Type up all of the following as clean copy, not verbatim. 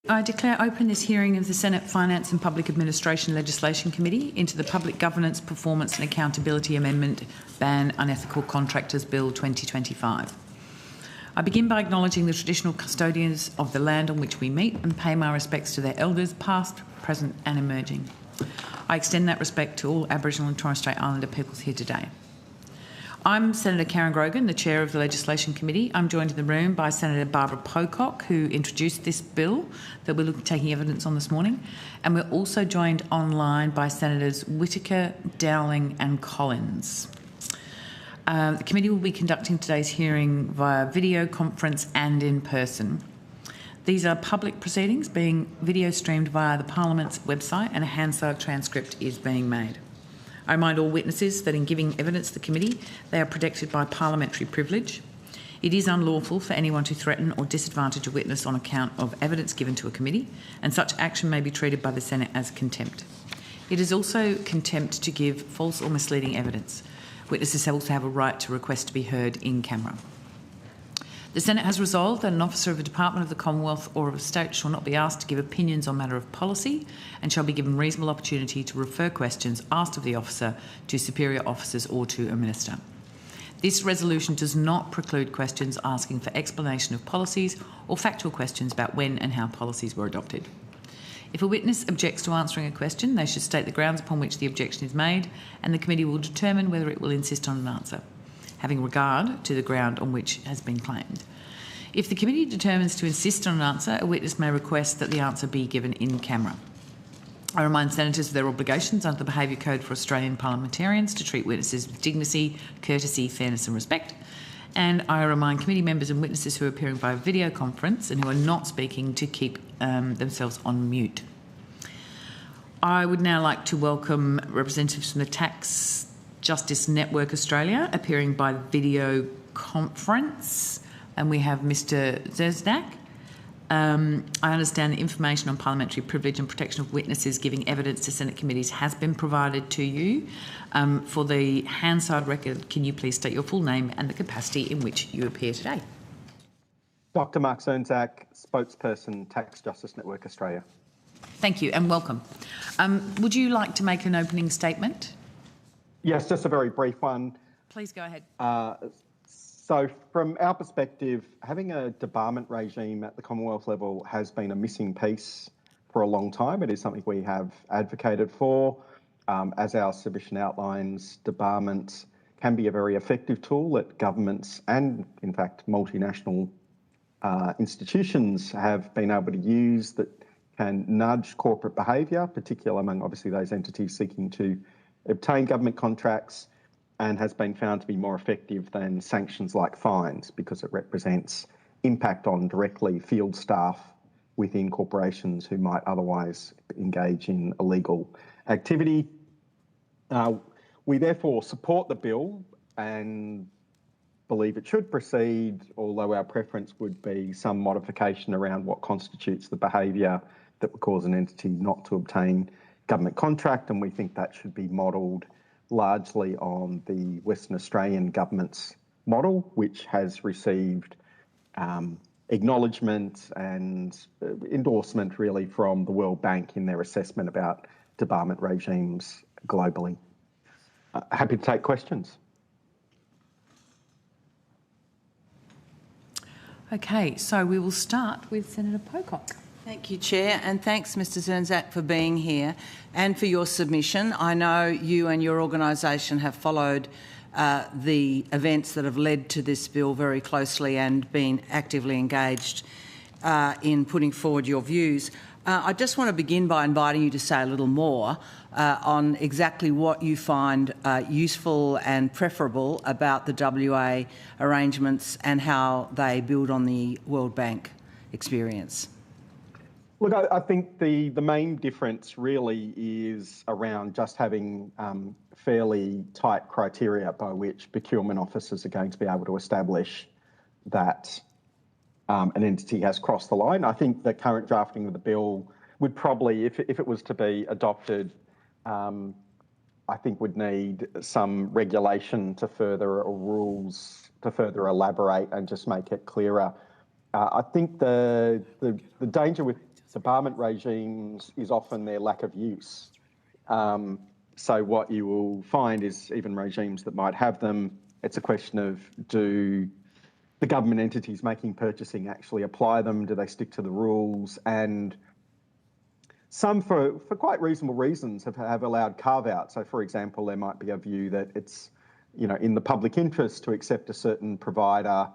I declare open this hearing of the Senate Finance and Public Administration Legislation Committee into the Public Governance, Performance and Accountability Amendment Ban Unethical Contractors Bill 2025. I begin by acknowledging the traditional custodians of the land on which we meet and pay my respects to their elders, past, present and emerging. I extend that respect to all Aboriginal and Torres Strait Islander peoples here today. I'm Senator Karen Grogan, the Chair of the Legislation Committee. I'm joined in the room by Senator Barbara Pocock, who introduced this bill that we're taking evidence on this morning. And we're also joined online by Senators Whittaker, Dowling and Collins. The committee will be conducting today's hearing via video conference and in person. These are public proceedings being video streamed via the Parliament's website, and a Hansard transcript is being made. I remind all witnesses that in giving evidence to the committee, they are protected by parliamentary privilege. It is unlawful for anyone to threaten or disadvantage a witness on account of evidence given to a committee, and such action may be treated by the Senate as contempt. It is also contempt to give false or misleading evidence. Witnesses also have a right to request to be heard in camera. The Senate has resolved that an officer of a department of the Commonwealth or of a state shall not be asked to give opinions on matter of policy and shall be given reasonable opportunity to refer questions asked of the officer to superior officers or to a minister. This resolution does not preclude questions asking for explanation of policies or factual questions about when and how policies were adopted. If a witness objects to answering a question, they should state the grounds upon which the objection is made, and the committee will determine whether it will insist on an answer, having regard to the ground on which has been claimed. If the committee determines to insist on an answer, a witness may request that the answer be given in camera. I remind senators of their obligations under the Behaviour Code for Australian parliamentarians to treat witnesses with dignity, courtesy, fairness and respect. And I remind committee members and witnesses who are appearing by video conference and who are not speaking to keep themselves on mute. I would now like to welcome representatives from the Tax Justice Network Australia appearing by video conference, and we have Mr Zezdak. I understand that information on parliamentary privilege and protection of witnesses giving evidence to Senate committees has been provided to you. For the Hansard record, can you please state your full name and the capacity in which you appear today? Dr. Mark Zernzak, spokesperson, Tax Justice Network Australia. Thank you and welcome. Would you like to make an opening statement? Yes, just a very brief one. Please go ahead. So from our perspective, having a debarment regime at the Commonwealth level has been a missing piece for a long time. It is something we have advocated for. As our submission outlines, debarment can be a very effective tool that governments and, in fact, multinational institutions have been able to use that can nudge corporate behaviour, particularly among obviously those entities seeking to obtain government contracts, and has been found to be more effective than sanctions like fines because it represents impact on directly field staff within corporations who might otherwise engage in illegal activity. We therefore support the bill and believe it should proceed, although our preference would be some modification around what constitutes the behaviour that would cause an entity not to obtain government contract, and we think that should be modelled largely on the Western Australian government's model, which has received acknowledgement and endorsement really from the World Bank in their assessment about debarment regimes globally. Happy to take questions. Okay, so we will start with Senator Pocock. Thank you, Chair, and thanks, Mr Zernzak, for being here and for your submission. I know you and your organisation have followed the events that have led to this bill very closely and been actively engaged in putting forward your views. I just want to begin by inviting you to say a little more on exactly what you find useful and preferable about the WA arrangements and how they build on the World Bank experience. Look, I think the main difference really is around just having fairly tight criteria by which procurement officers are going to be able to establish that an entity has crossed the line. I think the current drafting of the bill would probably, if it was to be adopted, I think would need some regulation to further, or rules to further elaborate and just make it clearer. I think the danger with debarment regimes is often their lack of use. So what you will find is even regimes that might have them, it's a question of, do the government entities making purchasing actually apply them? Do they stick to the rules? And some, for quite reasonable reasons, have allowed carve-out. So, for example, there might be a view that it's, in the public interest to accept a certain provider,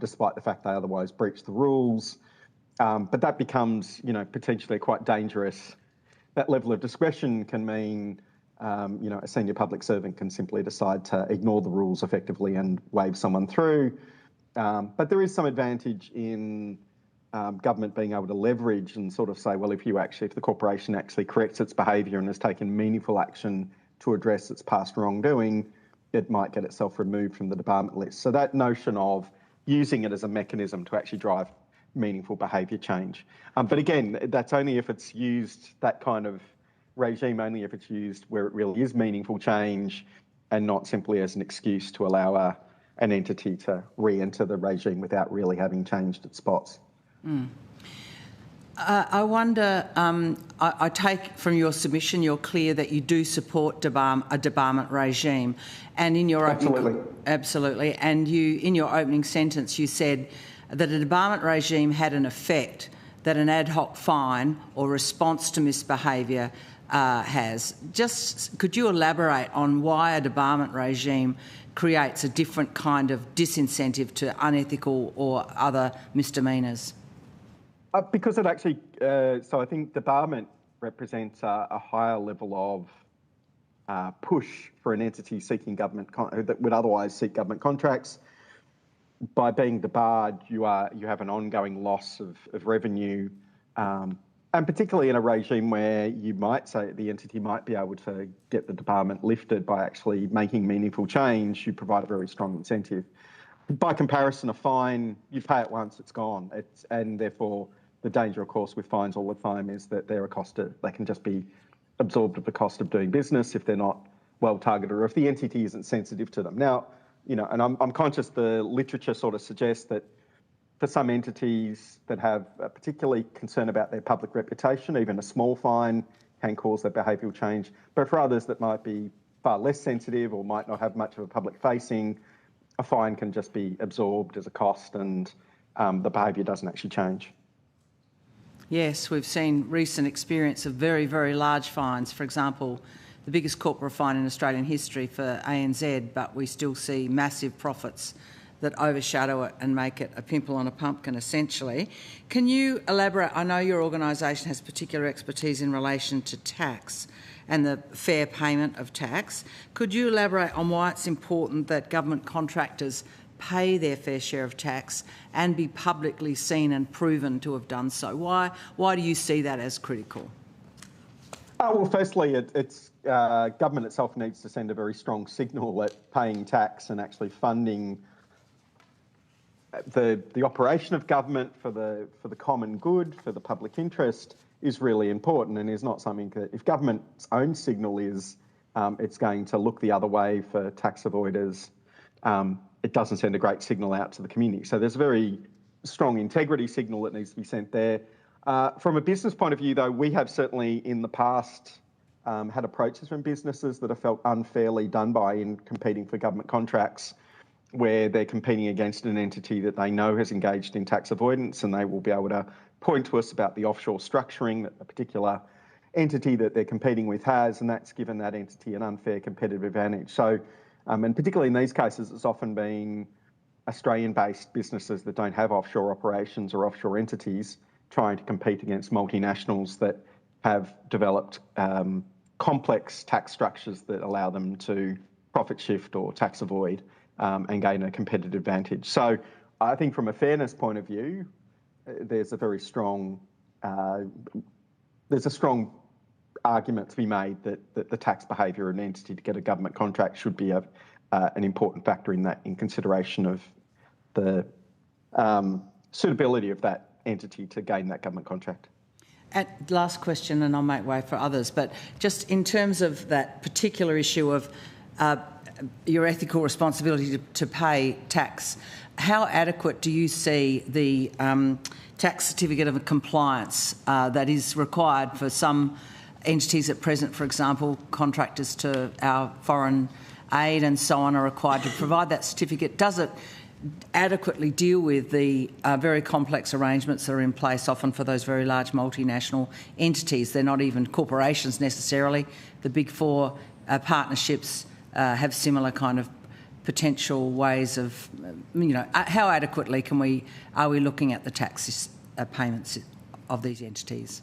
despite the fact they otherwise breach the rules. But that becomes, potentially quite dangerous. That level of discretion can mean, a senior public servant can simply decide to ignore the rules effectively and wave someone through. But there is some advantage in government being able to leverage and sort of say, well, if the corporation actually corrects its behaviour and has taken meaningful action to address its past wrongdoing, it might get itself removed from the debarment list. So that notion of using it as a mechanism to actually drive meaningful behaviour change. But again, that's only if it's used, that kind of regime, only if it's used where it really is meaningful change and not simply as an excuse to allow an entity to re-enter the regime without really having changed its spots. I wonder, I take from your submission you're clear that you do support a debarment regime, and in your absolutely, and in your opening sentence you said that a debarment regime had an effect that an ad hoc fine or response to misbehaviour has. Just could you elaborate on why a debarment regime creates a different kind of disincentive to unethical or other misdemeanours? Because it actually, so I think debarment represents a higher level of push for an entity seeking government that would otherwise seek government contracts. By being debarred, you have an ongoing loss of revenue, and particularly in a regime where you might say the entity might be able to get the debarment lifted by actually making meaningful change, you provide a very strong incentive. By comparison, a fine, you pay it once, it's gone. And therefore, the danger, of course, with fines all the time is that they can just be absorbed at the cost of doing business if they're not well targeted or if the entity isn't sensitive to them. Now, and I'm conscious the literature sort of suggests that for some entities that have a particularly concern about their public reputation, even a small fine can cause their behavioural change. But for others that might be far less sensitive or might not have much of a public facing, a fine can just be absorbed as a cost and the behaviour doesn't actually change. Yes, we've seen recent experience of very, very large fines. For example, the biggest corporate fine in Australian history for ANZ, but we still see massive profits that overshadow it and make it a pimple on a pumpkin, essentially. Can you elaborate? I know your organisation has particular expertise in relation to tax and the fair payment of tax. Could you elaborate on why it's important that government contractors pay their fair share of tax and be publicly seen and proven to have done so? Why do you see that as critical? Well, firstly, it's government itself needs to send a very strong signal that paying tax and actually funding the operation of government for the common good, for the public interest, is really important and is not something that, if government's own signal is it's going to look the other way for tax avoiders, it doesn't send a great signal out to the community. So there's a very strong integrity signal that needs to be sent there. From a business point of view, though, we have certainly in the past had approaches from businesses that have felt unfairly done by in competing for government contracts, where they're competing against an entity that they know has engaged in tax avoidance, and they will be able to point to us about the offshore structuring that a particular entity that they're competing with has, and that's given that entity an unfair competitive advantage. So, and particularly in these cases, it's often been Australian-based businesses that don't have offshore operations or offshore entities trying to compete against multinationals that have developed complex tax structures that allow them to profit shift or tax avoid and gain a competitive advantage. So I think from a fairness point of view, there's a very strong, argument to be made that the tax behaviour of an entity to get a government contract should be an important factor in consideration of the suitability of that entity to gain that government contract. Last question, and I'll make way for others, but just in terms of that particular issue of your ethical responsibility to pay tax, how adequate do you see the tax certificate of compliance that is required for some entities at present? For example, contractors to our foreign aid and so on are required to provide that certificate. Does it adequately deal with the very complex arrangements that are in place often for those very large multinational entities? They're not even corporations necessarily. The big four partnerships have similar kind of potential ways of, how adequately are we looking at the tax payments of these entities?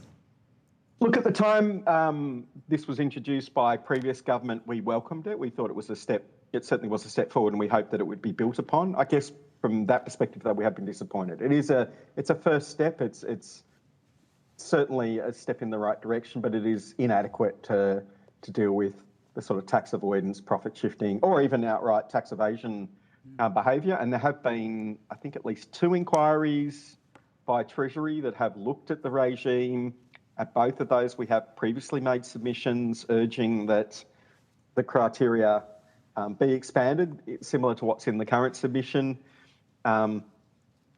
Look, at the time this was introduced by previous government, we welcomed it. We thought it was a step. It certainly was a step forward, and we hoped that it would be built upon. I guess from that perspective, though, we have been disappointed. It's a first step. It's certainly a step in the right direction, but it is inadequate to deal with the sort of tax avoidance, profit shifting, or even outright tax evasion behaviour. And there have been, I think, at least 2 inquiries by Treasury that have looked at the regime. At both of those, we have previously made submissions urging that the criteria be expanded, similar to what's in the current submission. But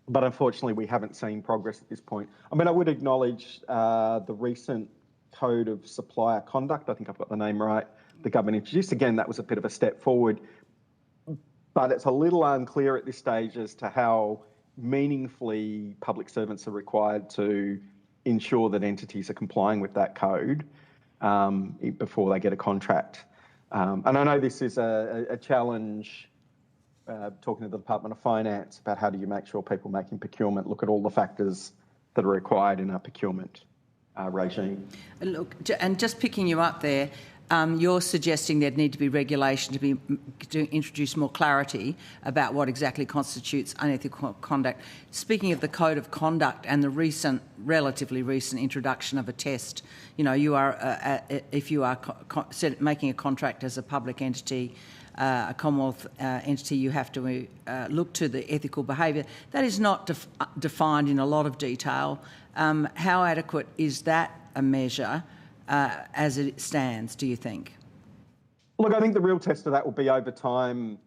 unfortunately, we haven't seen progress at this point. I mean, I would acknowledge the recent Code of Supplier Conduct, I think I've got the name right, the government introduced. Again, that was a bit of a step forward. But it's a little unclear at this stage as to how meaningfully public servants are required to ensure that entities are complying with that code before they get a contract. And I know this is a challenge, talking to the Department of Finance about how do you make sure people making procurement look at all the factors that are required in our procurement regime. Look, and just picking you up there, you're suggesting there'd need to be regulation to introduce more clarity about what exactly constitutes unethical conduct. Speaking of the Code of Conduct and the relatively recent introduction of a test, you are if you are making a contract as a public entity, a Commonwealth entity, you have to look to the ethical behaviour. That is not defined in a lot of detail. How adequate is that a measure as it stands, do you think? Look, I think the real test of that will be over time,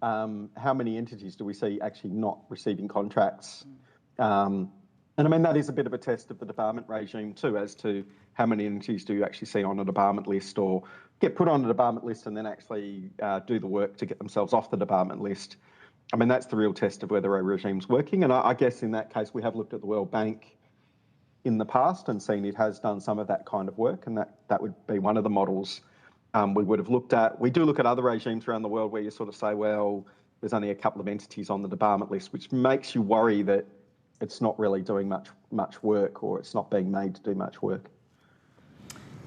how many entities do we see actually not receiving contracts? And I mean, that is a bit of a test of the debarment regime too, as to how many entities do you actually see on a debarment list or get put on a debarment list and then actually do the work to get themselves off the debarment list. I mean, that's the real test of whether a regime's working. And I guess in that case, we have looked at the World Bank in the past and seen it has done some of that kind of work, and that would be one of the models we would have looked at. We do look at other regimes around the world where you sort of say, well, there's only a couple of entities on the debarment list, which makes you worry that it's not really doing much work, or it's not being made to do much work.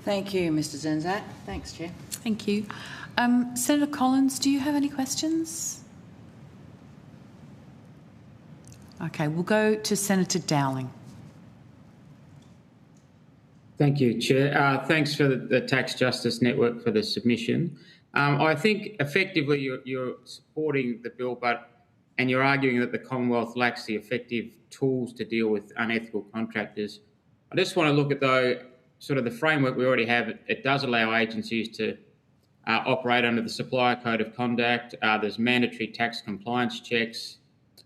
Thank you, Mr Zernzak. Thanks, Chair. Thank you. Senator Collins, do you have any questions? Okay, we'll go to Senator Dowling. Thank you, Chair. Thanks for the Tax Justice Network for the submission. I think effectively you're supporting the bill, and you're arguing that the Commonwealth lacks the effective tools to deal with unethical contractors. I just want to look at, though, sort of the framework we already have. It does allow agencies to operate under the Supplier Code of Conduct. There's mandatory tax compliance checks,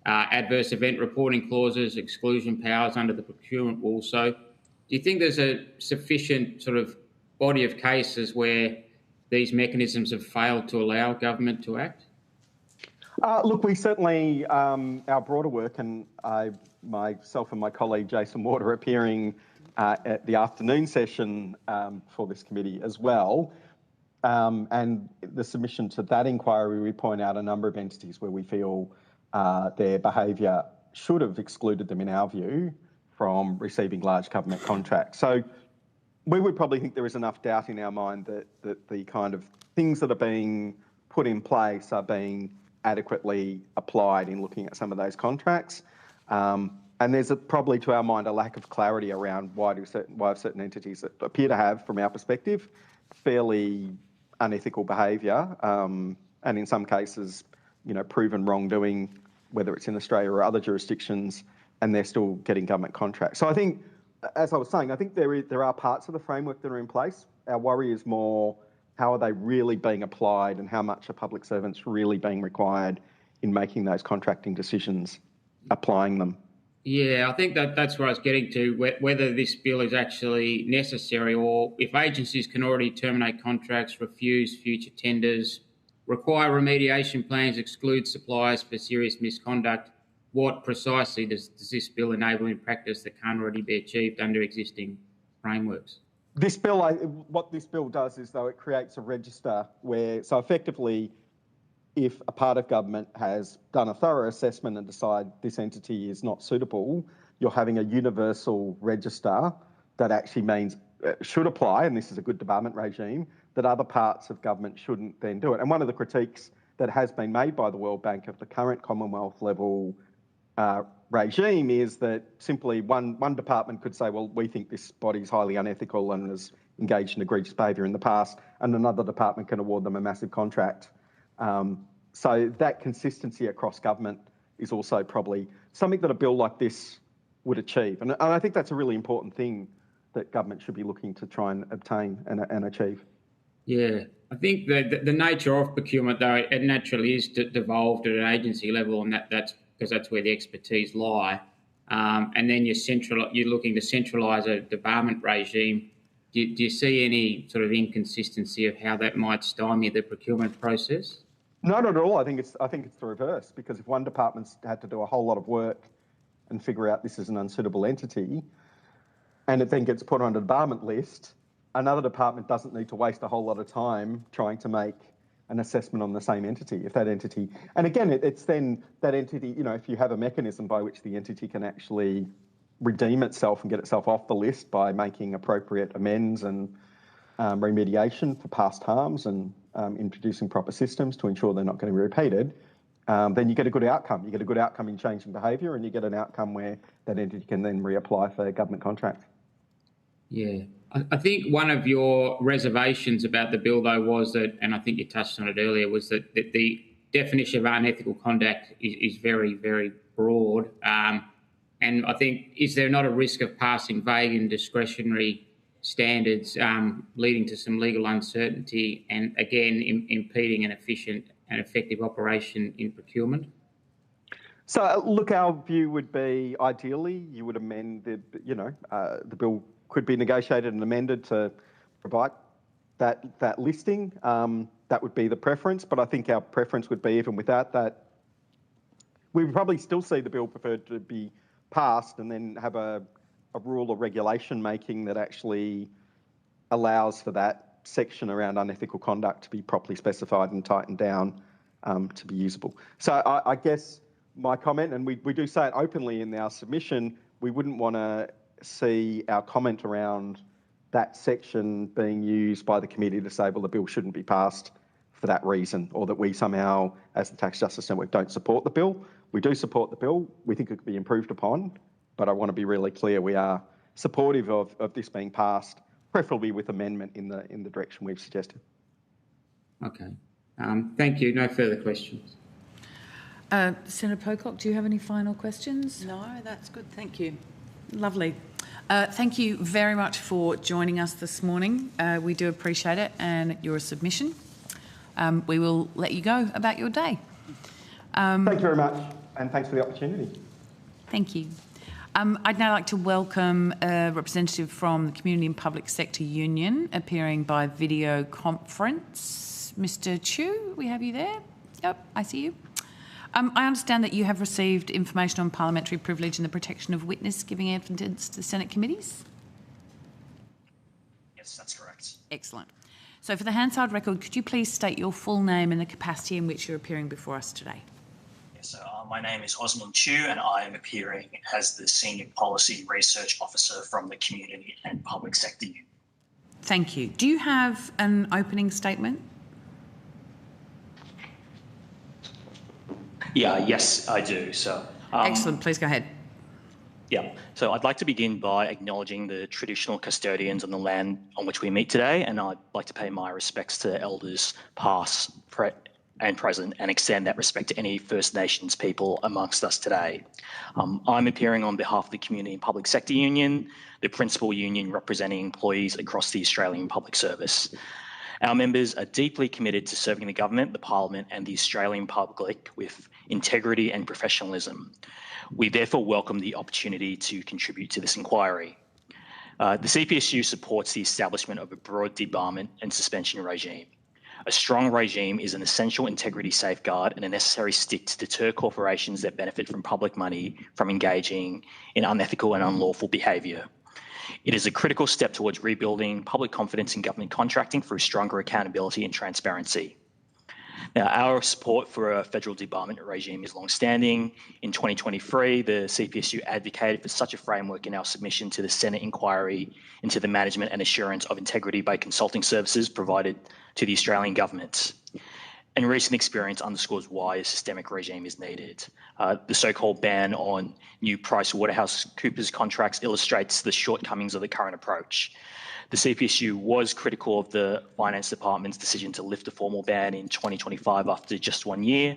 adverse event reporting clauses, exclusion powers under the procurement rule. So do you think there's a sufficient sort of body of cases where these mechanisms have failed to allow government to act? Look, we certainly, our broader work, and myself and my colleague Jason Ward are appearing at the afternoon session for this committee as well. And the submission to that inquiry, we point out a number of entities where we feel their behaviour should have excluded them, in our view, from receiving large government contracts. So we would probably think there is enough doubt in our mind that the kind of things that are being put in place are being adequately applied in looking at some of those contracts. And there's probably, to our mind, a lack of clarity around why have certain entities that appear to have, from our perspective, fairly unethical behaviour, and in some cases, proven wrongdoing, whether it's in Australia or other jurisdictions, and they're still getting government contracts. So I think, as I was saying, I think there are parts of the framework that are in place. Our worry is more, how are they really being applied, and how much are public servants really being required in making those contracting decisions, applying them. Yeah, I think that's where I was getting to, whether this bill is actually necessary, or if agencies can already terminate contracts, refuse future tenders, require remediation plans, exclude suppliers for serious misconduct. What precisely does this bill enable in practice that can't already be achieved under existing frameworks? This bill, what this bill does is, though, it creates a register where, so effectively, if a part of government has done a thorough assessment and decide this entity is not suitable, you're having a universal register that actually means should apply, and this is a good debarment regime, that other parts of government shouldn't then do it. And one of the critiques that has been made by the World Bank of the current Commonwealth level regime is that simply one department could say, well, we think this body is highly unethical and has engaged in egregious behaviour in the past, and another department can award them a massive contract. So that consistency across government is also probably something that a bill like this would achieve. And I think that's a really important thing that government should be looking to try and obtain and achieve. Yeah, I think the nature of procurement, though, it naturally is devolved at an agency level, and that's because that's where the expertise lie. And then you're looking to centralise a debarment regime. Do you see any sort of inconsistency of how that might stymie the procurement process? No, not at all. I think it's the reverse, because if one department's had to do a whole lot of work and figure out this is an unsuitable entity, and it then gets put on a debarment list, another department doesn't need to waste a whole lot of time trying to make an assessment on the same entity. If that entity, and again, it's then that entity, if you have a mechanism by which the entity can actually redeem itself and get itself off the list by making appropriate amends and remediation for past harms and introducing proper systems to ensure they're not going to be repeated, then you get a good outcome. You get a good outcome in changing behaviour, and you get an outcome where that entity can then reapply for government contracts. Yeah. I think one of your reservations about the bill, though, was that, and I think you touched on it earlier, was that the definition of unethical conduct is very, very broad. And I think, is there not a risk of passing vague and discretionary standards leading to some legal uncertainty and, again, impeding an efficient and effective operation in procurement? So, look, our view would be, ideally, you would amend the bill could be negotiated and amended to provide that listing. That would be the preference, but I think our preference would be, even without that, we would probably still see the bill preferred to be passed and then have a rule or regulation making that actually allows for that section around unethical conduct to be properly specified and tightened down to be usable. So I guess my comment, and we do say it openly in our submission, we wouldn't want to see our comment around that section being used by the committee to say, well, the bill shouldn't be passed for that reason, or that we somehow, as the Tax Justice Network, don't support the bill. We do support the bill. We think it could be improved upon, but I want to be really clear, we are supportive of this being passed, preferably with amendment in the direction we've suggested. Okay. Thank you. No further questions. Senator Pocock, do you have any final questions? No, that's good. Thank you. Lovely. Thank you very much for joining us this morning. We do appreciate it and your submission. We will let you go about your day. Thank you very much, and thanks for the opportunity. Thank you. I'd now like to welcome a representative from the Community and Public Sector Union appearing by video conference. Mr. Chu, we have you there? Yep, I see you. I understand that you have received information on parliamentary privilege and the protection of witness giving evidence to Senate committees? Yes, that's correct. Excellent. So for the Hansard record, could you please state your full name and the capacity in which you're appearing before us today? Yes, so my name is Osman Chu, and I am appearing as the Senior Policy Research Officer from the Community and Public Sector Union. Thank you. Do you have an opening statement? Yes, I do. So, excellent. Please go ahead. Yeah. So I'd like to begin by acknowledging the traditional custodians on the land on which we meet today, and I'd like to pay my respects to elders past and present, and extend that respect to any First Nations people amongst us today. I'm appearing on behalf of the Community and Public Sector Union, the principal union representing employees across the Australian Public Service. Our members are deeply committed to serving the government, the Parliament and the Australian public with integrity and professionalism. We therefore welcome the opportunity to contribute to this inquiry. The CPSU supports the establishment of a broad debarment and suspension regime. A strong regime is an essential integrity safeguard and a necessary stick to deter corporations that benefit from public money from engaging in unethical and unlawful behaviour. It is a critical step towards rebuilding public confidence in government contracting through stronger accountability and transparency. Now, our support for a federal debarment regime is long-standing. In 2023, the CPSU advocated for such a framework in our submission to the Senate inquiry into the management and assurance of integrity by consulting services provided to the Australian government. And recent experience underscores why a systemic regime is needed. The so-called ban on new PricewaterhouseCoopers contracts illustrates the shortcomings of the current approach. The CPSU was critical of the Finance Department's decision to lift the formal ban in 2025 after just 1 year.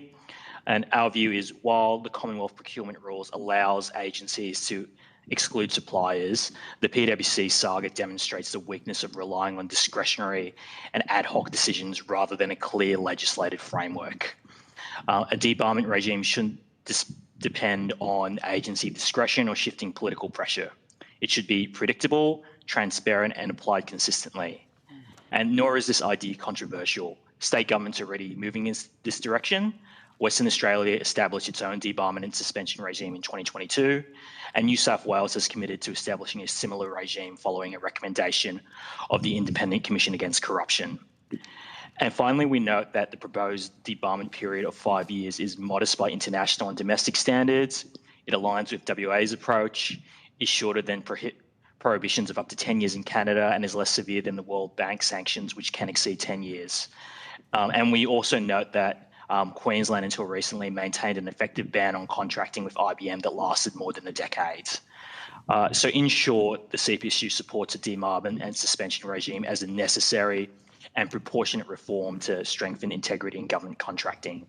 And our view is, while the Commonwealth procurement rules allows agencies to exclude suppliers, the PwC saga demonstrates the weakness of relying on discretionary and ad hoc decisions rather than a clear legislative framework. A debarment regime shouldn't depend on agency discretion or shifting political pressure. It should be predictable, transparent and applied consistently. And nor is this idea controversial. State governments are already moving in this direction. Western Australia established its own debarment and suspension regime in 2022, and New South Wales has committed to establishing a similar regime following a recommendation of the Independent Commission Against Corruption. And finally, we note that the proposed debarment period of 5 years is modest by international and domestic standards. It aligns with WA's approach, is shorter than prohibitions of up to 10 years in Canada, and is less severe than the World Bank sanctions, which can exceed 10 years. And we also note that Queensland until recently maintained an effective ban on contracting with IBM that lasted more than a decade. So in short, the CPSU supports a debarment and suspension regime as a necessary and proportionate reform to strengthen integrity in government contracting.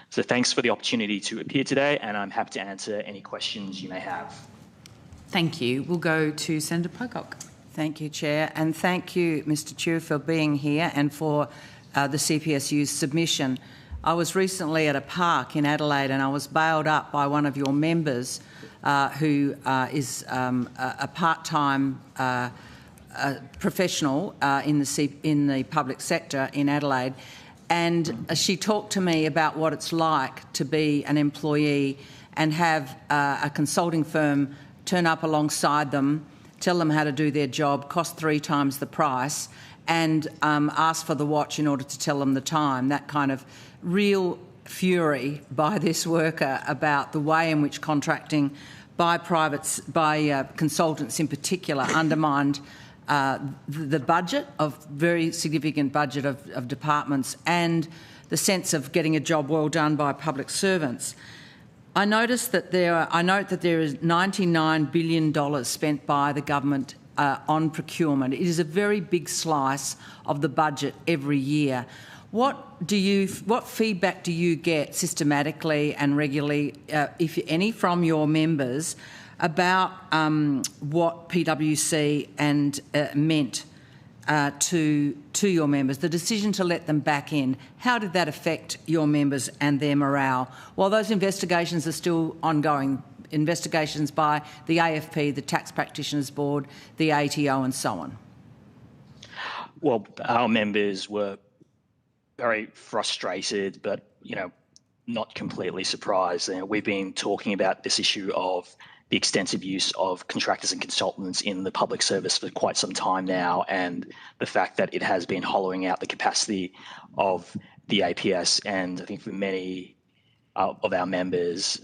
So thanks for the opportunity to appear today, and I'm happy to answer any questions you may have. Thank you. We'll go to Senator Pocock. Thank you, Chair, and thank you, Mr Chu, for being here and for the CPSU's submission. I was recently at a park in Adelaide and I was bailed up by one of your members who is a part-time professional in the public sector in Adelaide, and she talked to me about what it's like to be an employee and have a consulting firm turn up alongside them, tell them how to do their job, cost 3 times the price, and ask for the watch in order to tell them the time. That kind of real fury by this worker about the way in which contracting by consultants in particular undermined the budget of very significant budget of departments and the sense of getting a job well done by public servants. I note that there is $99 billion spent by the government on procurement. It is a very big slice of the budget every year. What feedback do you get systematically and regularly, if any, from your members about what PwC and meant to your members, the decision to let them back in? How did that affect your members and their morale? While those investigations are still ongoing, investigations by the AFP, the Tax Practitioners Board, the ATO and so on. Well, our members were very frustrated, but, not completely surprised. We've been talking about this issue of the extensive use of contractors and consultants in the public service for quite some time now, and the fact that it has been hollowing out the capacity of the APS. And I think for many of our members,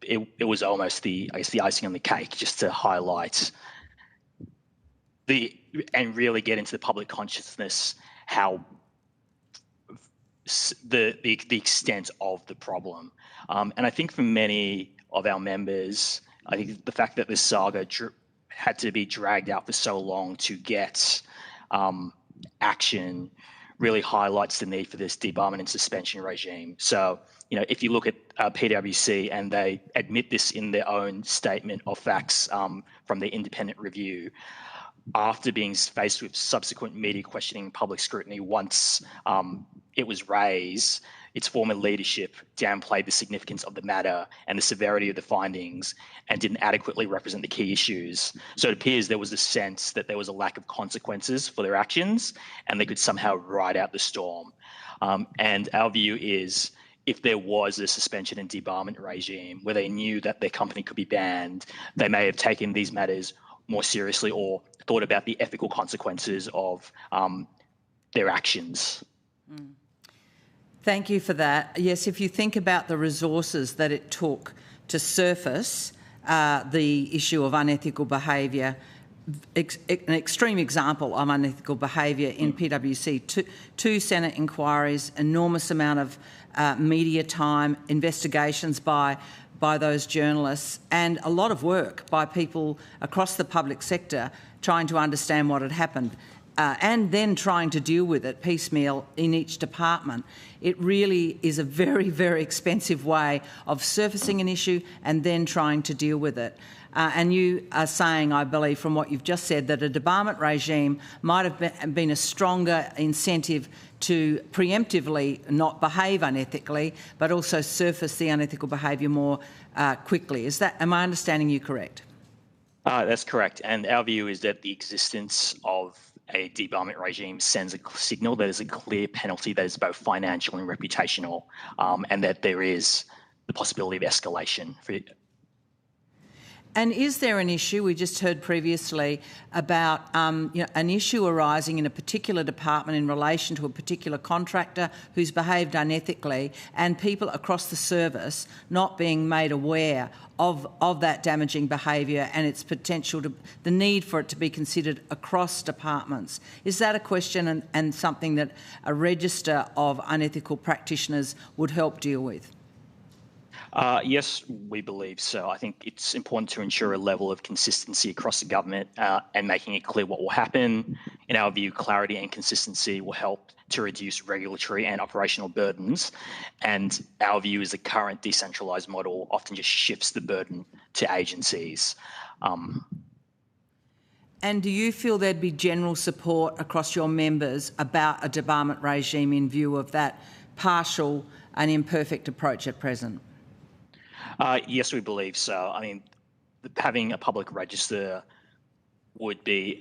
it was almost the icing on the cake, just to highlight and really get into the public consciousness how the extent of the problem. And I think for many of our members, I think the fact that this saga had to be dragged out for so long to get action really highlights the need for this debarment and suspension regime. So, if you look at PwC, and they admit this in their own statement of facts from the independent review. After being faced with subsequent media questioning, public scrutiny, once it was raised, its former leadership downplayed the significance of the matter and the severity of the findings and didn't adequately represent the key issues. So it appears there was a sense that there was a lack of consequences for their actions and they could somehow ride out the storm. And our view is, if there was a suspension and debarment regime where they knew that their company could be banned, they may have taken these matters more seriously or thought about the ethical consequences of their actions. Thank you for that. Yes, if you think about the resources that it took to surface the issue of unethical behaviour, an extreme example of unethical behaviour in PwC, two Senate inquiries, enormous amount of media time, investigations by those journalists, and a lot of work by people across the public sector trying to understand what had happened and then trying to deal with it piecemeal in each department. It really is a very, very expensive way of surfacing an issue and then trying to deal with it. And you are saying, I believe, from what you've just said, that a debarment regime might have been a stronger incentive to preemptively not behave unethically, but also surface the unethical behaviour more quickly. Am I understanding you correct? That's correct. And our view is that the existence of a debarment regime sends a signal that there's a clear penalty that is both financial and reputational, and that there is the possibility of escalation. And is there an issue, we just heard previously, about an issue arising in a particular department in relation to a particular contractor who's behaved unethically, and people across the service not being made aware of that damaging behaviour and its potential, the need for it to be considered across departments? Is that a question and something that a register of unethical practitioners would help deal with? Yes, we believe so. I think it's important to ensure a level of consistency across the government and making it clear what will happen. In our view, clarity and consistency will help to reduce regulatory and operational burdens. And our view is the current decentralised model often just shifts the burden to agencies. And do you feel there'd be general support across your members about a debarment regime in view of that partial and imperfect approach at present? Yes, we believe so. I mean, having a public register would be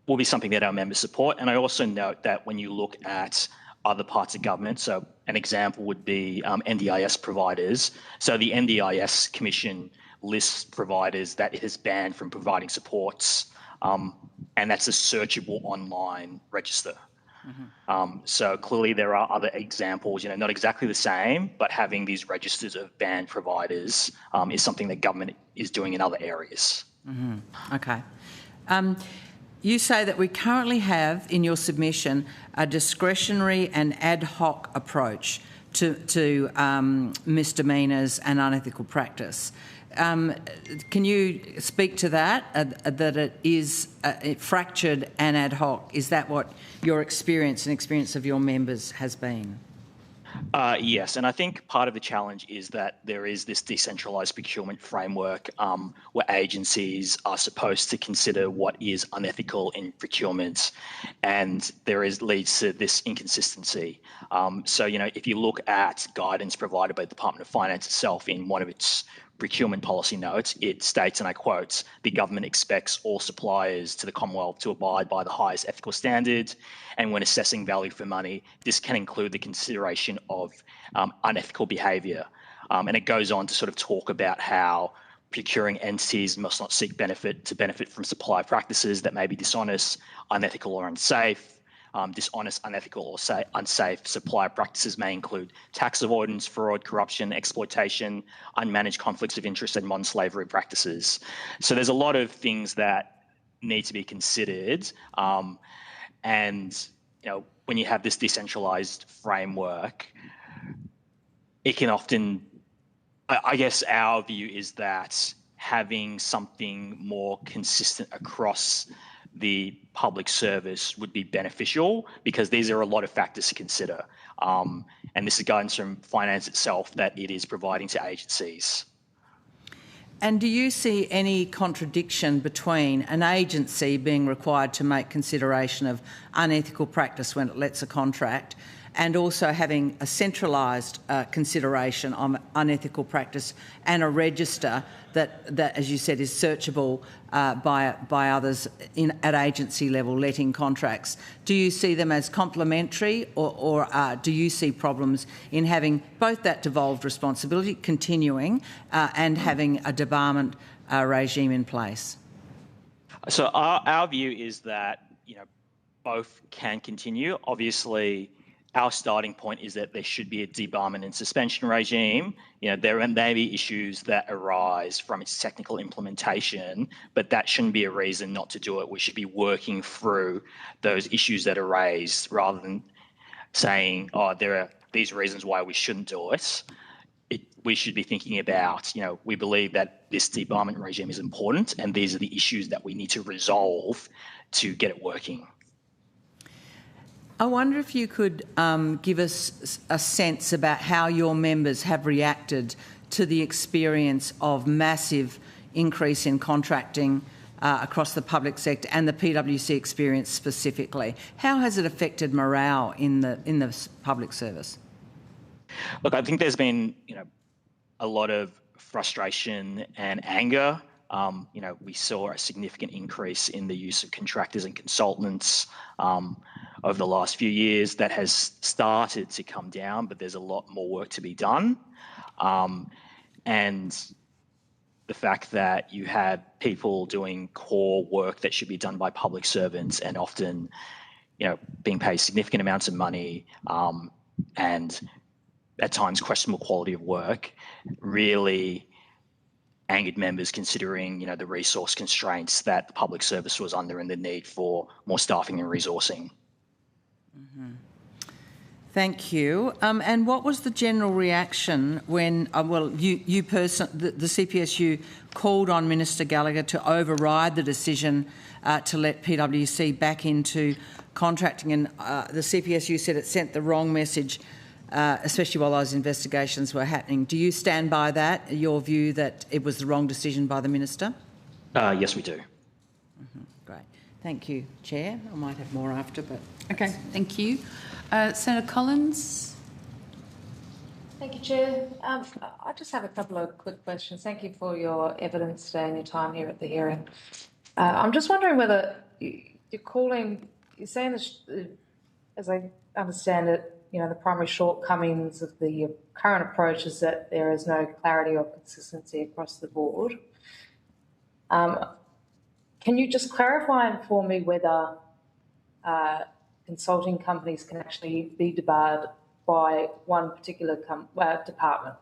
will be something that our members support. And I also note that when you look at other parts of government, so an example would be NDIS providers. So the NDIS Commission lists providers that it has banned from providing supports, and that's a searchable online register. So clearly there are other examples, not exactly the same, but having these registers of banned providers is something that government is doing in other areas. Okay. You say that we currently have in your submission a discretionary and ad hoc approach to misdemeanours and unethical practice. Can you speak to that, that it is fractured and ad hoc? Is that what your experience and experience of your members has been? Yes, and I think part of the challenge is that there is this decentralised procurement framework where agencies are supposed to consider what is unethical in procurement, and leads to this inconsistency. So, if you look at guidance provided by the Department of Finance itself in one of its procurement policy notes, it states, and I quote, "The government expects all suppliers to the Commonwealth to abide by the highest ethical standards, and when assessing value for money, this can include the consideration of unethical behaviour." And it goes on to sort of talk about how procuring entities must not seek benefit from supply practices that may be dishonest, unethical or unsafe. Dishonest, unethical or unsafe supply practices may include tax avoidance, fraud, corruption, exploitation, unmanaged conflicts of interest and modern slavery practices. So there's a lot of things that need to be considered. And when you have this decentralized framework, it can often, I guess our view is that having something more consistent across the public service would be beneficial, because these are a lot of factors to consider. And this is guidance from finance itself that it is providing to agencies. And do you see any contradiction between an agency being required to make consideration of unethical practice when it lets a contract, and also having a centralised consideration on unethical practice and a register that, as you said, is searchable by others at agency level letting contracts? Do you see them as complementary, or do you see problems in having both that devolved responsibility continuing and having a debarment regime in place? So our view is that, both can continue. Obviously, our starting point is that there should be a debarment and suspension regime. There may be issues that arise from its technical implementation, but that shouldn't be a reason not to do it. We should be working through those issues that are raised, rather than saying, oh, there are these reasons why we shouldn't do it. We should be thinking about, we believe that this debarment regime is important, and these are the issues that we need to resolve to get it working. I wonder if you could give us a sense about how your members have reacted to the experience of massive increase in contracting across the public sector, and the PwC experience specifically. How has it affected morale in the public service? Look, I think there's been, a lot of frustration and anger. We saw a significant increase in the use of contractors and consultants over the last few years. That has started to come down, but there's a lot more work to be done. And the fact that you have people doing core work that should be done by public servants, and often, being paid significant amounts of money, and at times questionable quality of work, really angered members, considering, the resource constraints that the public service was under and the need for more staffing and resourcing. Mm-hmm. Thank you. And what was the general reaction when, the CPSU called on Minister Gallagher to override the decision to let PwC back into contracting, and the CPSU said it sent the wrong message, especially while those investigations were happening. Do you stand by that, your view that it was the wrong decision by the Minister? Yes, we do. Mm-hmm. Great. Thank you, Chair. I might have more after, but... Okay, thank you. Senator Collins. Thank you, Chair. I just have a couple of quick questions. Thank you for your evidence today and your time here at the hearing. I'm just wondering whether you're saying this, as I understand it, the primary shortcomings of the current approach is that there is no clarity or consistency across the board. Can you just clarify for me whether consulting companies can actually be debarred by one particular department?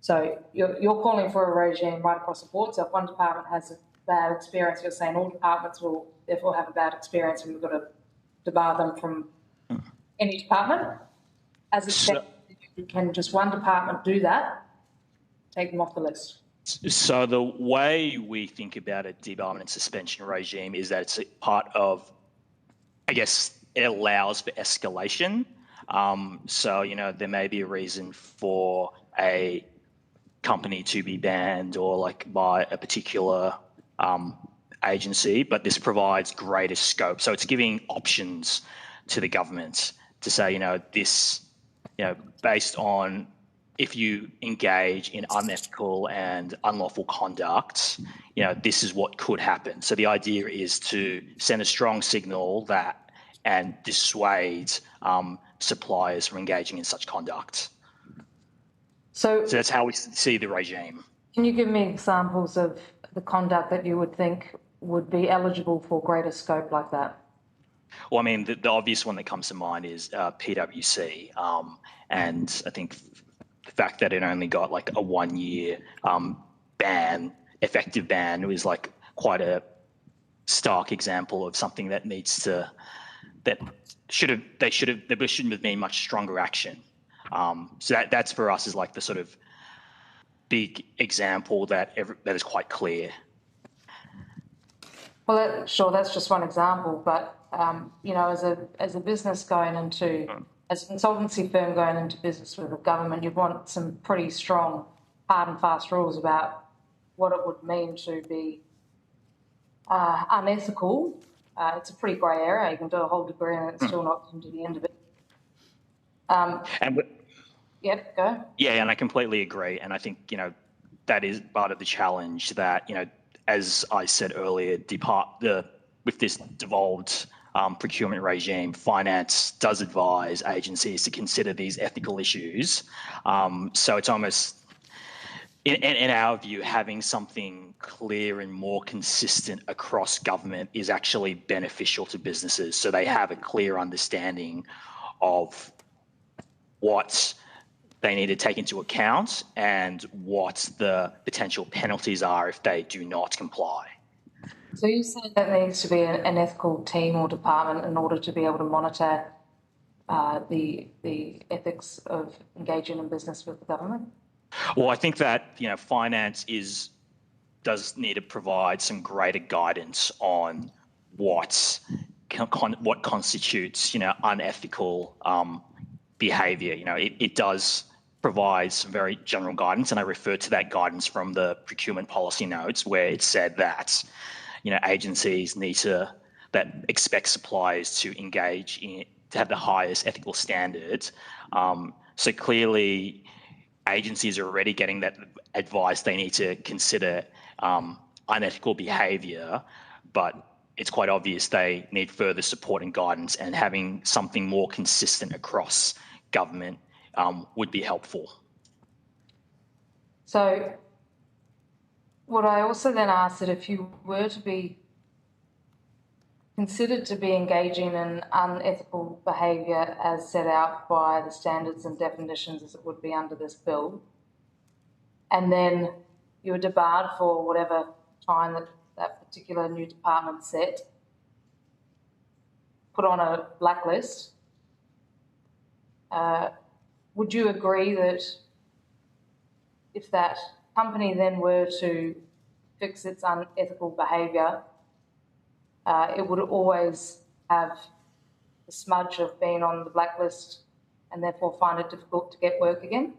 So you're calling for a regime right across the board. So if one department has a bad experience, you're saying all departments will therefore have a bad experience, and we've got to debar them from any department? As it said, can just one department do that? Take them off the list. So the way we think about a debarment and suspension regime is that it's a part of, I guess, it allows for escalation. So, there may be a reason for a company to be banned or by a particular agency, but this provides greater scope. So it's giving options to the government to say, this, based on if you engage in unethical and unlawful conduct, this is what could happen. So the idea is to send a strong signal and dissuade suppliers from engaging in such conduct. So that's how we see the regime. Can you give me examples of the conduct that you would think would be eligible for greater scope like that? Well, I mean, the obvious one that comes to mind is PwC, and I think the fact that it only got a 1 year effective ban, was quite a stark example of something that there shouldn't have been much stronger action. So that's for us is the sort of big example that is quite clear. Well, sure, that's just one example, but you know, as a business going into, as a consultancy firm going into business with the government, you want some pretty strong, hard and fast rules about what it would mean to be unethical. It's a pretty grey area. You can do a whole degree and it's still not come to the end of it. Yep, go. Yeah, and I completely agree. And I think, you know, that is part of the challenge that, you know, as I said earlier, with this devolved procurement regime, finance does advise agencies to consider these ethical issues. So it's almost, in our view, having something clear and more consistent across government is actually beneficial to businesses. So they have a clear understanding of what they need to take into account and what the potential penalties are if they do not comply. So you said that there needs to be an ethical team or department in order to be able to monitor the ethics of engaging in business with the government? Well, I think that, you know, finance does need to provide some greater guidance on what constitutes, you know, unethical behaviour. You know, it does provide some very general guidance, and I refer to that guidance from the procurement policy notes, where it said that, you know, agencies that expect suppliers to engage in, to have the highest ethical standards. So clearly, agencies are already getting that advice. They need to consider unethical behaviour, but it's quite obvious they need further support and guidance, and having something more consistent across government would be helpful. So would I also then ask that if you were to be considered to be engaging in unethical behaviour as set out by the standards and definitions as it would be under this bill, and then you were debarred for whatever time that particular new department set, put on a blacklist, would you agree that if that company then were to fix its unethical behaviour, it would always have the smudge of being on the blacklist and therefore find it difficult to get work again?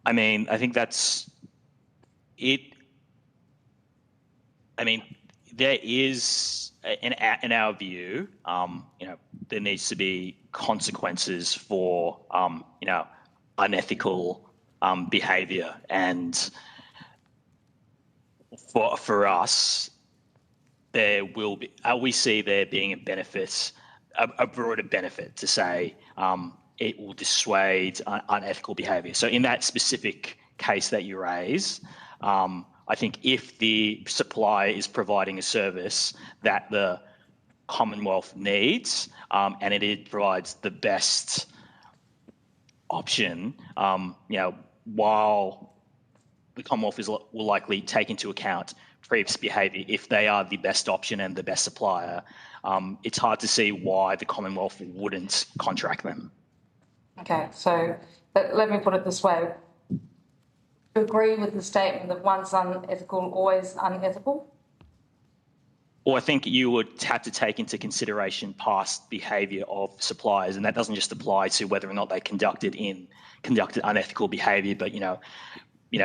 I mean, I think that's it. I mean, there is, in our view, you know, there needs to be consequences for, you know, unethical behaviour, and for us, there will be. We see there being a benefit, a broader benefit to say it will dissuade unethical behaviour. So in that specific case that you raise, I think if the supplier is providing a service that the Commonwealth needs, and it provides the best option, you know, while the Commonwealth will likely take into account previous behaviour, if they are the best option and the best supplier, it's hard to see why the Commonwealth wouldn't contract them. Okay, so let me put it this way. Do you agree with the statement that once unethical, always unethical? Well, I think you would have to take into consideration past behaviour of suppliers, and that doesn't just apply to whether or not they conducted unethical behaviour, but you know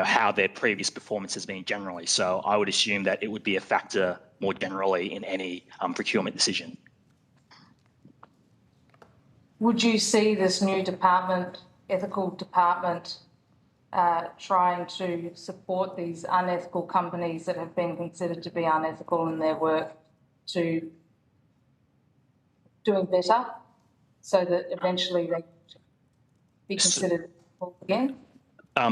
how their previous performance has been generally. So I would assume that it would be a factor more generally in any procurement decision. Would you see this new department, ethical department, trying to support these unethical companies that have been considered to be unethical in their work to doing better, so that eventually they be considered ethical again?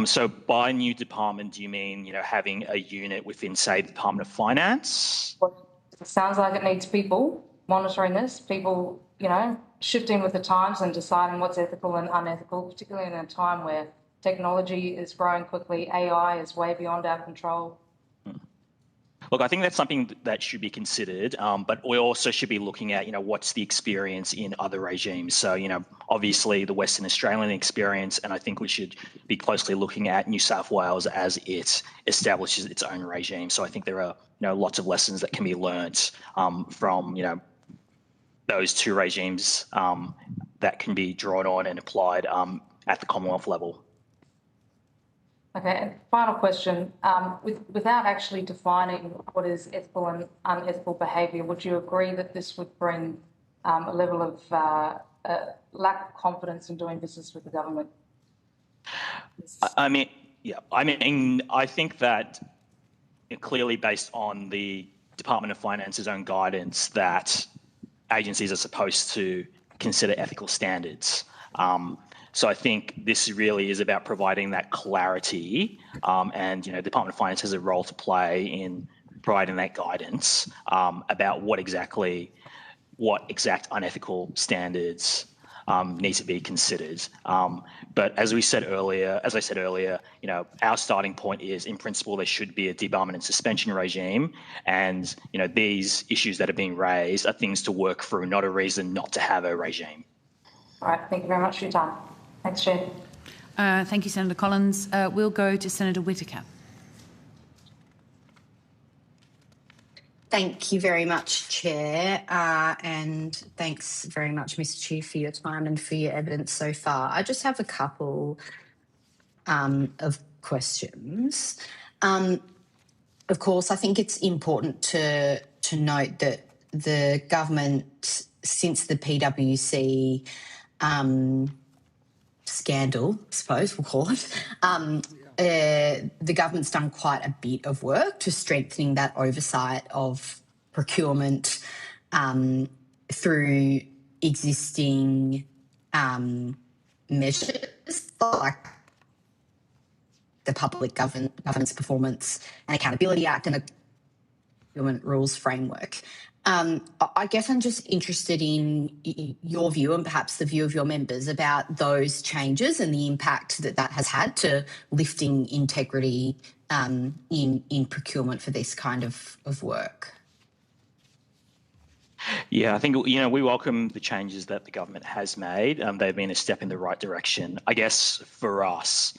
So by new department, do you mean, you know, having a unit within, say, the Department of Finance? Well, it sounds like it needs people monitoring this, people, you know, shifting with the times and deciding what's ethical and unethical, particularly in a time where technology is growing quickly, AI is way beyond our control. Look, I think that's something that should be considered, but we also should be looking at, what's the experience in other regimes. So, obviously the Western Australian experience, and I think we should be closely looking at New South Wales as it establishes its own regime. So I think there are, lots of lessons that can be learnt from, those two regimes that can be drawn on and applied at the Commonwealth level. Okay, and final question. Without actually defining what is ethical and unethical behaviour, would you agree that this would bring a level of lack of confidence in doing business with the government? I think that clearly based on the Department of Finance's own guidance that agencies are supposed to consider ethical standards. So I think this really is about providing that clarity, and the Department of Finance has a role to play in providing that guidance about what exact unethical standards need to be considered. But as I said earlier, our starting point is, in principle, there should be a debarment and suspension regime, and these issues that are being raised are things to work through, not a reason not to have a regime. All right, thank you very much for your time. Thanks, Chair. Thank you, Senator Collins. We'll go to Senator Whittaker. Thank you very much, Chair, and thanks very much, Mr. Chair, for your time and for your evidence so far. I just have a couple of questions. Of course, I think it's important to note that the government, since the PwC scandal, I suppose we'll call it, the government's done quite a bit of work to strengthening that oversight of procurement through existing measures like the Public Governance Performance and Accountability Act and the Procurement Rules Framework. I guess I'm just interested in your view and perhaps the view of your members about those changes and the impact that has had to lifting integrity in procurement for this kind of work. Yeah, I think, we welcome the changes that the government has made. They've been a step in the right direction. I guess for us,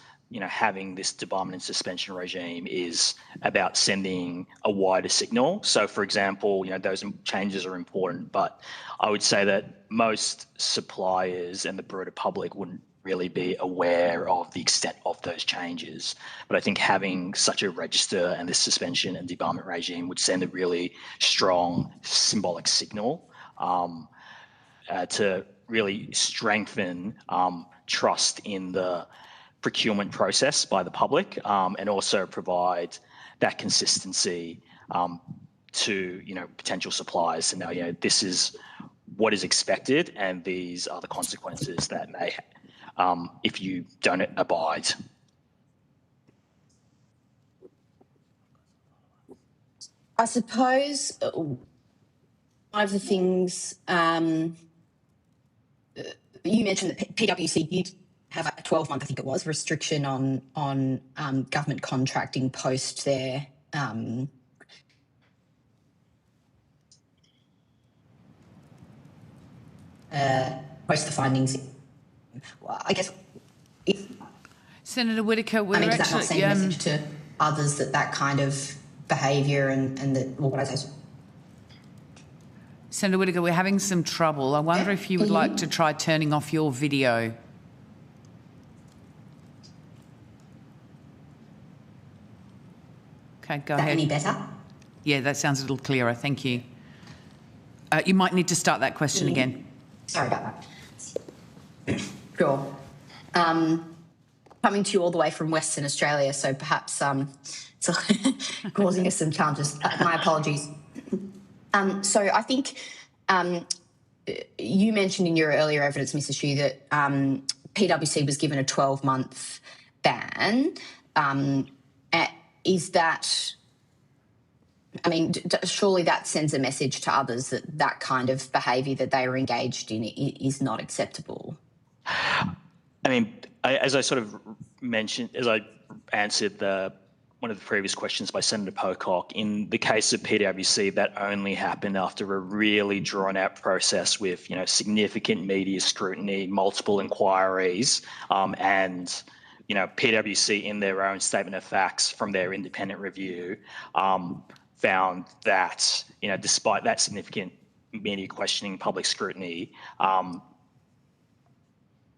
having this debarment and suspension regime is about sending a wider signal. So, for example, those changes are important, but I would say that most suppliers and the broader public wouldn't really be aware of the extent of those changes. But I think having such a register and this suspension and debarment regime would send a really strong symbolic signal to really strengthen trust in the procurement process by the public, and also provide that consistency to potential suppliers to know this is what is expected and these are the consequences that may if you don't abide. I suppose one of the things you mentioned that PwC did have a 12-month, I think it was, restriction on government contracting post their post the findings. Well, I guess. Senator Whittaker, we're does that actually not send a message to others that kind of behaviour and the organisation? Senator Whittaker, we're having some trouble. I wonder if you would like to try turning off your video. Okay, go ahead. Any better? Yeah, that sounds a little clearer. Thank you. You might need to start that question again. Sorry about that. Sure. Coming to you all the way from Western Australia, so perhaps it's causing us some challenges. My apologies. So I think you mentioned in your earlier evidence, Mr. Hsu, that PwC was given a 12-month ban. Is that, surely that sends a message to others that that kind of behaviour that they are engaged in is not acceptable? As I sort of mentioned, as I answered the one of the previous questions by Senator Pocock, in the case of PwC, that only happened after a really drawn-out process with, significant media scrutiny, multiple inquiries, and, PwC in their own statement of facts from their independent review found that, despite that significant media questioning, public scrutiny,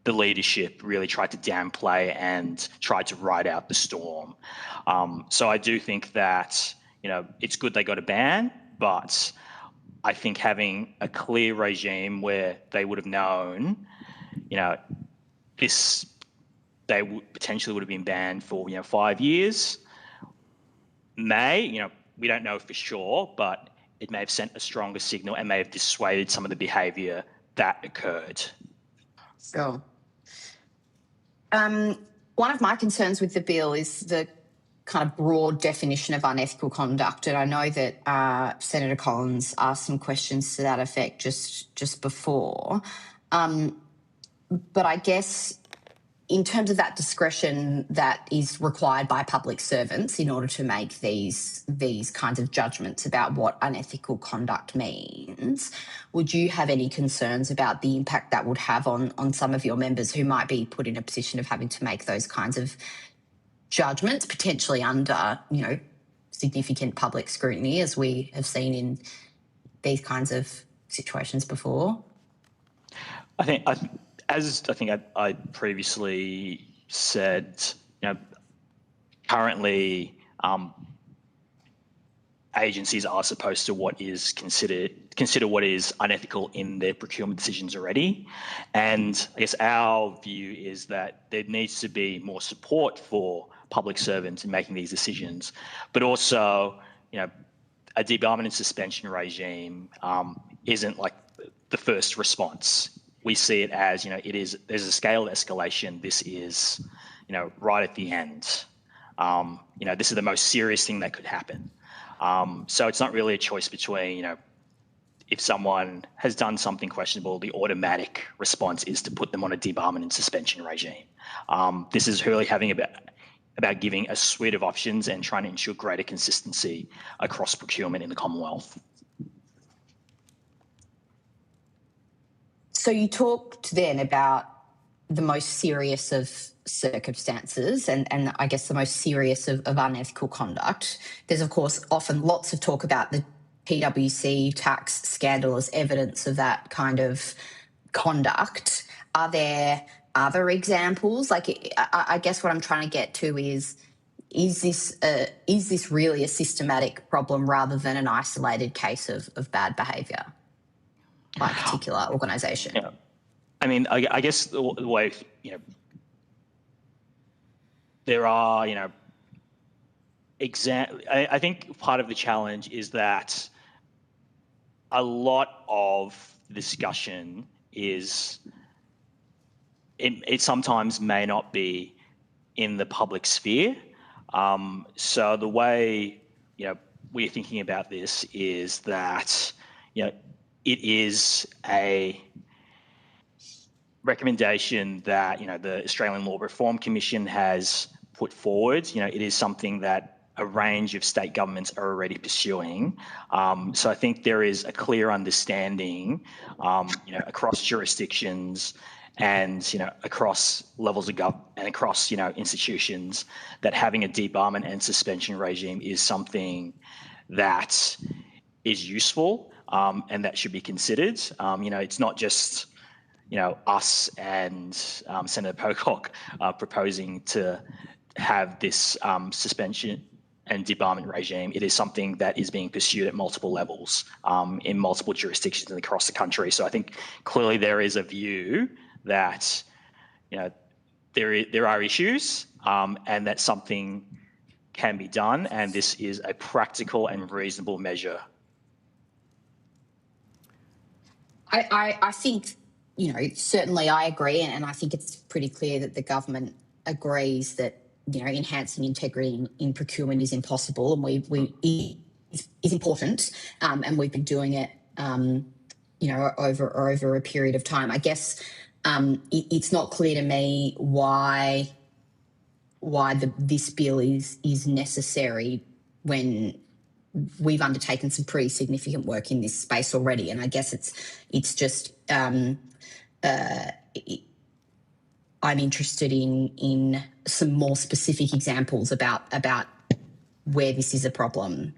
the leadership really tried to downplay and tried to ride out the storm. So I do think that, it's good they got a ban, but I think having a clear regime where they would have known, they potentially would have been banned for, 5 years. We don't know for sure, but it may have sent a stronger signal and may have dissuaded some of the behaviour that occurred. Sure. One of my concerns with the bill is the kind of broad definition of unethical conduct, and I know that Senator Collins asked some questions to that effect just before. But I guess in terms of that discretion that is required by public servants in order to make these kinds of judgments about what unethical conduct means, would you have any concerns about the impact that would have on some of your members who might be put in a position of having to make those kinds of judgments, potentially under, significant public scrutiny, as we have seen in these kinds of situations before? As I previously said, currently agencies are supposed to consider what is unethical in their procurement decisions already. And I guess our view is that there needs to be more support for public servants in making these decisions, but also, a debarment and suspension regime isn't like the first response. We see it as, there's a scale of escalation. This is, right at the end. This is the most serious thing that could happen. So it's not really a choice between, if someone has done something questionable, the automatic response is to put them on a debarment and suspension regime. This is really having about giving a suite of options and trying to ensure greater consistency across procurement in the Commonwealth. So you talked then about the most serious of circumstances and I guess the most serious of unethical conduct. There's, of course, often lots of talk about the PwC tax scandal as evidence of that kind of conduct. Are there other examples? I guess what I'm trying to get to is this really a systematic problem rather than an isolated case of bad behaviour by a particular organisation? Yeah. I guess the way, there are, I think part of the challenge is that a lot of the discussion is, it sometimes may not be in the public sphere. So the way, we're thinking about this is that, it is a recommendation that, the Australian Law Reform Commission has put forward. It is something that a range of state governments are already pursuing. So I think there is a clear understanding, across jurisdictions and, across levels of government and across, institutions, that having a debarment and suspension regime is something that is useful. And that should be considered. It's not just, us and Senator Pocock proposing to have this suspension and debarment regime. It is something that is being pursued at multiple levels in multiple jurisdictions and across the country. So I think clearly there is a view that, there are issues and that something can be done, and this is a practical and reasonable measure. I think, certainly I agree, and I think it's pretty clear that the government agrees that, enhancing integrity in procurement is impossible and is important, and we've been doing it, over a period of time. I guess it's not clear to me why this bill is necessary when we've undertaken some pretty significant work in this space already. And I guess it's just I'm interested in some more specific examples about where this is a problem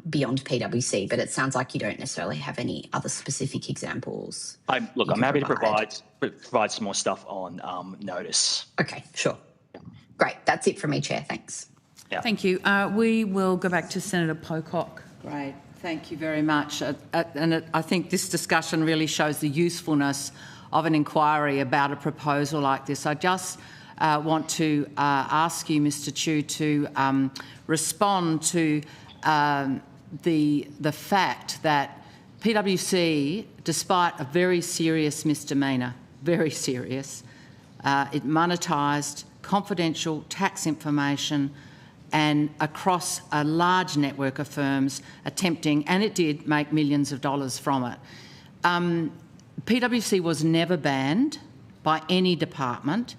beyond PwC, but it sounds like you don't necessarily have any other specific examples. I'm happy to provide some more stuff on notice. Okay, sure. Yeah. Great. That's it from me, Chair. Thanks. Yeah. Thank you. We will go back to Senator Pocock. Great. Thank you very much. I think this discussion really shows the usefulness of an inquiry about a proposal like this. I just want to ask you, Mr. Chu, to respond to the fact that PwC, despite a very serious misdemeanour, very serious, it monetised confidential tax information and across a large network of firms attempting, and it did make millions of dollars from it. PwC was never banned by any department,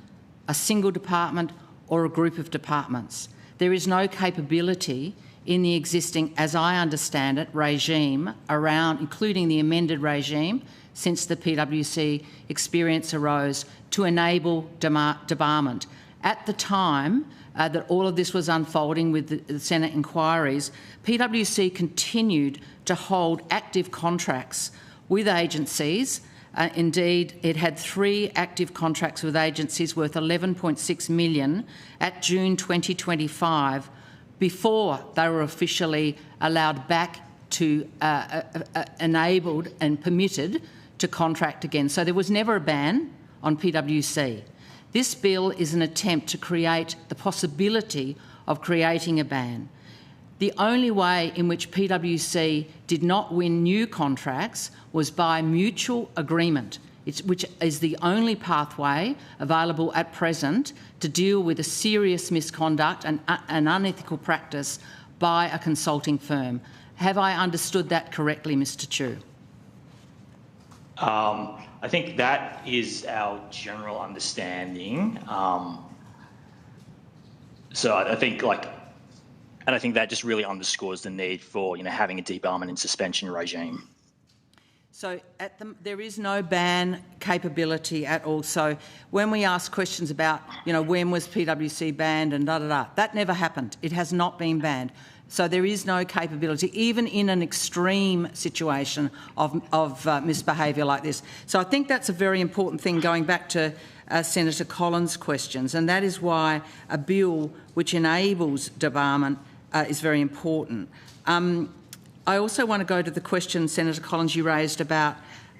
a single department or a group of departments. There is no capability in the existing, as I understand it, regime around, including the amended regime since the PwC experience arose, to enable debarment. At the time that all of this was unfolding with the Senate inquiries, PwC continued to hold active contracts with agencies. Indeed, it had 3 active contracts with agencies worth $11.6 million at June 2025 before they were officially allowed back to enabled and permitted to contract again. So there was never a ban on PwC. This bill is an attempt to create the possibility of creating a ban. The only way in which PwC did not win new contracts was by mutual agreement, which is the only pathway available at present to deal with a serious misconduct and an unethical practice by a consulting firm. Have I understood that correctly, Mr. Chu? I think that is our general understanding. So I think and I think that just really underscores the need for having a debarment and suspension regime. So there is no ban capability at all. So when we ask questions about, when was PwC banned and that never happened. It has not been banned. So there is no capability, even in an extreme situation of misbehaviour like this. So I think that's a very important thing, going back to Senator Collins' questions, and that is why a bill which enables debarment is very important. I also want to go to the question, Senator Collins, you raised about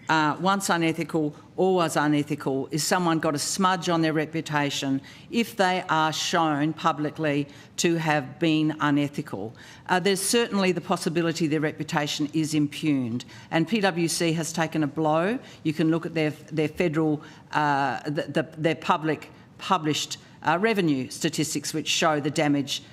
once unethical, always unethical. Is someone got a smudge on their reputation if they are shown publicly to have been unethical? There's certainly the possibility their reputation is impugned, and PwC has taken a blow. You can look at their federal, their public published revenue statistics, which show the damage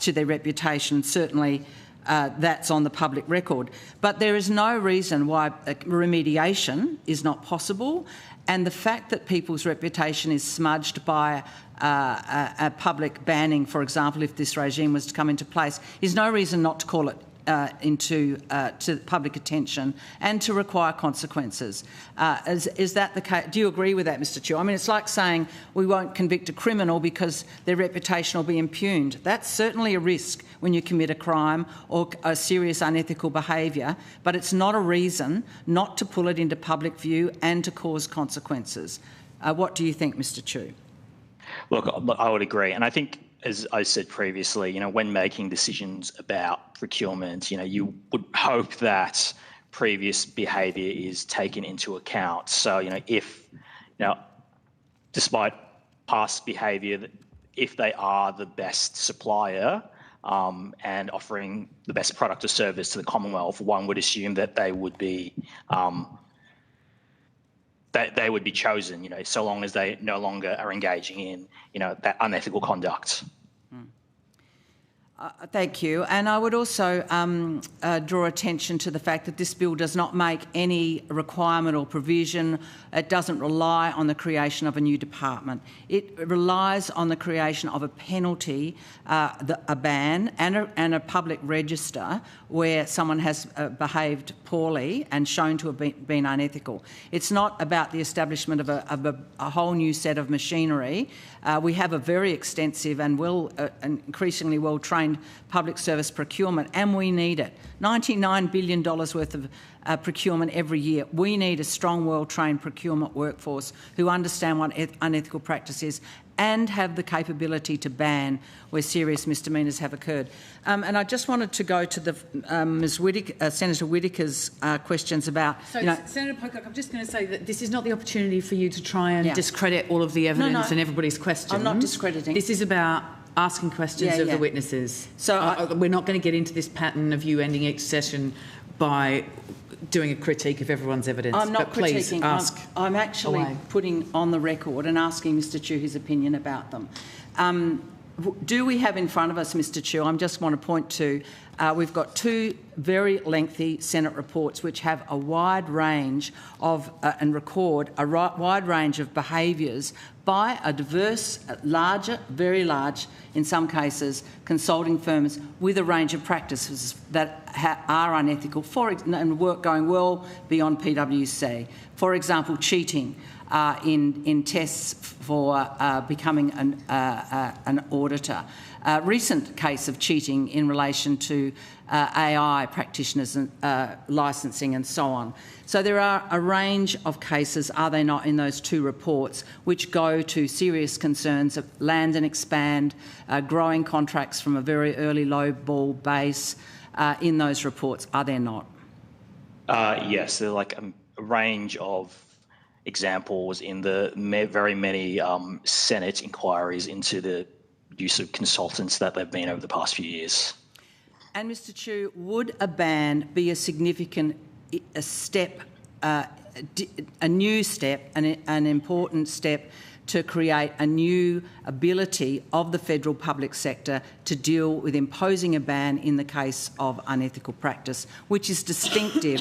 to their reputation. Certainly, that's on the public record. But there is no reason why remediation is not possible, and the fact that people's reputation is smudged by a public banning, for example, if this regime was to come into place, is no reason not to call it to public attention and to require consequences. Is that the case? Do you agree with that, Mr. Chu? I mean, it's like saying we won't convict a criminal because their reputation will be impugned. That's certainly a risk when you commit a crime or a serious unethical behaviour, but it's not a reason not to pull it into public view and to cause consequences. What do you think, Mr. Chu? Look, I would agree, and I think, as I said previously, when making decisions about procurement, you would hope that previous behaviour is taken into account. So, if, despite past behaviour, if they are the best supplier and offering the best product or service to the Commonwealth, one would assume that they would be chosen, so long as they no longer are engaging in, that unethical conduct. Thank you. And I would also draw attention to the fact that this bill does not make any requirement or provision. It doesn't rely on the creation of a new department. It relies on the creation of a penalty, a ban and a public register where someone has behaved poorly and shown to have been unethical. It's not about the establishment of a whole new set of machinery. We have a very extensive and increasingly well-trained public service procurement, and we need it. $99 billion worth of procurement every year. We need a strong, well-trained procurement workforce who understand what unethical practice is and have the capability to ban where serious misdemeanours have occurred. And I just wanted to go to the Senator Whittaker's questions about... So, Senator Pocock, I'm just going to say that this is not the opportunity for you to try and discredit all of the evidence and everybody's questions. I'm not discrediting. This is about asking questions of the witnesses. So we're not going to get into this pattern of you ending each session by doing a critique of everyone's evidence. I'm not please critiquing. Ask I'm actually away. putting on the record and asking Mr Chu his opinion about them. Do we have in front of us, Mr Chu, I just want to point to, we've got two very lengthy Senate reports which have a wide range of, and record a wide range of behaviours by a diverse, very large, in some cases, consulting firms with a range of practices that are unethical and work going well beyond PwC. For example, cheating in tests for becoming an auditor. Recent case of cheating in relation to AI practitioners and licensing and so on. So there are a range of cases, are they not, in those two reports, which go to serious concerns of land and expand, growing contracts from a very early low ball base in those reports, are there not? Yes, there are like a range of examples in the very many Senate inquiries into the use of consultants that there have been over the past few years. And Mr Chu, would a ban be a significant step, a new step, an important step to create a new ability of the federal public sector to deal with imposing a ban in the case of unethical practice, which is distinctive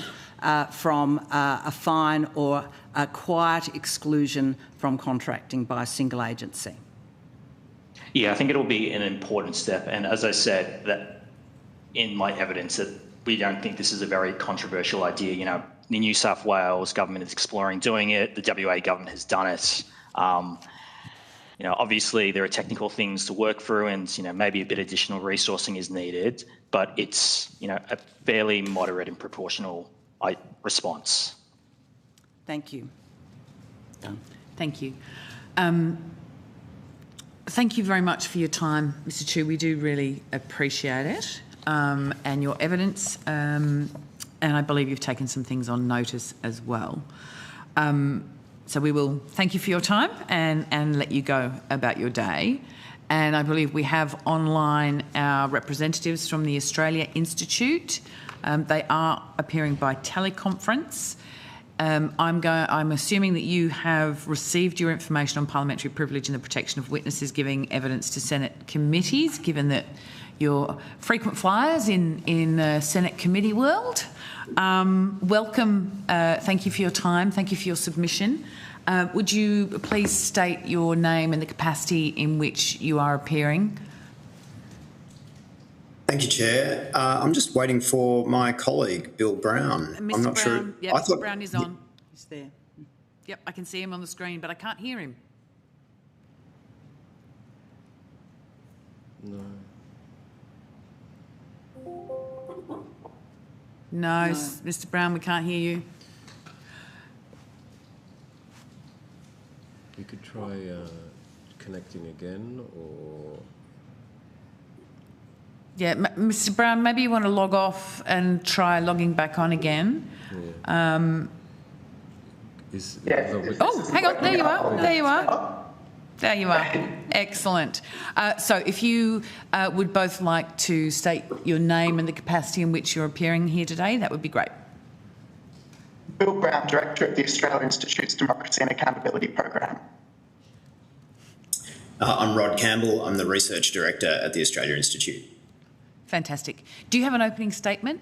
from a fine or a quiet exclusion from contracting by a single agency? Yeah, I think it'll be an important step. And as I said, that in my evidence, that we don't think this is a very controversial idea. You know, the New South Wales government is exploring doing it. The WA government has done it. You know, obviously there are technical things to work through, and you know, maybe a bit of additional resourcing is needed. But it's, you know, a fairly moderate and proportional response. Thank you. Done. Thank you. Thank you very much for your time, Mr Chu. We do really appreciate it and your evidence, and I believe you've taken some things on notice as well. So we will thank you for your time and let you go about your day. And I believe we have online our representatives from the Australia Institute. They are appearing by teleconference. I'm assuming that you have received your information on parliamentary privilege and the protection of witnesses giving evidence to Senate committees, given that you're frequent flyers in Senate committee world. Welcome. Thank you for your time. Thank you for your submission. Would you please state your name and the capacity in which you are appearing? Thank you, Chair. I'm just waiting for my colleague, Bill Brown. Mr. I'm not Brown, sure. Yeah, Mr. Brown is on. He's there. Yep, I can see him on the screen, but I can't hear him. No, Mr. Brown, we can't hear you. You could try connecting again, or... Yeah, Mr. Brown, maybe you want to log off and try logging back on again. Yeah. Oh, hang on. There you are. There you are. There you are. Excellent. So if you would both like to state your name and the capacity in which you're appearing here today, that would be great. Bill Brown, Director of the Australia Institute's Democracy and Accountability Program. I'm Rod Campbell. I'm the Research Director at the Australia Institute. Fantastic. Do you have an opening statement?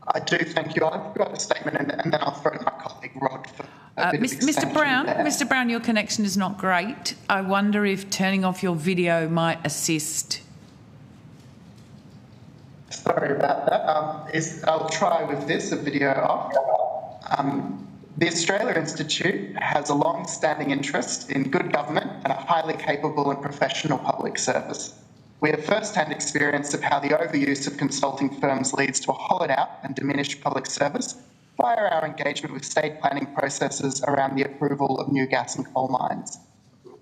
I do, thank you. I've got a statement and then I'll throw to my colleague Rod for a bit of Mr. Brown, there. Mr. Brown, your connection is not great. I wonder if turning off your video might assist. Sorry about that. I'll try with this, a video off. The Australia Institute has a long-standing interest in good government and a highly capable and professional public service. We have first-hand experience of how the overuse of consulting firms leads to a hollowed out and diminished public service via our engagement with state planning processes around the approval of new gas and coal mines.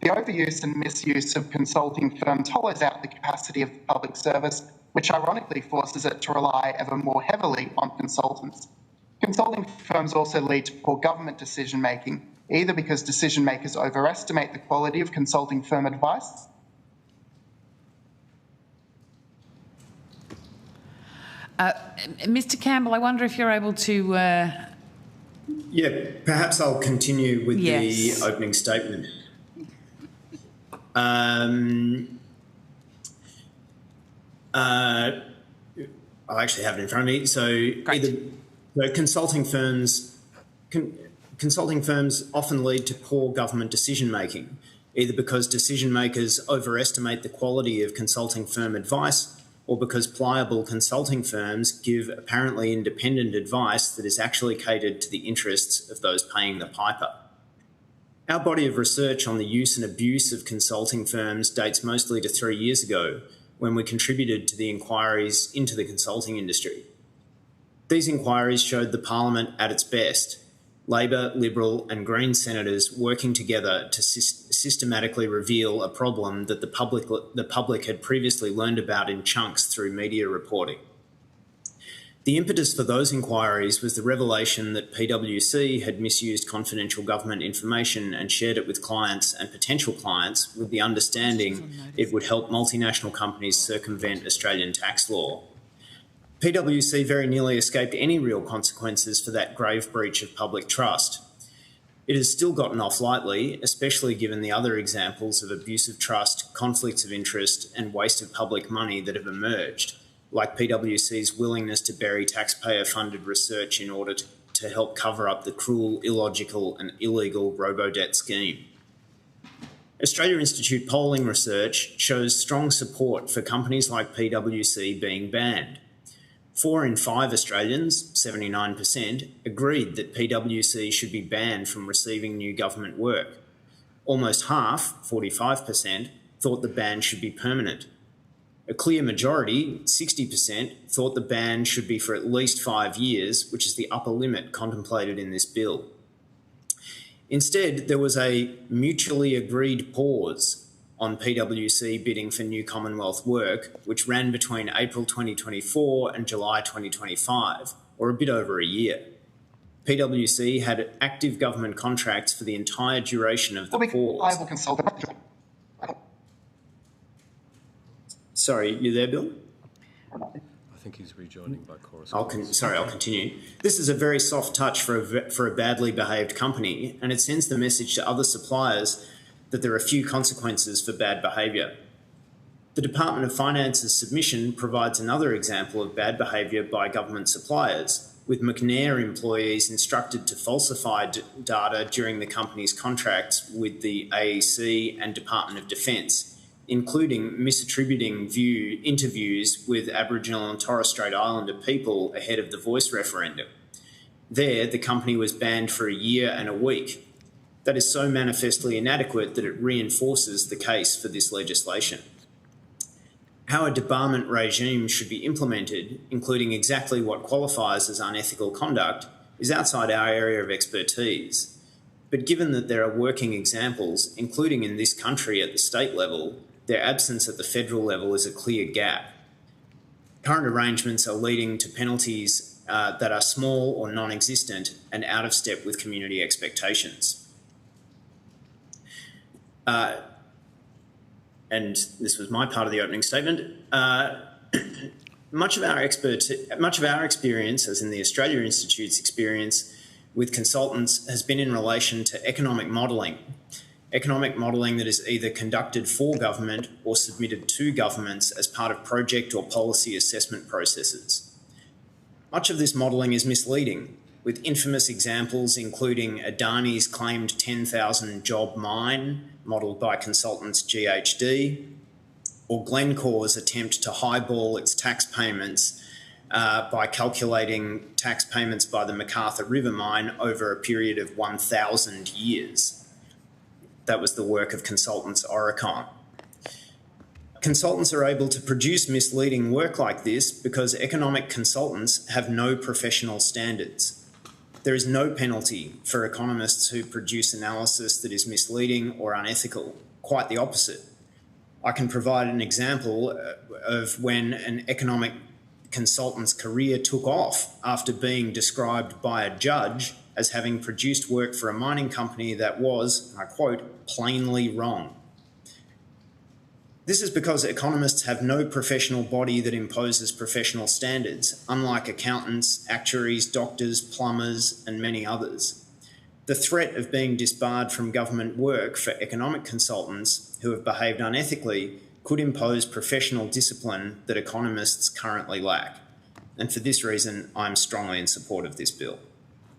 The overuse and misuse of consulting firms hollows out the capacity of the public service, which ironically forces it to rely ever more heavily on consultants. Consulting firms also lead to poor government decision-making, either because decision-makers overestimate the quality of consulting firm advice. Mr. Campbell, I wonder if you're able to... Yeah, perhaps I'll continue with Yes. the opening statement. I actually have it in front of me. So, consulting firms often lead to poor government decision making, either because decision makers overestimate the quality of consulting firm advice, or because pliable consulting firms give apparently independent advice that is actually catered to the interests of those paying the piper. Our body of research on the use and abuse of consulting firms dates mostly to 3 years ago, when we contributed to the inquiries into the consulting industry. These inquiries showed the Parliament at its best, Labor, Liberal and Green senators working together to systematically reveal a problem that the public had previously learned about in chunks through media reporting. The impetus for those inquiries was the revelation that PwC had misused confidential government information and shared it with clients and potential clients with the understanding it would help multinational companies circumvent Australian tax law. PwC very nearly escaped any real consequences for that grave breach of public trust. It has still gotten off lightly, especially given the other examples of abuse of trust, conflicts of interest and waste of public money that have emerged, like PwC's willingness to bury taxpayer-funded research in order to help cover up the cruel, illogical and illegal robo-debt scheme. Australia Institute polling research shows strong support for companies like PwC being banned. 4 in 5 Australians, 79%, agreed that PwC should be banned from receiving new government work. Almost half, 45%, thought the ban should be permanent. A clear majority, 60%, thought the ban should be for at least 5 years, which is the upper limit contemplated in this bill. Instead, there was a mutually agreed pause on PwC bidding for new Commonwealth work, which ran between April 2024 and July 2025, or a bit over a year. PwC had active government contracts for the entire duration of the pause. Sorry, you there, Bill? I think he's rejoining by correspondence. I'll continue. This is a very soft touch for a badly behaved company, and it sends the message to other suppliers that there are few consequences for bad behaviour. The Department of Finance's submission provides another example of bad behaviour by government suppliers, with McNair employees instructed to falsify data during the company's contracts with the AEC and Department of Defence, including misattributing interviews with Aboriginal and Torres Strait Islander people ahead of the Voice referendum. There, the company was banned for a year and a week. That is so manifestly inadequate that it reinforces the case for this legislation. How a debarment regime should be implemented, including exactly what qualifies as unethical conduct, is outside our area of expertise. But given that there are working examples, including in this country at the state level, their absence at the federal level is a clear gap. Current arrangements are leading to penalties that are small or non-existent and out of step with community expectations. And this was my part of the opening statement. Much of our experience, as in the Australia Institute's experience with consultants, has been in relation to economic modelling. economic modelling that is either conducted for government or submitted to governments as part of project or policy assessment processes. Much of this modelling is misleading, with infamous examples including Adani's claimed 10,000 job mine, modelled by consultants GHD, or Glencore's attempt to highball its tax payments by calculating tax payments by the MacArthur River mine over a period of 1,000 years. That was the work of consultants Oricon. Consultants are able to produce misleading work like this because economic consultants have no professional standards. There is no penalty for economists who produce analysis that is misleading or unethical, quite the opposite. I can provide an example of when an economic consultant's career took off after being described by a judge as having produced work for a mining company that was, I quote, plainly wrong. This is because economists have no professional body that imposes professional standards, unlike accountants, actuaries, doctors, plumbers, and many others. The threat of being disbarred from government work for economic consultants who have behaved unethically could impose professional discipline that economists currently lack. And for this reason, I'm strongly in support of this bill.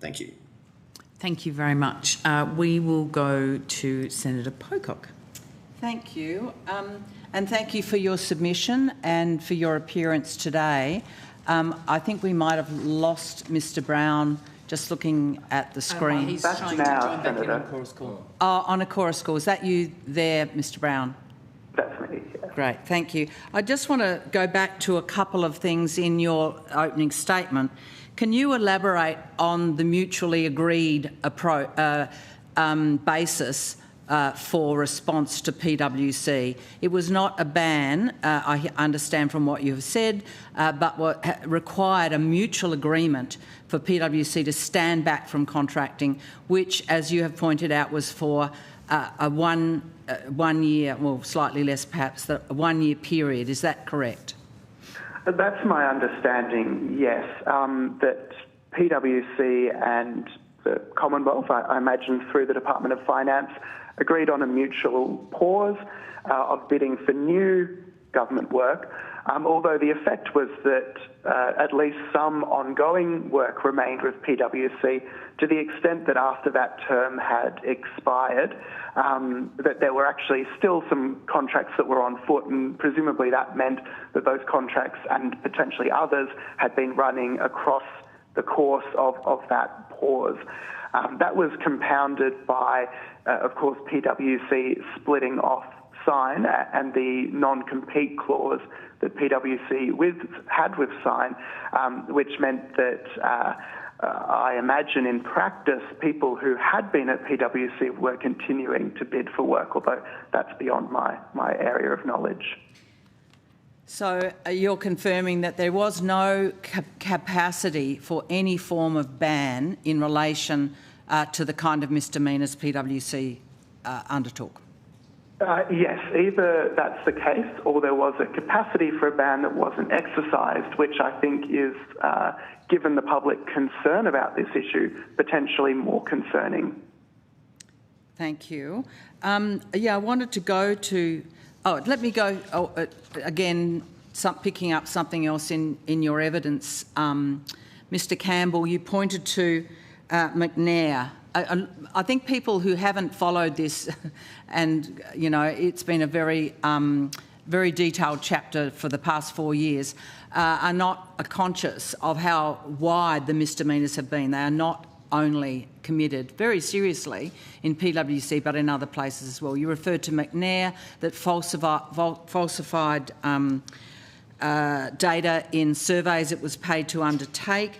Thank you. Thank you very much. We will go to Senator Pocock. Thank you. And thank you for your submission and for your appearance today. I think we might have lost Mr Brown just looking at the screen. He's trying to join back in on Chorus Call. Oh, on a chorus call. Is that you there, Mr Brown? That's me, yeah. Great, thank you. I just want to go back to a couple of things in your opening statement. Can you elaborate on the mutually agreed basis for response to PwC? It was not a ban, I understand from what you have said, but what required a mutual agreement for PwC to stand back from contracting, which, as you have pointed out, was for a one year, well, slightly less perhaps, a 1 year period. Is that correct? That's my understanding, yes, that PwC and the Commonwealth, I imagine through the Department of Finance, agreed on a mutual pause of bidding for new government work, although the effect was that at least some ongoing work remained with PwC to the extent that after that term had expired, that there were actually still some contracts that were on foot, and presumably that meant that those contracts and potentially others had been running across the course of that pause. That was compounded by, of course, PwC splitting off Sign and the non-compete clause that PwC had with Sign, which meant that I imagine in practice people who had been at PwC were continuing to bid for work, although that's beyond my area of knowledge. So you're confirming that there was no capacity for any form of ban in relation to the kind of misdemeanours PwC undertook? Yes, either that's the case or there was a capacity for a ban that wasn't exercised, which I think is, given the public concern about this issue, potentially more concerning. Thank you. I wanted to go to... let me go again, picking up something else in your evidence. Mr Campbell, you pointed to McNair. I think people who haven't followed this, and you know, it's been a very, very detailed chapter for the past 4 years, are not conscious of how wide the misdemeanours have been. They are not only committed very seriously in PwC, but in other places as well. You referred to McNair that falsified data in surveys it was paid to undertake.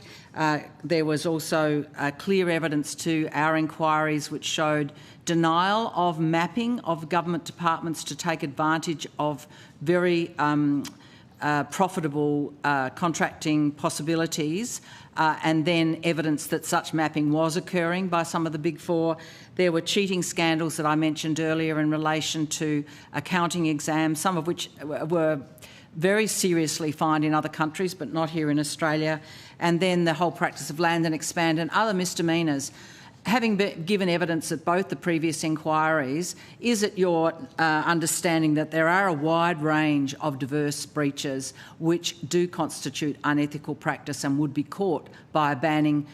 There was also clear evidence to our inquiries which showed denial of mapping of government departments to take advantage of very profitable contracting possibilities, and then evidence that such mapping was occurring by some of the Big Four. There were cheating scandals that I mentioned earlier in relation to accounting exams, some of which were very seriously fined in other countries, but not here in Australia, and then the whole practice of land and expand and other misdemeanours. having given evidence at both the previous inquiries, is it your understanding that there are a wide range of diverse breaches which do constitute unethical practice and would be caught by a banning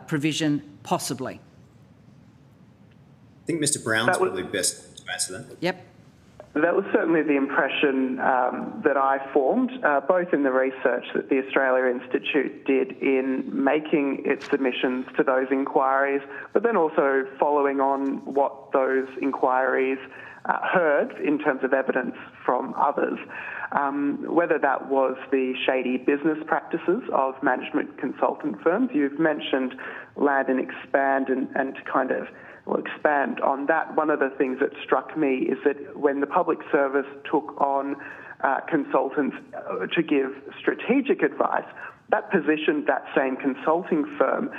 provision, possibly? I think Mr Brown's probably best to answer that. Yep. That was certainly the impression that I formed, both in the research that the Australia Institute did in making its submissions to those inquiries, but then also following on what those inquiries heard in terms of evidence from others. Whether that was the shady business practices of management consultant firms. You've mentioned land and expand, and to kind of expand on that. One of the things that struck me is that when the public service took on consultants to give strategic advice, that positioned that same consulting firm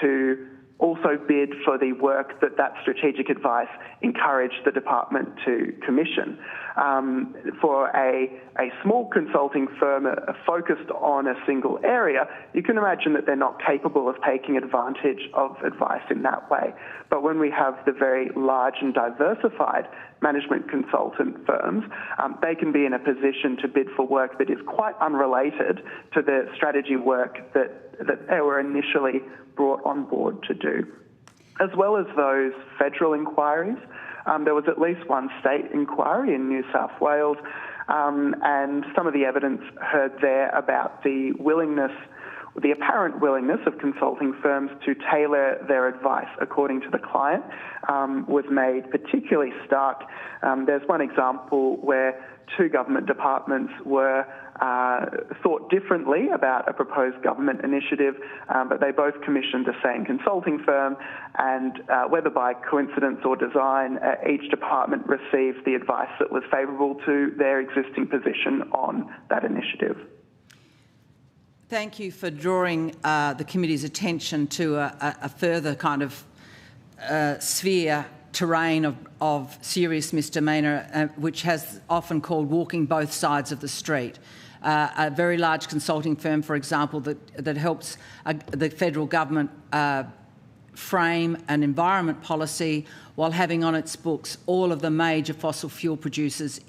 to also bid for the work that strategic advice encouraged the department to commission. For a small consulting firm focused on a single area, you can imagine that they're not capable of taking advantage of advice in that way. But when we have the very large and diversified management consultant firms, they can be in a position to bid for work that is quite unrelated to the strategy work that they were initially brought on board to do. As well as those federal inquiries, there was at least one state inquiry in New South Wales, and some of the evidence heard there about the apparent willingness of consulting firms to tailor their advice according to the client was made particularly stark. There's one example where two government departments were thought differently about a proposed government initiative, but they both commissioned the same consulting firm, and whether by coincidence or design, each department received the advice that was favourable to their existing position on that initiative. Thank you for drawing the committee's attention to a further kind of terrain of serious misdemeanour, which has often called walking both sides of the street. A very large consulting firm, for example, that helps the federal government frame an environment policy while having on its books all of the major fossil fuel producers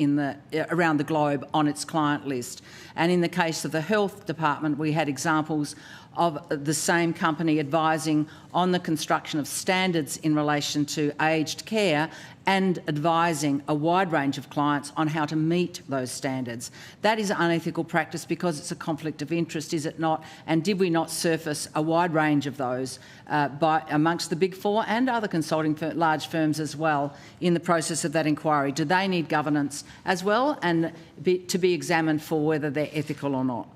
around the globe on its client list. And in the case of the health department, we had examples of the same company advising on the construction of standards in relation to aged care and advising a wide range of clients on how to meet those standards. That is unethical practice because it's a conflict of interest, is it not? And did we not surface a wide range of those amongst the Big Four and other consulting large firms as well in the process of that inquiry? Do they need governance as well and to be examined for whether they're ethical or not?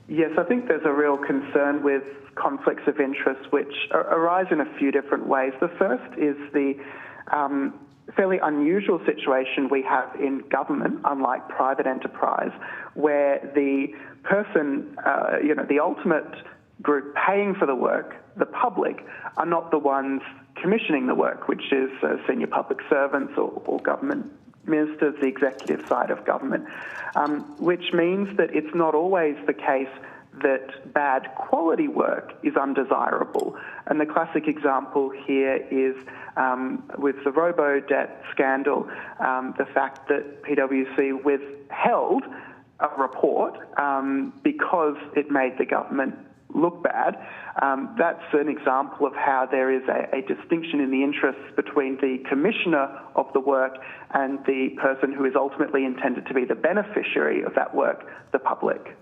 Yes, I think there's a real concern with conflicts of interest which arise in a few different ways. The first is the fairly unusual situation we have in government, unlike private enterprise, where the person, the ultimate group paying for the work, the public, are not the ones commissioning the work, which is senior public servants or government ministers, the executive side of government, which means that it's not always the case that bad quality work is undesirable. And the classic example here is with the robo-debt scandal, the fact that PwC withheld a report because it made the government look bad. That's an example of how there is a distinction in the interests between the commissioner of the work and the person who is ultimately intended to be the beneficiary of that work, the public.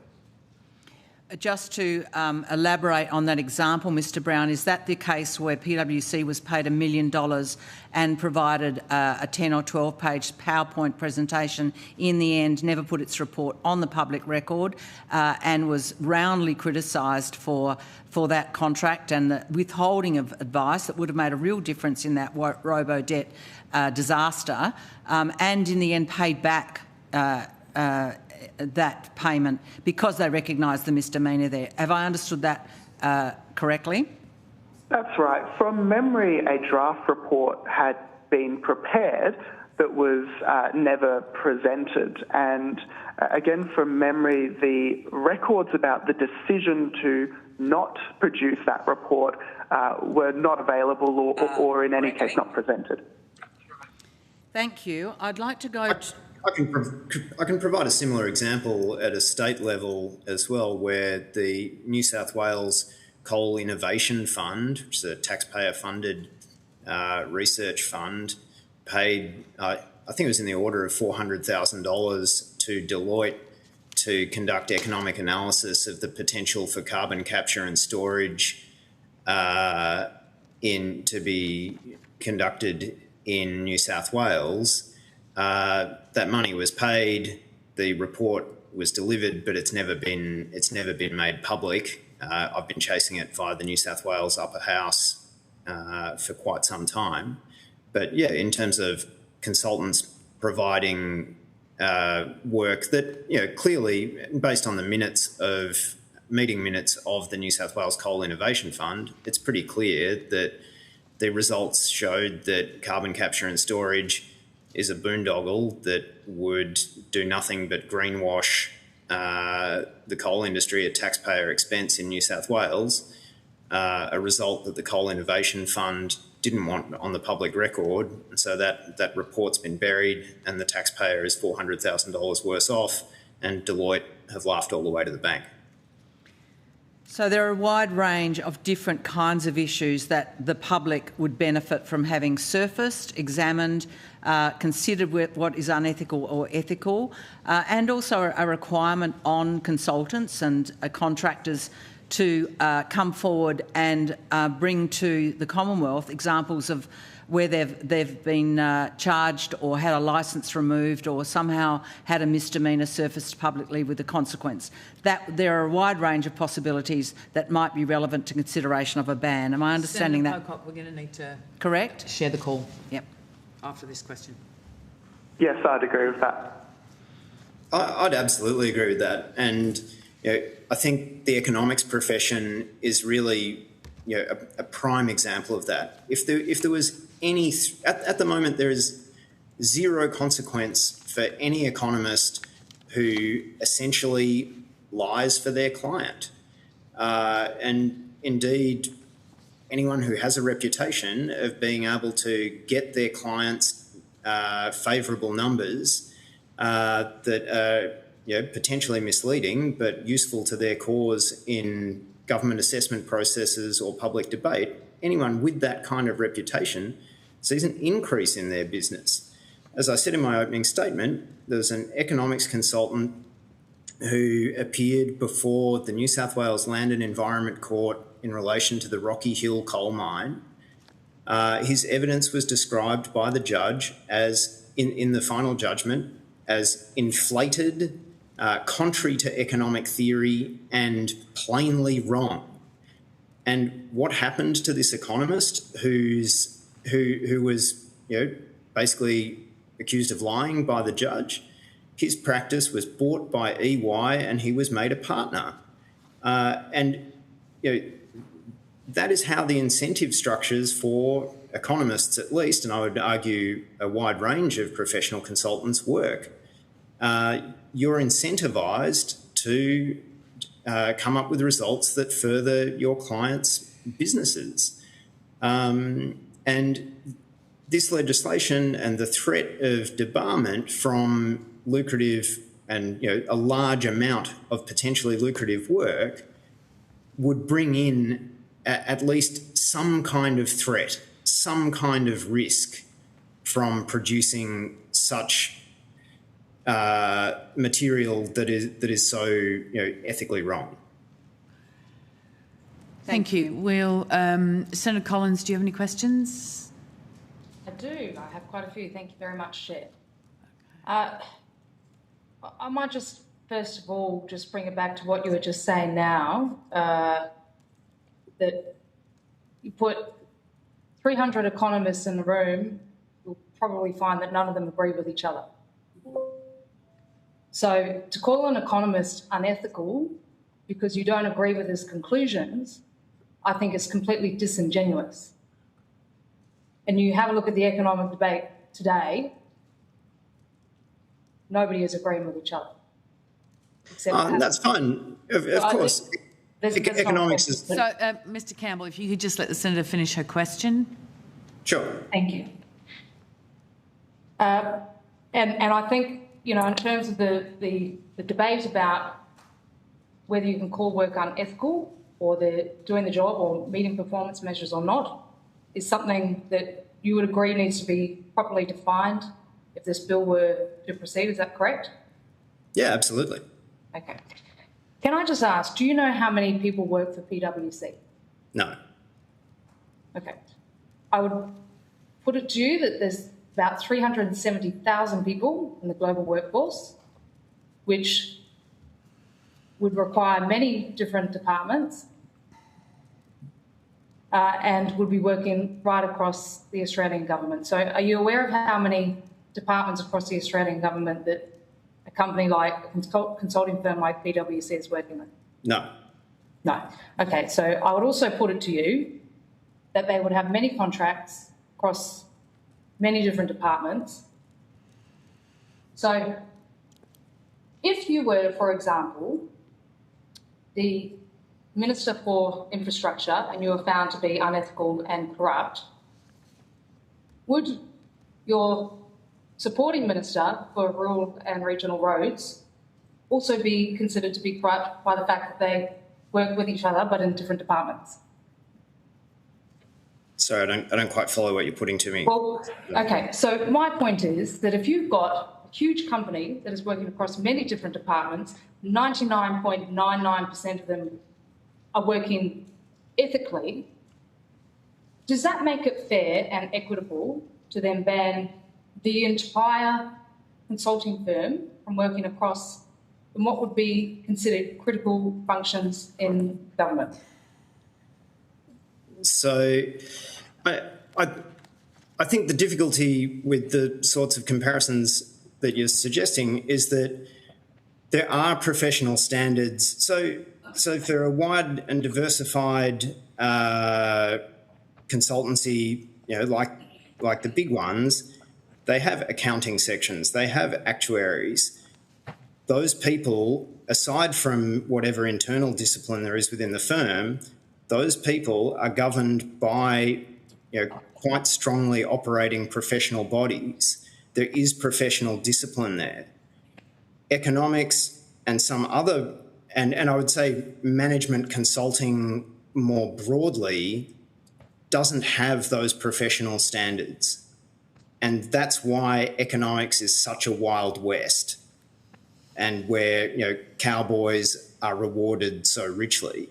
Just to elaborate on that example, Mr Brown, is that the case where PwC was paid $1 million and provided a 10 or 12-page PowerPoint presentation, in the end never put its report on the public record and was roundly criticised for that contract and the withholding of advice that would have made a real difference in that robo-debt disaster, and in the end paid back that payment because they recognised the misdemeanour there. Have I understood that correctly? That's right. From memory, a draft report had been prepared that was never presented. And again, from memory, the records about the decision to not produce that report were not available or in any case not presented. Thank you. I'd like to go... I can provide a similar example at a state level as well, where the New South Wales Coal Innovation Fund, which is a taxpayer-funded research fund, paid, I think it was in the order of $400,000 to Deloitte to conduct economic analysis of the potential for carbon capture and storage to be conducted in New South Wales. That money was paid, the report was delivered, but it's never been made public. I've been chasing it via the New South Wales Upper House for quite some time. But yeah, in terms of consultants providing work that, clearly based on the meeting minutes of the New South Wales Coal Innovation Fund, it's pretty clear that the results showed that carbon capture and storage is a boondoggle that would do nothing but greenwash the coal industry at taxpayer expense in New South Wales, a result that the Coal Innovation Fund didn't want on the public record. And so that report's been buried and the taxpayer is $400,000 worse off, and Deloitte have laughed all the way to the bank. So there are a wide range of different kinds of issues that the public would benefit from having surfaced, examined, considered what is unethical or ethical, and also a requirement on consultants and contractors to come forward and bring to the Commonwealth examples of where they've been charged or had a licence removed or somehow had a misdemeanour surfaced publicly with a consequence. That there are a wide range of possibilities that might be relevant to consideration of a ban. Am I understanding Senator that? Pocock, we're going to need to correct? Share the call. Yep. After this question. Yes, I'd agree with that. I'd absolutely agree with that. And I think the economics profession is really a prime example of that. If there was any, at the moment there is zero consequence for any economist who essentially lies for their client. And indeed, anyone who has a reputation of being able to get their clients favourable numbers that are potentially misleading but useful to their cause in government assessment processes or public debate, anyone with that kind of reputation sees an increase in their business. As I said in my opening statement, there was an economics consultant who appeared before the New South Wales Land and Environment Court in relation to the Rocky Hill coal mine. His evidence was described by the judge as, in the final judgment, as inflated, contrary to economic theory and plainly wrong. And what happened to this economist who was basically accused of lying by the judge? His practice was bought by EY and he was made a partner. And that is how the incentive structures for economists, at least, and I would argue a wide range of professional consultants, work. You're incentivised to come up with results that further your clients' businesses. And this legislation and the threat of debarment from lucrative and a large amount of potentially lucrative work would bring in at least some kind of threat, some kind of risk from producing such material that is so ethically wrong. Thank you. Will Senator Collins, do you have any questions? I do. I have quite a few. Thank you very much, Chair. I might just, first of all, just bring it back to what you were just saying now, that you put 300 economists in the room, you'll probably find that none of them agree with each other. So to call an economist unethical because you don't agree with his conclusions, I think is completely disingenuous. And you have a look at the economic debate today, nobody is agreeing with each other. Except that's fine. Of course. Economics is... So, Mr Campbell, if you could just let the Senator finish her question. Sure. Thank you. And I think, you know, in terms of the debate about whether you can call work unethical or they're doing the job or meeting performance measures or not is something that you would agree needs to be properly defined if this bill were to proceed. Is that correct? Yeah, absolutely. Okay. Can I just ask, do you know how many people work for PwC? No. Okay. I would put it to you that there's about 370,000 people in the global workforce, which would require many different departments and would be working right across the Australian government. So are you aware of how many departments across the Australian government that a company like a consulting firm like PwC is working with? No. No. Okay, so I would also put it to you that they would have many contracts across many different departments. So if you were, for example, the Minister for Infrastructure and you were found to be unethical and corrupt, would your supporting Minister for Rural and Regional Roads also be considered to be corrupt by the fact that they work with each other but in different departments? Sorry, I don't quite follow what you're putting to me. Well, okay, so my point is that if you've got a huge company that is working across many different departments, 99.99% of them are working ethically, does that make it fair and equitable to then ban the entire consulting firm from working across what would be considered critical functions in government? So I think the difficulty with the sorts of comparisons that you're suggesting is that there are professional standards. So for a wide and diversified consultancy, you know, like the big ones, they have accounting sections, they have actuaries. Those people, aside from whatever internal discipline there is within the firm, those people are governed by, you know, quite strongly operating professional bodies. There is professional discipline there. Economics and some other, and I would say management consulting more broadly, doesn't have those professional standards. And that's why economics is such a wild west and where, you know, cowboys are rewarded so richly.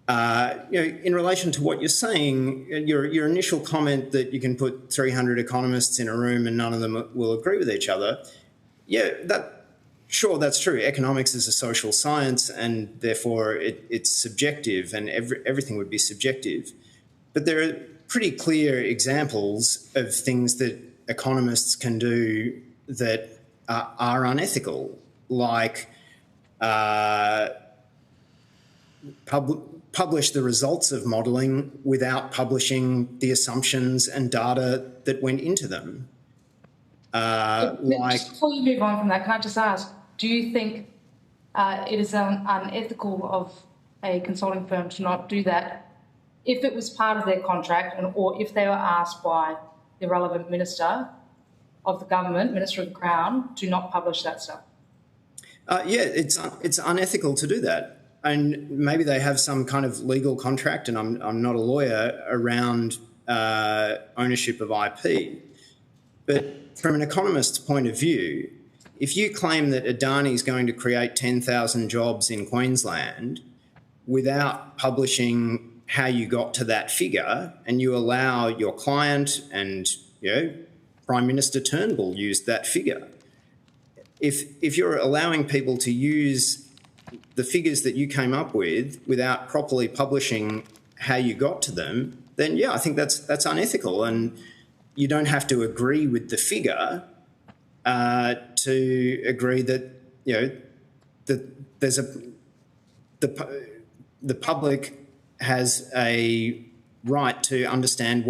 You know, in relation to what you're saying, your initial comment that you can put 300 economists in a room and none of them will agree with each other, yeah, sure, that's true. Economics is a social science and therefore it's subjective and everything would be subjective. But there are pretty clear examples of things that economists can do that are unethical, like publish the results of modelling without publishing the assumptions and data that went into them. Just before you move on from that, can I just ask, do you think it is unethical of a consulting firm to not do that if it was part of their contract or if they were asked by the relevant minister of the government, Minister of the Crown, to not publish that stuff? Yeah, it's unethical to do that. And maybe they have some kind of legal contract, and I'm not a lawyer, around ownership of IP. But from an economist's point of view, if you claim that Adani is going to create 10,000 jobs in Queensland without publishing how you got to that figure, and you allow your client and, you know, Prime Minister Turnbull used that figure. If you're allowing people to use the figures that you came up with without properly publishing how you got to them, then yeah, I think that's unethical, and you don't have to agree with the figure to agree that, you know, that there's the public has a right to understand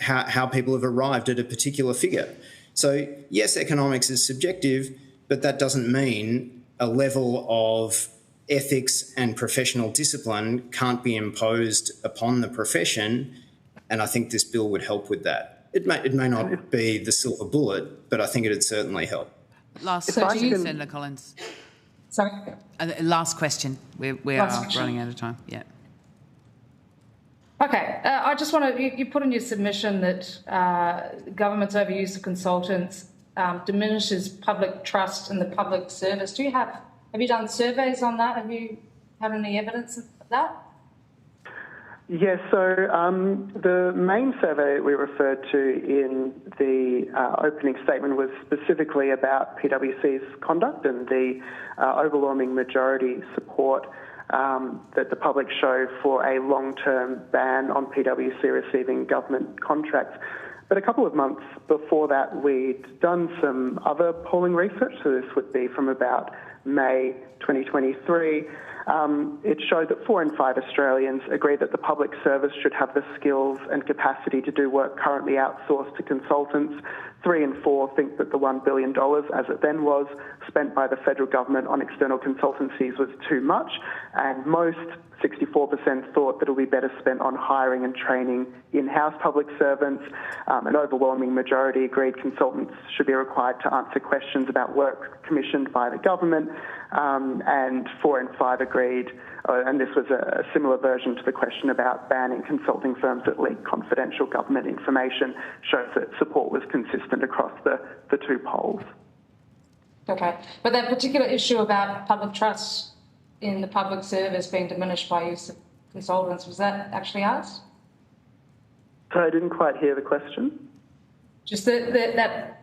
how people have arrived at a particular figure. So yes, economics is subjective, but that doesn't mean a level of ethics and professional discipline can't be imposed upon the profession, and I think this bill would help with that. It may not be the silver bullet, but I think it'd certainly help. Last question, Senator Collins. Sorry? Last question. We are running out of time. Yeah. Okay. I just want to, you put in your submission that government's overuse of consultants diminishes public trust in the public service. Have you done surveys on that? Have you had any evidence of that? Yes, so the main survey we referred to in the opening statement was specifically about PwC's conduct and the overwhelming majority support that the public show for a long-term ban on PwC receiving government contracts. But a couple of months before that, we'd done some other polling research, so this would be from about May 2023. It showed that 4 in 5 Australians agree that the public service should have the skills and capacity to do work currently outsourced to consultants. 3 in 4 think that the $1 billion, as it then was, spent by the federal government on external consultancies was too much, and most, 64%, thought that it would be better spent on hiring and training in-house public servants. An overwhelming majority agreed consultants should be required to answer questions about work commissioned by the government, and 4 in 5 agreed, and this was a similar version to the question about banning consulting firms that leak confidential government information, shows that support was consistent across the two polls. Okay, but that particular issue about public trust in the public service being diminished by use of consultants, was that actually asked? So I didn't quite hear the question. Just that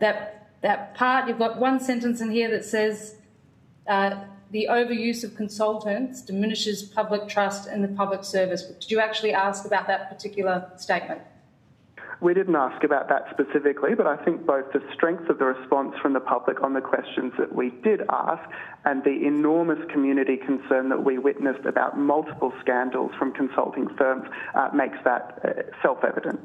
part, you've got one sentence in here that says the overuse of consultants diminishes public trust in the public service. Did you actually ask about that particular statement? We didn't ask about that specifically, but I think both the strength of the response from the public on the questions that we did ask and the enormous community concern that we witnessed about multiple scandals from consulting firms makes that self-evident.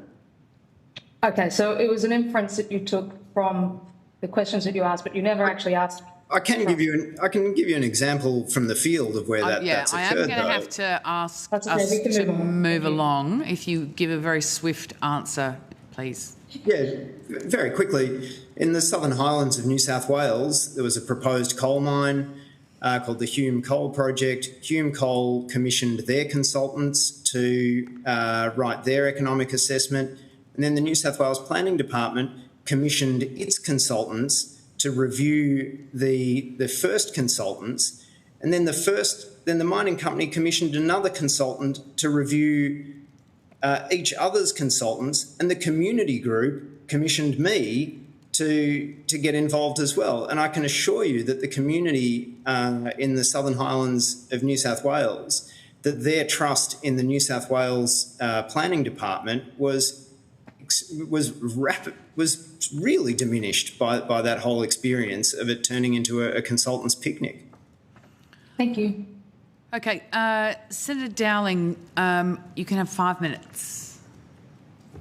Okay, so it was an inference that you took from the questions that you asked, but you never actually asked. I can give you an example from the field of where that's occurred. I am going to have to ask us to move along. If you give a very swift answer, please. Yeah, very quickly. In the Southern Highlands of New South Wales, there was a proposed coal mine called the Hume Coal Project. Hume Coal commissioned their consultants to write their economic assessment, and then the New South Wales Planning Department commissioned its consultants to review the first consultants, and then the mining company commissioned another consultant to review each other's consultants, and the community group commissioned me to get involved as well. And I can assure you that the community in the Southern Highlands of New South Wales, that their trust in the New South Wales Planning Department was really diminished by that whole experience of it turning into a consultant's picnic. Thank you. Okay, Senator Dowling, you can have 5 minutes.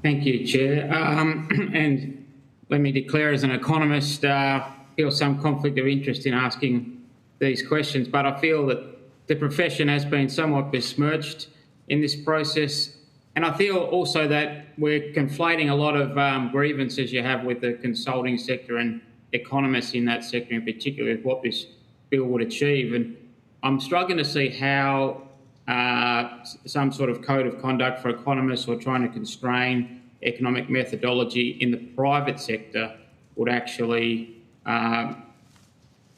Thank you, Chair. And let me declare as an economist, feel some conflict of interest in asking these questions, but I feel that the profession has been somewhat besmirched in this process. And I feel also that we're conflating a lot of grievances you have with the consulting sector and economists in that sector in particular with what this bill would achieve. And I'm struggling to see how some sort of code of conduct for economists or trying to constrain economic methodology in the private sector would actually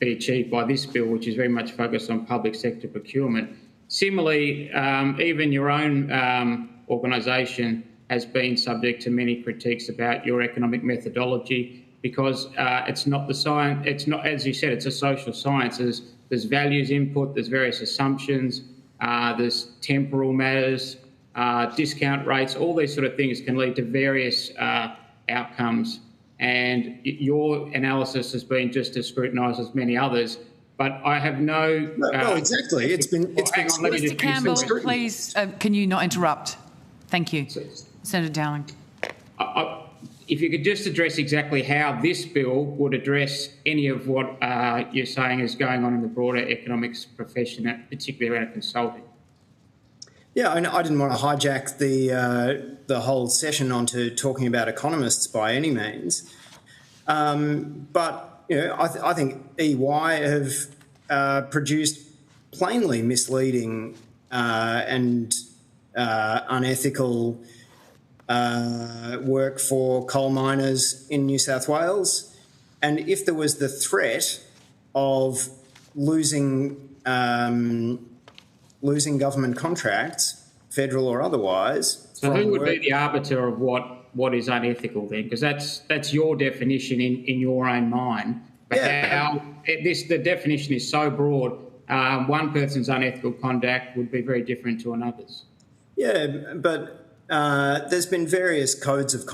be achieved by this bill, which is very much focused on public sector procurement. Similarly, even your own organisation has been subject to many critiques about your economic methodology because it's not the science, it's not, as you said, it's a social science. There's values input, there's various assumptions, there's temporal matters, discount rates, all these sort of things can lead to various outcomes. And your analysis has been just as scrutinised as many others. But I have no... No, exactly. It's been Mr Campbell, please, can you not interrupt? Thank you. Senator Dowling. if you could just address exactly how this bill would address any of what you're saying is going on in the broader economics profession, particularly around consulting. Yeah, I didn't want to hijack the whole session onto talking about economists by any means, but I think EY have produced plainly misleading and unethical work for coal miners in New South Wales, and if there was the threat of losing government contracts, federal or otherwise. So who would be the arbiter of what is unethical then? Because that's your definition in your own mind. But the definition is so broad. One person's unethical conduct would be very different to another's. Yeah, but there's been various codes of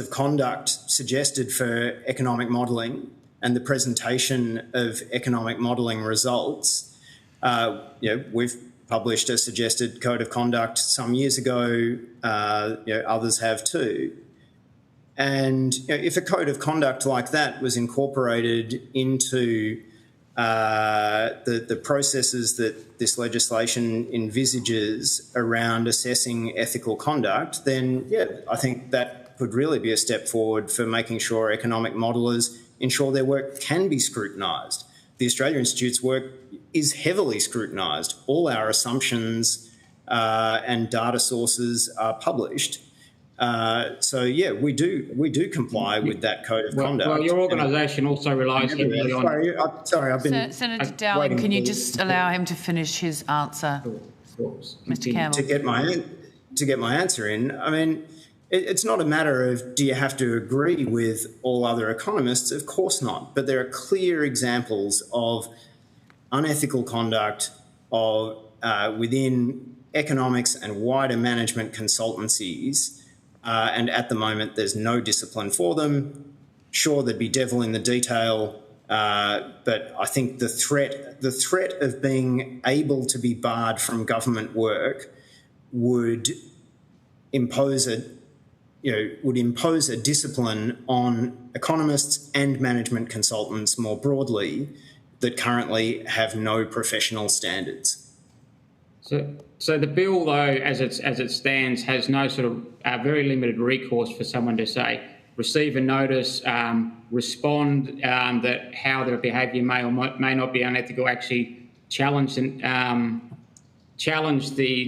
conduct suggested for economic modelling and the presentation of economic modelling results. We've published a suggested code of conduct some years ago. Others have too. And if a code of conduct like that was incorporated into the processes that this legislation envisages around assessing ethical conduct, then I think that could really be a step forward for making sure economic modellers ensure their work can be scrutinised. The Australia Institute's work is heavily scrutinised. All our assumptions and data sources are published. We do comply with that code of conduct. Well, your organisation also relies heavily on... Senator Dowling, can you just allow him to finish his answer? Mr. Campbell. To get my answer in, I mean, it's not a matter of do you have to agree with all other economists? Of course not. But there are clear examples of unethical conduct within economics and wider management consultancies. And at the moment, there's no discipline for them. Sure, there'd be devil in the detail, but I think the threat of being able to be barred from government work would impose a discipline on economists and management consultants more broadly that currently have no professional standards. So the bill, though, as it stands, has no sort of very limited recourse for someone to say, receive a notice, respond that how their behaviour may or may not be unethical, actually challenge the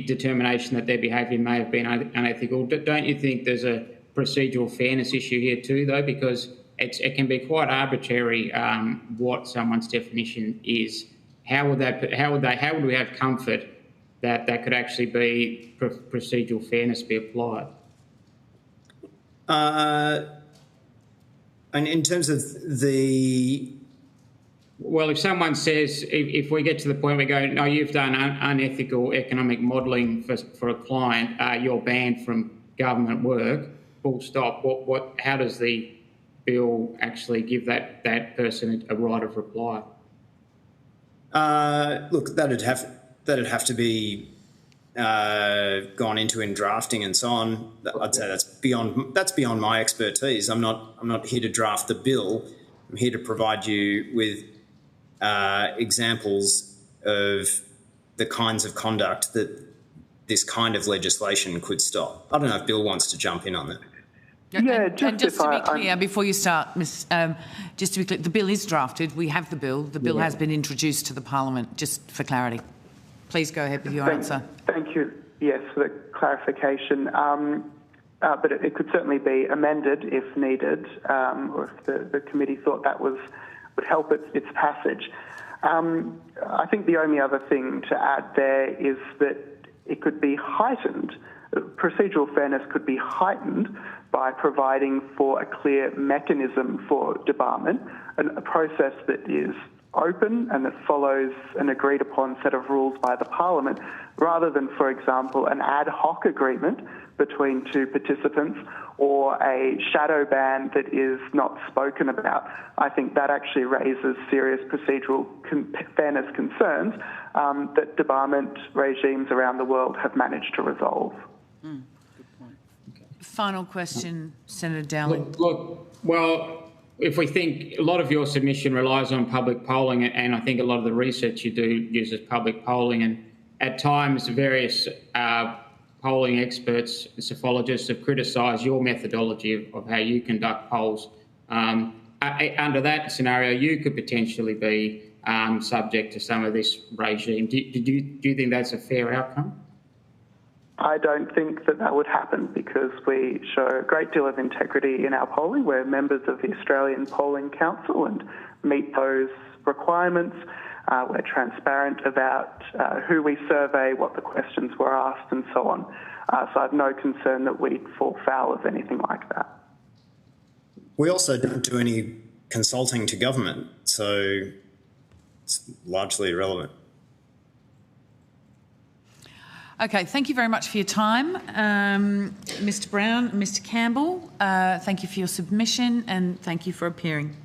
determination that their behaviour may have been unethical. Don't you think there's a procedural fairness issue here too, though, because it can be quite arbitrary what someone's definition is. How would we have comfort that could actually be procedural fairness be applied? And in terms of the... Well, if someone says, if we get to the point where we go, no, you've done unethical economic modelling for a client, you're banned from government work, full stop. How does the bill actually give that person a right of reply? Look, that'd have to be gone into in drafting and so on. I'd say that's beyond my expertise. I'm not here to draft the bill. I'm here to provide you with examples of the kinds of conduct that this kind of legislation could stop. I don't know if Bill wants to jump in on that. Yeah, just to be clear, before you start, just to be clear, the bill is drafted. We have the bill. The bill has been introduced to the Parliament, just for clarity. Please go ahead with your answer. Thank you, yes, for the clarification. But it could certainly be amended if needed, or if the committee thought that would help its passage. I think the only other thing to add there is that it could be heightened. Procedural fairness could be heightened by providing for a clear mechanism for debarment, a process that is open and that follows an agreed upon set of rules by the Parliament, rather than, for example, an ad hoc agreement between two participants or a shadow ban that is not spoken about. I think that actually raises serious procedural fairness concerns that debarment regimes around the world have managed to resolve. Final question, Senator Dowling. Well, if we think a lot of your submission relies on public polling, and I think a lot of the research you do uses public polling, and at times various polling experts, psephologists have criticised your methodology of how you conduct polls. Under that scenario, you could potentially be subject to some of this regime. Do you think that's a fair outcome? I don't think that would happen because we show a great deal of integrity in our polling. We're members of the Australian Polling Council and meet those requirements. We're transparent about who we survey, what the questions were asked, and so on. So I have no concern that we'd fall foul of anything like that. We also don't do any consulting to government, so it's largely irrelevant. Okay, thank you very much for your time, Mr Brown, Mr Campbell. Thank you for your submission and thank you for appearing.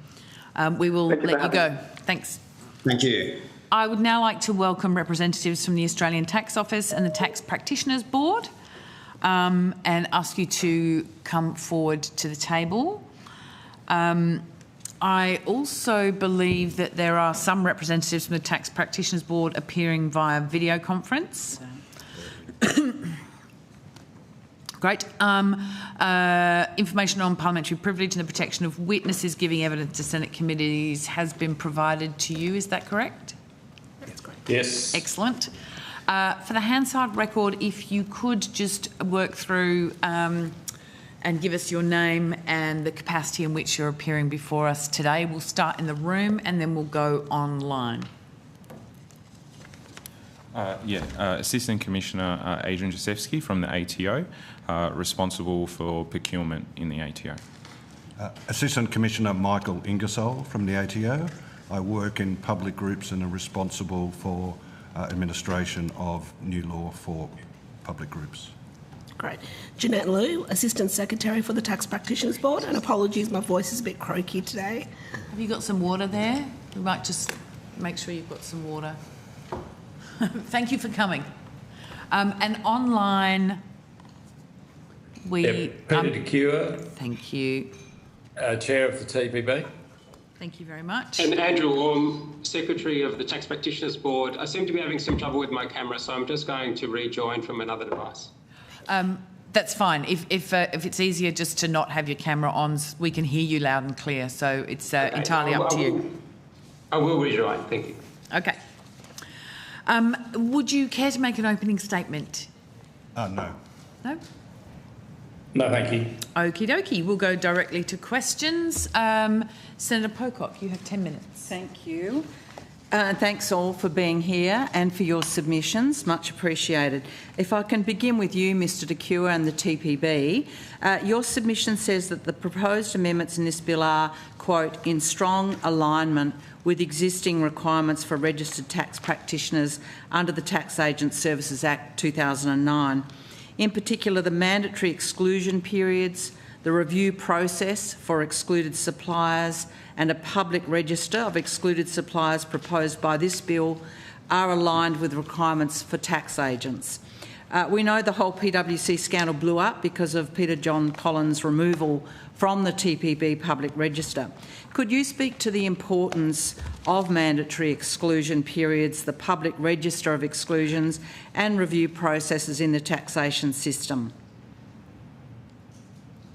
We will let you go. Thanks. Thank you. I would now like to welcome representatives from the Australian Tax Office and the Tax Practitioners Board and ask you to come forward to the table. I also believe that there are some representatives from the Tax Practitioners Board appearing via video conference. Great. Information on parliamentary privilege and the protection of witnesses giving evidence to Senate committees has been provided to you. Is that correct? That's correct. Yes. Excellent. For the Hansard record, if you could just work through and give us your name and the capacity in which you're appearing before us today. We'll start in the room and then we'll go online. Assistant Commissioner Adrian Jacewski from the ATO, responsible for procurement in the ATO. Assistant Commissioner Michael Ingersoll from the ATO. I work in public groups and am responsible for administration of new law for public groups. Great. Jeanette Liu, Assistant Secretary for the Tax Practitioners Board, and apologies, my voice is a bit croaky today. Have you got some water there? We might just make sure you've got some water. Thank you for coming. And online, Peter DeCure. Thank you. Chair of the TPB. Thank you very much. And Andrew Orme, Secretary of the Tax Practitioners Board. I seem to be having some trouble with my camera, so I'm just going to rejoin from another device. That's fine. If it's easier just to not have your camera on, we can hear you loud and clear, so it's entirely up to you. I will rejoin. Thank you. Okay. Would you care to make an opening statement? No. No? No, thank you. Okie dokie. We'll go directly to questions. Senator Pocock, you have 10 minutes. Thank you. Thanks all for being here and for your submissions. Much appreciated. If I can begin with you, Mr DeCure and the TPB. Your submission says that the proposed amendments in this bill are, quote, in strong alignment with existing requirements for registered tax practitioners under the Tax Agent Services Act 2009. In particular, the mandatory exclusion periods, the review process for excluded suppliers and a public register of excluded suppliers proposed by this bill are aligned with requirements for tax agents. We know the whole PwC scandal blew up because of Peter John Collins' removal from the TPB public register. Could you speak to the importance of mandatory exclusion periods, the public register of exclusions and review processes in the taxation system?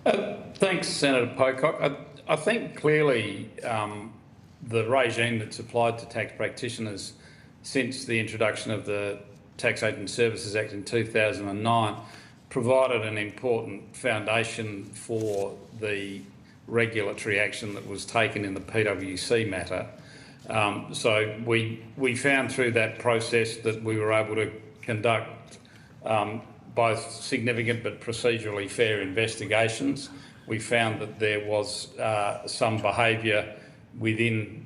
Thanks, Senator Pocock. I think clearly the regime that's applied to tax practitioners since the introduction of the Tax Agent Services Act in 2009 provided an important foundation for the regulatory action that was taken in the PwC matter. So we found through that process that we were able to conduct both significant but procedurally fair investigations. We found that there was some behaviour within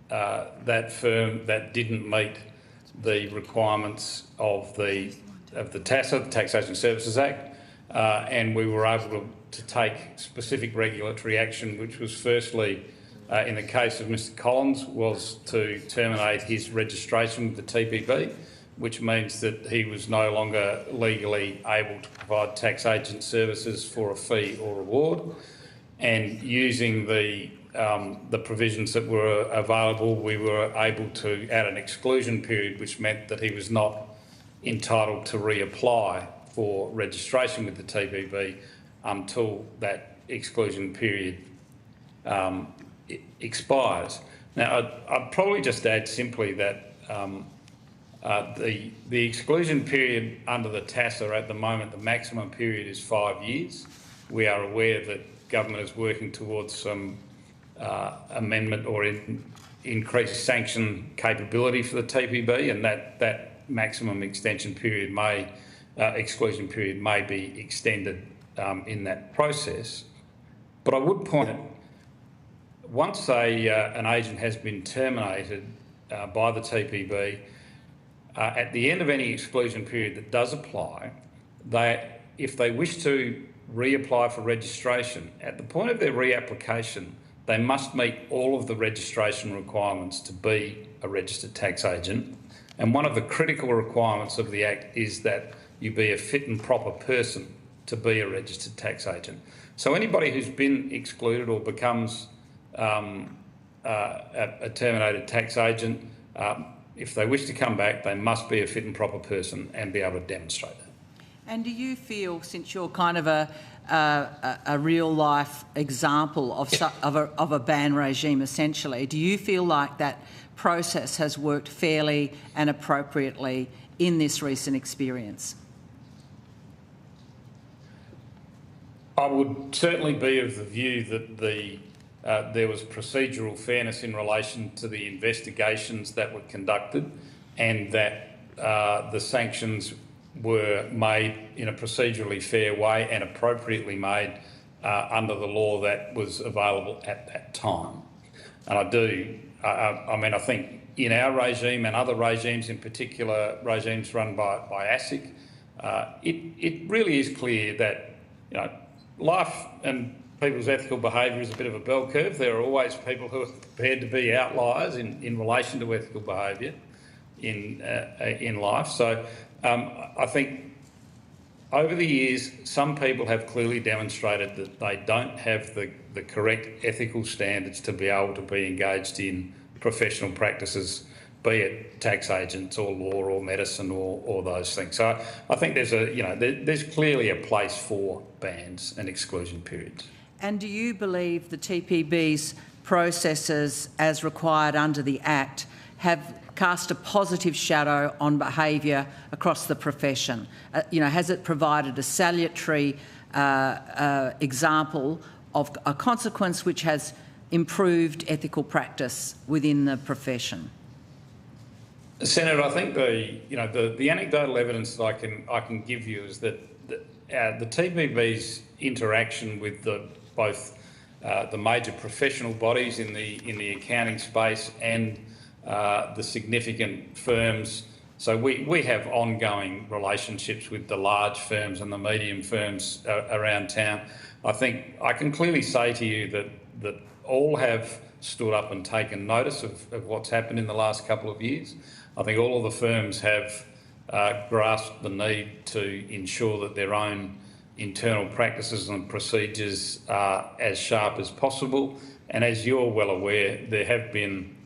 that firm that didn't meet the requirements of the TASA, the Taxation Services Act, and we were able to take specific regulatory action, which was firstly, in the case of Mr Collins, was to terminate his registration with the TPB which means that he was no longer legally able to provide tax agent services for a fee or reward. And using the provisions that were available, we were able to add an exclusion period, which meant that he was not entitled to reapply for registration with the TPB until that exclusion period expires. Now, I'd probably just add simply that the exclusion period under the TASA at the moment, the maximum period is 5 years. We are aware that government is working towards some amendment or increased sanction capability for the TPB, and that maximum exclusion period may be extended in that process. But I would point out, once an agent has been terminated by the TPB, at the end of any exclusion period that does apply, if they wish to reapply for registration, at the point of their reapplication, they must meet all of the registration requirements to be a registered tax agent. And one of the critical requirements of the Act is that you be a fit and proper person to be a registered tax agent. So anybody who's been excluded or becomes a terminated tax agent, if they wish to come back, they must be a fit and proper person and be able to demonstrate that. And do you feel, since you're kind of a real-life example of a ban regime, essentially, do you feel like that process has worked fairly and appropriately in this recent experience? I would certainly be of the view that there was procedural fairness in relation to the investigations that were conducted, and that the sanctions were made in a procedurally fair way and appropriately made under the law that was available at that time. And I think in our regime and other regimes, in particular regimes run by ASIC, it really is clear that, life and people's ethical behaviour is a bit of a bell curve. There are always people who are prepared to be outliers in relation to ethical behaviour in life. So I think over the years, some people have clearly demonstrated that they don't have the correct ethical standards to be able to be engaged in professional practices, be it tax agents or law or medicine or those things. So I think there's clearly a place for bans and exclusion periods. And do you believe the TPB's processes, as required under the Act, have cast a positive shadow on behaviour across the profession? Has it provided a salutary example of a consequence which has improved ethical practice within the profession? Senator, I think the anecdotal evidence that I can give you is that the TPB's interaction with both the major professional bodies in the accounting space and the significant firms. So we have ongoing relationships with the large firms and the medium firms around town. I think I can clearly say to you that all have stood up and taken notice of what's happened in the last couple of years. I think all of the firms have grasped the need to ensure that their own internal practices and procedures are as sharp as possible. And as you're well aware, there have been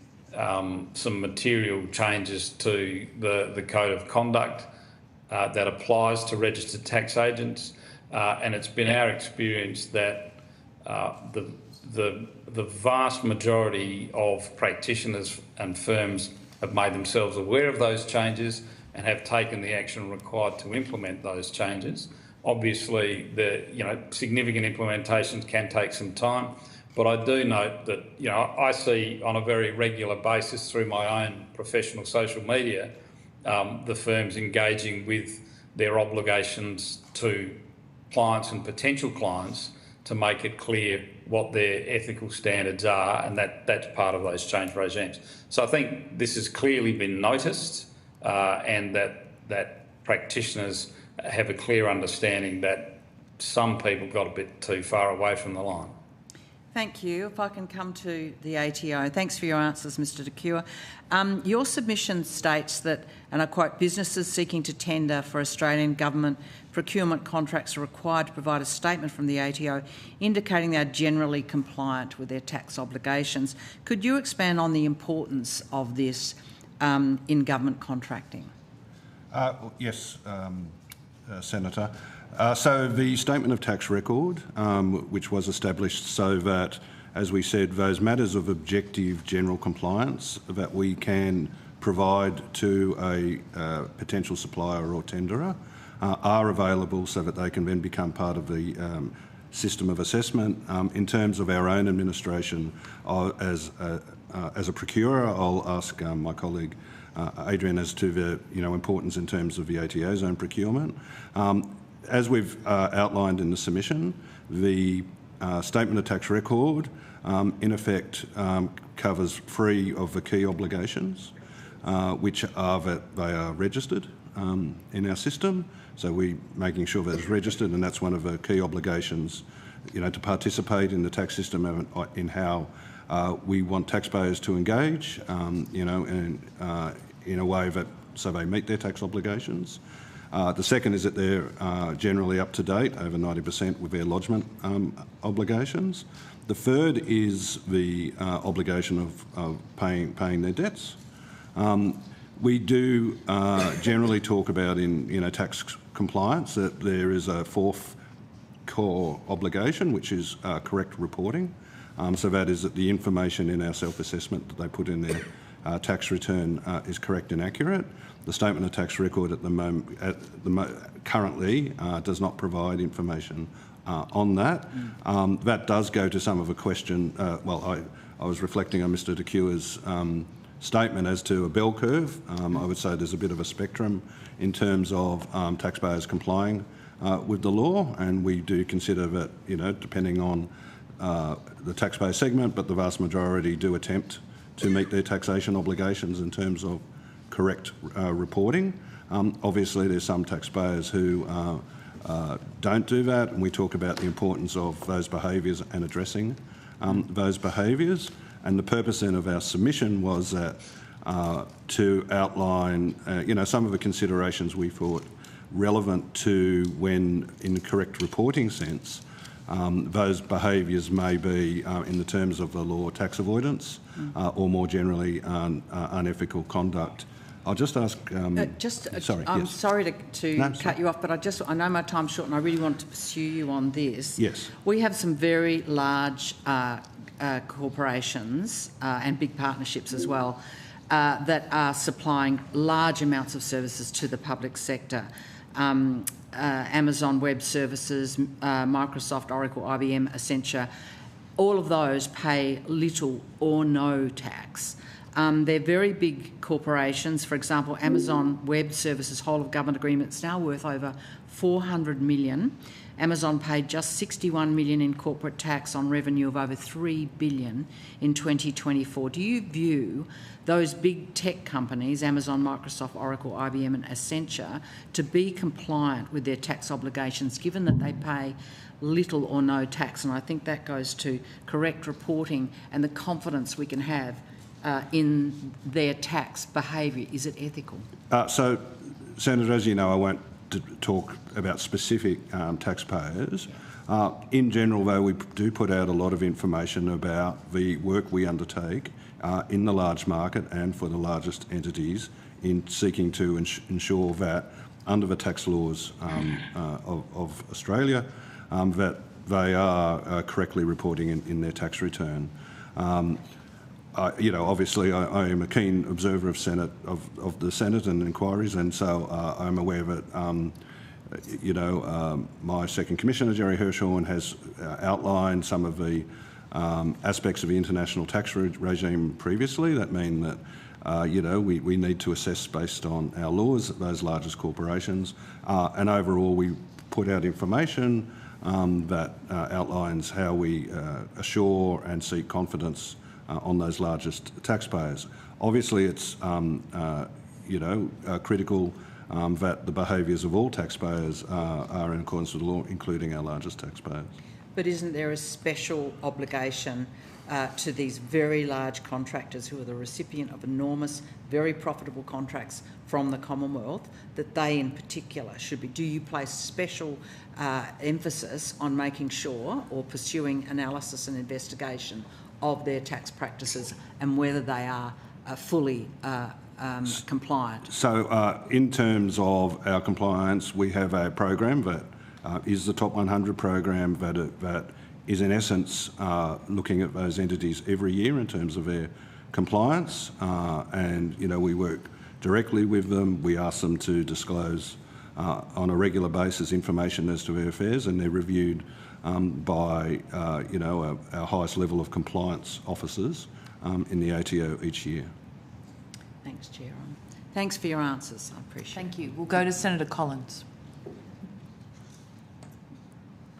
some material changes to the code of conduct that applies to registered tax agents, and it's been our experience that the vast majority of practitioners and firms have made themselves aware of those changes and have taken the action required to implement those changes. Obviously, the significant implementations can take some time, but I do note that I see on a very regular basis through my own professional social media the firms engaging with their obligations to clients and potential clients to make it clear what their ethical standards are, and that's part of those change regimes. So I think this has clearly been noticed, and that practitioners have a clear understanding that some people got a bit too far away from the line. Thank you. If I can come to the ATO. Thanks for your answers, Mr de Cure. Your submission states that, and I quote, businesses seeking to tender for Australian government procurement contracts are required to provide a statement from the ATO indicating they are generally compliant with their tax obligations. Could you expand on the importance of this in government contracting? Yes, Senator. So the statement of tax record, which was established so that, as we said, those matters of objective general compliance that we can provide to a potential supplier or tenderer are available so that they can then become part of the system of assessment. In terms of our own administration as a procurer, I'll ask my colleague Adrian as to the importance in terms of the ATO's own procurement. As we've outlined in the submission, the statement of tax record in effect covers 3 of the key obligations, which are that they are registered in our system. So we're making sure that it's registered, and that's one of the key obligations, to participate in the tax system and in how we want taxpayers to engage, and in a way that so they meet their tax obligations. The second is that they're generally up to date, over 90% with their lodgement obligations. The third is the obligation of paying their debts. We do generally talk about in tax compliance that there is a 4th core obligation, which is correct reporting. So that is that the information in our self-assessment that they put in their tax return is correct and accurate. The statement of tax record at the moment, currently does not provide information on that. That does go to some of the question. I was reflecting on Mr de Cure's statement as to a bell curve. I would say there's a bit of a spectrum in terms of taxpayers complying with the law, and we do consider that, depending on the taxpayer segment, but the vast majority do attempt to meet their taxation obligations in terms of correct reporting. Obviously, there's some taxpayers who don't do that, and we talk about the importance of those behaviours and addressing those behaviours. And the purpose then of our submission was that to outline, some of the considerations we thought relevant to when, in the correct reporting sense, those behaviours may be, in the terms of the law, tax avoidance, or more generally, unethical conduct. I'll just ask. Sorry. I'm yes. sorry to cut you off, but I know my time's short, and I really want to pursue you on this. Yes. We have some very large corporations and big partnerships as well that are supplying large amounts of services to the public sector. Amazon Web Services, Microsoft, Oracle, IBM, Accenture, all of those pay little or no tax. They're very big corporations. For example, Amazon Web Services whole of government agreement is now worth over $400 million. Amazon paid just $61 million in corporate tax on revenue of over $3 billion in 2024. Do you view those big tech companies, Amazon, Microsoft, Oracle, IBM and Accenture, to be compliant with their tax obligations, given that they pay little or no tax? And I think that goes to correct reporting and the confidence we can have in their tax behaviour. Is it ethical? So, Senator, as you know, I won't talk about specific taxpayers. In general, though, we do put out a lot of information about the work we undertake in the large market and for the largest entities in seeking to ensure that, under the tax laws of Australia, that they are correctly reporting in their tax return. Obviously, I am a keen observer of the Senate and inquiries, and so I'm aware that, my second Commissioner, Jerry Hirschhorn, has outlined some of the aspects of the international tax regime previously that mean that, we need to assess based on our laws those largest corporations. And overall, we put out information that outlines how we assure and seek confidence on those largest taxpayers. Obviously, it's critical that the behaviours of all taxpayers are in accordance with the law, including our largest taxpayers. but isn't there a special obligation to these very large contractors who are the recipient of enormous, very profitable contracts from the Commonwealth, that they in particular should be? Do you place special emphasis on making sure or pursuing analysis and investigation of their tax practices and whether they are fully compliant? So in terms of our compliance, we have a program that is the Top 100 program that is in essence looking at those entities every year in terms of their compliance, and we work directly with them. We ask them to disclose on a regular basis information as to their affairs, and they're reviewed by our highest level of compliance officers in the ATO each year. Thanks, Chair. Thanks for your answers. I appreciate it. Thank you. We'll go to Senator Collins.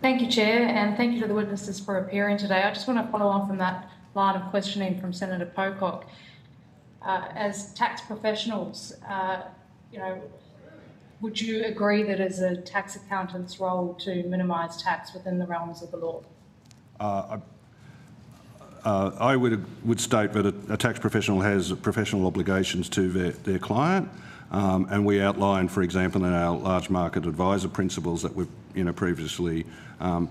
Thank you, Chair, and thank you to the witnesses for appearing today. I just want to follow on from that line of questioning from Senator Pocock. As tax professionals, would you agree that as a tax accountant's role to minimise tax within the realms of the law? I would state that a tax professional has professional obligations to their client, and we outlined, for example, in our large market advisor principles that we've previously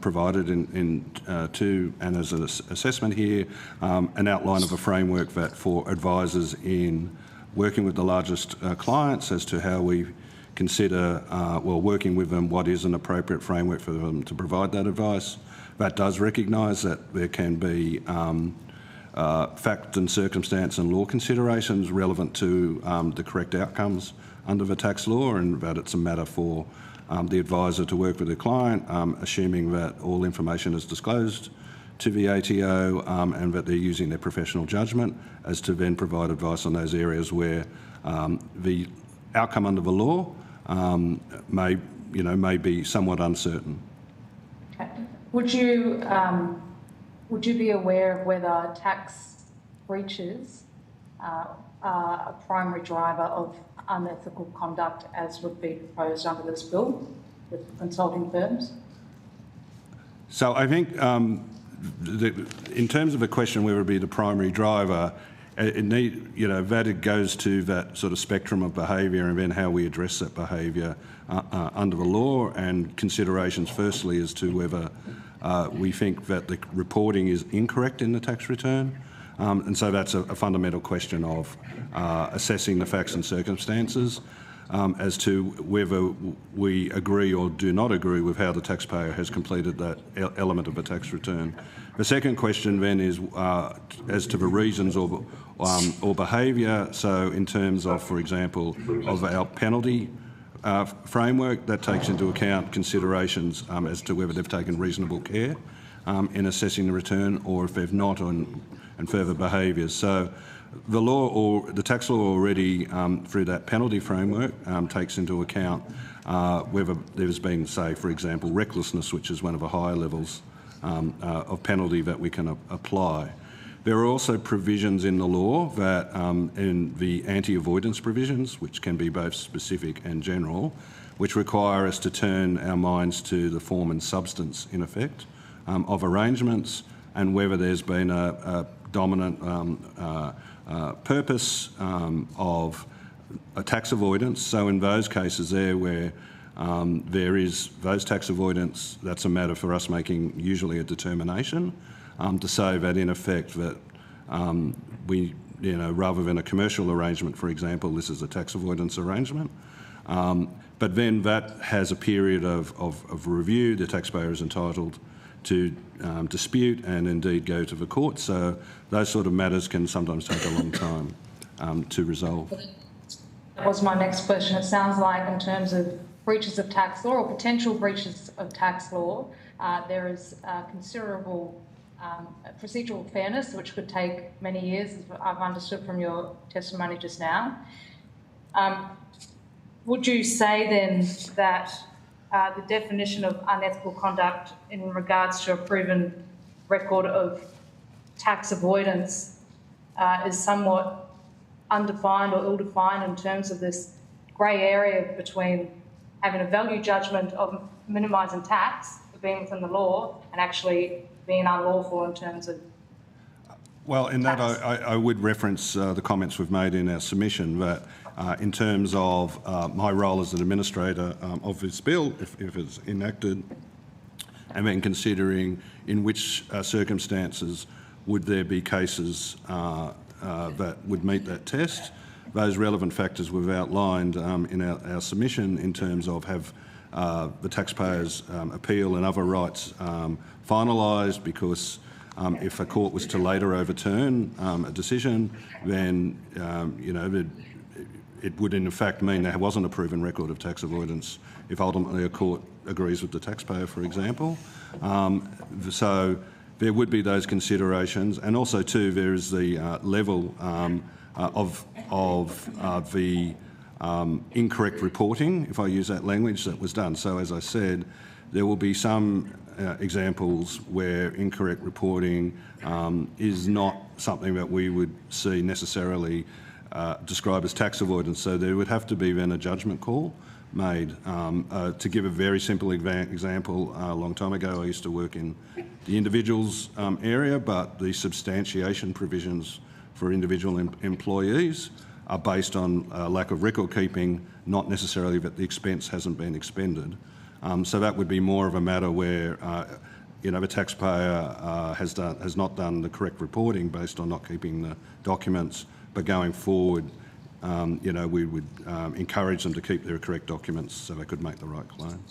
provided to and as an assessment here, an outline of a framework that for advisors in working with the largest clients as to how we consider, working with them, what is an appropriate framework for them to provide that advice. That does recognise that there can be fact and circumstance and law considerations relevant to the correct outcomes under the tax law, and that it's a matter for the advisor to work with the client, assuming that all information is disclosed to the ATO and that they're using their professional judgment as to then provide advice on those areas where the outcome under the law may be somewhat uncertain. Okay. Would you be aware of whether tax breaches are a primary driver of unethical conduct as would be proposed under this bill with consulting firms? So I think in terms of a question whether it be the primary driver, that goes to that sort of spectrum of behaviour and then how we address that behaviour under the law, and considerations firstly as to whether we think that the reporting is incorrect in the tax return. And so that's a fundamental question of assessing the facts and circumstances as to whether we agree or do not agree with how the taxpayer has completed that element of a tax return. The second question then is as to the reasons or behaviour. So in terms of, for example, of our penalty framework, that takes into account considerations as to whether they've taken reasonable care in assessing the return, or if they've not, and further behaviours. So the law, or the tax law already, through that penalty framework, takes into account whether there's been, say, for example, recklessness, which is one of the higher levels of penalty that we can apply. There are also provisions in the law that, in the anti-avoidance provisions, which can be both specific and general, which require us to turn our minds to the form and substance, in effect, of arrangements, and whether there's been a dominant purpose of a tax avoidance. So in those cases there where there is those tax avoidance, that's a matter for us making usually a determination to say that in effect that we, rather than a commercial arrangement, for example, this is a tax avoidance arrangement. But then that has a period of review. The taxpayer is entitled to dispute and indeed go to the court. So those sort of matters can sometimes take a long time to resolve. That was my next question. It sounds like in terms of breaches of tax law or potential breaches of tax law, there is considerable procedural fairness, which could take many years, as I've understood from your testimony just now. Would you say then that the definition of unethical conduct in regards to a proven record of tax avoidance is somewhat undefined or ill-defined in terms of this grey area between having a value judgment of minimising tax, for being within the law and actually being unlawful in terms of. Well, in that I would reference the comments we've made in our submission, but in terms of my role as an administrator of this bill, if it's enacted, and then considering in which circumstances would there be cases that would meet that test, those relevant factors we've outlined in our submission in terms of have the taxpayers' appeal and other rights finalised, because if a court was to later overturn a decision, then it would in fact mean there wasn't a proven record of tax avoidance if ultimately a court agrees with the taxpayer, for example. So there would be those considerations, and also too there is the level of the incorrect reporting, if I use that language, that was done. So as I said, there will be some examples where incorrect reporting is not something that we would see necessarily described as tax avoidance. So there would have to be then a judgment call made. To give a very simple example, a long time ago I used to work in the individuals area, but the substantiation provisions for individual employees are based on lack of record keeping, not necessarily that the expense hasn't been expended. So that would be more of a matter where the taxpayer has not done the correct reporting based on not keeping the documents, but going forward, we would encourage them to keep their correct documents so they could make the right claim.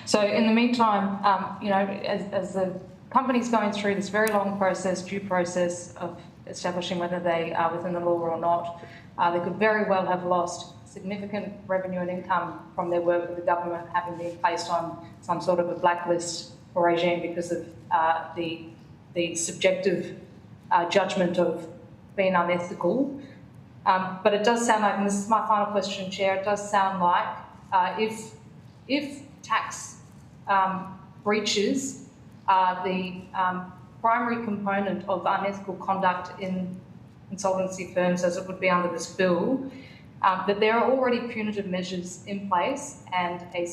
So in the meantime, as the company's going through this very long process, due process of establishing whether they are within the law or not, they could very well have lost significant revenue and income from their work with the government, having been placed on some sort of a blacklist or regime because of the subjective judgment of being unethical. But it does sound like, and this is my final question, Chair, it does sound like if tax breaches are the primary component of unethical conduct in consultancy firms, as it would be under this bill, that there are already punitive measures in place and a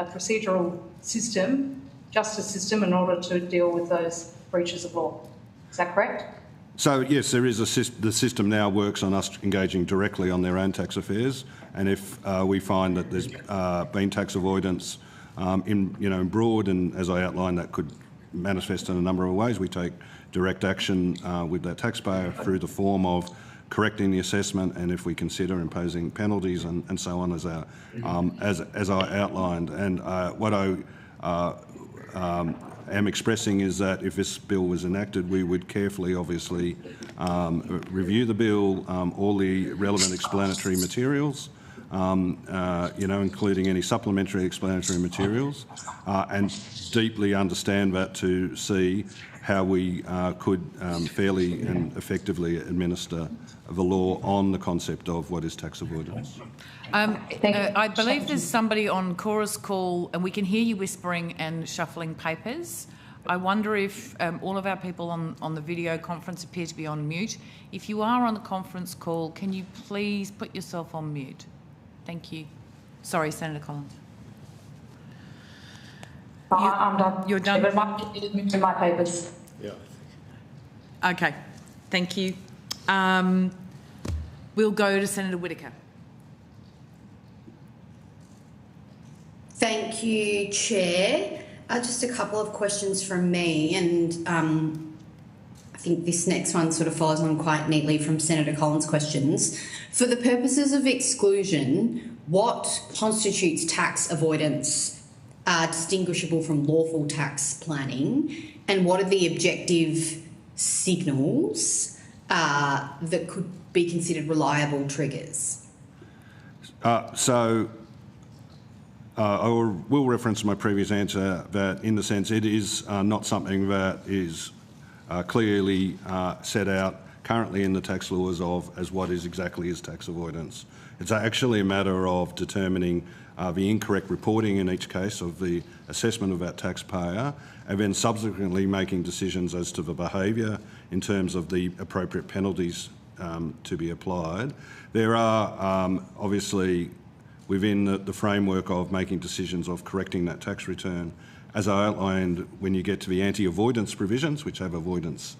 procedural system, justice system, in order to deal with those breaches of law. Is that correct? So yes, there is the system now works on us engaging directly on their own tax affairs, and if we find that there's been tax avoidance in broad, and as I outlined, that could manifest in a number of ways, we take direct action with that taxpayer through the form of correcting the assessment, and if we consider imposing penalties and so on, as I outlined. And what I am expressing is that if this bill was enacted, we would carefully, obviously, review the bill, all the relevant explanatory materials, including any supplementary explanatory materials, and deeply understand that to see how we could fairly and effectively administer the law on the concept of what is tax avoidance. I believe there's somebody on chorus call, and we can hear you whispering and shuffling papers. I wonder if all of our people on the video conference appear to be on mute. If you are on the conference call, can you please put yourself on mute? Thank you. Sorry, Senator Collins. I'm done. You're done? But my papers. Yeah. Okay, thank you. We'll go to Senator Whittaker. Thank you, Chair. Just a couple of questions from me, and I think this next one sort of follows on quite neatly from Senator Collins' questions. For the purposes of exclusion, what constitutes tax avoidance distinguishable from lawful tax planning, and what are the objective signals that could be considered reliable triggers? I will reference my previous answer that, in the sense, it is not something that is clearly set out currently in the tax laws as what is exactly is tax avoidance. It's actually a matter of determining the incorrect reporting in each case of the assessment of that taxpayer, and then subsequently making decisions as to the behaviour in terms of the appropriate penalties to be applied. There are obviously, within the framework of making decisions of correcting that tax return, as I outlined, when you get to the anti-avoidance provisions, which have avoidance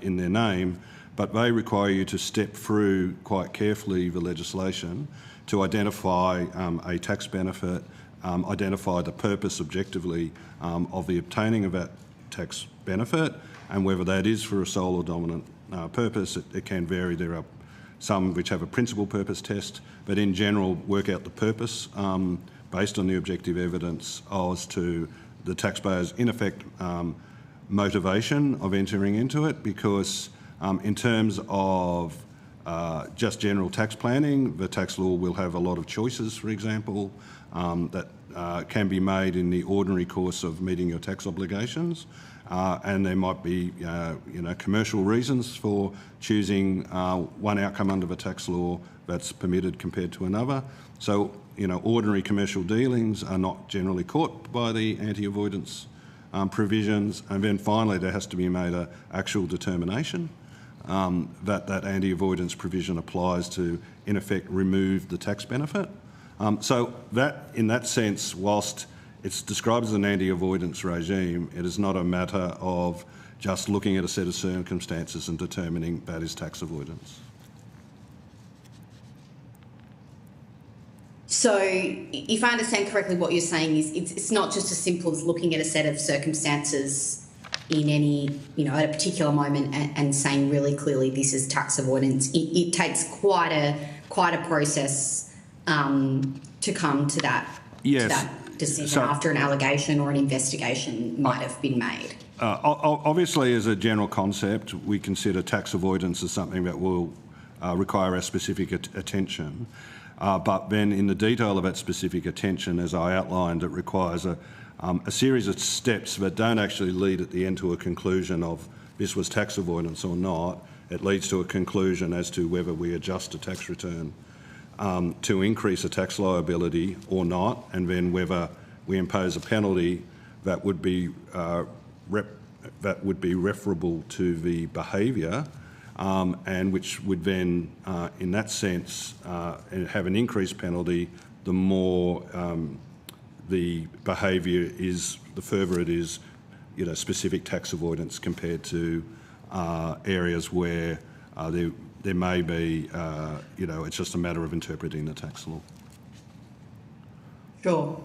in their name, but they require you to step through quite carefully the legislation to identify a tax benefit, identify the purpose objectively of the obtaining of that tax benefit, and whether that is for a sole or dominant purpose. It can vary. There are some which have a principal purpose test, but in general work out the purpose based on the objective evidence as to the taxpayer's, in effect, motivation of entering into it, because in terms of just general tax planning, the tax law will have a lot of choices, for example, that can be made in the ordinary course of meeting your tax obligations, and there might be commercial reasons for choosing one outcome under the tax law that's permitted compared to another. So ordinary commercial dealings are not generally caught by the anti-avoidance provisions, and then finally there has to be made an actual determination that anti-avoidance provision applies to, in effect, remove the tax benefit. So that, in that sense, whilst it's described as an anti-avoidance regime, it is not a matter of just looking at a set of circumstances and determining that is tax avoidance. So, if I understand correctly, what you're saying is it's not just as simple as looking at a set of circumstances in any, at a particular moment and saying really clearly this is tax avoidance. It takes quite a process to come to that, decision after an allegation or an investigation might have been made. Obviously, as a general concept, we consider tax avoidance as something that will require our specific attention. But then in the detail of that specific attention, as I outlined, it requires a series of steps that don't actually lead at the end to a conclusion of this was tax avoidance or not. It leads to a conclusion as to whether we adjust a tax return to increase a tax liability or not, and then whether we impose a penalty that would be referable to the behaviour, and which would then, in that sense, have an increased penalty the more the behaviour is, the further it is, specific tax avoidance compared to areas where there may be, it's just a matter of interpreting the tax law. Sure.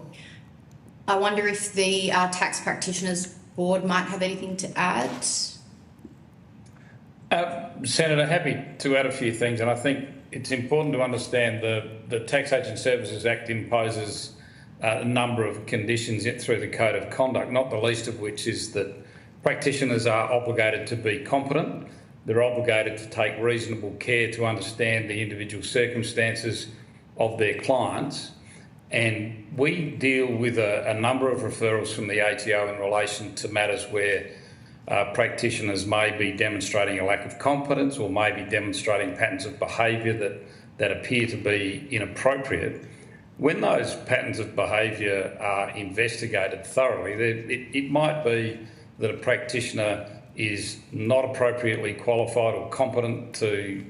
I wonder if the Tax Practitioners Board might have anything to add. Senator, happy to add a few things, and I think it's important to understand the Tax Agent Services Act imposes a number of conditions through the Code of Conduct, not the least of which is that practitioners are obligated to be competent. They're obligated to take reasonable care to understand the individual circumstances of their clients. And we deal with a number of referrals from the ATO in relation to matters where practitioners may be demonstrating a lack of competence or may be demonstrating patterns of behaviour that appear to be inappropriate. When those patterns of behaviour are investigated thoroughly, it might be that a practitioner is not appropriately qualified or competent to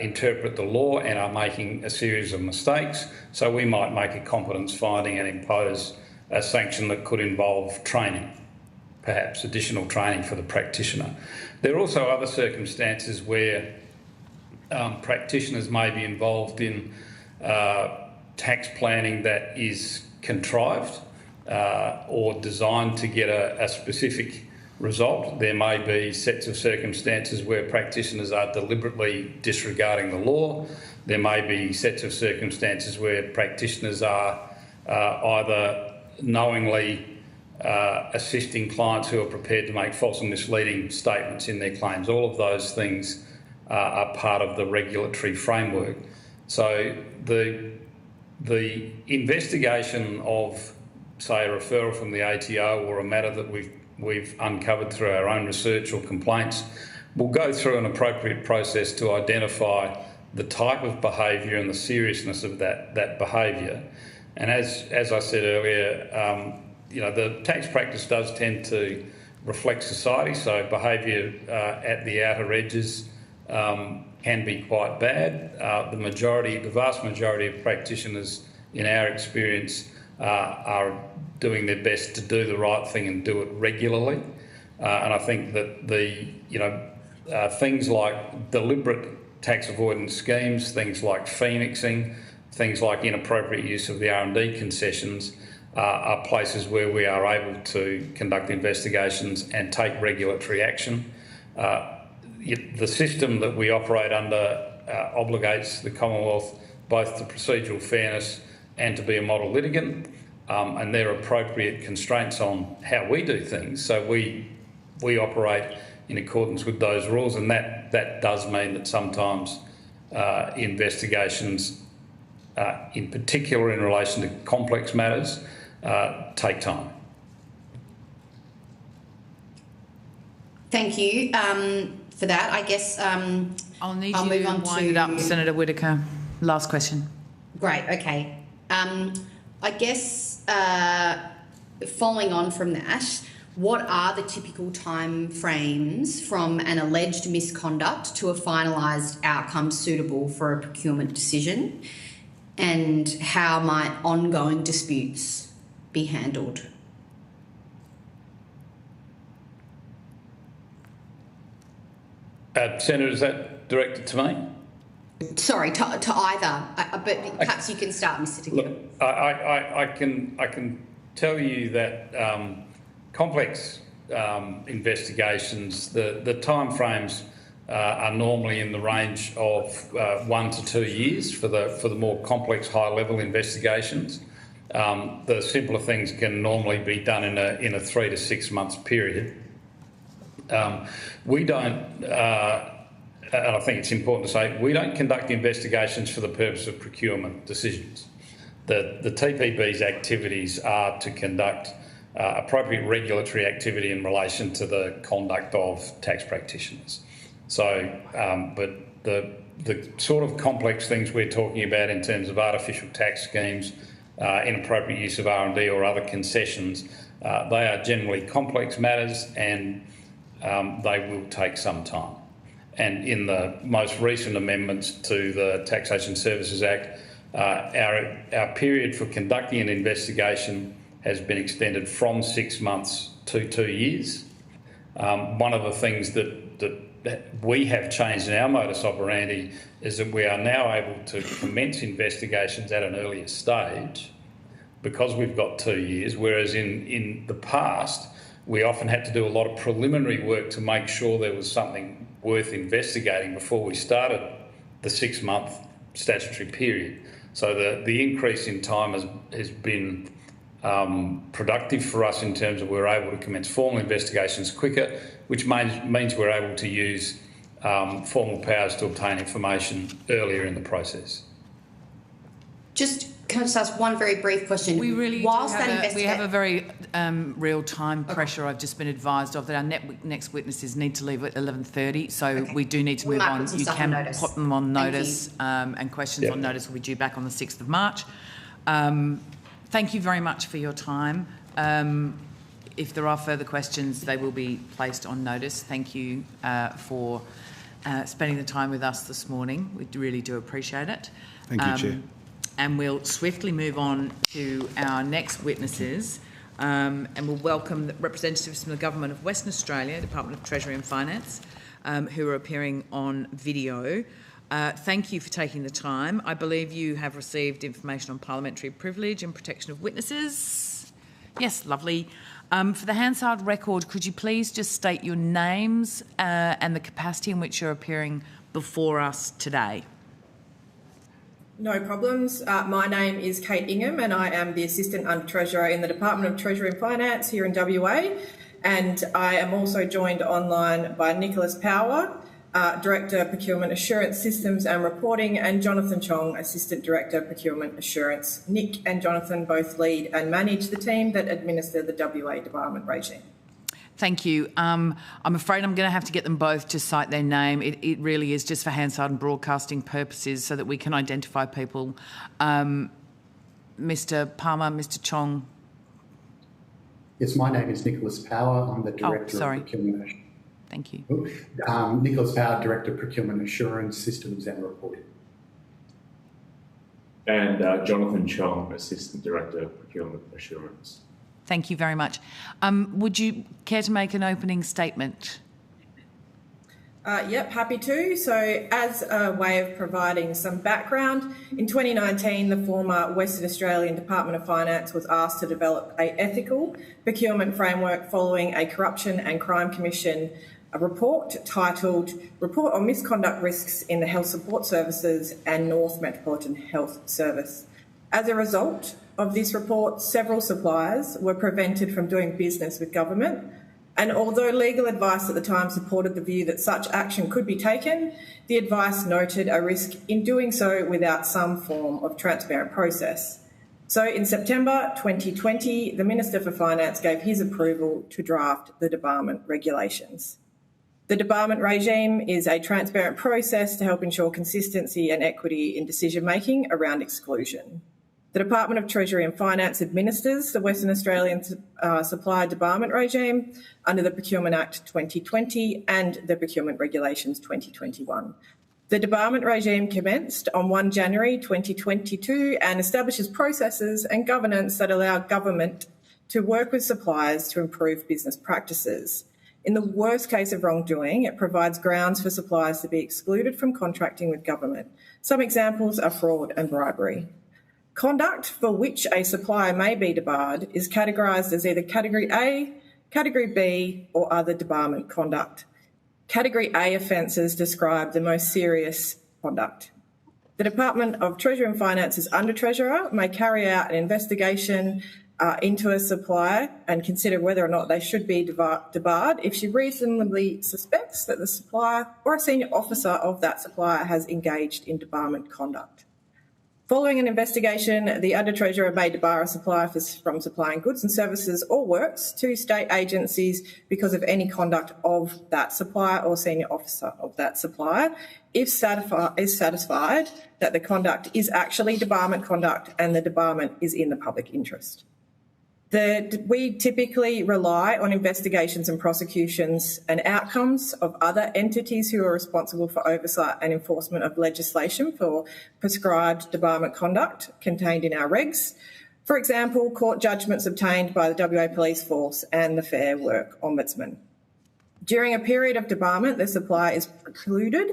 interpret the law and are making a series of mistakes. So we might make a competence finding and impose a sanction that could involve training, perhaps additional training for the practitioner. There are also other circumstances where practitioners may be involved in tax planning that is contrived or designed to get a specific result. There may be sets of circumstances where practitioners are deliberately disregarding the law. There may be sets of circumstances where practitioners are either knowingly assisting clients who are prepared to make false and misleading statements in their claims. All of those things are part of the regulatory framework. So the investigation of, say, a referral from the ATO or a matter that we've uncovered through our own research or complaints will go through an appropriate process to identify the type of behaviour and the seriousness of that behaviour. And as I said earlier, the tax practice does tend to reflect society, so behaviour at the outer edges can be quite bad. The vast majority of practitioners, in our experience, are doing their best to do the right thing and do it regularly. And I think that things like deliberate tax avoidance schemes, things like phoenixing, things like inappropriate use of the R&D concessions are places where we are able to conduct investigations and take regulatory action. The system that we operate under obligates the Commonwealth both to procedural fairness and to be a model litigant, and there are appropriate constraints on how we do things. So we operate in accordance with those rules, and that does mean that sometimes investigations, in particular in relation to complex matters, take time. Thank you for that. I guess I'll need you to wind it up, Senator Whittaker. Last question. Great, okay. I guess following on from that, what are the typical time frames from an alleged misconduct to a finalised outcome suitable for a procurement decision? And how might ongoing disputes be handled? Senator, is that directed to me? Sorry, to either, but perhaps you can start, Mr. Taylor. Look, I can tell you that complex investigations, the timeframes are normally in the range of 1 to 2 years for the more complex, high-level investigations. The simpler things can normally be done in a 3 to 6 months period. We don't. And I think it's important to say, we don't conduct investigations for the purpose of procurement decisions. The TPB's activities are to conduct appropriate regulatory activity in relation to the conduct of tax practitioners. So, but the sort of complex things we're talking about in terms of artificial tax schemes, inappropriate use of R&D or other concessions, they are generally complex matters, and they will take some time. And in the most recent amendments to the Taxation Services Act, our period for conducting an investigation has been extended from 6 months to 2 years. One of the things that we have changed in our modus operandi is that we are now able to commence investigations at an earlier stage because we've got 2 years, whereas in the past we often had to do a lot of preliminary work to make sure there was something worth investigating before we started the 6-month statutory period. So the increase in time has been productive for us in terms of we're able to commence formal investigations quicker, which means we're able to use formal powers to obtain information earlier in the process. Can I just ask one very brief question? We really we have a very real-time pressure. I've just been advised of that our next witnesses need to leave at 11:30, so we do need to move on. You can put them on notice, and questions on notice will be due back on the 6th of March. Thank you very much for your time. If there are further questions, they will be placed on notice. Thank you for spending the time with us this morning. We really do appreciate it. Thank you, Chair. And we'll swiftly move on to our next witnesses, and we'll welcome the representatives from the Government of Western Australia, Department of Treasury and Finance, who are appearing on video. Thank you for taking the time. I believe you have received information on parliamentary privilege and protection of witnesses. Yes, lovely. For the Hansard record, could you please just state your names and the capacity in which you're appearing before us today? No problems. My name is Kate Ingham and I am the Assistant Under Treasurer in the Department of Treasury and Finance here in WA, and I am also joined online by Nicholas Power, Director Procurement Assurance Systems and Reporting, and Jonathan Chong, Assistant Director Procurement Assurance. Nick and Jonathan both lead and manage the team that administer the WA Department regime. Thank you. I'm afraid I'm going to have to get them both to cite their name. It really is just for Hansard and broadcasting purposes so that we can identify people. Mr. Palmer, Mr. Chong. Yes, my name is Nicholas Power. I'm the Director of Procurement. Thank you. Nicholas Power, Director of Procurement Assurance Systems and Reporting. and Jonathan Chong, Assistant Director of Procurement Assurance. Thank you very much. Would you care to make an opening statement? Yep, happy to. So as a way of providing some background, in 2019, the former Western Australian Department of Finance was asked to develop an ethical procurement framework following a Corruption and Crime Commission report titled Report on Misconduct Risks in the Health Support Services and North Metropolitan Health Service. As a result of this report, several suppliers were prevented from doing business with government. And although legal advice at the time supported the view that such action could be taken, the advice noted a risk in doing so without some form of transparent process. So in September 2020, the Minister for Finance gave his approval to draft the debarment regulations. The debarment regime is a transparent process to help ensure consistency and equity in decision-making around exclusion. The Department of Treasury and Finance administers the Western Australian Supplier Debarment Regime under the Procurement Act 2020 and the Procurement Regulations 2021. The debarment regime commenced on 1 January 2022 and establishes processes and governance that allow government to work with suppliers to improve business practices. In the worst case of wrongdoing, it provides grounds for suppliers to be excluded from contracting with government. Some examples are fraud and bribery. Conduct for which a supplier may be debarred is categorised as either Category A, Category B or other debarment conduct. Category A offences describe the most serious conduct. The Department of Treasury and Finance's Under-Treasurer may carry out an investigation into a supplier and consider whether or not they should be debarred if she reasonably suspects that the supplier or a senior officer of that supplier has engaged in debarment conduct. Following an investigation, the Under-Treasurer may debar a supplier from supplying goods and services or works to state agencies because of any conduct of that supplier or senior officer of that supplier, if is satisfied that the conduct is actually debarment conduct and the debarment is in the public interest. We typically rely on investigations and prosecutions and outcomes of other entities who are responsible for oversight and enforcement of legislation for prescribed debarment conduct contained in our regs. For example, court judgments obtained by the WA Police Force and the Fair Work Ombudsman. During a period of debarment, the supplier is precluded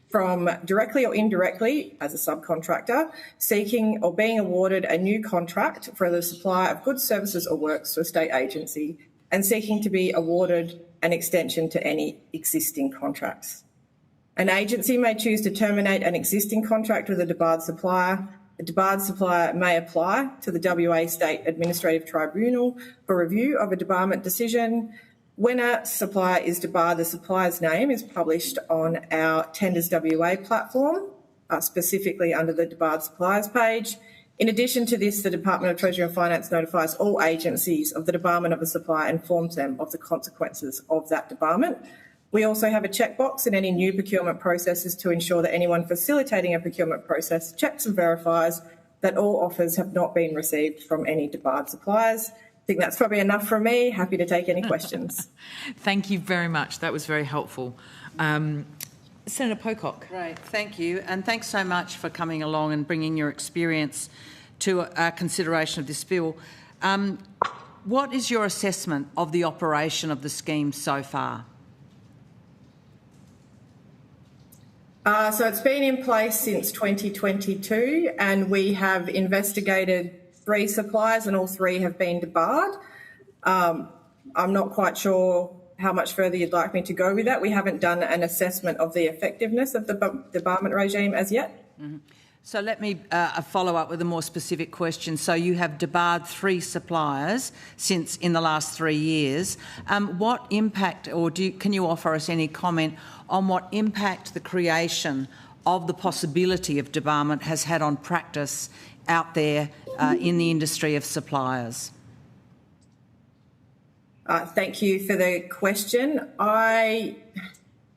from directly or indirectly, as a subcontractor, seeking or being awarded a new contract for the supply of goods, services or works to a state agency and seeking to be awarded an extension to any existing contracts. An agency may choose to terminate an existing contract with a debarred supplier. The debarred supplier may apply to the WA State Administrative Tribunal for review of a debarment decision. When a supplier is debarred, the supplier's name is published on our Tenders WA platform, specifically under the debarred suppliers page. In addition to this, the Department of Treasury and Finance notifies all agencies of the debarment of a supplier and informs them of the consequences of that debarment. We also have a checkbox in any new procurement processes to ensure that anyone facilitating a procurement process checks and verifies that all offers have not been received from any debarred suppliers. I think that's probably enough from me. Happy to take any questions. Thank you very much. That was very helpful. Senator Pocock. Great, thank you. And thanks so much for coming along and bringing your experience to our consideration of this bill. What is your assessment of the operation of the scheme so far? So it's been in place since 2022 and we have investigated 3 suppliers and all 3 have been debarred. I'm not quite sure how much further you'd like me to go with that. We haven't done an assessment of the effectiveness of the debarment regime as yet. Mm-hmm. So let me follow up with a more specific question. So you have debarred 3 suppliers since in the last 3 years. What impact, or can you offer us any comment on what impact the creation of the possibility of debarment has had on practice out there in the industry of suppliers? Thank you for the question. I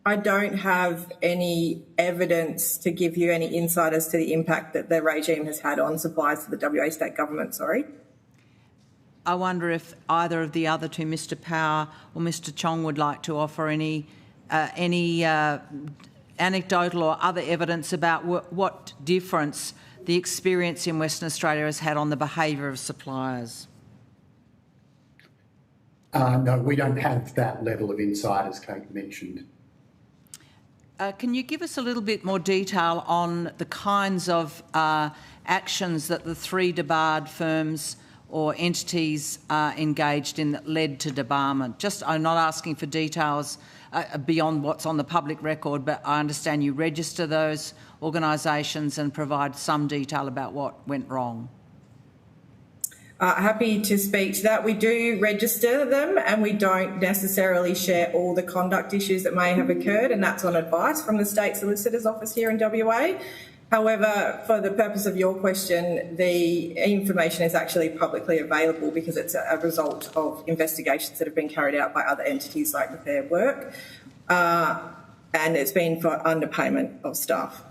don't have any evidence to give you any insight as to the impact that the regime has had on suppliers to the WA state government, sorry. I wonder if either of the other 2, Mr Power or Mr Chong, would like to offer any anecdotal or other evidence about what difference the experience in Western Australia has had on the behaviour of suppliers? No, we don't have that level of insight, as Kate mentioned. Can you give us a little bit more detail on the kinds of actions that the 3 debarred firms or entities engaged in that led to debarment? I'm not asking for details beyond what's on the public record, but I understand you register those organisations and provide some detail about what went wrong. Happy to speak to that. We do register them and we don't necessarily share all the conduct issues that may have occurred, and that's on advice from the State Solicitor's Office here in WA. However, for the purpose of your question, the information is actually publicly available because it's a result of investigations that have been carried out by other entities like the Fair Work, and it's been for underpayment of staff.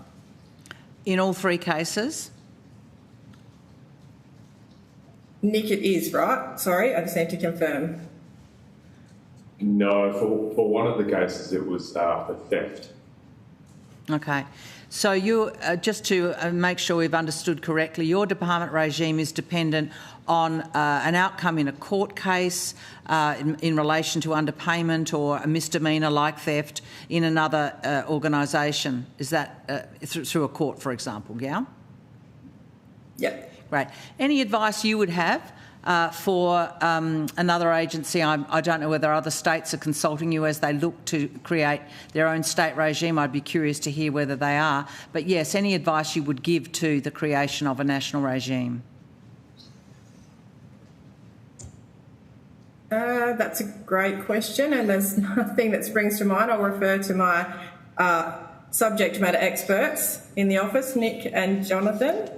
In all 3 cases? Nick, it is, right? Sorry, I just need to confirm. No, for one of the cases it was for theft. Okay. So you, just to make sure we've understood correctly, your debarment regime is dependent on an outcome in a court case in relation to underpayment or a misdemeanour like theft in another organisation. Is that through a court, for example, yeah? Yep. Great. Any advice you would have for another agency? I don't know whether other states are consulting you as they look to create their own state regime. I'd be curious to hear whether they are. But yes, any advice you would give to the creation of a national regime? That's a great question, and there's nothing that springs to mind. I'll refer to my subject matter experts in the office, Nick and Jonathan.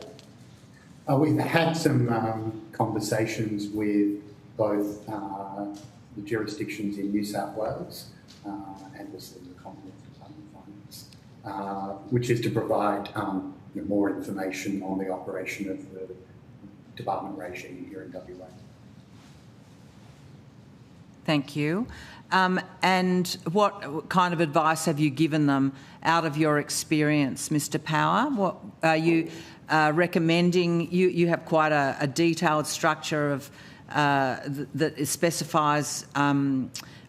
We've had some conversations with both the jurisdictions in New South Wales and also the Commonwealth Department of Finance, which is to provide more information on the operation of the debarment regime here in WA. Thank you. And what kind of advice have you given them out of your experience, Mr. Power? What are you recommending? You have quite a detailed structure of that specifies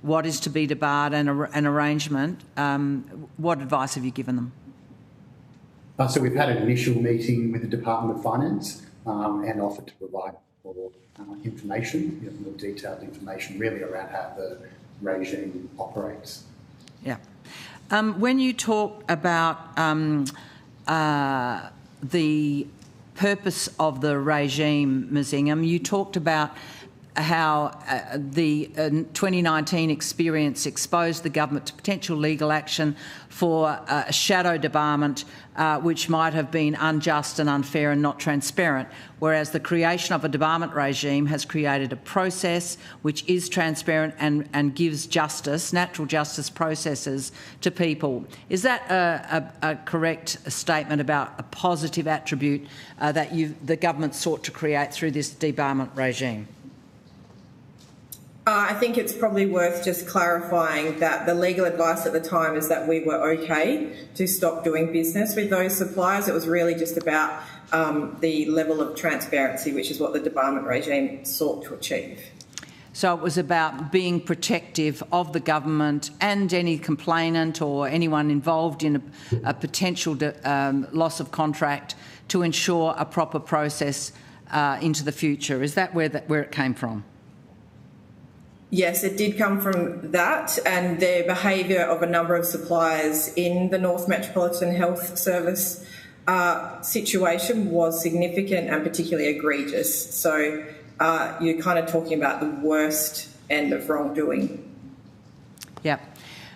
what is to be debarred and an arrangement. What advice have you given them? So we've had an initial meeting with the Department of Finance and offered to provide more information, more detailed information really around how the regime operates. Yeah. When you talk about the purpose of the regime, Ms. Ingham, you talked about how the 2019 experience exposed the government to potential legal action for a shadow debarment which might have been unjust and unfair and not transparent, whereas the creation of a debarment regime has created a process which is transparent and gives justice, natural justice processes to people. Is that a correct statement about a positive attribute that the government sought to create through this debarment regime? I think it's probably worth just clarifying that the legal advice at the time is that we were okay to stop doing business with those suppliers. It was really just about the level of transparency, which is what the debarment regime sought to achieve. So it was about being protective of the government and any complainant or anyone involved in a potential loss of contract to ensure a proper process into the future. Is that where it came from? Yes, it did come from that, and the behaviour of a number of suppliers in the North Metropolitan Health Service situation was significant and particularly egregious. So you're kind of talking about the worst end of wrongdoing. Yeah.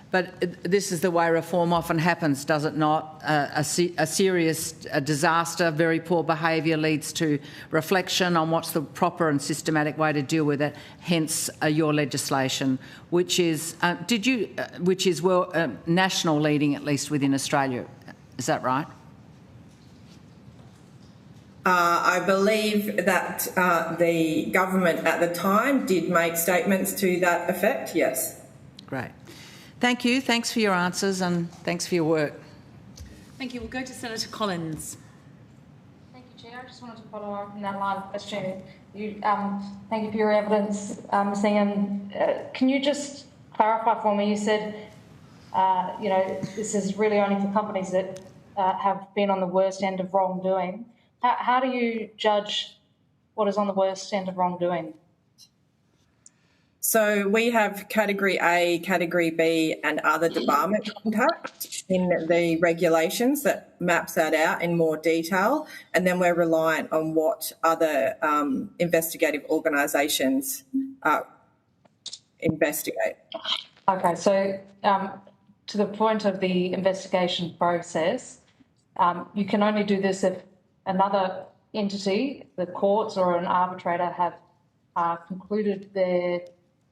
But this is the way reform often happens, does it not? A serious disaster, very poor behaviour leads to reflection on what's the proper and systematic way to deal with it. Hence, your legislation, which is national leading, at least within Australia. Is that right? I believe that the government at the time did make statements to that effect. Yes. Great. Thank you. Thanks for your answers and thanks for your work. Thank you. We'll go to Senator Collins. Thank just wanted to follow up in that line of questioning. Thank you for your evidence, Ms. Ingham. Can you just clarify for me? You said, this is really only for companies that have been on the worst end of wrongdoing. How do you judge what is on the worst end of wrongdoing? So we have Category A, Category B and other debarment conduct in the regulations that maps that out in more detail, and then we're reliant on what other investigative organisations investigate. Okay, so to the point of the investigation process, you can only do this if another entity, the courts or an arbitrator, have concluded their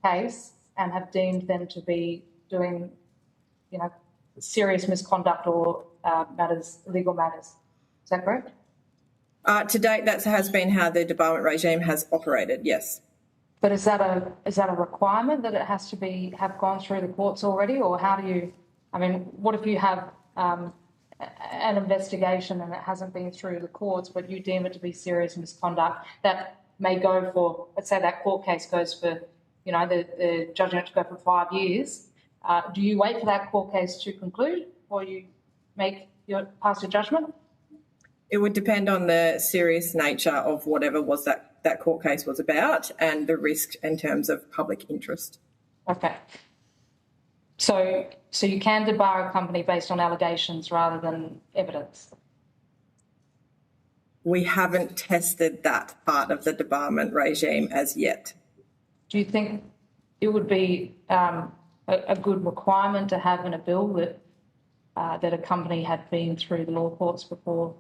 case and have deemed them to be doing, serious misconduct or legal matters. Is that correct? To date, that has been how the debarment regime has operated, yes. But is that a requirement that it has to have gone through the courts already, or how do you? What if you have an investigation and it hasn't been through the courts, but you deem it to be serious misconduct that may go for, let's say that court case goes for, the judgment to go for 5 years. Do you wait for that court case to conclude, or you pass your judgment? It would depend on the serious nature of whatever was that court case was about and the risk in terms of public interest. Okay. So you can debar a company based on allegations rather than evidence? We haven't tested that part of the debarment regime as yet. Do you think it would be a good requirement to have in a bill that a company had been through the law courts before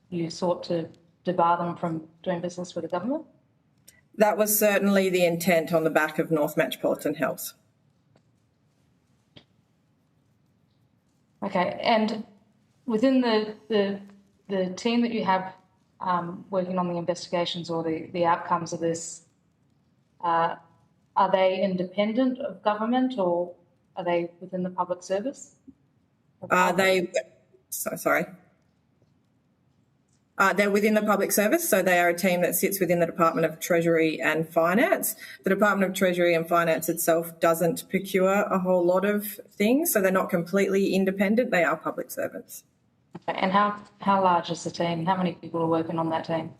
you sought to debar them from doing business with the government? That was certainly the intent on the back of North Metropolitan Health. Okay, and within the team that you have working on the investigations or the outcomes of this, are they independent of government or are they within the public service? They're within the public service, so they are a team that sits within the Department of Treasury and Finance. The Department of Treasury and Finance itself doesn't procure a whole lot of things, so they're not completely independent. They are public servants. Okay, and how large is the team? How many people are working on that team?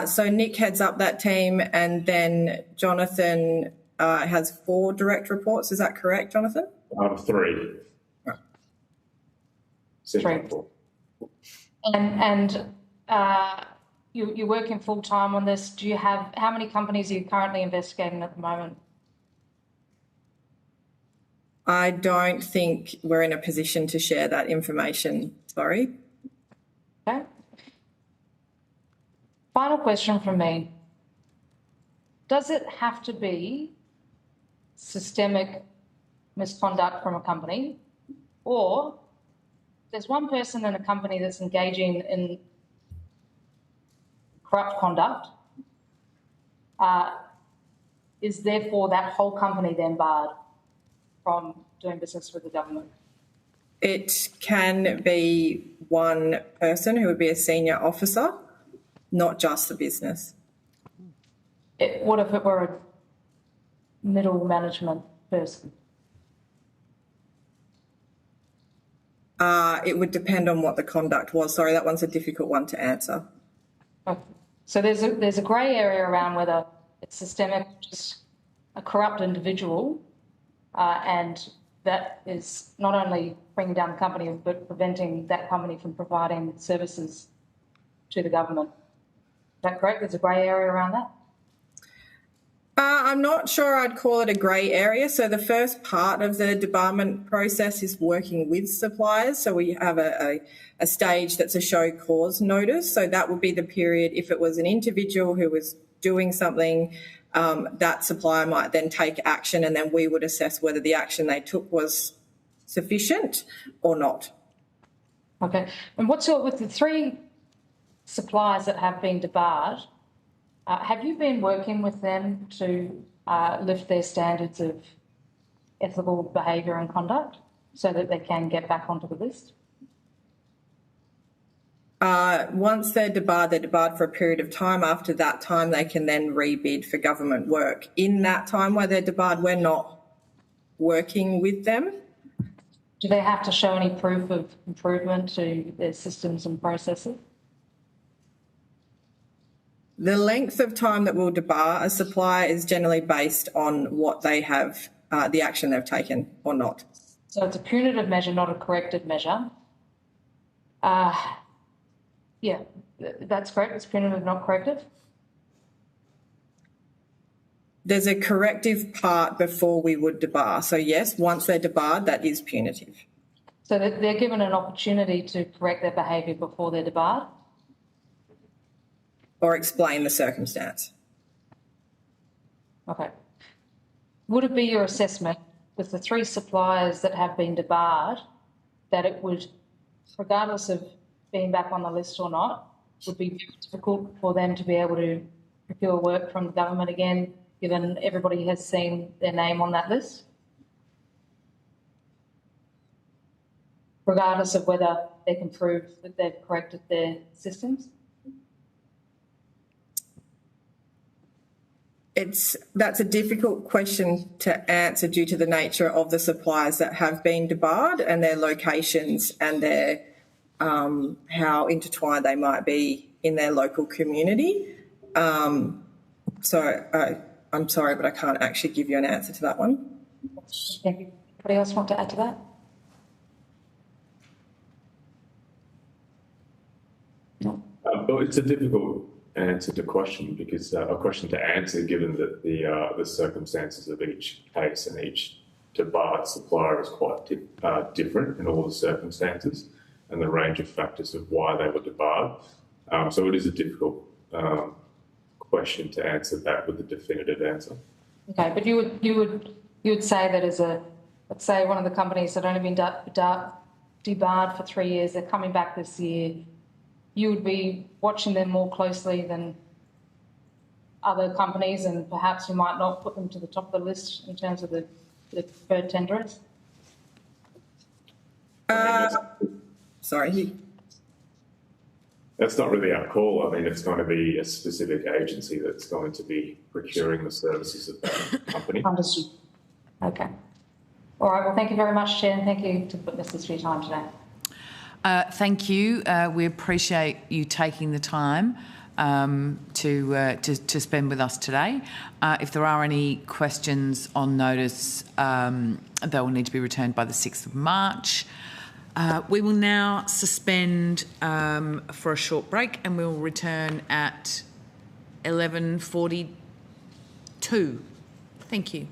So Nick heads up that team, and then Jonathan has 4 direct reports. Is that correct, Jonathan? 3. Right. 3. And you're working full time on this. Do you have, how many companies are you currently investigating at the moment? I don't think we're in a position to share that information. Sorry. Okay. Final question from me. Does it have to be systemic misconduct from a company, or there's one person in a company that's engaging in corrupt conduct, is therefore that whole company then barred from doing business with the government? It can be one person who would be a senior officer, not just the business. What if it were a middle management person? It would depend on what the conduct was. Sorry, that one's a difficult one to answer. Okay. So there's a grey area around whether it's systemic, just a corrupt individual, and that is not only bringing down the company but preventing that company from providing services to the government. Is that correct? There's a grey area around that? I'm not sure I'd call it a grey area. So the first part of the debarment process is working with suppliers. So we have a stage that's a show cause notice. So that would be the period if it was an individual who was doing something, that supplier might then take action, and then we would assess whether the action they took was sufficient or not. Okay. And with the 3 suppliers that have been debarred, have you been working with them to lift their standards of ethical behaviour and conduct so that they can get back onto the list? Once they're debarred for a period of time. After that time, they can then rebid for government work. In that time where they're debarred, we're not working with them. Do they have to show any proof of improvement to their systems and processes? The length of time that we'll debar a supplier is generally based on what they have, the action they've taken or not. So it's a punitive measure, not a corrective measure. Yeah, that's correct. It's punitive, not corrective. There's a corrective part before we would debar. So yes, once they're debarred, that is punitive. So they're given an opportunity to correct their behaviour before they're debarred? Or explain the circumstance. Okay. Would it be your assessment with the 3 suppliers that have been debarred that it would, regardless of being back on the list or not, would be very difficult for them to be able to procure work from the government again, given everybody has seen their name on that list? Regardless of whether they can prove that they've corrected their systems? That's a difficult question to answer due to the nature of the suppliers that have been debarred and their locations and their how intertwined they might be in their local community. So I'm sorry, but I can't actually give you an answer to that one. Thank you. Anybody else want to add to that? No. Well, it's a difficult answer to question because a question to answer, given that the circumstances of each case and each debarred supplier is quite different in all the circumstances and the range of factors of why they were debarred. So it is a difficult question to answer that with a definitive answer. Okay, but you would say that as let's say one of the companies that only been debarred for 3 years, they're coming back this year, you would be watching them more closely than other companies, and perhaps you might not put them to the top of the list in terms of the preferred tenderers? Sorry. That's not really our call. I mean, it's going to be a specific agency that's going to be procuring the services of that company. Understood. Okay. All right. Well, thank you very much, Chair, and thank you to the witnesses for your time today. Thank you. We appreciate you taking the time to spend with us today. If there are any questions on notice, they will need to be returned by the 6th of March. We will now suspend for a short break and we will return at 11:42. Thank you.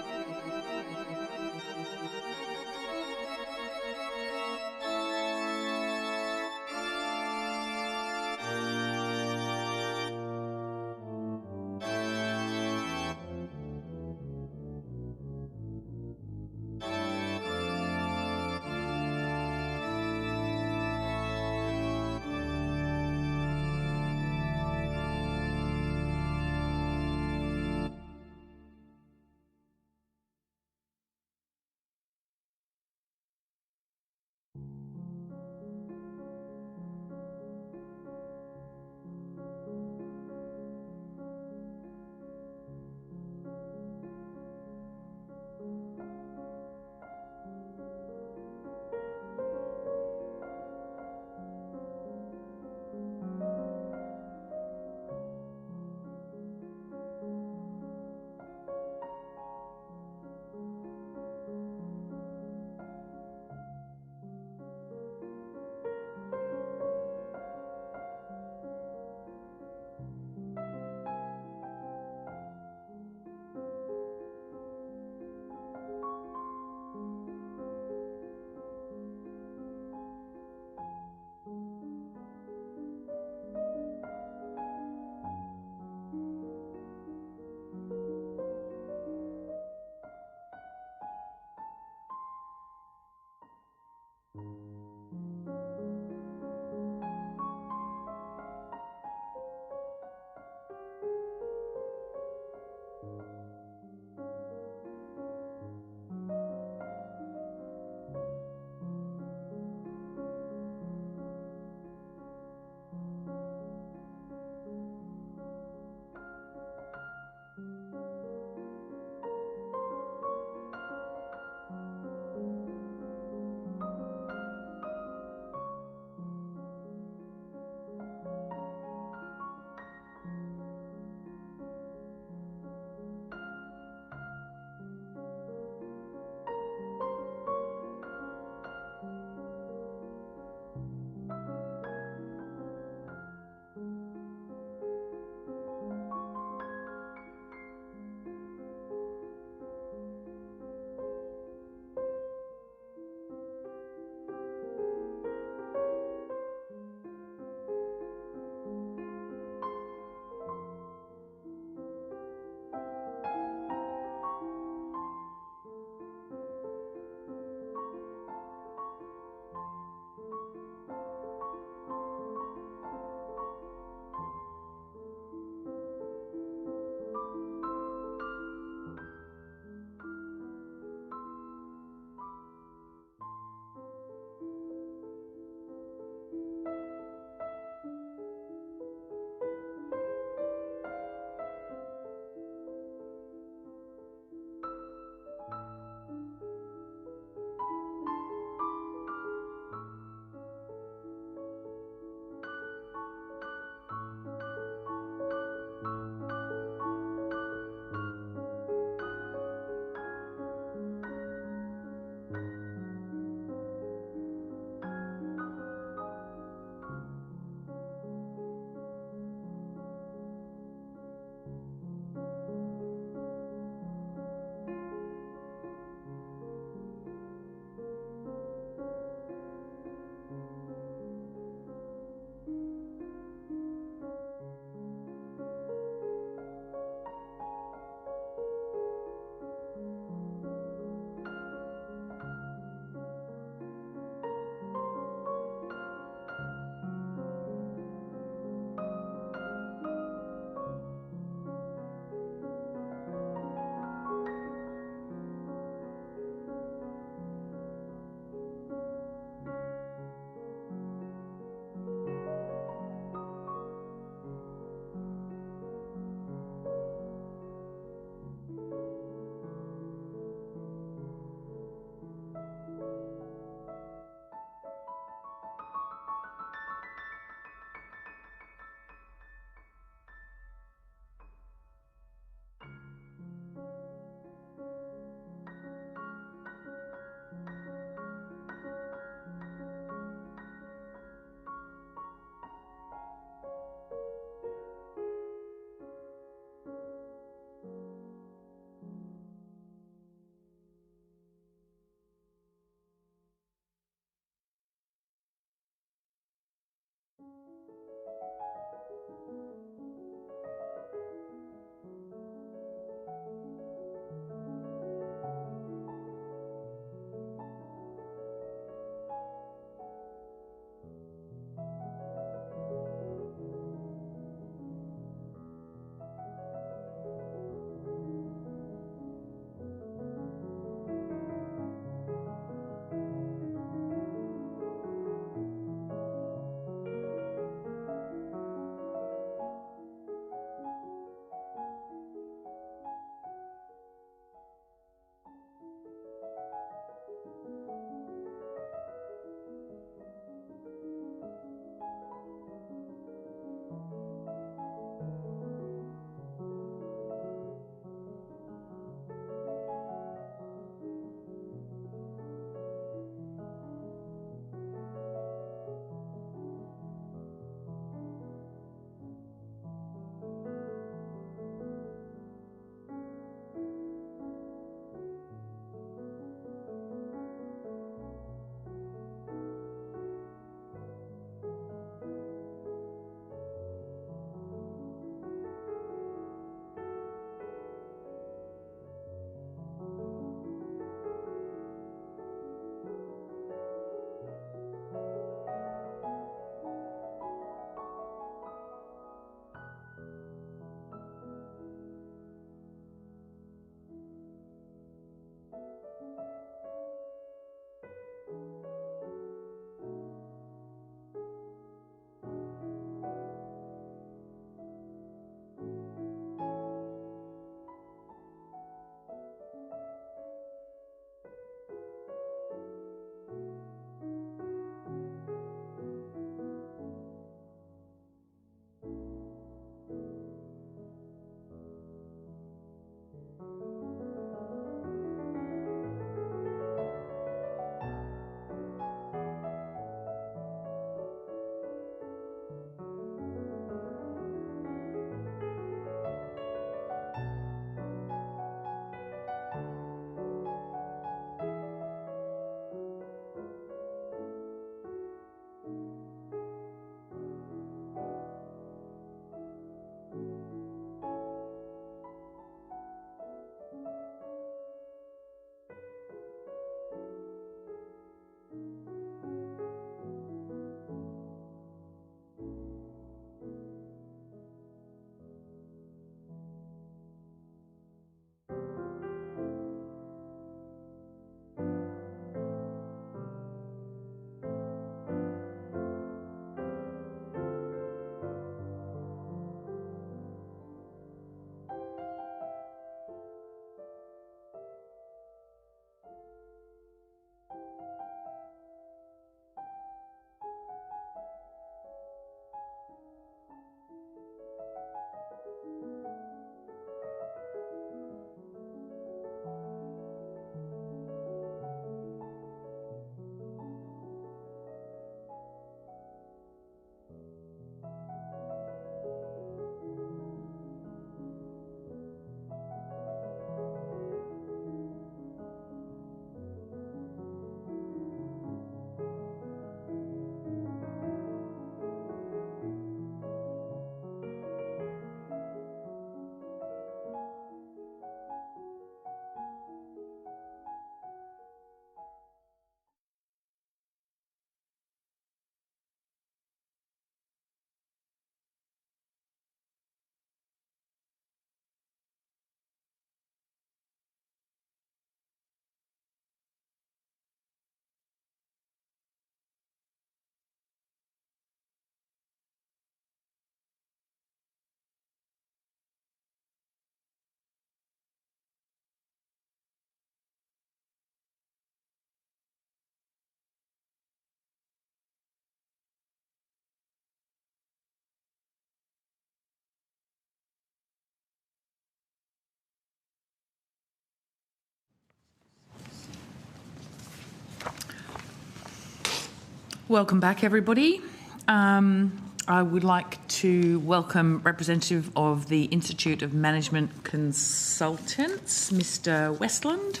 Welcome back, everybody. I would like to welcome representative of the Institute of Management Consultants, Mr. Westland.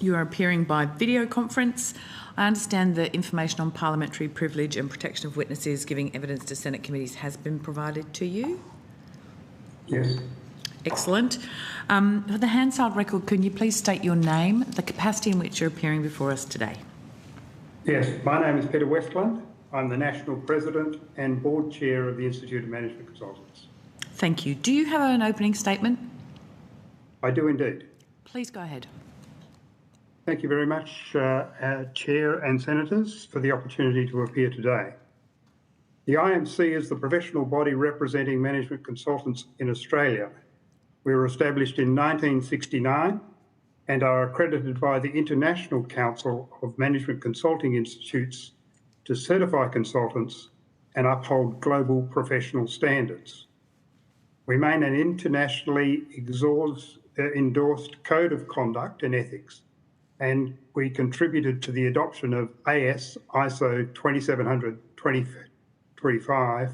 You are appearing by video conference. I understand that information on parliamentary privilege and protection of witnesses giving evidence to Senate committees has been provided to you. Yes. Excellent. For the Hansard record, can you please state your name, the capacity in which you're appearing before us today? Yes, my name is Peter Westland. I'm the National President and Board Chair of the Institute of Management Consultants. Thank you. Do you have an opening statement? I do indeed. Please go ahead. Thank you very much, Chair and Senators, for the opportunity to appear today. The IMC is the professional body representing management consultants in Australia. We were established in 1969 and are accredited by the International Council of Management Consulting Institutes to certify consultants and uphold global professional standards. We maintain an internationally endorsed code of conduct and ethics, and we contributed to the adoption of ISO 2700-2025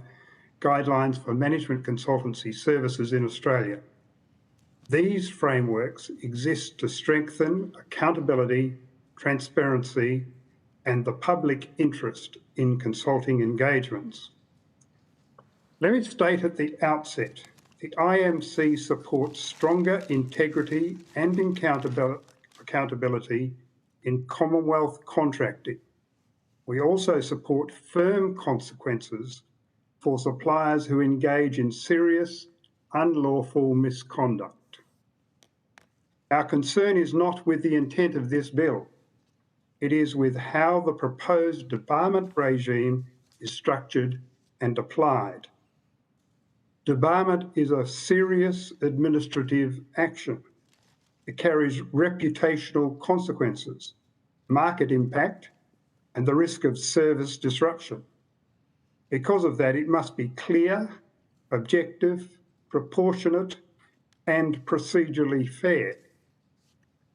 guidelines for management consultancy services in Australia. These frameworks exist to strengthen accountability, transparency, and the public interest in consulting engagements. Let me state at the outset, the IMC supports stronger integrity and accountability in Commonwealth contracting. We also support firm consequences for suppliers who engage in serious, unlawful misconduct. Our concern is not with the intent of this bill. It is with how the proposed debarment regime is structured and applied. Debarment is a serious administrative action. It carries reputational consequences, market impact, and the risk of service disruption. Because of that, it must be clear, objective, proportionate, and procedurally fair.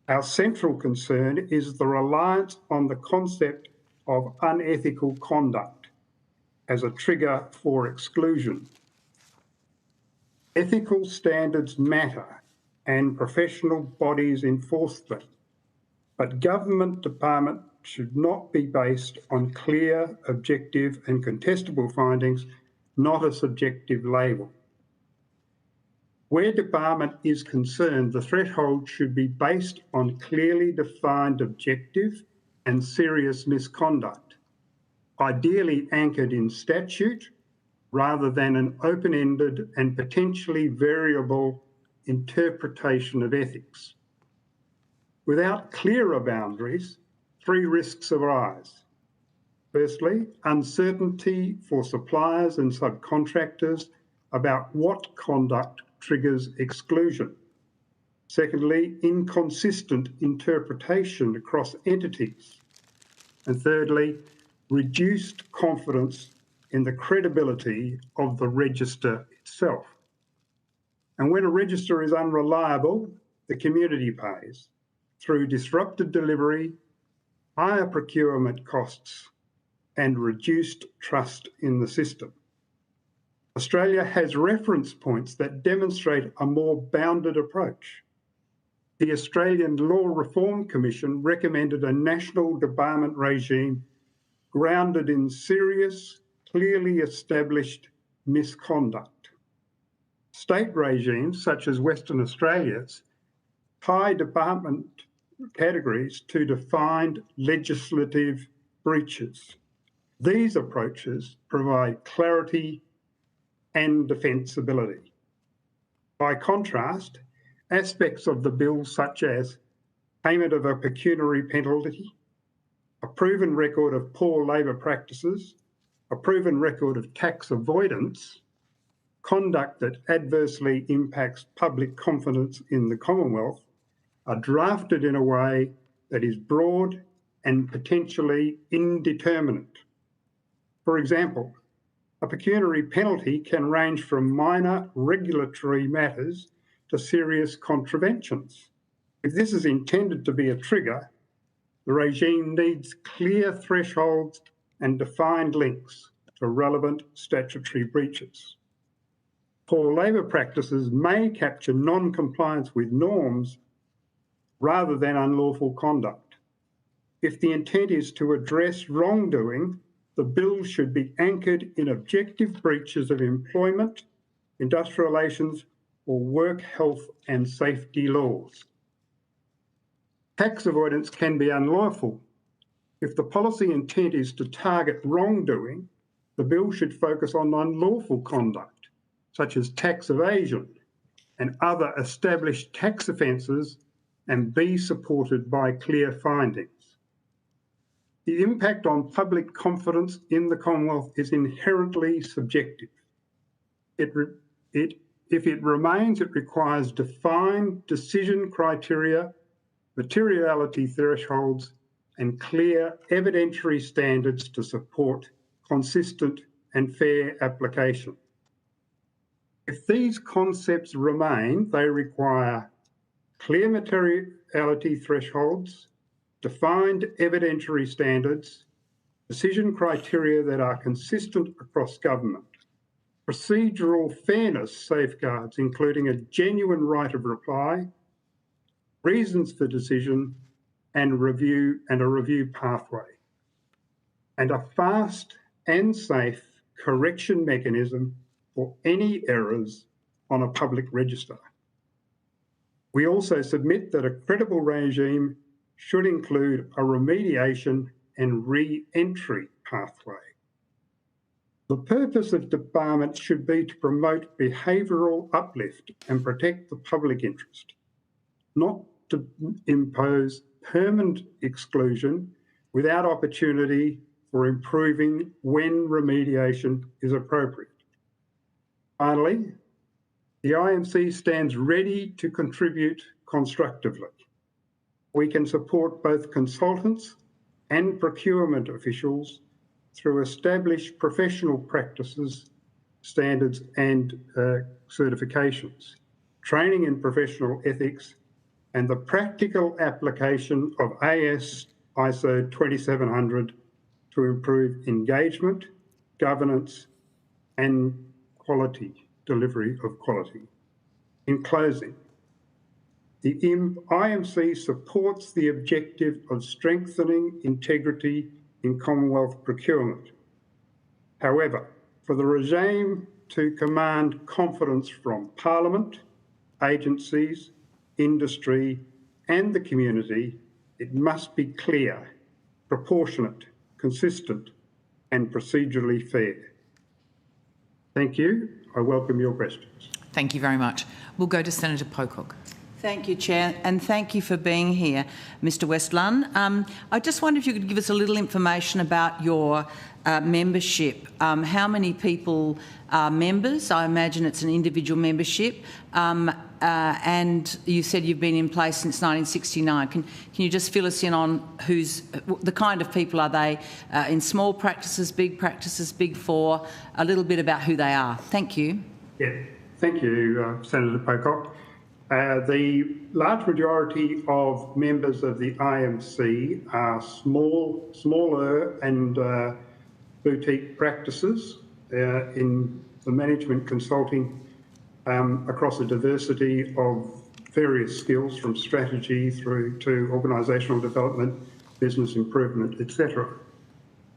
Our central concern is the reliance on the concept of unethical conduct as a trigger for exclusion. Ethical standards matter and professional bodies enforce them, but government debarment should not be based on clear, objective and contestable findings, not a subjective label. Where debarment is concerned, the threshold should be based on clearly defined objective and serious misconduct, ideally anchored in statute rather than an open-ended and potentially variable interpretation of ethics. Without clearer boundaries, three risks arise. Firstly, uncertainty for suppliers and subcontractors about what conduct triggers exclusion. Secondly, inconsistent interpretation across entities. And thirdly, reduced confidence in the credibility of the register itself. And when a register is unreliable, the community pays through disrupted delivery, higher procurement costs, and reduced trust in the system. Australia has reference points that demonstrate a more bounded approach. The Australian Law Reform Commission recommended a national debarment regime grounded in serious, clearly established misconduct. State regimes, such as Western Australia's, tie debarment categories to defined legislative breaches. These approaches provide clarity and defensibility. By contrast, aspects of the bill such as payment of a pecuniary penalty, a proven record of poor labour practices, a proven record of tax avoidance, conduct that adversely impacts public confidence in the Commonwealth, are drafted in a way that is broad and potentially indeterminate. For example, a pecuniary penalty can range from minor regulatory matters to serious contraventions. If this is intended to be a trigger, The regime needs clear thresholds and defined links to relevant statutory breaches. Poor labour practices may capture non-compliance with norms rather than unlawful conduct. If the intent is to address wrongdoing, the bill should be anchored in objective breaches of employment, industrial relations, or work health and safety laws. Tax avoidance can be unlawful. If the policy intent is to target wrongdoing, the bill should focus on unlawful conduct, such as tax evasion and other established tax offences, and be supported by clear findings. The impact on public confidence in the Commonwealth is inherently subjective. If it remains, it requires defined decision criteria, materiality thresholds, and clear evidentiary standards to support consistent and fair application. If these concepts remain, they require clear materiality thresholds, defined evidentiary standards, decision criteria that are consistent across government, procedural fairness safeguards, including a genuine right of reply, reasons for decision, and a review pathway, and a fast and safe correction mechanism for any errors on a public register. We also submit that a credible regime should include a remediation and re-entry pathway. The purpose of debarment should be to promote behavioural uplift and protect the public interest, not to impose permanent exclusion without opportunity for improving when remediation is appropriate. Finally, the IMC stands ready to contribute constructively. We can support both consultants and procurement officials through established professional practices, standards and certifications, training in professional ethics, and the practical application of ISO 2700 to improve engagement, governance, and delivery of quality. In closing, the IMC supports the objective of strengthening integrity in Commonwealth procurement. However, for the regime to command confidence from Parliament, agencies, industry, and the community, it must be clear, proportionate, consistent, and procedurally fair. Thank you. I welcome your questions. Thank you very much. We'll go to Senator Pocock. Thank you, Chair, and thank you for being here, Mr Westland. I just wonder if you could give us a little information about your membership. How many people are members? I imagine it's an individual membership. And you said you've been in place since 1969. Can you just fill us in on who's the kind of people are they in small practices, big Big Four, a little bit about who they are. Thank you. Yeah, thank you, Senator Pocock. The large majority of members of the IMC are smaller and boutique practices in the management consulting across a diversity of various skills, from strategy through to organisational development, business improvement, etc.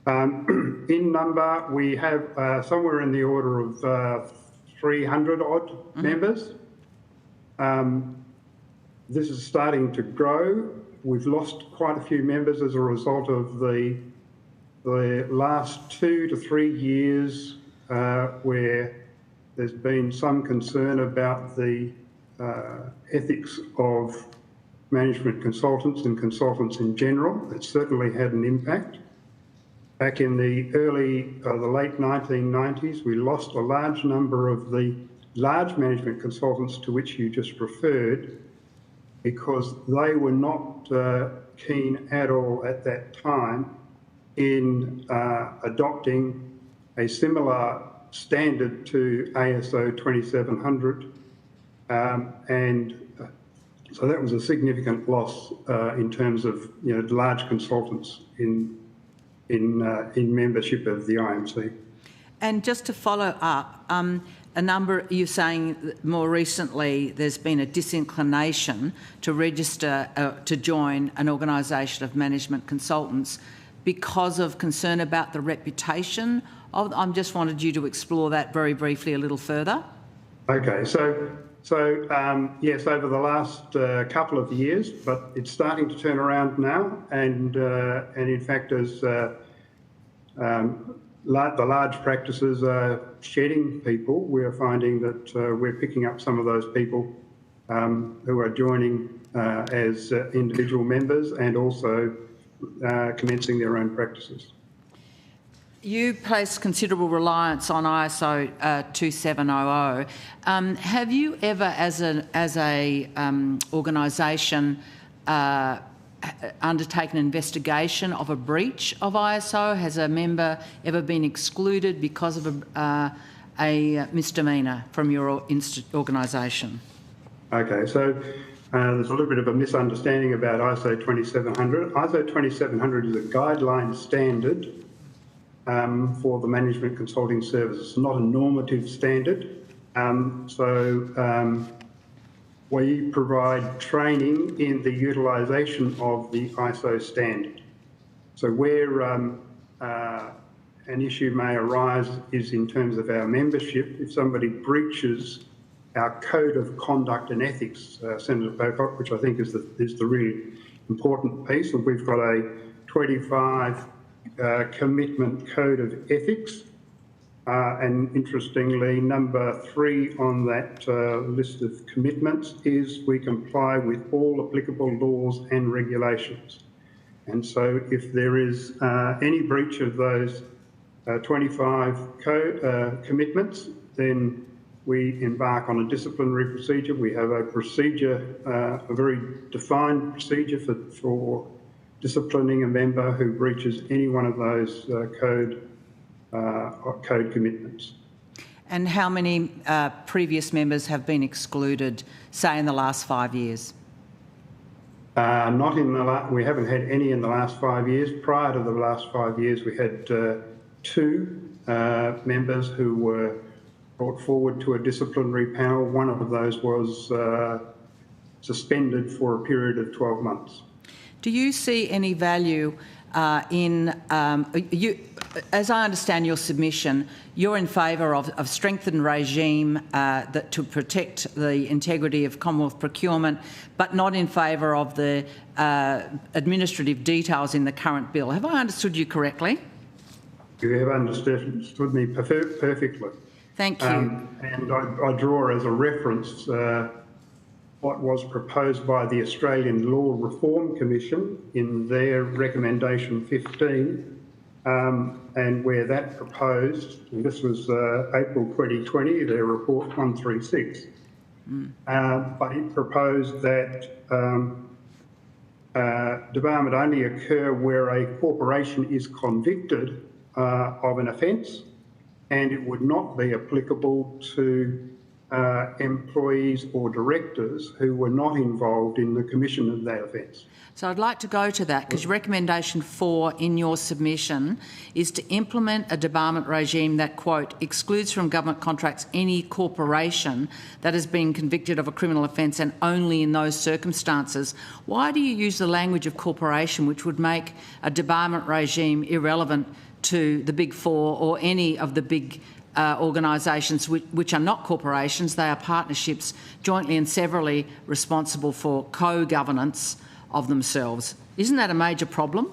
In number, we have somewhere in the order of 300 odd members. This is starting to grow. We've lost quite a few members as a result of the last 2 to 3 years where there's been some concern about the ethics of management consultants and consultants in general. It certainly had an impact. Back in the late 1990s, we lost a large number of the large management consultants to which you just referred, because they were not keen at all at that time in adopting a similar standard to ASO 2700 and So that was a significant loss in terms of large consultants in membership of the IMC. And just to follow up, you're saying that more recently there's been a disinclination to register to join an organisation of management consultants because of concern about the reputation of. I just wanted you to explore that very briefly a little further. Okay, so yes, over the last couple of years, but it's starting to turn around now, and in fact, as the large practices are shedding people, we are finding that we're picking up some of those people who are joining as individual members and also commencing their own practices. You place considerable reliance on ISO 2700. Have you ever, as a organisation, undertaken an investigation of a breach of ISO? Has a member ever been excluded because of a misdemeanour from your organisation? Okay, so there's a little bit of a misunderstanding about ISO 2700. ISO 2700 is a guideline standard for the management consulting service. It's not a normative standard. We provide training in the utilisation of the ISO standard. So where an issue may arise is in terms of our membership. If somebody breaches our code of conduct and ethics, Senator Pocock, which I think is the really important piece, and we've got a 25 commitment code of ethics. And interestingly, number 3 on that list of commitments is we comply with all applicable laws and regulations. And so if there is any breach of those 25 commitments, then we embark on a disciplinary procedure. We have a procedure, a very defined procedure for disciplining a member who breaches any one of those code commitments. And how many previous members have been excluded, say, in the last 5 years? Not in the we haven't had any in the last 5 years. Prior to the last 5 years, we had 2 members who were brought forward to a disciplinary panel. One of those was suspended for a period of 12 months. Do you see any value as I understand your submission, you're in favour of strengthened regime to protect the integrity of Commonwealth procurement, but not in favour of the administrative details in the current bill. Have I understood you correctly? You have understood me perfectly. Thank you. And I draw as a reference what was proposed by the Australian Law Reform Commission in their recommendation 15, and where that proposed, and this was April 2020, their report 136, but it proposed that debarment only occur where a corporation is convicted of an offence, and it would not be applicable to employees or directors who were not involved in the commission of that offence. So I'd like to go to that because recommendation 4 in your submission is to implement a debarment regime that, quote, excludes from government contracts any corporation that has been convicted of a criminal offence and only in those circumstances. Why do you use the language of corporation, which would make a debarment regime irrelevant to the Big Four or any of the big organisations which are not corporations? They are partnerships jointly and severally responsible for co-governance of themselves. Isn't that a major problem?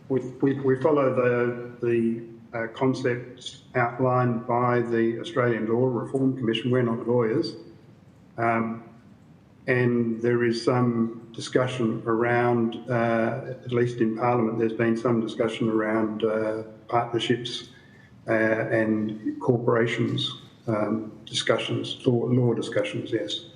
We follow the concepts outlined by the Australian Law Reform Commission. We're not lawyers. And there is some discussion around, at least in Parliament, there's been some discussion around partnerships and corporations discussions, law discussions, yes.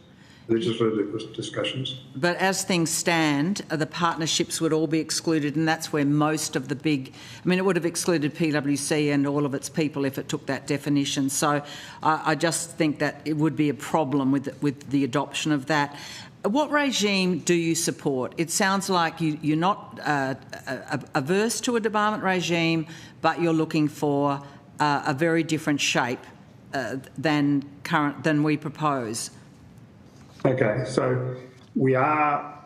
legislative discussions. But as things stand, the partnerships would all be excluded, and that's where most of the big... I mean, it would have excluded PwC and all of its people if it took that definition. So I just think that it would be a problem with the adoption of that. What regime do you support? It sounds like you're not averse to a debarment regime, but you're looking for a very different shape than we propose. Okay, so we are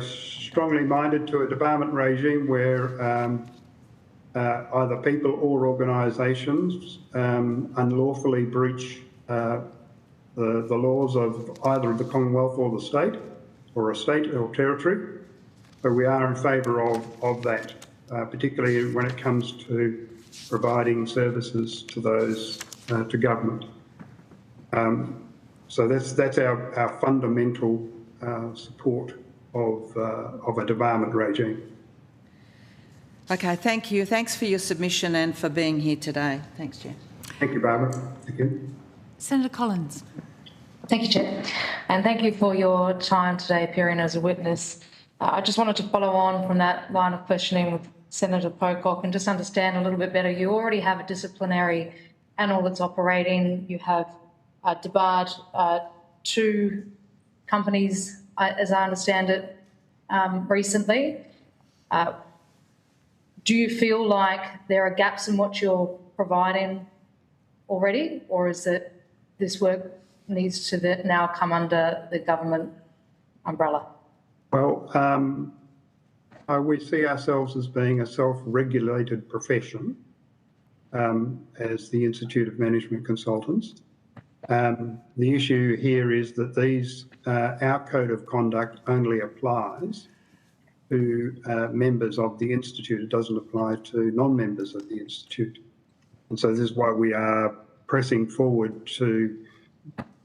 strongly minded to a debarment regime where either people or organisations unlawfully breach the laws of either the Commonwealth or the state, or a state or territory. So we are in favour of that, particularly when it comes to providing services to those to government. So that's our fundamental support of a debarment regime. Okay, thank you. Thanks for your submission and for being here today. Thanks, Chair. Thank you, Barbara. Thank you. Senator Collins. Thank you, Chair. And thank you for your time today appearing as a witness. I just wanted to follow on from that line of questioning with Senator Pocock and just understand a little bit better. You already have a disciplinary panel that's operating. You have debarred 2 companies, as I understand it, recently. Do you feel like there are gaps in what you're providing already, or is it this work needs to now come under the government umbrella? Well, we see ourselves as being a self-regulated profession as the Institute of Management Consultants. The issue here is that our code of conduct only applies to members of the Institute. It doesn't apply to non-members of the Institute. And so this is why we are pressing forward to...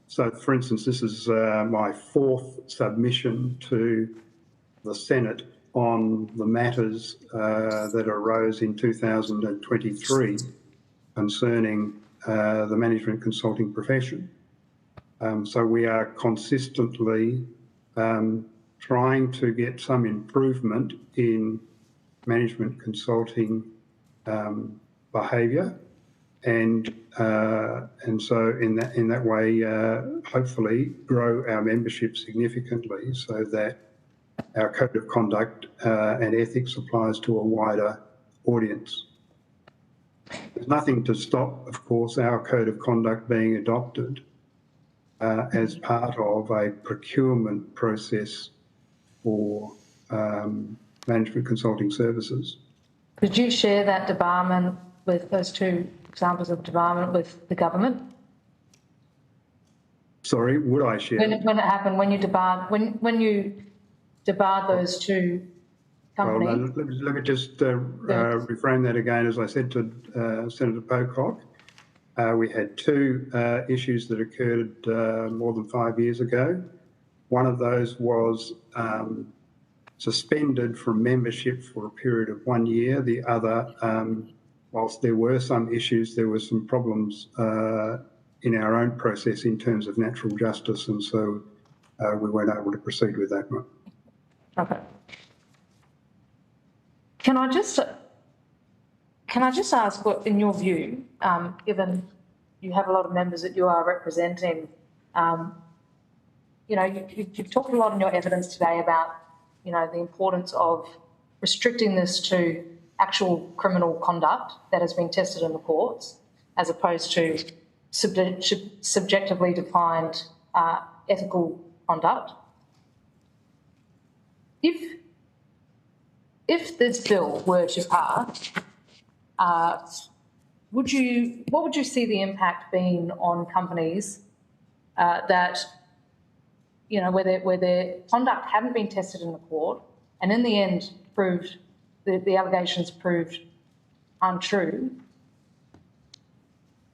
So, for instance, this is my 4th submission to the Senate on the matters that arose in 2023 concerning the management consulting profession. So we are consistently trying to get some improvement in management consulting behaviour, and so in that way, hopefully grow our membership significantly so that our code of conduct and ethics applies to a wider audience. There's nothing to stop, of course, our code of conduct being adopted as part of a procurement process for management consulting services. Could you share that debarment with those 2 examples of debarment with the government? Sorry, would I share? When it happened, when you debarred those 2 companies? Well, let me just reframe that again. As I said to Senator Pocock, we had 2 issues that occurred more than 5 years ago. One of those was suspended from membership for a period of 1 year. The other, whilst there were some issues, there were some problems in our own process in terms of natural justice, and so we weren't able to proceed with that one. Okay. Can I just ask, what, in your view, given you have a lot of members that you are representing, you've talked a lot in your evidence today about, the importance of restricting this to actual criminal conduct that has been tested in the courts, as opposed to subjectively defined ethical conduct. If this bill were to pass, what would you see the impact being on companies that, where their conduct hadn't been tested in the court, and in the end proved the allegations proved untrue?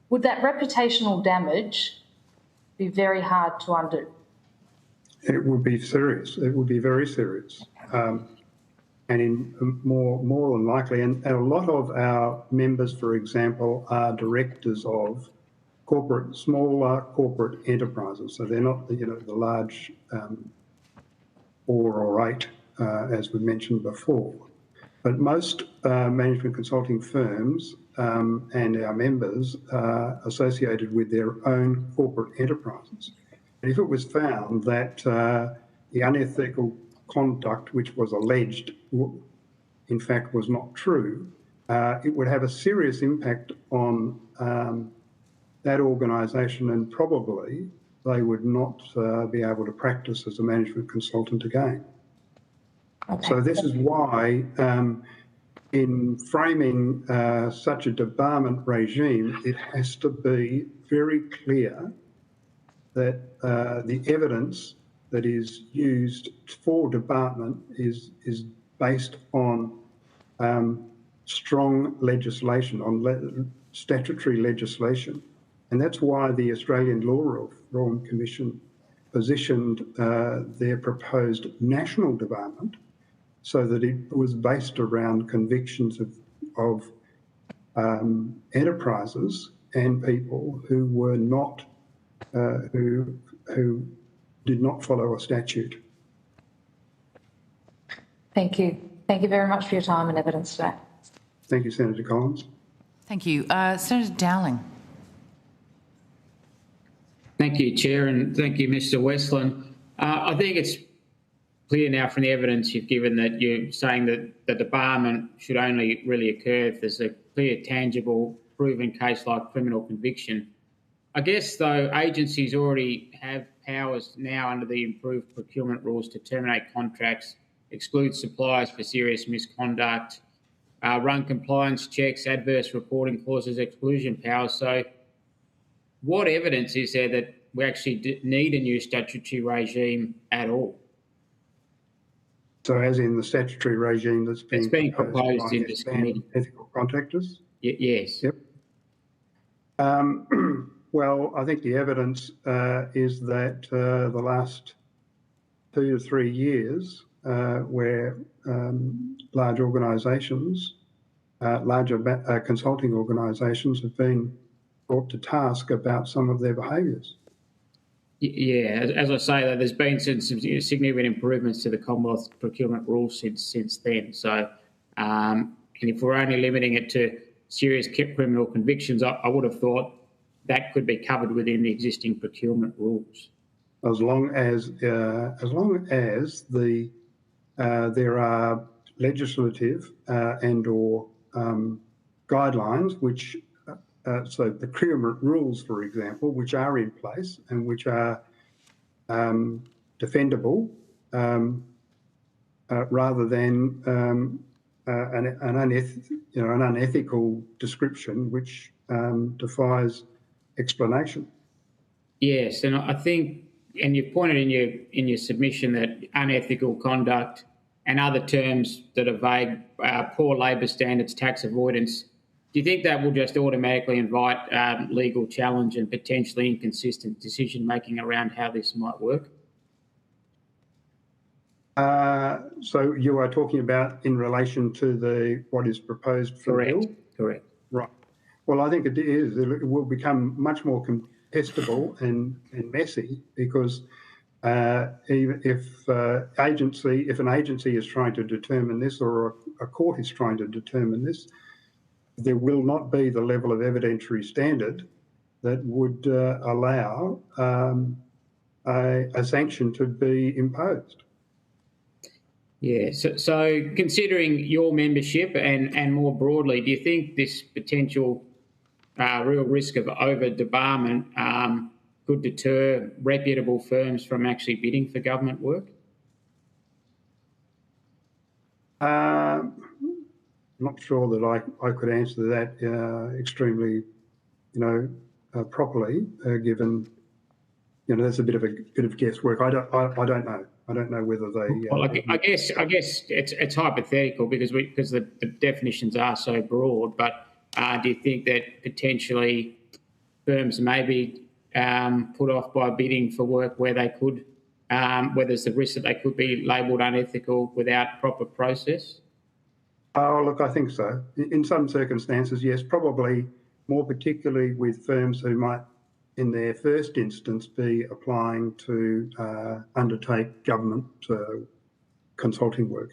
Would that reputational damage be very hard to undo? It would be serious. It would be very serious. And in more than likely, and a lot of our members, for example, are directors of smaller corporate enterprises. So they're not the large 4 or 8, as we mentioned before. But most management consulting firms and our members are associated with their own corporate enterprises. And if it was found that the unethical conduct which was alleged, in fact, was not true, it would have a serious impact on that organisation, and probably they would not be able to practice as a management consultant again. Okay. So this is why in framing such a debarment regime, it has to be very clear that the evidence that is used for debarment is based on strong legislation, on statutory legislation. And that's why the Australian Law Reform Commission positioned their proposed national debarment so that it was based around convictions of enterprises and people who were not, who did not follow a statute. Thank you. Thank you very much for your time and evidence today. Thank you, Senator Collins. Thank you. Senator Dowling. Thank you, Chair, and thank you, Mr Westland. I think it's clear now from the evidence you've given that you're saying that the debarment should only really occur if there's a clear, tangible, proven case like criminal conviction. I guess, though, agencies already have powers now under the improved procurement rules to terminate contracts, exclude suppliers for serious misconduct, run compliance checks, adverse reporting clauses, exclusion powers. So what evidence is there that we actually need a new statutory regime at all? So as in the statutory regime that's being proposed in this committee. Ethical contractors? Yes. Yep. Well, I think the evidence is that the last 2 to 3 years where large organisations, larger consulting organisations have been brought to task about some of their behaviours. Yeah, as I say, there's been some significant improvements to the Commonwealth procurement rules since then. So, and if we're only limiting it to serious criminal convictions, I would have thought that could be covered within the existing procurement rules. As long as there are legislative and/or guidelines which. So procurement rules, for example, which are in place and which are defendable, rather than an unethical description which defies explanation. Yes, and I think, and you pointed in your submission that unethical conduct and other terms that are vague, poor labour standards, tax avoidance. Do you think that will just automatically invite legal challenge and potentially inconsistent decision-making around how this might work? So you are talking about in relation to what is proposed for the bill? Correct. Right. Well, I think it is. It will become much more contestable and messy because if an agency is trying to determine this or a court is trying to determine this, there will not be the level of evidentiary standard that would allow a sanction to be imposed. Yeah, so considering your membership and more broadly, do you think this potential real risk of over-debarment could deter reputable firms from actually bidding for government work? Not sure that I could answer that extremely, properly, given, there's a bit of guesswork. I don't know. I don't know whether they. Well, I guess it's hypothetical because the definitions are so broad. But do you think that potentially firms may be put off by bidding for work where they could, where there's the risk that they could be labelled unethical without proper process? Oh, look, I think so. In some circumstances, yes, probably more particularly with firms who might in their first instance, be applying to undertake government consulting work.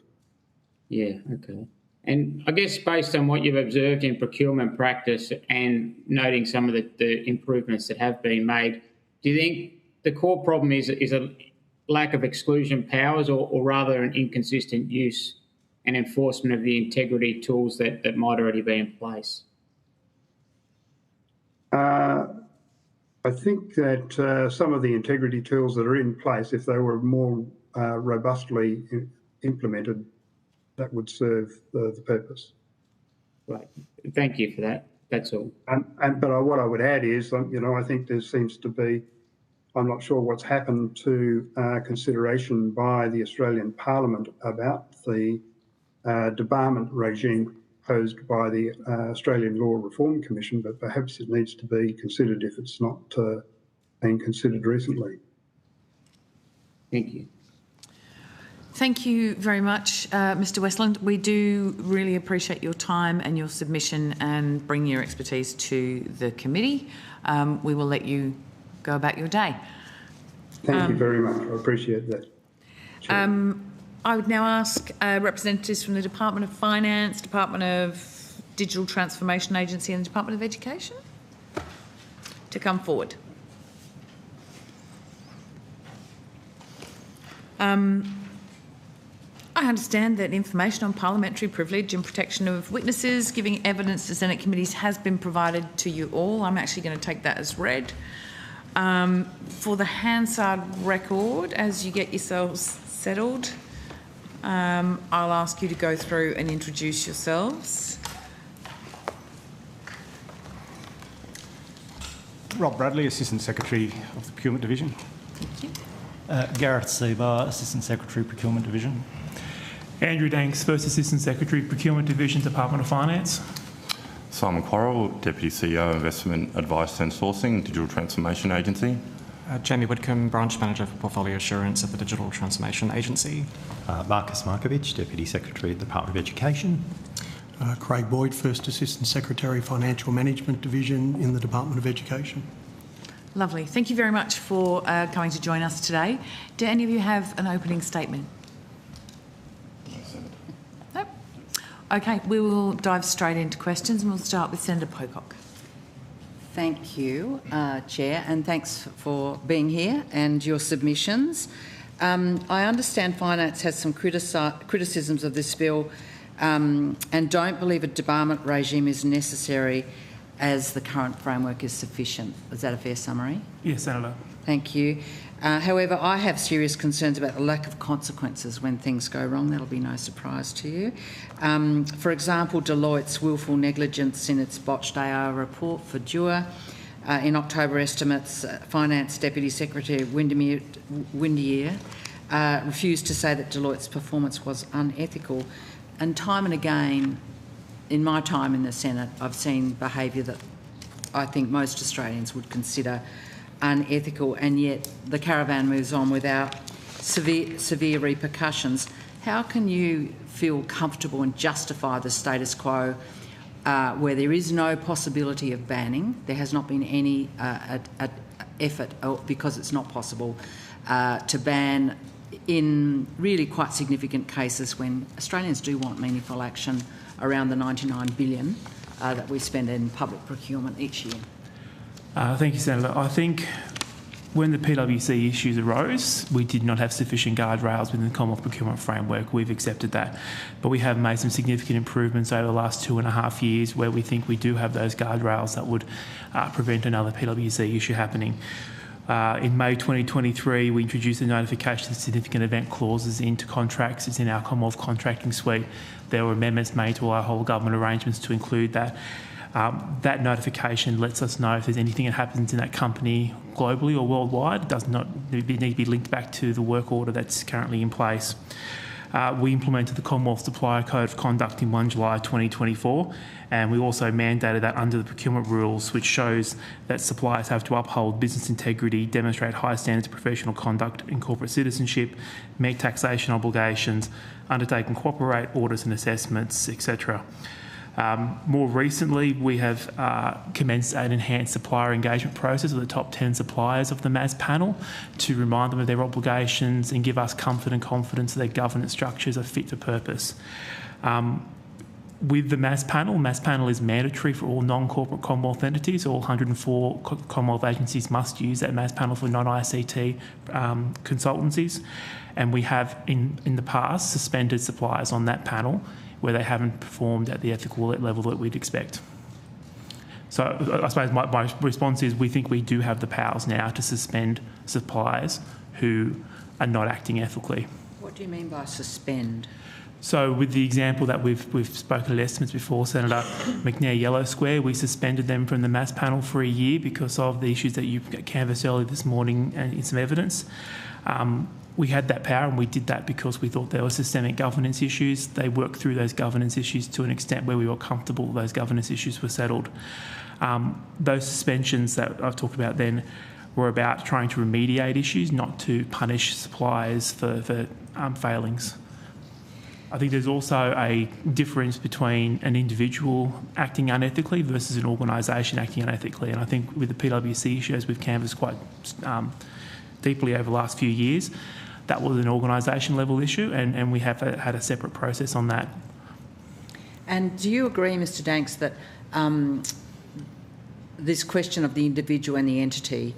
Yeah, okay. And I guess based on what you've observed in procurement practice and noting some of the improvements that have been made, do you think the core problem is a lack of exclusion powers or rather an inconsistent use and enforcement of the integrity tools that might already be in place? I think that some of the integrity tools that are in place, if they were more robustly implemented, that would serve the purpose. Right. Thank you for that. That's all. But what I would add is, I think there seems to be, I'm not sure what's happened to consideration by the Australian Parliament about the debarment regime posed by the Australian Law Reform Commission, but perhaps it needs to be considered if it's not been considered recently. Thank you. Thank you very much, Mr. Westland. We do really appreciate your time and your submission and bringing your expertise to the committee. We will let you go about your day. Thank you very much. I appreciate that. I would now ask representatives from the Department of Finance, Department of Digital Transformation Agency and the Department of Education to come forward. I understand that information on parliamentary privilege and protection of witnesses giving evidence to Senate committees has been provided to you all. I'm actually going to take that as read. For the Hansard record, as you get yourselves settled, I'll ask you to go through and introduce yourselves. Rob Bradley, Assistant Secretary of the Procurement Division. Thank you. Gareth Seabar, Assistant Secretary, Procurement Division. Andrew Danks, First Assistant Secretary, Procurement Division, Department of Finance. Simon Quarrell, Deputy CEO, Investment Advice and Sourcing, Digital Transformation Agency. Jamie Whitcomb, Branch Manager for Portfolio Assurance at the Digital Transformation Agency. Marcus Markovich, Deputy Secretary at the Department of Education. Craig Boyd, First Assistant Secretary, Financial Management Division in the Department of Education. Lovely. Thank you very much for coming to join us today. Do any of you have an opening statement? No? Okay, we will dive straight into questions and we'll start with Senator Pocock. Thank you, Chair, and thanks for being here and your submissions. I understand Finance has some criticisms of this bill and don't believe a debarment regime is necessary as the current framework is sufficient. Is that a fair summary? Yes, Senator. Thank you. However, I have serious concerns about the lack of consequences when things go wrong. That'll be no surprise to you. For example, Deloitte's willful negligence in its botched AR report for DUA. In October estimates, Finance Deputy Secretary Windier refused to say that Deloitte's performance was unethical. And time and again, in my time in the Senate, I've seen behaviour that I think most Australians would consider unethical, and yet the caravan moves on without severe repercussions. How can you feel comfortable and justify the status quo where there is no possibility of banning? There has not been any effort, because it's not possible, to ban in really quite significant cases when Australians do want meaningful action around the $99 billion that we spend in public procurement each year. Thank you, Senator. I think when the PwC issues arose, we did not have sufficient guardrails within the Commonwealth Procurement Framework. We've accepted that. But we have made some significant improvements over the last 2.5 years where we think we do have those guardrails that would prevent another PwC issue happening. In May 2023, we introduced the notification of significant event clauses into contracts. It's in our Commonwealth contracting suite. There were amendments made to our whole government arrangements to include that. That notification lets us know if there's anything that happens in that company globally or worldwide. It does not need to be linked back to the work order that's currently in place. We implemented the Commonwealth Supplier Code of Conduct in 1 July 2024, and we also mandated that under the procurement rules, which shows that suppliers have to uphold business integrity, demonstrate high standards of professional conduct and corporate citizenship, meet taxation obligations, undertake and cooperate audits and assessments, etc. More recently, we have commenced an enhanced supplier engagement process with the top 10 suppliers of the MAS panel to remind them of their obligations and give us comfort and confidence that their governance structures are fit for purpose. With the MAS panel is mandatory for all non-corporate Commonwealth entities. All 104 Commonwealth agencies must use that MAS panel for non-ICT consultancies. And we have, in the past, suspended suppliers on that panel where they haven't performed at the ethical level that we'd expect. So I suppose my response is we think we do have the powers now to suspend suppliers who are not acting ethically. What do you mean by suspend? So with the example that we've spoken at estimates before, Senator McNair Yellow Square, we suspended them from the MAS panel for a year because of the issues that you canvassed earlier this morning and in some evidence. We had that power and we did that because we thought there were systemic governance issues. They worked through those governance issues to an extent where we were comfortable those governance issues were settled. Those suspensions that I've talked about then were about trying to remediate issues, not to punish suppliers for failings. I think there's also a difference between an individual acting unethically versus an organisation acting unethically. And I think with the PwC issues we've canvassed quite deeply over the last few years, that was an organisation level issue and we have had a separate process on that. And do you agree, Mr Danks, that this question of the individual and the entity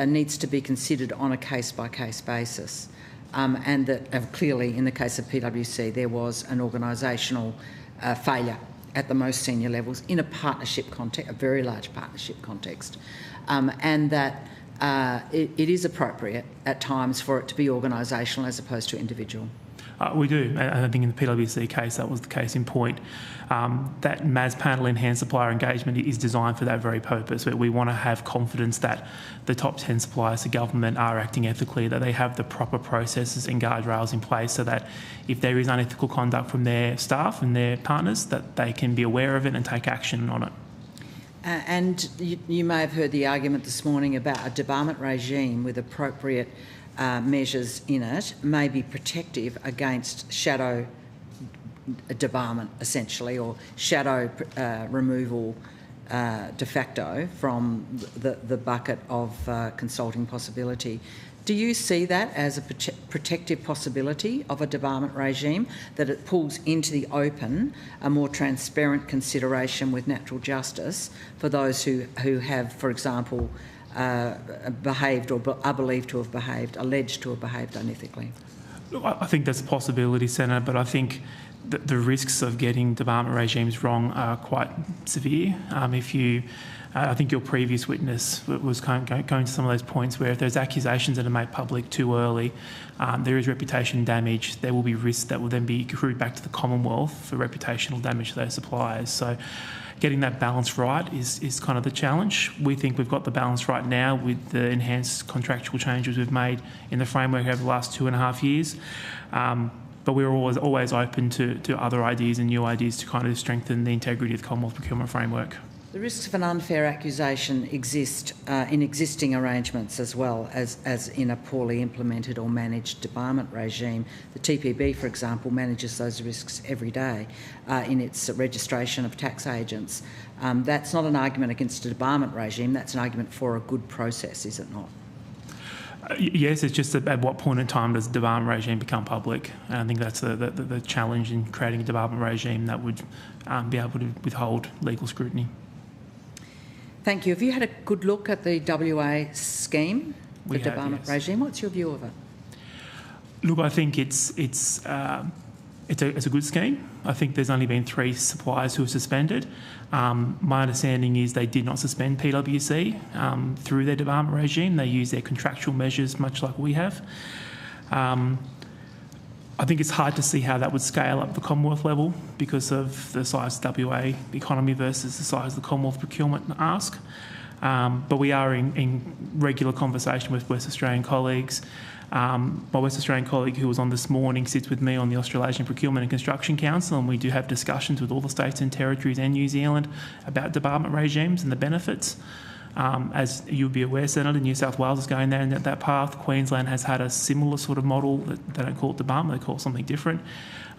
needs to be considered on a case-by-case basis? And that clearly, in the case of PwC, there was an organisational failure at the most senior levels in a partnership context, a very large partnership context, and that it is appropriate at times for it to be organisational as opposed to individual. We do, and I think in the PwC case that was the case in point. That MAS panel enhanced supplier engagement is designed for that very purpose, where we want to have confidence that the top 10 suppliers to government are acting ethically, that they have the proper processes and guardrails in place so that if there is unethical conduct from their staff and their partners, that they can be aware of it and take action on it. And you may have heard the argument this morning about a debarment regime with appropriate measures in it may be protective against shadow debarment, essentially, or shadow removal de facto from the bucket of consulting possibility. Do you see that as a protective possibility of a debarment regime, that it pulls into the open a more transparent consideration with natural justice for those who have, for example, behaved or are believed to have behaved, alleged to have behaved unethically? Look, I think that's a possibility, Senator, but I think the risks of getting debarment regimes wrong are quite severe. I think your previous witness was going to some of those points where if there's accusations that are made public too early, there is reputation damage. There will be risks that will then be accrued back to the Commonwealth for reputational damage to those suppliers. So getting that balance right is kind of the challenge. We think we've got the balance right now with the enhanced contractual changes we've made in the framework over the last 2.5 years. But we're always open to other ideas and new ideas to kind of strengthen the integrity of the Commonwealth procurement framework. The risks of an unfair accusation exist in existing arrangements as well as in a poorly implemented or managed debarment regime. The TPB, for example, manages those risks every day in its registration of tax agents. That's not an argument against a debarment regime, that's an argument for a good process, is it not? Yes, it's just at what point in time does the debarment regime become public? And I think that's the challenge in creating a debarment regime that would be able to withhold legal scrutiny. Thank you. Have you had a good look at the WA scheme, the debarment regime? What's your view of it? Look, I think it's a good scheme. I think there's only been 3 suppliers who have suspended. My understanding is they did not suspend PwC through their debarment regime. They use their contractual measures much like we have. I think it's hard to see how that would scale up the Commonwealth level because of the size of the WA economy versus the size of the Commonwealth procurement ask. But we are in regular conversation with West Australian colleagues. My West Australian colleague who was on this morning sits with me on the Australasian Procurement and Construction Council, and we do have discussions with all the states and territories and New Zealand about debarment regimes and the benefits. As you'll be aware, Senator, New South Wales is going down that path. Queensland has had a similar sort of model that they don't call it debarment, they call it something different.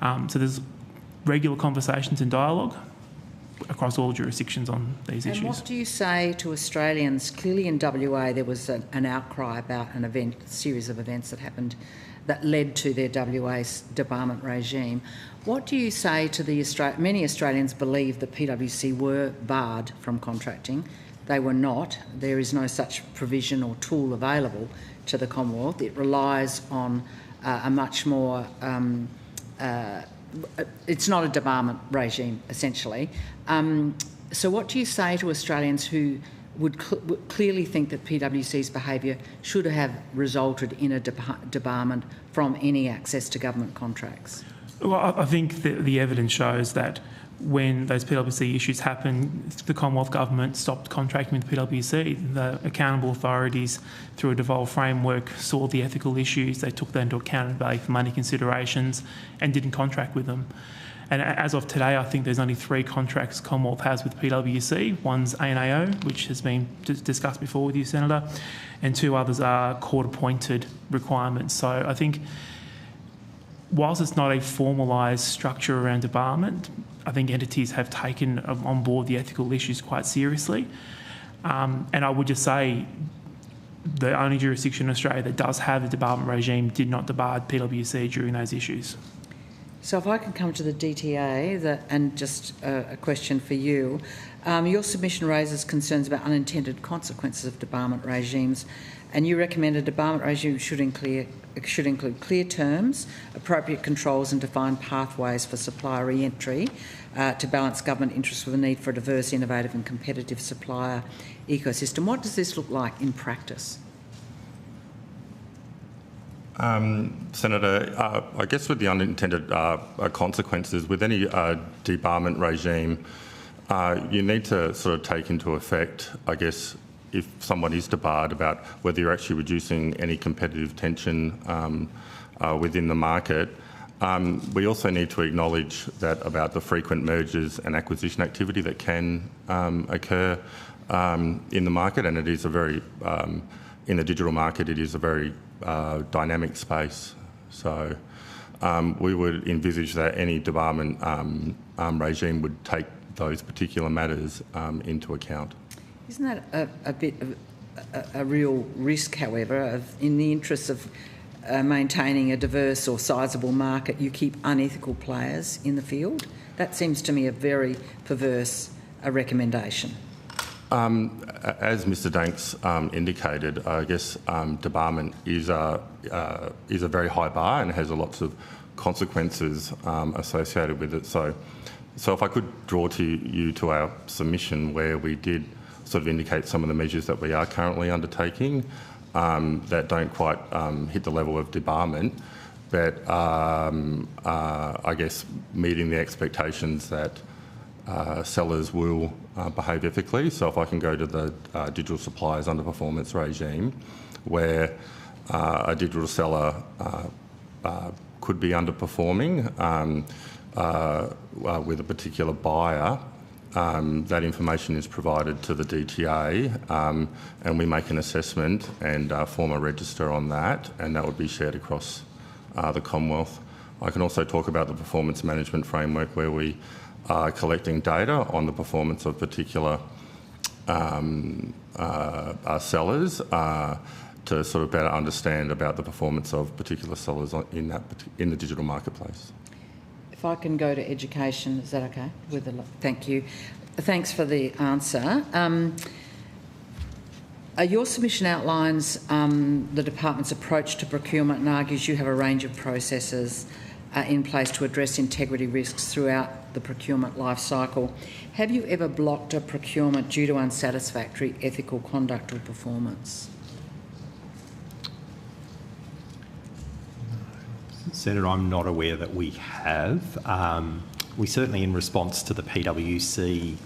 So there's regular conversations and dialogue. across all jurisdictions on these issues. And what do you say to Australians? Clearly in WA there was an outcry about a series of events that happened that led to their WA debarment regime. What do you say to many Australians believe that PwC were barred from contracting? They were not. There is no such provision or tool available to the Commonwealth. It relies on a much more... it's not a debarment regime, essentially. So what do you say to Australians who would clearly think that PwC's behaviour should have resulted in a debarment from any access to government contracts? Well, I think the evidence shows that when those PwC issues happened, the Commonwealth Government stopped contracting with PwC. The accountable authorities, through a devolved framework, saw the ethical issues, they took that into account for money considerations and didn't contract with them. And as of today, I think there's only 3 contracts Commonwealth has with PwC. One's ANAO, which has been discussed before with you, Senator, and 2 others are court-appointed requirements. So I think whilst it's not a formalised structure around debarment, I think entities have taken on board the ethical issues quite seriously. And I would just say the only jurisdiction in Australia that does have a debarment regime did not debar PwC during those issues. So if I can come to the DTA, and just a question for you. Your submission raises concerns about unintended consequences of debarment regimes, and you recommend a debarment regime should include clear terms, appropriate controls and defined pathways for supplier re-entry to balance government interests with the need for a diverse, innovative and competitive supplier ecosystem. What does this look like in practice? Senator, I guess with the unintended consequences, with any debarment regime, you need to sort of take into effect, I guess, if someone is debarred, about whether you're actually reducing any competitive tension within the market. We also need to acknowledge that about the frequent mergers and acquisition activity that can occur in the market, and it is a very, in the digital market, it is a very dynamic space. So we would envisage that any debarment regime would take those particular matters into account. Isn't that a bit of a real risk, however, in the interests of maintaining a diverse or sizeable market, you keep unethical players in the field? That seems to me a very perverse recommendation. As Mr Danks indicated, I guess debarment is a very high bar and has lots of consequences associated with it. So if I could draw you to our submission, where we did sort of indicate some of the measures that we are currently undertaking that don't quite hit the level of debarment, but I guess meeting the expectations that sellers will behave ethically. So if I can go to the digital suppliers underperformance regime, where a digital seller could be underperforming with a particular buyer, that information is provided to the DTA, and we make an assessment and form a register on that, and that would be shared across the Commonwealth. I can also talk about the performance management framework, where we are collecting data on the performance of particular sellers to sort of better understand about the performance of particular sellers in the digital marketplace. If I can go to education, is that okay? Thank you. Thanks for the answer. Your submission outlines the department's approach to procurement and argues you have a range of processes in place to address integrity risks throughout the procurement life cycle. Have you ever blocked a procurement due to unsatisfactory ethical conduct or performance? Senator, I'm not aware that we have. We certainly, in response to the PwC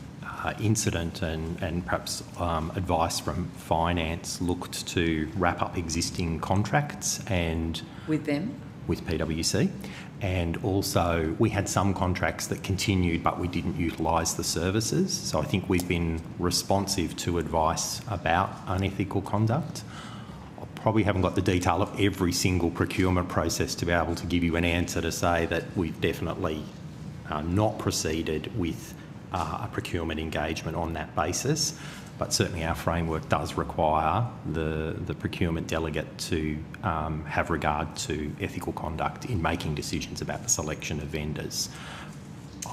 incident and perhaps advice from finance, looked to wrap up existing contracts and... With them? With PwC. And also we had some contracts that continued but we didn't utilise the services. So I think we've been responsive to advice about unethical conduct. I probably haven't got the detail of every single procurement process to be able to give you an answer to say that we've definitely not proceeded with a procurement engagement on that basis. But certainly our framework does require the procurement delegate to have regard to ethical conduct in making decisions about the selection of vendors.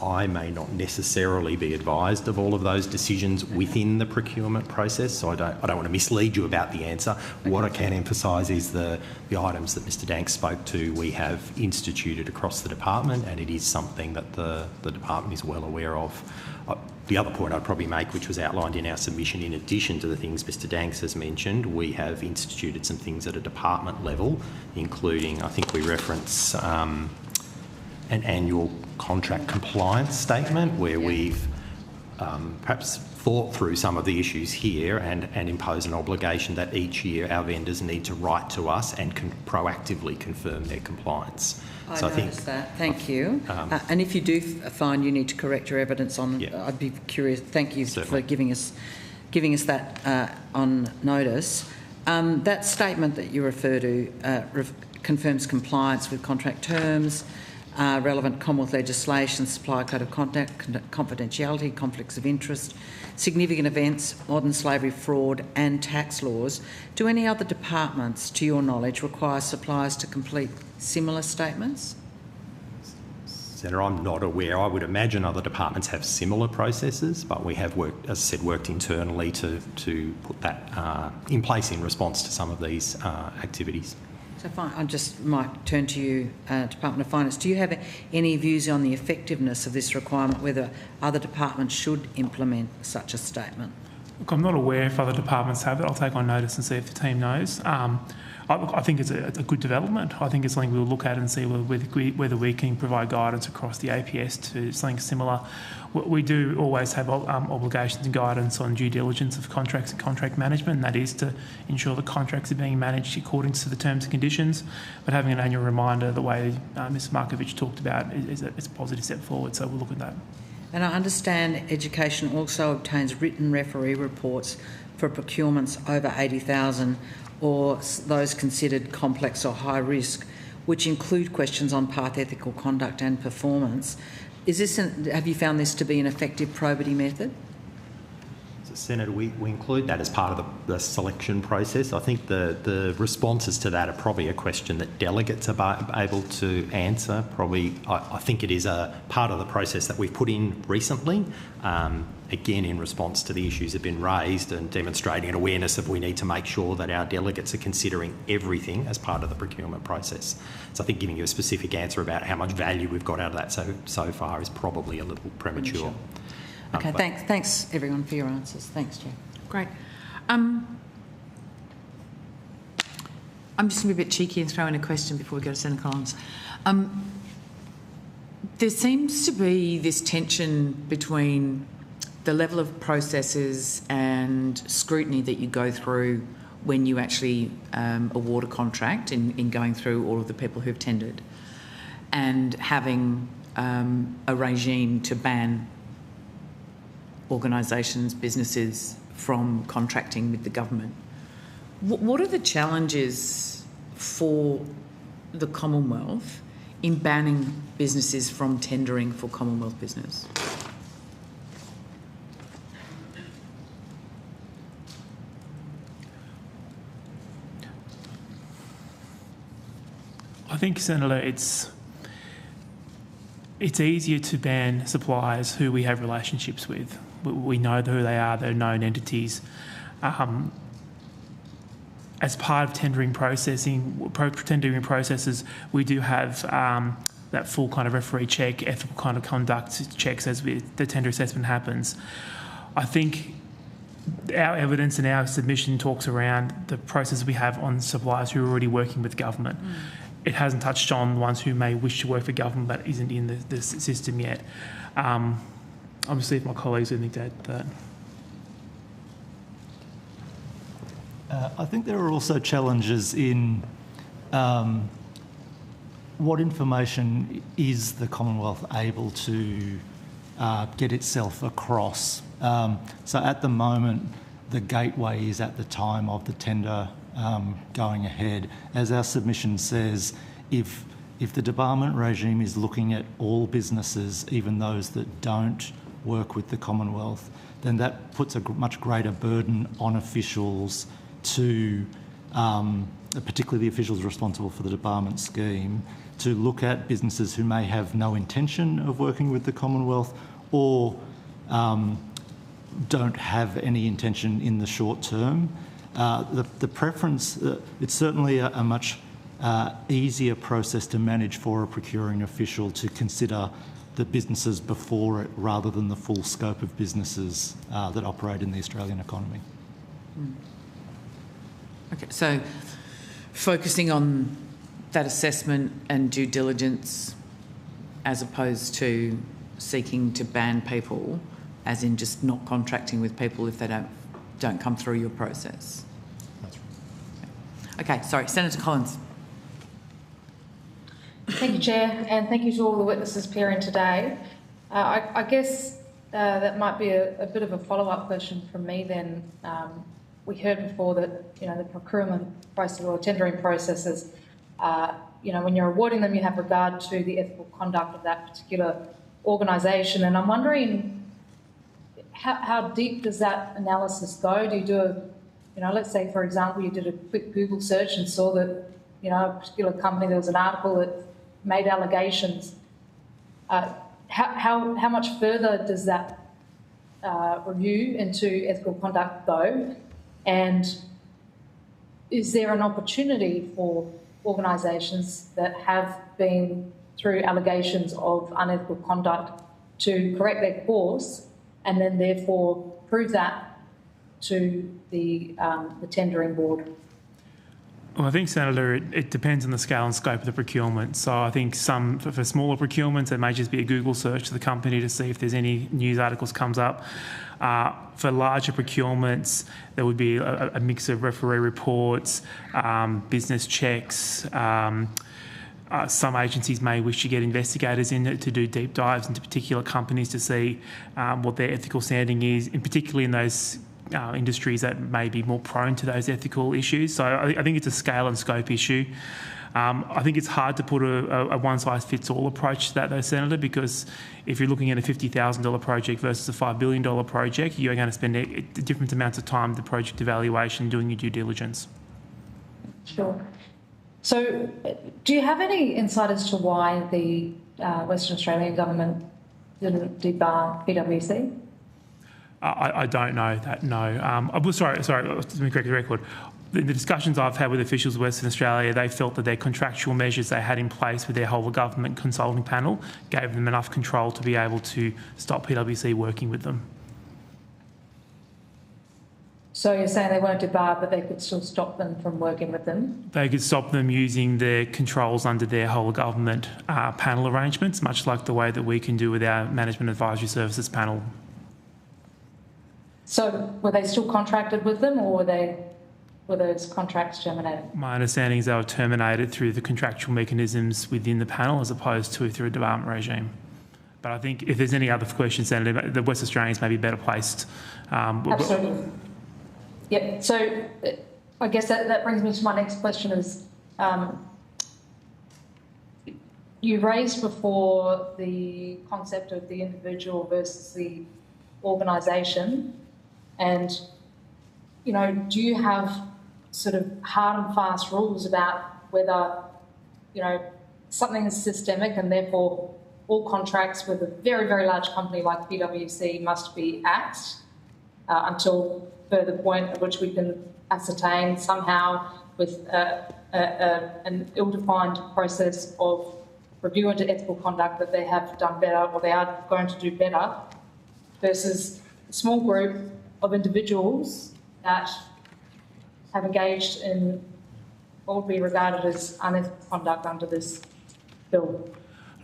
I may not necessarily be advised of all of those decisions within the procurement process, so I don't want to mislead you about the answer. What I can emphasise is the items that Mr Danks spoke to, we have instituted across the department, and it is something that the department is well aware of. The other point I'd probably make, which was outlined in our submission, in addition to the things Mr Danks has mentioned, we have instituted some things at a department level, including, I think we reference an annual contract compliance statement where we've perhaps thought through some of the issues here and impose an obligation that each year our vendors need to write to us and proactively confirm their compliance. I noticed that. Thank you. And if you do find you need to correct your evidence on, I'd be curious. Thank you for giving us that on notice. That statement that you refer to confirms compliance with contract terms, relevant Commonwealth legislation, supplier code of conduct, confidentiality, conflicts of interest, significant events, modern slavery, fraud and tax laws. Do any other departments, to your knowledge, require suppliers to complete similar statements? Senator, I'm not aware. I would imagine other departments have similar processes, but we have worked, as I said, worked internally to put that in place in response to some of these activities. So fine, I just might turn to you, Department of Finance. Do you have any views on the effectiveness of this requirement, whether other departments should implement such a statement? Look, I'm not aware if other departments have it. I'll take on notice and see if the team knows. I think it's a good development. I think it's something we'll look at and see whether we can provide guidance across the APS to something similar. We do always have obligations and guidance on due diligence of contracts and contract management, and that is to ensure the contracts are being managed according to the terms and conditions. But having an annual reminder, the way Ms Markovic talked about, is a positive step forward, so we'll look at that. And I understand Education also obtains written referee reports for procurements over 80,000 or those considered complex or high risk, which include questions on path ethical conduct and performance. Have you found this to be an effective probity method? So, Senator, we include that as part of the selection process. I think the responses to that are probably a question that delegates are able to answer. Probably, I think it is a part of the process that we've put in recently, again in response to the issues that have been raised and demonstrating an awareness of we need to make sure that our delegates are considering everything as part of the procurement process. So I think giving you a specific answer about how much value we've got out of that so far is probably a little premature. Okay, thanks everyone for your answers. Thanks, Chair. Great. I'm just going to be a bit cheeky and throw in a question before we go to Senator Collins. There seems to be this tension between the level of processes and scrutiny that you go through when you actually award a contract in going through all of the people who've tendered, and having a regime to ban organisations, businesses from contracting with the government. What are the challenges for the Commonwealth in banning businesses from tendering for Commonwealth business? I think, Senator, it's easier to ban suppliers who we have relationships with. We know who they are, they're known entities. As part of tendering processes, we do have that full kind of referee check, ethical kind of conduct checks as the tender assessment happens. I think our evidence and our submission talks around the process we have on suppliers who are already working with government. It hasn't touched on the ones who may wish to work for government but isn't in the system yet. Obviously, if my colleagues would think to add that. I think there are also challenges in what information is the Commonwealth able to get itself across. So at the moment, the gateway is at the time of the tender going ahead. As our submission says, if the debarment regime is looking at all businesses, even those that don't work with the Commonwealth, then that puts a much greater burden on officials to, particularly the officials responsible for the debarment scheme, to look at businesses who may have no intention of working with the Commonwealth or don't have any intention in the short term. The preference, it's certainly a much easier process to manage for a procuring official to consider the businesses before it rather than the full scope of businesses that operate in the Australian economy. Okay, so focusing on that assessment and due diligence as opposed to seeking to ban people, as in just not contracting with people if they don't come through your process. That's right. Okay, sorry, Senator Collins. Thank you, Chair, and thank you to all the witnesses appearing today. I guess that might be a bit of a follow-up question from me then. We heard before that, the procurement process or tendering processes, when you're awarding them, you have regard to the ethical conduct of that particular organisation. And I'm wondering, how deep does that analysis go? Do you do let's say, for example, you did a quick Google search and saw that, a particular company, there was an article that made allegations. How much further does that review into ethical conduct go? And is there an opportunity for organisations that have been through allegations of unethical conduct to correct their course and then therefore prove that to the tendering board? Well, I think, Senator, it depends on the scale and scope of the procurement. So I think for smaller procurements, it may just be a Google search to the company to see if there's any news articles comes up. For larger procurements, there would be a mix of referee reports, business checks. Some agencies may wish to get investigators in to do deep dives into particular companies to see what their ethical standing is, and particularly in those industries that may be more prone to those ethical issues. So I think it's a scale and scope issue. I think it's hard to put a one-size-fits-all approach to that, though, Senator, because if you're looking at a $50,000 project versus a $5 billion project, you're going to spend different amounts of time the project evaluation doing your due diligence. Sure. So do you have any insight as to why the Western Australian government didn't debar PwC? I don't know that, no. Sorry, let me correct the record. In the discussions I've had with officials of Western Australia, they felt that their contractual measures they had in place with their whole of government consulting panel gave them enough control to be able to stop PwC working with them. So you're saying they weren't debarred, but they could still stop them from working with them? They could stop them using their controls under their whole of government panel arrangements, much like the way that we can do with our Management Advisory Services panel. So were they still contracted with them, or were those contracts terminated? My understanding is they were terminated through the contractual mechanisms within the panel as opposed to through a debarment regime. But I think if there's any other questions, Senator, the West Australians may be better placed. Absolutely. Yep. So I guess that brings me to my next question is, you raised before the concept of the individual versus the organisation. And, do you have sort of hard and fast rules about whether, something is systemic and therefore all contracts with a very, very large company like PwC must be axed until further point at which we can ascertain somehow with an ill-defined process of review into ethical conduct that they have done better or they are going to do better, versus a small group of individuals that have engaged in what would be regarded as unethical conduct under this bill.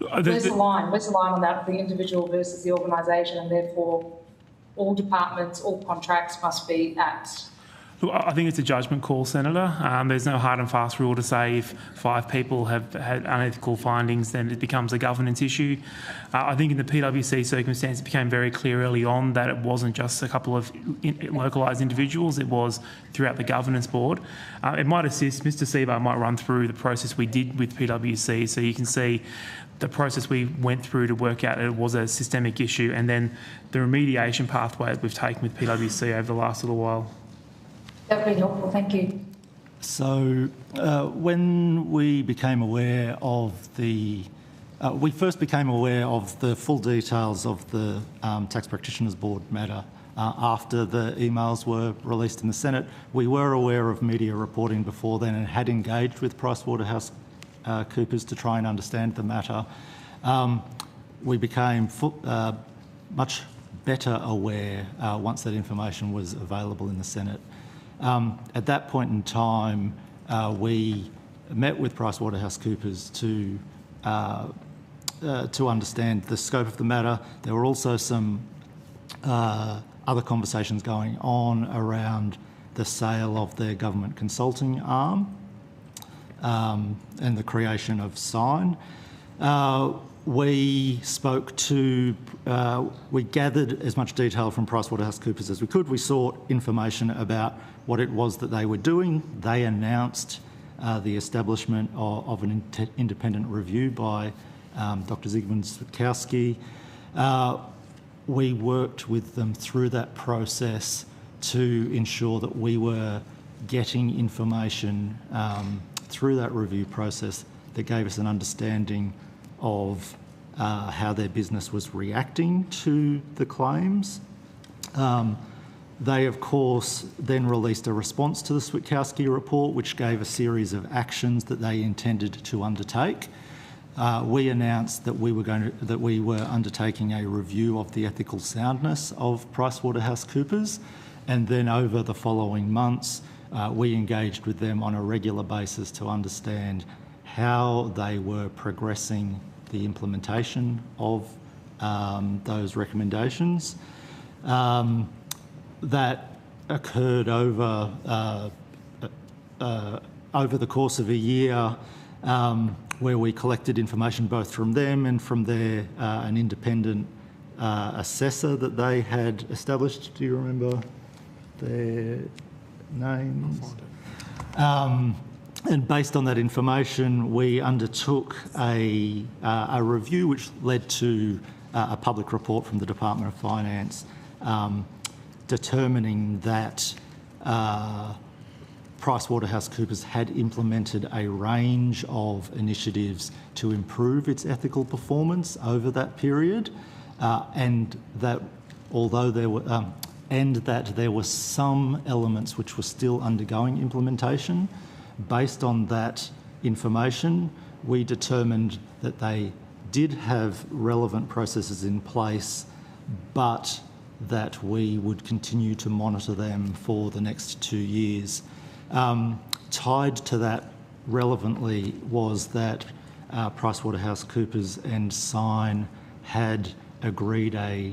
Where's the line? Where's the line on that, the individual versus the organisation, and therefore all departments, all contracts must be axed? Look, I think it's a judgment call, Senator. There's no hard and fast rule to say if 5 people have had unethical findings, then it becomes a governance issue. I think in the PwC circumstance, it became very clear early on that it wasn't just a couple of localised individuals, it was throughout the governance board. It might assist, Mr Seabar might run through the process we did with PwC, so you can see the process we went through to work out it was a systemic issue, and then the remediation pathway that we've taken with PwC over the last little while. That would be helpful, thank you. So when we became aware of we first became aware of the full details of the Tax Practitioners Board matter after the emails were released in the Senate. We were aware of media reporting before then and had engaged with PricewaterhouseCoopers to try and understand the matter. We became much better aware once that information was available in the Senate. At that point in time, we met with PricewaterhouseCoopers to understand the scope of the matter. There were also some other conversations going on around the sale of their government consulting arm and the creation of Sign. We gathered as much detail from PricewaterhouseCoopers as we could. We sought information about what it was that they were doing. They announced the establishment of an independent review by Dr. Zygmunt Switkowski. We worked with them through that process to ensure that we were getting information through that review process that gave us an understanding of how their business was reacting to the claims. They, of course, then released a response to the Switkowski report, which gave a series of actions that they intended to undertake. We announced that we were undertaking a review of the ethical soundness of PricewaterhouseCoopers, and then over the following months, we engaged with them on a regular basis to understand how they were progressing the implementation of those recommendations. That occurred over the course of a year, where we collected information both from them and from an independent assessor that they had established. Do you remember their names? And based on that information, we undertook a review which led to a public report from the Department of Finance determining that PricewaterhouseCoopers had implemented a range of initiatives to improve its ethical performance over that period, and that there were some elements which were still undergoing implementation. Based on that information, we determined that they did have relevant processes in place, but that we would continue to monitor them for the next 2 years. Tied to that relevantly was that PricewaterhouseCoopers and Sign had agreed a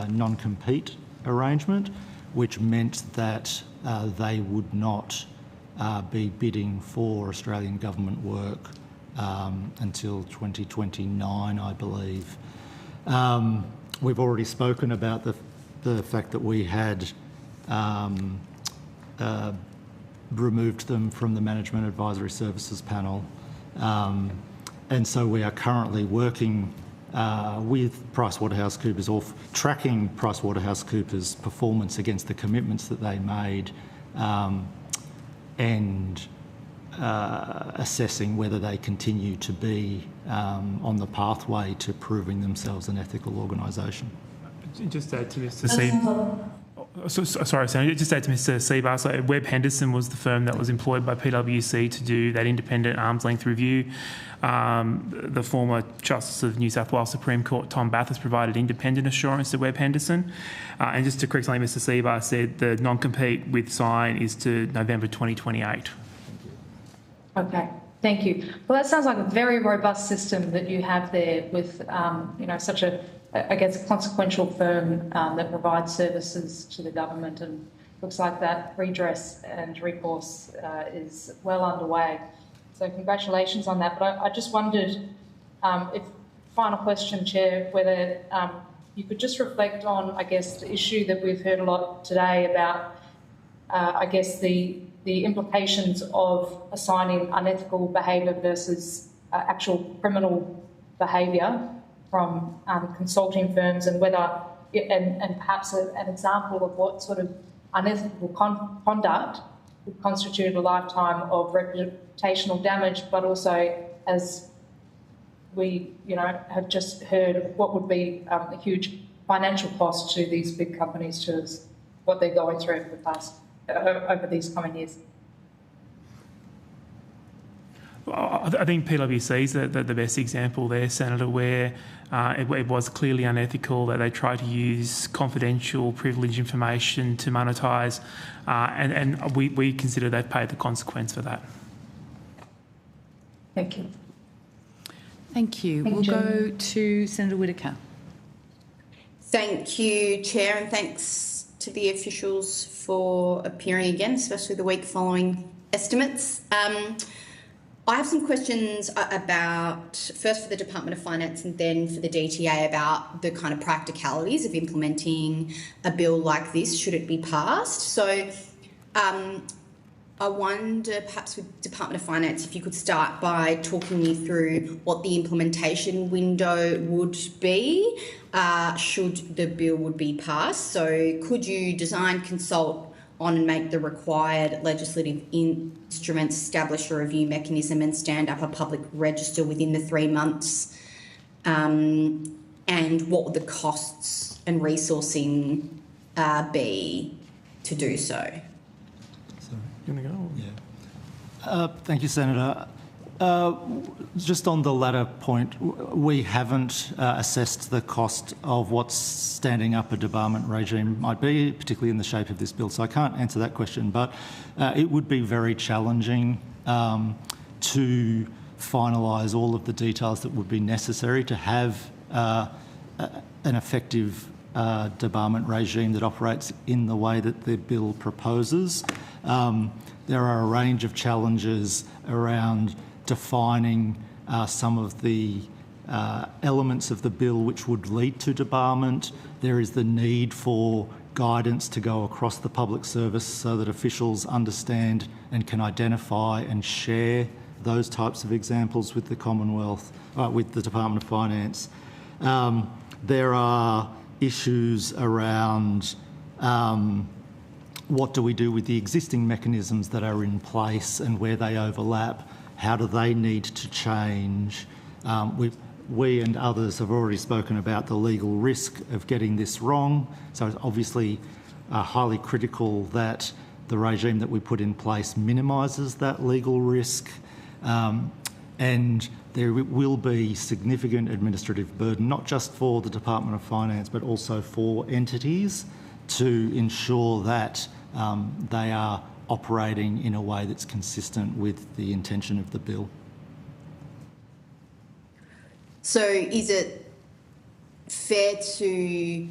non-compete arrangement, which meant that they would not be bidding for Australian government work until 2029, I believe. We've already spoken about the fact that we had removed them from the Management Advisory Services panel. And so we are currently working with PricewaterhouseCoopers, or tracking PricewaterhouseCoopers' performance against the commitments that they made, and assessing whether they continue to be on the pathway to proving themselves an ethical organisation. Just to add to Mr. Seabar. Sorry, Senator. Just add to Mr. Seabar. So Webb Henderson was the firm that was employed by PwC to do that independent arm's length review. The former Justice of New South Wales Supreme Court, Tom Bathurst, provided independent assurance to Webb Henderson. And just to correct something Mr. Seabar said, the non-compete with Sign is to November 2028. Okay, thank you. Well, that sounds like a very robust system that you have there with, such a, I guess, consequential firm that provides services to the government and looks like that redress and recourse is well underway. So congratulations on that. But I just wondered, if final question, Chair, whether you could just reflect on, I guess, the issue that we've heard a lot today about, I guess, the implications of assigning unethical behaviour versus actual criminal behaviour from consulting firms, and whether, and perhaps an example of what sort of unethical conduct would constitute a lifetime of reputational damage, but also, as we, have just heard, what would be a huge financial cost to these big companies, to what they're going through over the past, over these coming years. I think PwC is the best example there, Senator, where it was clearly unethical that they tried to use confidential, privileged information to monetise, and we consider they've paid the consequence for that. Thank you. Thank you. We'll go to Senator Whittaker. Thank you, Chair, and thanks to the officials for appearing again, especially the week following estimates. I have some questions about, first for the Department of Finance and then for the DTA, about the kind of practicalities of implementing a bill like this, should it be passed. So I wonder, perhaps with Department of Finance, if you could start by talking me through what the implementation window would be should the bill would be passed. So could you design, consult on and make the required legislative instruments, establish a review mechanism and stand up a public register within the 3 months? And what would the costs and resourcing be to do so? Sorry, you want to go? Yeah. Thank you, Senator. Just on the latter point, we haven't assessed the cost of what standing up a debarment regime might be, particularly in the shape of this bill, so I can't answer that question, but it would be very challenging to finalise all of the details that would be necessary to have an effective debarment regime that operates in the way that the bill proposes. There are a range of challenges around defining some of the elements of the bill which would lead to debarment. There is the need for guidance to go across the public service so that officials understand and can identify and share those types of examples with the Commonwealth, with the Department of Finance. There are issues around what do we do with the existing mechanisms that are in place and where they overlap. How do they need to change? We and others have already spoken about the legal risk of getting this wrong. So it's obviously highly critical that the regime that we put in place minimises that legal risk. And there will be significant administrative burden, not just for the Department of Finance, but also for entities to ensure that they are operating in a way that's consistent with the intention of the bill. So is it fair to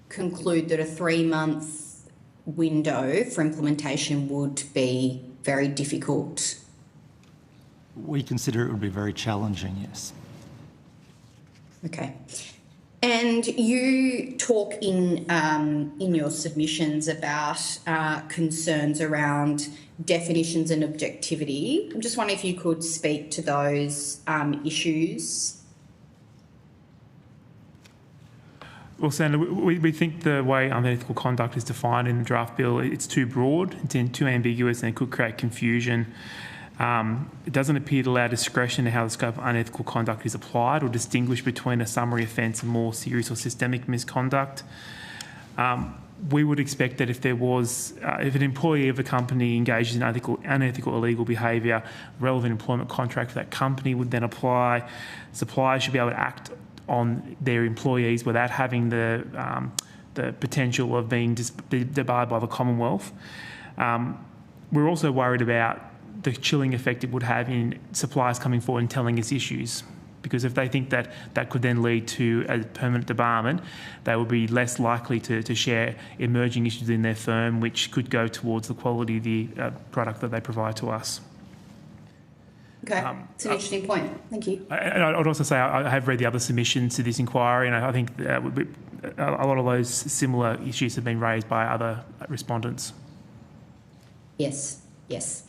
conclude that a 3-month window for implementation would be very difficult? We consider it would be very challenging, yes. Okay. And you talk in your submissions about concerns around definitions and objectivity. I'm just wondering if you could speak to those issues. Well, Senator, we think the way unethical conduct is defined in the draft bill, it's too broad, it's too ambiguous, and it could create confusion. It doesn't appear to allow discretion in how the scope of unethical conduct is applied or distinguish between a summary offence and more serious or systemic misconduct. We would expect that if there was, if an employee of a company engages in unethical illegal behaviour, relevant employment contract for that company would then apply. Suppliers should be able to act on their employees without having the potential of being debarred by the Commonwealth. We're also worried about the chilling effect it would have in suppliers coming forward and telling us issues. because if they think that that could then lead to a permanent debarment, they will be less likely to share emerging issues in their firm, which could go towards the quality of the product that they provide to us. Okay, it's an interesting point. Thank you. And I'd also say I have read the other submissions to this inquiry, and I think a lot of those similar issues have been raised by other respondents. Yes, yes.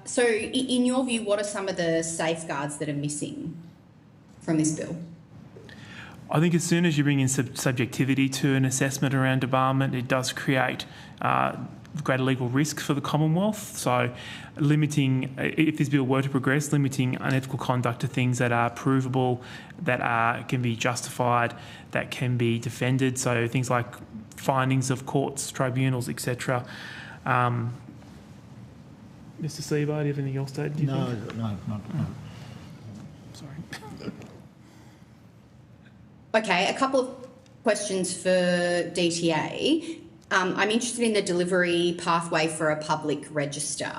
So in your view, what are some of the safeguards that are missing from this bill? I think as soon as you bring in subjectivity to an assessment around debarment, it does create greater legal risk for the Commonwealth. So limiting, if this bill were to progress, limiting unethical conduct to things that are provable, that can be justified, that can be defended. So things like findings of courts, tribunals, etc. Mr. Seabar, do you have anything else to add? No. Sorry. Okay, a couple of questions for DTA. I'm interested in the delivery pathway for a public register.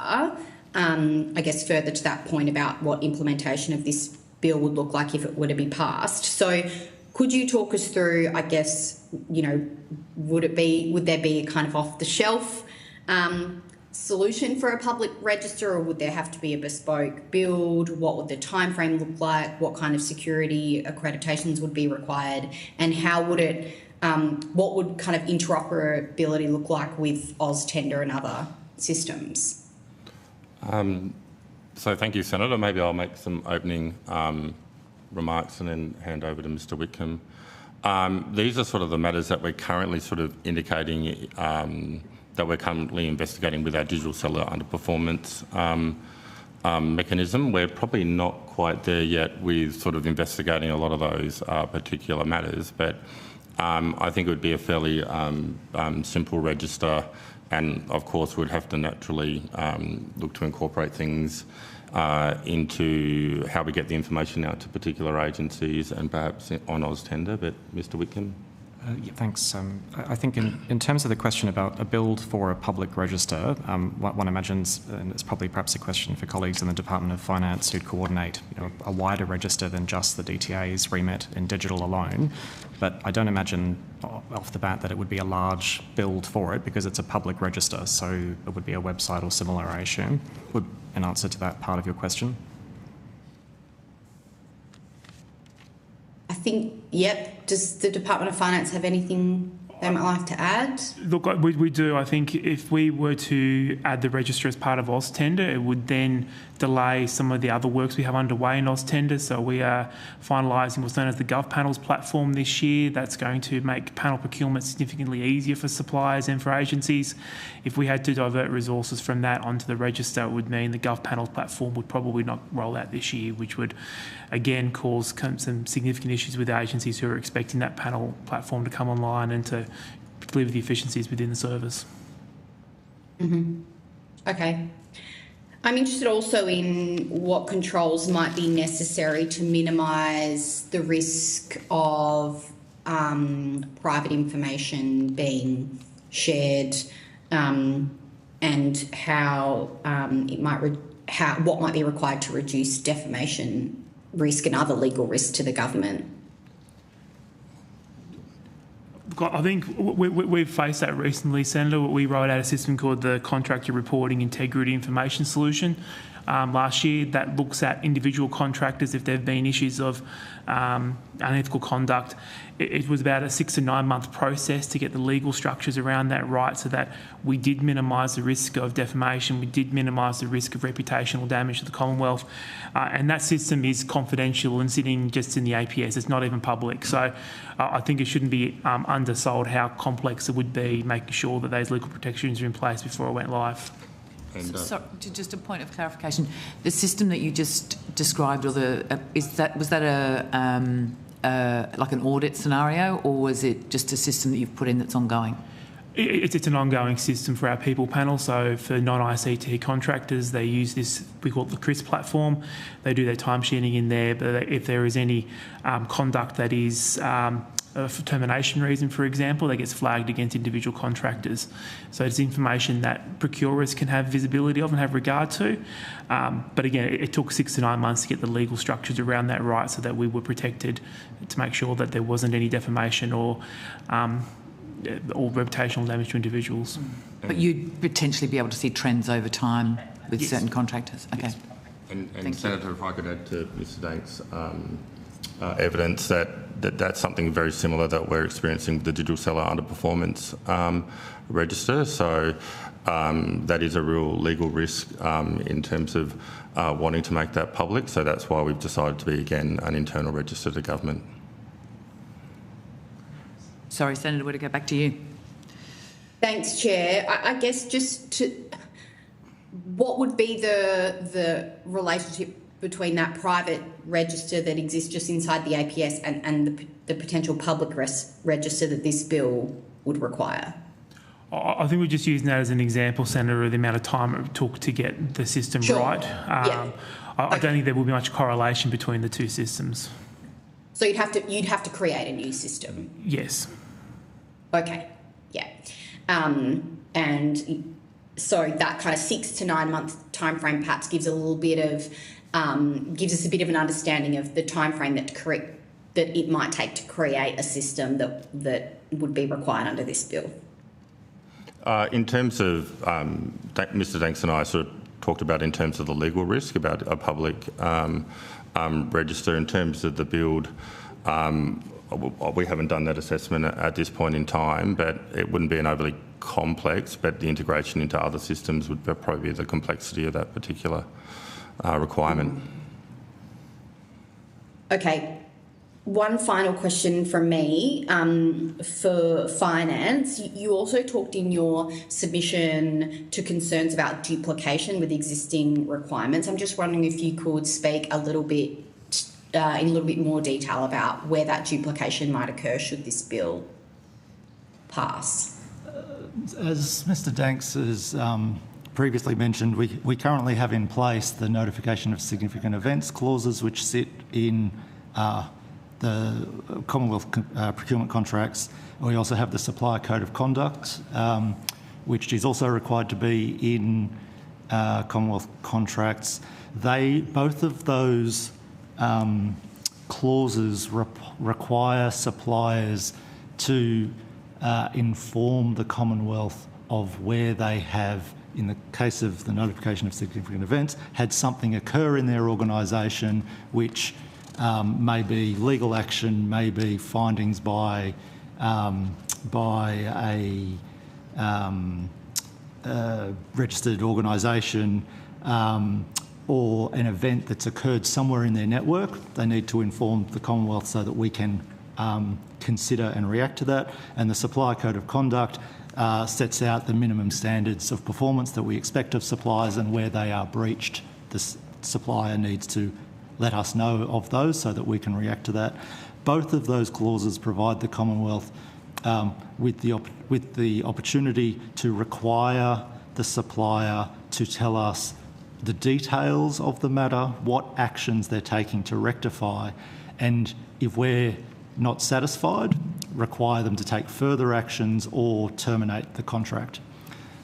I guess further to that point about what implementation of this bill would look like if it were to be passed. So could you talk us through, I guess, would there be a kind of off-the-shelf solution for a public register, or would there have to be a bespoke build? What would the timeframe look like? What kind of security accreditations would be required? And how would it, what would kind of interoperability look like with AusTender and other systems? So thank you, Senator. Maybe I'll make some opening remarks and then hand over to Mr. Whitcomb. These are sort of the matters that we're currently sort of indicating that we're currently investigating with our digital seller underperformance mechanism. We're probably not quite there yet with sort of investigating a lot of those particular matters, but I think it would be a fairly simple register, and of course we'd have to naturally look to incorporate things into how we get the information out to particular agencies and perhaps on AusTender. But Mr. Whitcomb? Yeah, thanks. I think in terms of the question about a build for a public register, one imagines, and it's probably perhaps a question for colleagues in the Department of Finance who'd coordinate a wider register than just the DTA's remit in digital alone. But I don't imagine off the bat that it would be a large build for it because it's a public register, so it would be a website or similar, I assume. Would an answer to that part of your question? I think, yep. Does the Department of Finance have anything they might like to add? Look, we do. I think if we were to add the register as part of AusTender, it would then delay some of the other works we have underway in AusTender. So we are finalising what's known as the GovPanels platform this year. That's going to make panel procurement significantly easier for suppliers and for agencies. If we had to divert resources from that onto the register, it would mean the GovPanels platform would probably not roll out this year, which would again cause some significant issues with agencies who are expecting that panel platform to come online and to deliver the efficiencies within the service. Mm-hmm. Okay. I'm interested also in what controls might be necessary to minimise the risk of private information being shared, and how it might what might be required to reduce defamation risk and other legal risks to the government. I think we've faced that recently, Senator. We rolled out a system called the Contractor Reporting Integrity Information Solution last year that looks at individual contractors if there have been issues of unethical conduct. It was about a 6 to 9 month process to get the legal structures around that right, so that we did minimise the risk of defamation, we did minimise the risk of reputational damage to the Commonwealth, and that system is confidential and sitting just in the APS. It's not even public. So I think it shouldn't be undersold how complex it would be making sure that those legal protections are in place before it went live. So, just a point of clarification: the system that you just described, or was that like an audit scenario, or was it just a system that you've put in that's ongoing? It's an ongoing system for our people panel. So for non-ICT contractors, they use this, we call it the CRIS platform. They do their timesheeting in there, but if there is any conduct that is a termination reason, for example, that gets flagged against individual contractors. So it's information that procurers can have visibility of and have regard to. But again, it took 6 to 9 months to get the legal structures around that right so that we were protected to make sure that there wasn't any defamation or reputational damage to individuals. But you'd potentially be able to see trends over time with certain contractors? Okay. Yes. And Senator, if I could add to Mr Dank's evidence that's something very similar that we're experiencing with the digital seller underperformance register. So that is a real legal risk in terms of wanting to make that public. So that's why we've decided to be, again, an internal register to government. Sorry, Senator, we're to go back to you. Thanks, Chair. I guess just to, what would be the relationship between that private register that exists just inside the APS and the potential public register that this bill would require? I think we're just using that as an example, Senator, of the amount of time it took to get the system right. I don't think there will be much correlation between the two systems. So you'd have to create a new system? Yes. Okay, yeah. And so that kind of 6 to 9 month timeframe perhaps gives a little bit of gives us a bit of an understanding of the timeframe that it might take to create a system that would be required under this bill. In terms of Mr Danks and I sort of talked about in terms of the legal risk about a public register. In terms of the build, we haven't done that assessment at this point in time, but it wouldn't be an overly complex, but the integration into other systems would probably be the complexity of that particular requirement. Okay. One final question from me for finance. You also talked in your submission to concerns about duplication with existing requirements. I'm just wondering if you could speak a little bit in a little bit more detail about where that duplication might occur should this bill pass. As Mr Danks has previously mentioned, we currently have in place the notification of significant events clauses which sit in the Commonwealth procurement contracts. We also have the supplier code of conduct, which is also required to be in Commonwealth contracts. Both of those clauses require suppliers to inform the Commonwealth of where they have, in the case of the notification of significant events, had something occur in their organisation which may be legal action, may be findings by a registered organisation, or an event that's occurred somewhere in their network. They need to inform the Commonwealth so that we can consider and react to that. And the Supplier Code of Conduct sets out the minimum standards of performance that we expect of suppliers, and where they are breached, the supplier needs to let us know of those so that we can react to that. Both of those clauses provide the Commonwealth with the opportunity to require the supplier to tell us the details of the matter, what actions they're taking to rectify, and if we're not satisfied, require them to take further actions or terminate the contract.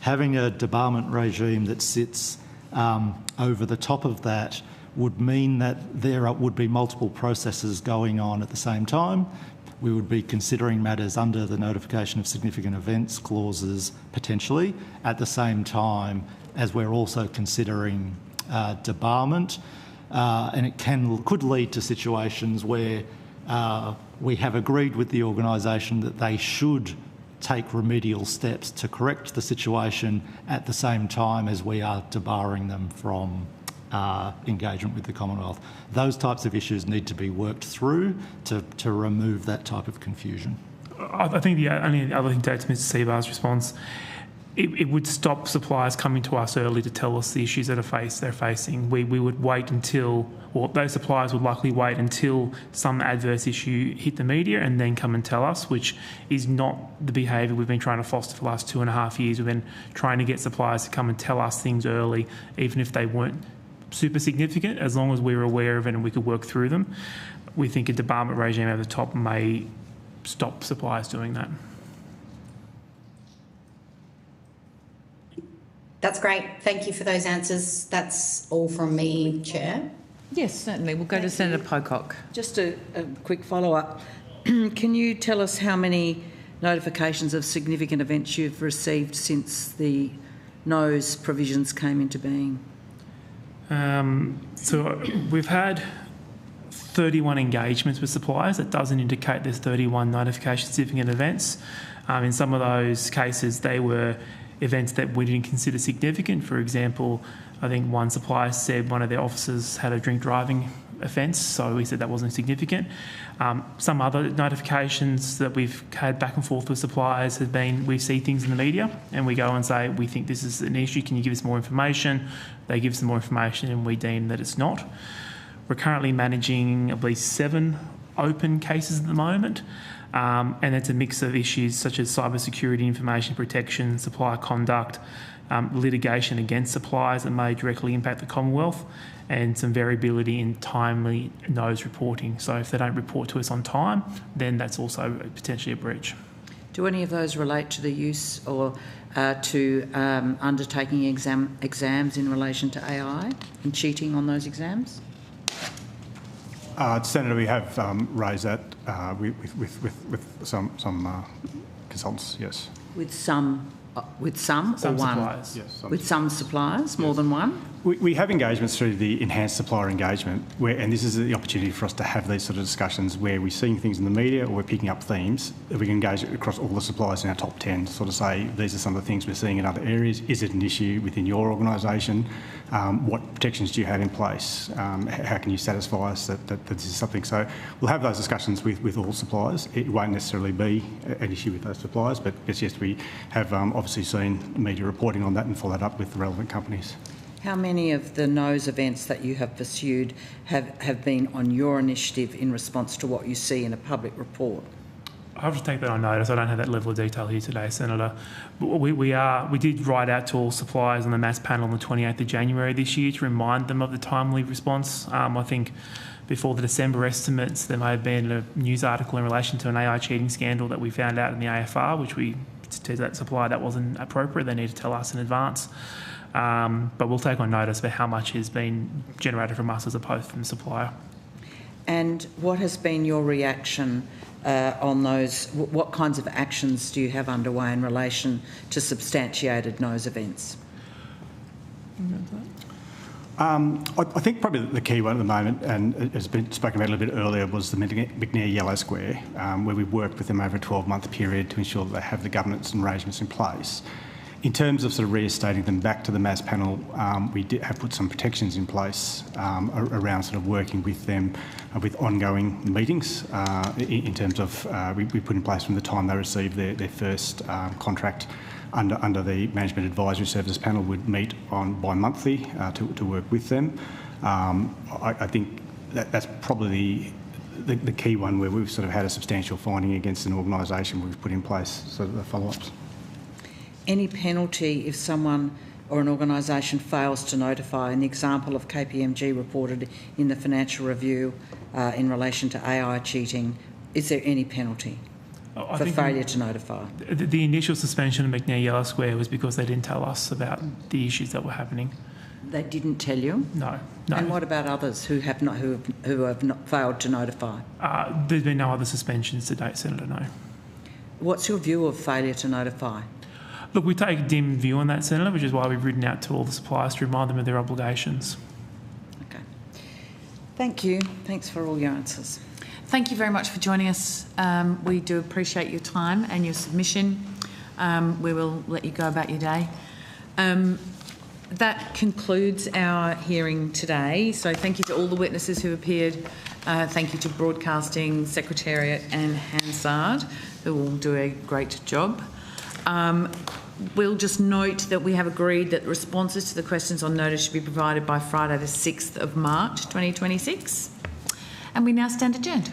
Having a debarment regime that sits over the top of that would mean that there would be multiple processes going on at the same time. We would be considering matters under the notification of significant events clauses potentially at the same time as we're also considering debarment, and it could lead to situations where we have agreed with the organisation that they should take remedial steps to correct the situation at the same time as we are debarring them from engagement with the Commonwealth. Those types of issues need to be worked through to remove that type of confusion. I think the only other thing to add to Mr Seabar's response, it would stop suppliers coming to us early to tell us the issues that they're facing. We would wait until, or those suppliers would likely wait until some adverse issue hit the media and then come and tell us, which is not the behaviour we've been trying to foster for the last 2.5 years. We've been trying to get suppliers to come and tell us things early, even if they weren't super significant, as long as we were aware of it and we could work through them. We think a debarment regime at the top may stop suppliers doing that. That's great. Thank you for those answers. That's all from me, Chair. Yes, certainly. We'll go to Senator Pocock. Just a quick follow-up. Can you tell us how many notifications of significant events you've received since the NOS provisions came into being? So we've had 31 engagements with suppliers. That doesn't indicate there's 31 notification significant events. In some of those cases, they were events that we didn't consider significant. For example, I think one supplier said one of their officers had a drink driving offence, so we said that wasn't significant. Some other notifications that we've had back and forth with suppliers have been, we see things in the media and we go and say, we think this is an issue, can you give us more information? They give us some more information and we deem that it's not. We're currently managing, I believe, 7 open cases at the moment, and it's a mix of issues such as cybersecurity, information protection, supplier conduct, litigation against suppliers that may directly impact the Commonwealth, and some variability in timely NOS reporting. So if they don't report to us on time, then that's also potentially a breach. Do any of those relate to the use or to undertaking exams in relation to AI and cheating on those exams? Senator, we have raised that with some consultants, yes. With some or one? Suppliers. Yes. With some suppliers, more than one? We have engagements through the enhanced supplier engagement, and this is the opportunity for us to have these sort of discussions where we're seeing things in the media or we're picking up themes that we can engage across all the suppliers in our top 10, sort of say, these are some of the things we're seeing in other areas. Is it an issue within your organisation? What protections do you have in place? How can you satisfy us that this is something? So we'll have those discussions with all suppliers. It won't necessarily be an issue with those suppliers, but yes, we have obviously seen media reporting on that and followed up with the relevant companies. How many of the NOS events that you have pursued have been on your initiative in response to what you see in a public report? I have to take that on notice. I don't have that level of detail here today, Senator. But we did write out to all suppliers on the mass panel on the 28th of January this year to remind them of the timely response. I think before the December estimates, there may have been a news article in relation to an AI cheating scandal that we found out in the AFR, which we to that supplier that wasn't appropriate. They need to tell us in advance. But we'll take on notice for how much has been generated from us as opposed from the supplier. And what has been your reaction on those? What kinds of actions do you have underway in relation to substantiated NOS events? I think probably the key one at the moment, and it has been spoken about a little bit earlier, was the McNair Yellow Square, where we've worked with them over a 12-month period to ensure that they have the governance and arrangements in place. In terms of sort of reinstating them back to the MAS panel, we have put some protections in place around sort of working with them with ongoing meetings in terms of we put in place from the time they received their first contract under the Management Advisory Services panel would meet on bi-monthly to work with them. I think that's probably the key one where we've sort of had a substantial finding against an organisation we've put in place sort of the follow-ups. Any penalty if someone or an organisation fails to notify? An example of KPMG reported in the Financial Review in relation to AI cheating. Is there any penalty for failure to notify? The initial suspension of McNair Yellow Square was because they didn't tell us about the issues that were happening. They didn't tell you? No. And what about others who have not failed to notify? There's been no other suspensions to date, Senator, no. What's your view of failure to notify? Look, we take a dim view on that, Senator, which is why we've written out to all the suppliers to remind them of their obligations. Okay. Thank you. Thanks for all your answers. Thank you very much for joining us. We do appreciate your time and your submission. We will let you go about your day. That concludes our hearing today. So thank you to all the witnesses who appeared. Thank you to Broadcasting, Secretariat and Hansard, who will do a great job. We'll just note that we have agreed that responses to the questions on notice should be provided by Friday the 6th of March 2026. And we now stand adjourned.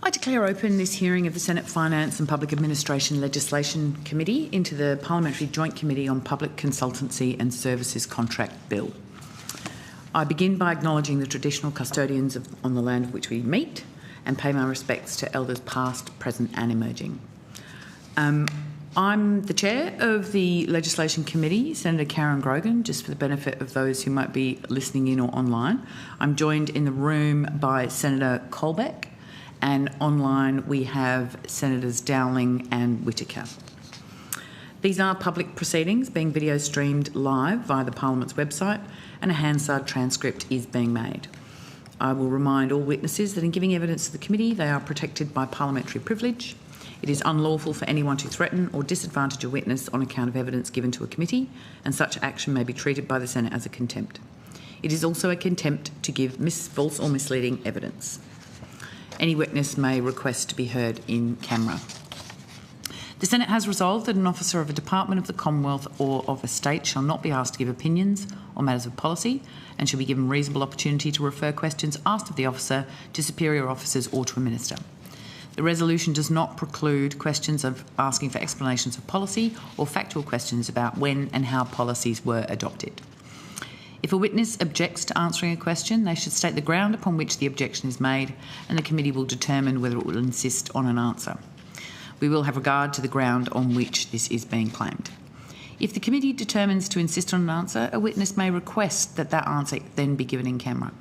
I declare open this hearing of the Senate Finance and Public Administration Legislation Committee into the Parliamentary Joint Committee on Public Consultancy and Services Contract Bill. I begin by acknowledging the traditional custodians on the land of which we meet and pay my respects to elders past, present and emerging. I'm the chair of the Legislation Committee, Senator Karen Grogan, just for the benefit of those who might be listening in or online. I'm joined in the room by Senator Colbeck, and online we have Senators Dowling and Whittaker. These are public proceedings being video streamed live via the Parliament's website, and a Hansard transcript is being made. I will remind all witnesses that in giving evidence to the committee, they are protected by parliamentary privilege. It is unlawful for anyone to threaten or disadvantage a witness on account of evidence given to a committee, and such action may be treated by the Senate as a contempt. It is also a contempt to give false or misleading evidence. Any witness may request to be heard in camera. The Senate has resolved that an officer of a department of the Commonwealth or of a state shall not be asked to give opinions on matters of policy and shall be given reasonable opportunity to refer questions asked of the officer to superior officers or to a minister. The resolution does not preclude questions of asking for explanations of policy or factual questions about when and how policies were adopted. If a witness objects to answering a question, they should state the ground upon which the objection is made, and the committee will determine whether it will insist on an answer. We will have regard to the ground on which this is being claimed. If the committee determines to insist on an answer, a witness may request that that answer then be given in camera.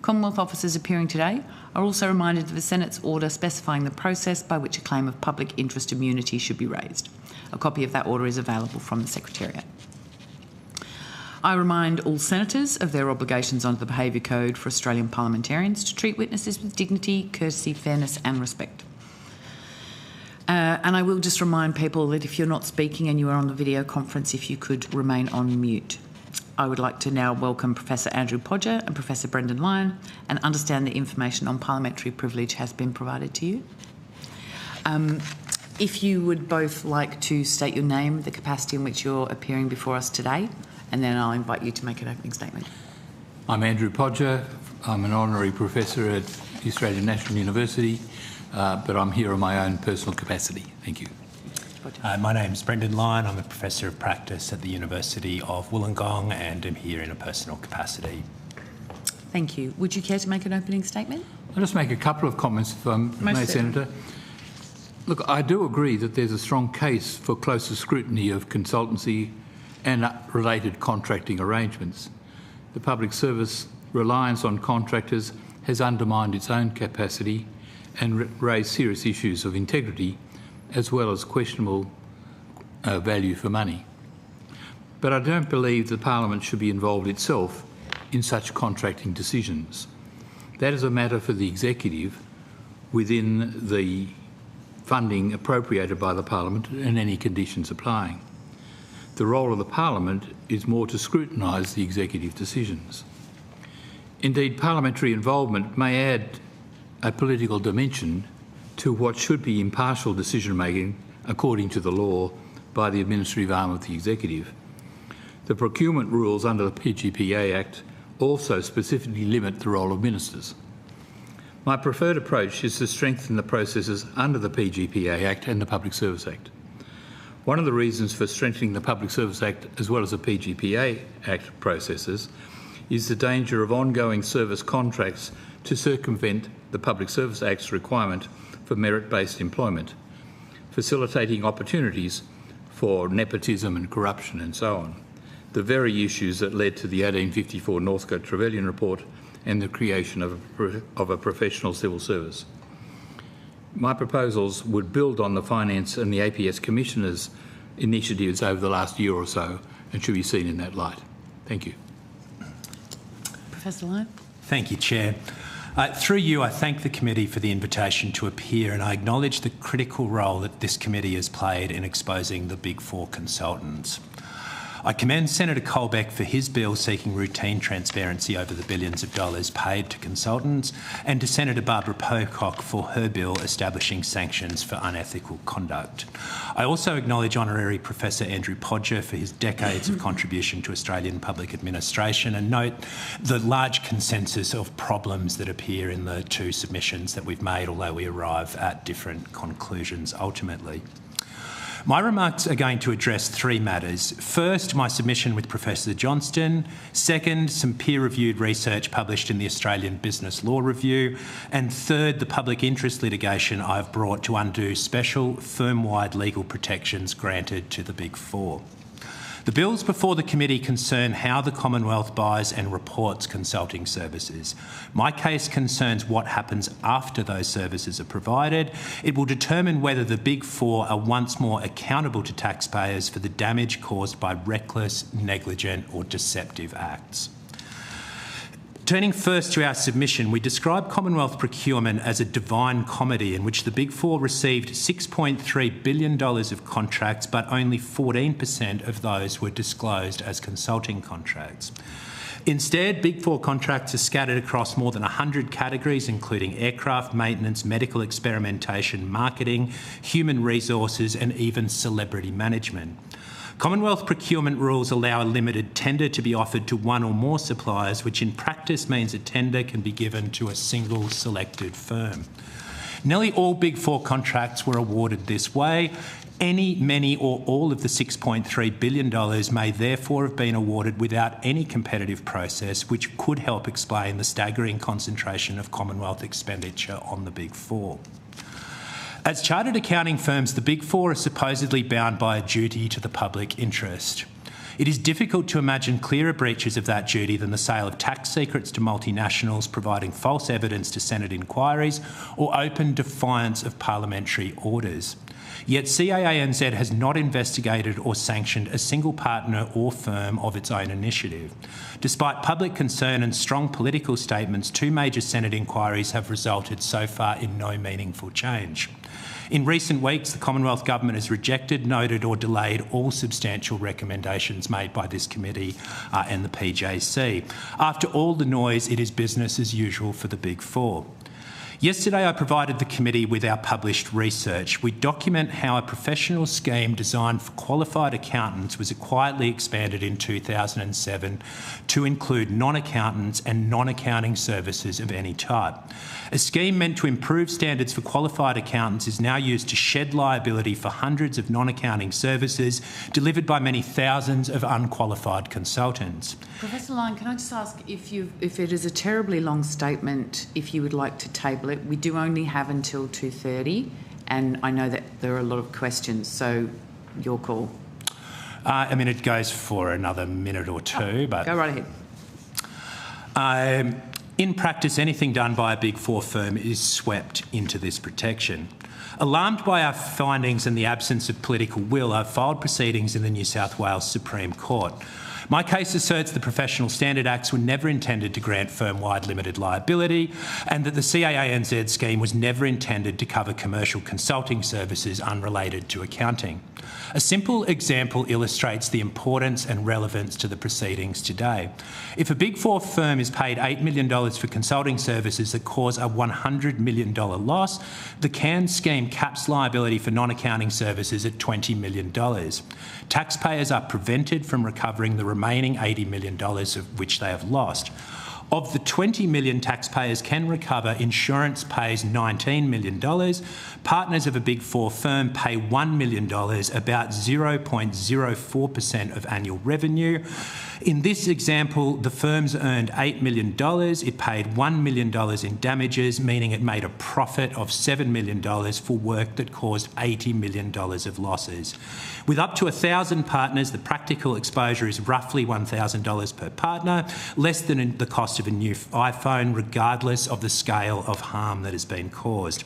Commonwealth officers appearing today are also reminded of the Senate's order specifying the process by which a claim of public interest immunity should be raised. A copy of that order is available from the Secretariat. I remind all senators of their obligations under the Behaviour Code for Australian parliamentarians to treat witnesses with dignity, courtesy, fairness and respect. And I will just remind people that if you're not speaking and you are on the video conference, if you could remain on mute. I would like to now welcome Professor Andrew Podger and Professor Brendan Lyon, and understand the information on parliamentary privilege has been provided to you. If you would both like to state your name, the capacity in which you're appearing before us today, and then I'll invite you to make an opening statement. I'm Andrew Podger. I'm an honorary professor at the Australian National University, but I'm here in my own personal capacity. Thank you. My name's Brendan Lyon. I'm a professor of practice at the University of Wollongong and am here in a personal capacity. Thank you. Would you care to make an opening statement? I'll just make a couple of comments, if I may, Senator. Look, I do agree that there's a strong case for closer scrutiny of consultancy and related contracting arrangements. The public service reliance on contractors has undermined its own capacity and raised serious issues of integrity as well as questionable value for money. But I don't believe the Parliament should be involved itself in such contracting decisions. That is a matter for the Executive within the funding appropriated by the Parliament and any conditions applying. The role of the Parliament is more to scrutinise the Executive decisions. Indeed, parliamentary involvement may add a political dimension to what should be impartial decision-making according to the law by the administrative arm of the Executive. The procurement rules under the PGPA Act also specifically limit the role of ministers. My preferred approach is to strengthen the processes under the PGPA Act and the Public Service Act. One of the reasons for strengthening the Public Service Act as well as the PGPA Act processes is the danger of ongoing service contracts to circumvent the Public Service Act's requirement for merit-based employment, facilitating opportunities for nepotism and corruption and so on, the very issues that led to the 1854 Northcote Trevelyan Report and the creation of a professional civil service. My proposals would build on the Finance and the APS Commissioners' initiatives over the last year or so and should be seen in that light. Thank you. Professor Lyon. Thank you, Chair. Through you, I thank the committee for the invitation to appear, and I acknowledge the critical role that this committee has played in exposing the Big Four consultants. I commend Senator Colbeck for his bill seeking routine transparency over the billions of dollars paid to consultants, and to Senator Barbara Pocock for her bill establishing sanctions for unethical conduct. I also acknowledge Honorary Professor Andrew Podger for his decades of contribution to Australian public administration, and note the large consensus of problems that appear in the two submissions that we've made, although we arrive at different conclusions ultimately. My remarks are going to address three matters. First, my submission with Professor Johnston. Second, some peer-reviewed research published in the Australian Business Law Review. And third, the public interest litigation I've brought to undo special firm-wide legal protections granted to the Big Four. The bills before the committee concern how the Commonwealth buys and reports consulting services. My case concerns what happens after those services are provided. It will determine whether the Big Four are once more accountable to taxpayers for the damage caused by reckless, negligent or deceptive acts. Turning first to our submission, we describe Commonwealth procurement as a divine comedy in which the Big Four received $6.3 billion of contracts, but only 14% of those were disclosed as consulting contracts. Instead, Big Four contracts are scattered across more than 100 categories, including aircraft maintenance, medical experimentation, marketing, human resources, and even celebrity management. Commonwealth procurement rules allow a limited tender to be offered to one or more suppliers, which in practice means a tender can be given to a single selected firm. Nearly all Big Four contracts were awarded this way. Any, many or all of the $6.3 billion may therefore have been awarded without any competitive process, which could help explain the staggering concentration of Commonwealth expenditure on the Big Four. As chartered accounting firms, the Big Four are supposedly bound by a duty to the public interest. It is difficult to imagine clearer breaches of that duty than the sale of tax secrets to multinationals, providing false evidence to Senate inquiries, or open defiance of parliamentary orders. Yet CAANZ has not investigated or sanctioned a single partner or firm of its own initiative. Despite public concern and strong political statements, two major Senate inquiries have resulted so far in no meaningful change. In recent weeks, the Commonwealth Government has rejected, noted or delayed all substantial recommendations made by this committee and the PJC. After all the noise, it is business as usual for the Big Four. Yesterday, I provided the committee with our published research. We document how a professional scheme designed for qualified accountants was quietly expanded in 2007 to include non-accountants and non-accounting services of any type. A scheme meant to improve standards for qualified accountants is now used to shed liability for hundreds of non-accounting services delivered by many thousands of unqualified consultants. Professor Lyon, can I just ask if it is a terribly long statement, if you would like to table it? We do only have until 2:30, and I know that there are a lot of questions, so your call. I mean, it goes for another minute or two, but... Go right ahead. In practice, anything done by a Big Four firm is swept into this protection. Alarmed by our findings and the absence of political will, I've filed proceedings in the New South Wales Supreme Court. My case asserts the Professional Standard Acts were never intended to grant firm-wide limited liability, and that the CAANZ scheme was never intended to cover commercial consulting services unrelated to accounting. A simple example illustrates the importance and relevance to the proceedings today. If a Big Four firm is paid $8 million for consulting services that cause a $100 million loss, the CAN scheme caps liability for non-accounting services at $20 million. Taxpayers are prevented from recovering the remaining $80 million of which they have lost. Of the $20 million taxpayers can recover, insurance pays $19 million. Partners of a Big Four firm pay $1 million, about 0.04% of annual revenue. In this example, the firm's earned $8 million. It paid $1 million in damages, meaning it made a profit of $7 million for work that caused $80 million of losses. With up to 1,000 partners, the practical exposure is roughly $1,000 per partner, less than the cost of a new iPhone, regardless of the scale of harm that has been caused.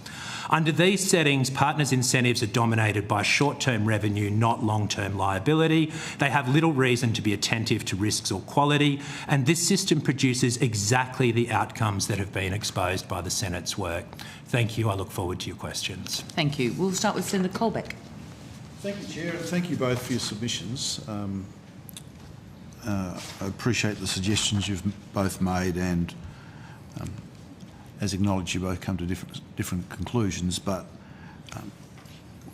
Under these settings, partners' incentives are dominated by short-term revenue, not long-term liability. They have little reason to be attentive to risks or quality, and this system produces exactly the outcomes that have been exposed by the Senate's work. Thank you. I look forward to your questions. Thank you. We'll start with Senator Colbeck. Thank you, Chair. Thank you both for your submissions. I appreciate the suggestions you've both made, and as acknowledged, you both come to different conclusions, but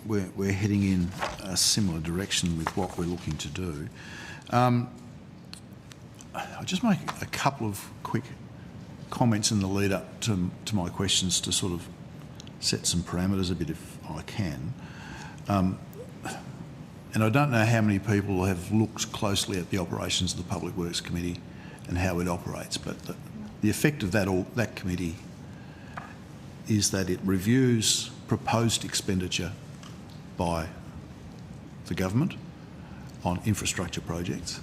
we're heading in a similar direction with what we're looking to do. I'll just make a couple of quick comments in the lead up to my questions to sort of set some parameters a bit if I can. And I don't know how many people have looked closely at the operations of the Public Works Committee and how it operates, but the effect of that committee is that it reviews proposed expenditure by the government on infrastructure projects.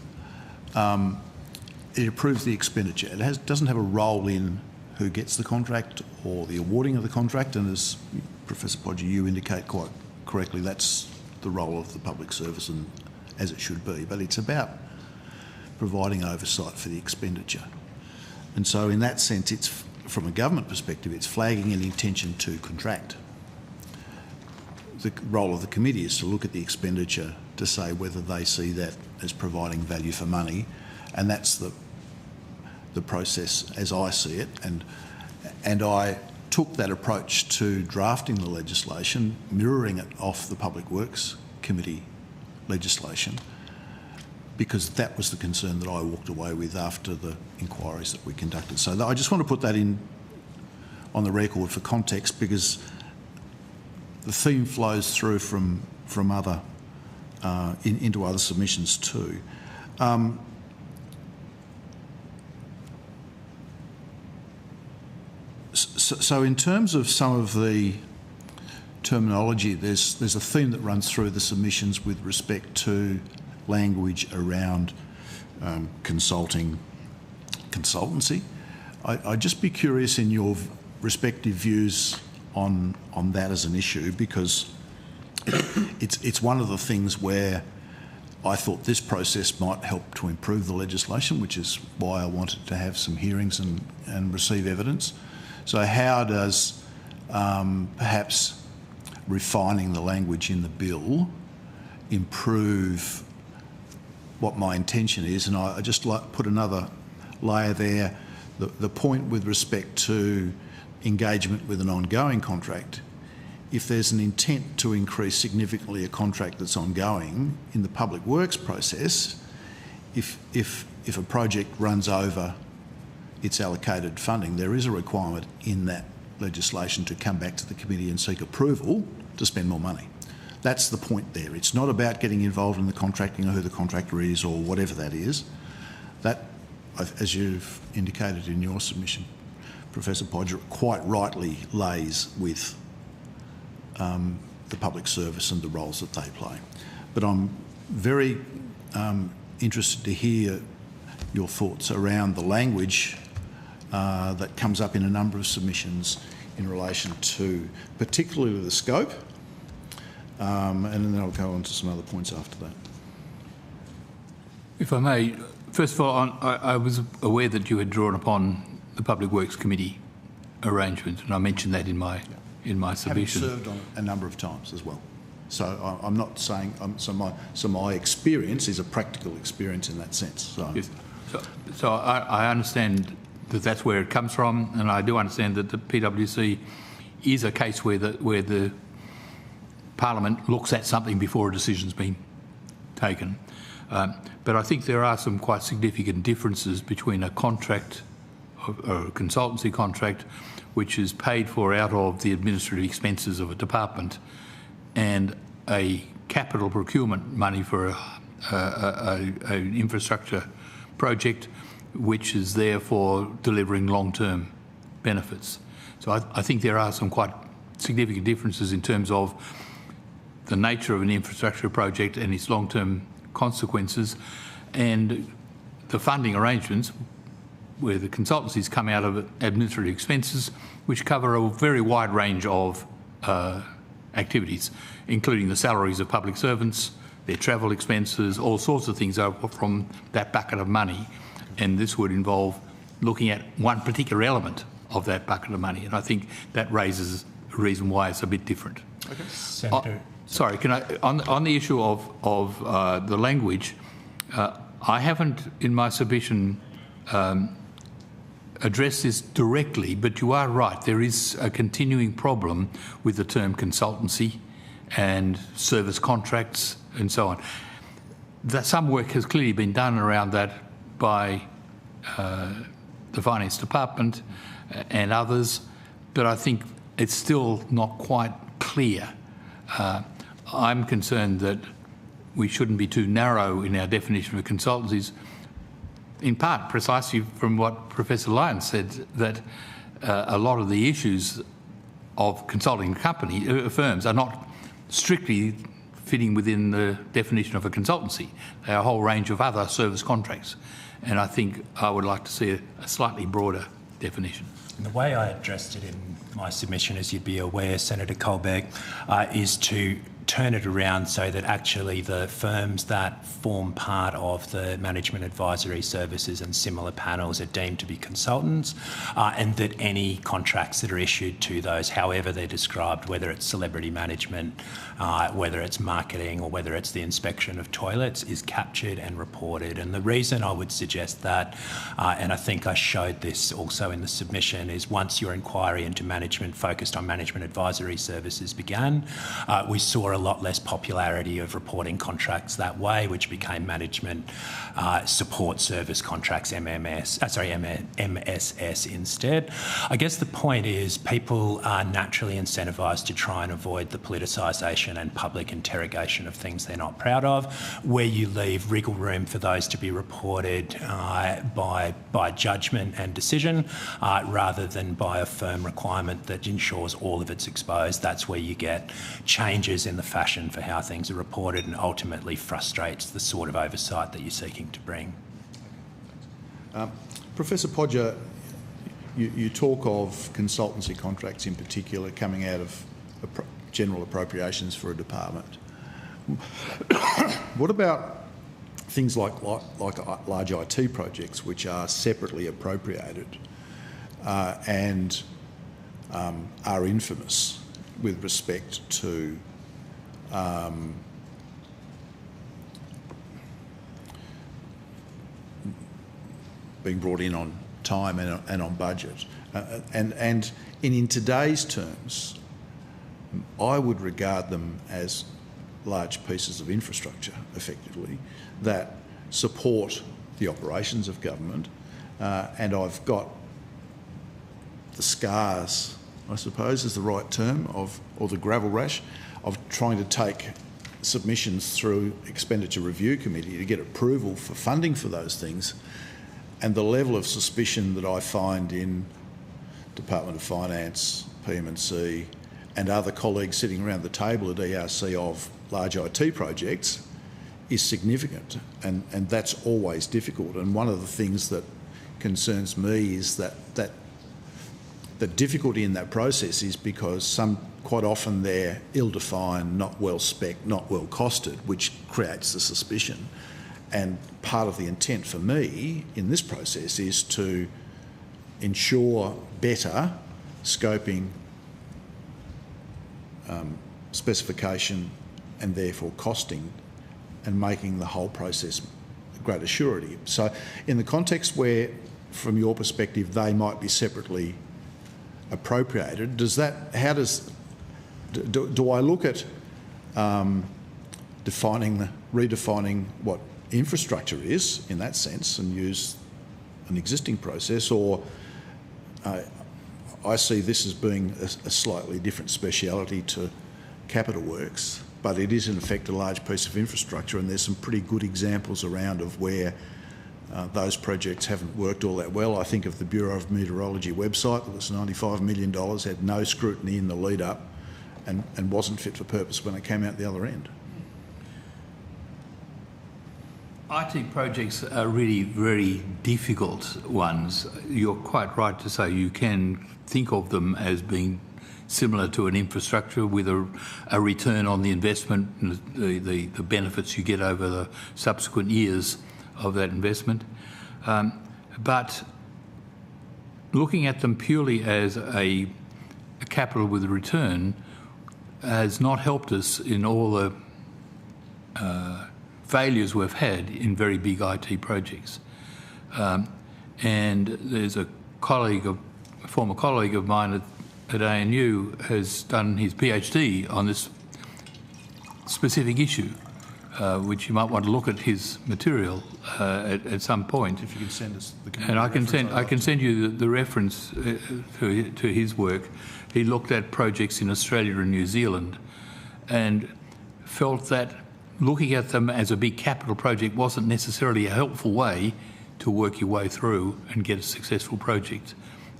It approves the expenditure. It doesn't have a role in who gets the contract or the awarding of the contract, and as Professor Podger, you indicate quite correctly, that's the role of the public service, and as it should be. But it's about providing oversight for the expenditure. And so in that sense, it's, from a government perspective, it's flagging an intention to contract. The role of the committee is to look at the expenditure to say whether they see that as providing value for money, and that's the process as I see it. And I took that approach to drafting the legislation, mirroring it off the Public Works Committee legislation, because that was the concern that I walked away with after the inquiries that we conducted. So I just want to put that in on the record for context, because the theme flows through from other into other submissions too. So in terms of some of the terminology, there's a theme that runs through the submissions with respect to language around consultancy. I'd just be curious in your respective views on that as an issue, because it's one of the things where I thought this process might help to improve the legislation, which is why I wanted to have some hearings and receive evidence. So how does perhaps refining the language in the bill improve what my intention is? And I just like put another layer there. The point with respect to engagement with an ongoing contract, if there's an intent to increase significantly a contract that's ongoing in the public works process, if a project runs over its allocated funding, there is a requirement in that legislation to come back to the committee and seek approval to spend more money. That's the point there. It's not about getting involved in the contracting or who the contractor is or whatever that is. That, as you've indicated in your submission, Professor Podger, quite rightly lays with the public service and the roles that they play. But I'm very interested to hear your thoughts around the language that comes up in a number of submissions in relation to particularly the scope, and then I'll go on to some other points after that. If I may, first of all, I was aware that you had drawn upon the Public Works Committee arrangement, and I mentioned that in my submission. Having served on a number of times as well. So I'm not saying, so my experience is a practical experience in that sense. So, yes. So I understand that that's where it comes from, and I do understand that the PwC is a case where the Parliament looks at something before a decision's been taken. But I think there are some quite significant differences between a contract, or a consultancy contract, which is paid for out of the administrative expenses of a department, and a capital procurement money for an infrastructure project, which is there for delivering long-term benefits. So I think there are some quite significant differences in terms of the nature of an infrastructure project and its long-term consequences, and the funding arrangements where the consultancies come out of administrative expenses, which cover a very wide range of activities, including the salaries of public servants, their travel expenses, all sorts of things are from that bucket of money. And this would involve looking at one particular element of that bucket of money. And I think that raises a reason why it's a bit different. Okay. Senator. Sorry, can I, on the issue of the language, I haven't, in my submission, addressed this directly, but you are right. There is a continuing problem with the term consultancy and service contracts and so on. Some work has clearly been done around that by the Finance Department and others, but I think it's still not quite clear. I'm concerned that we shouldn't be too narrow in our definition of consultancies, in part precisely from what Professor Lyons said, that a lot of the issues of consulting firms are not strictly fitting within the definition of a consultancy. There are a whole range of other service contracts, and I think I would like to see a slightly broader definition. And the way I addressed it in my submission, as you'd be aware, Senator Colbeck, is to turn it around so that actually the firms that form part of the management advisory services and similar panels are deemed to be consultants, and that any contracts that are issued to those, however they're described, whether it's celebrity management, whether it's marketing or whether it's the inspection of toilets, is captured and reported. And the reason I would suggest that, and I think I showed this also in the submission, is once your inquiry into management focused on management advisory services began, we saw a lot less popularity of reporting contracts that way, which became management support service contracts, MSS instead. I guess the point is people are naturally incentivised to try and avoid the politicisation and public interrogation of things they're not proud of, where you leave wriggle room for those to be reported by judgment and decision rather than by a firm requirement that ensures all of it's exposed. That's where you get changes in the fashion for how things are reported and ultimately frustrates the sort of oversight that you're seeking to bring. Professor Podger, you talk of consultancy contracts in particular coming out of general appropriations for a department. What about things like large IT projects which are separately appropriated and are infamous with respect to being brought in on time and on budget. And in today's terms, I would regard them as large pieces of infrastructure, effectively, that support the operations of government. And I've got the scars, I suppose is the right term, or the gravel rash, of trying to take submissions through Expenditure Review Committee to get approval for funding for those things, and the level of suspicion that I find in Department of Finance, PM&C and other colleagues sitting around the table at ERC of large IT projects is significant, and that's always difficult. And one of the things that concerns me is that the difficulty in that process is because quite often they're ill-defined, not well-spec'd, not well-costed, which creates the suspicion. And part of the intent for me in this process is to ensure better scoping, specification and therefore costing, and making the whole process greater surety. So in the context where, from your perspective, they might be separately appropriated, do I look at redefining what infrastructure is in that sense and use an existing process, or I see this as being a slightly different speciality to capital works, but it is in effect a large piece of infrastructure, and there's some pretty good examples around of where those projects haven't worked all that well. I think of the Bureau of Meteorology website that was $95 million, had no scrutiny in the lead up and wasn't fit for purpose when it came out the other end. IT projects are really very difficult ones. You're quite right to say you can think of them as being similar to an infrastructure with a return on the investment, the benefits you get over the subsequent years of that investment. But looking at them purely as a capital with a return has not helped us in all the failures we've had in very big IT projects. And there's a former colleague of mine at ANU has done his PhD on this specific issue, which you might want to look at his material at some point. If you can send us the and I can send you the reference to his work. He looked at projects in Australia and New Zealand, and felt that looking at them as a big capital project wasn't necessarily a helpful way to work your way through and get a successful project.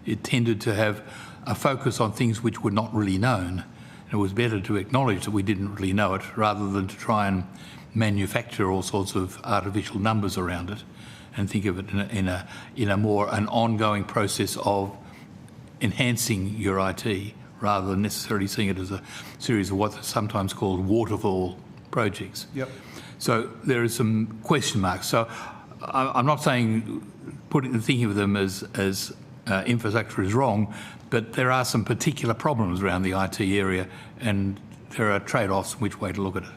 It tended to have a focus on things which were not really known. And it was better to acknowledge that we didn't really know it rather than to try and manufacture all sorts of artificial numbers around it, and think of it in a more an ongoing process of enhancing your IT rather than necessarily seeing it as a series of what's sometimes called waterfall projects. Yep. So there are some question marks. So I'm not saying thinking of them as infrastructure is wrong, but there are some particular problems around the IT area, and there are trade-offs in which way to look at it.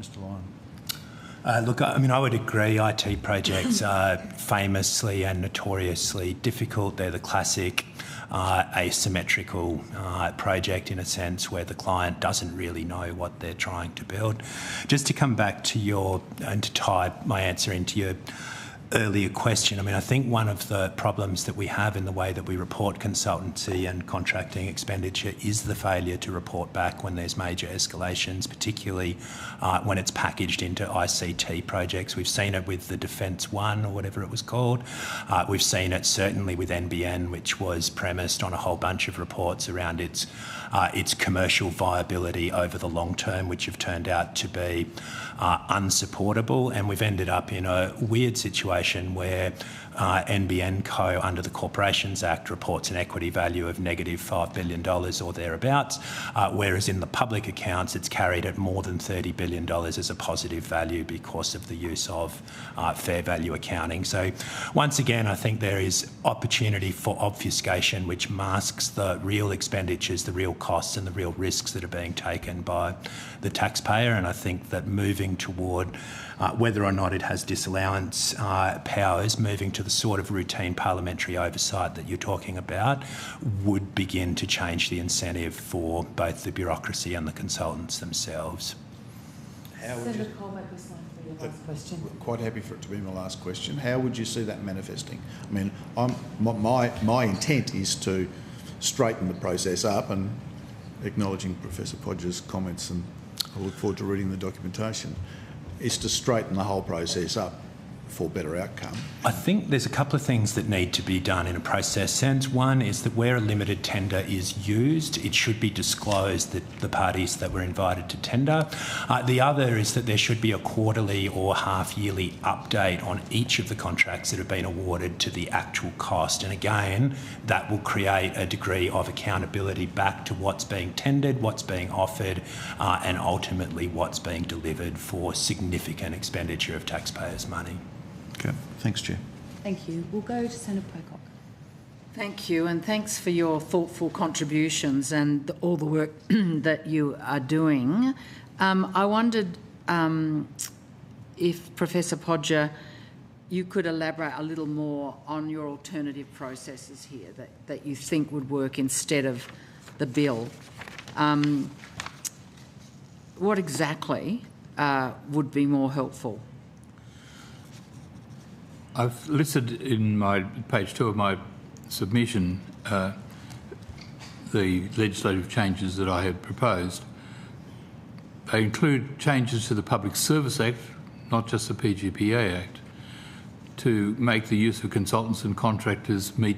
Mr. Lyon. Look, I mean, I would agree IT projects are famously and notoriously difficult. They're the classic asymmetrical project in a sense where the client doesn't really know what they're trying to build. Just to come back to and to tie my answer into your earlier question, I mean, I think one of the problems that we have in the way that we report consultancy and contracting expenditure is the failure to report back when there's major escalations, particularly when it's packaged into ICT projects. We've seen it with the Defence One or whatever it was called. We've seen it certainly with NBN, which was premised on a whole bunch of reports around its commercial viability over the long term, which have turned out to be unsupportable, and we've ended up in a weird situation where NBN Co under the Corporations Act reports an equity value of negative $5 billion or thereabouts, whereas in the public accounts it's carried at more than $30 billion as a positive value because of the use of fair value accounting. So once again, I think there is opportunity for obfuscation which masks the real expenditures, the real costs and the real risks that are being taken by the taxpayer, and I think that moving toward whether or not it has disallowance powers, moving to the sort of routine parliamentary oversight that you're talking about would begin to change the incentive for both the bureaucracy and the consultants themselves. Senator Colbeck, this one for your last question. Quite happy for it to be my last question. How would you see that manifesting? I mean, my intent is to straighten the process up, and acknowledging Professor Podger's comments, and I look forward to reading the documentation, is to straighten the whole process up for better outcome. I think there's a couple of things that need to be done in a process sense. One is that where a limited tender is used, it should be disclosed that the parties that were invited to tender. The other is that there should be a quarterly or half-yearly update on each of the contracts that have been awarded to the actual cost. And again, that will create a degree of accountability back to what's being tendered, what's being offered, and ultimately what's being delivered for significant expenditure of taxpayers' money. Okay, thanks, Chair. Thank you. We'll go to Senator Pocock. Thank you, and thanks for your thoughtful contributions and all the work that you are doing. I wondered if, Professor Podger, you could elaborate a little more on your alternative processes here that you think would work instead of the bill. What exactly would be more helpful? I've listed in my page 2 of my submission the legislative changes that I had proposed. They include changes to the Public Service Act, not just the PGPA Act, to make the use of consultants and contractors meet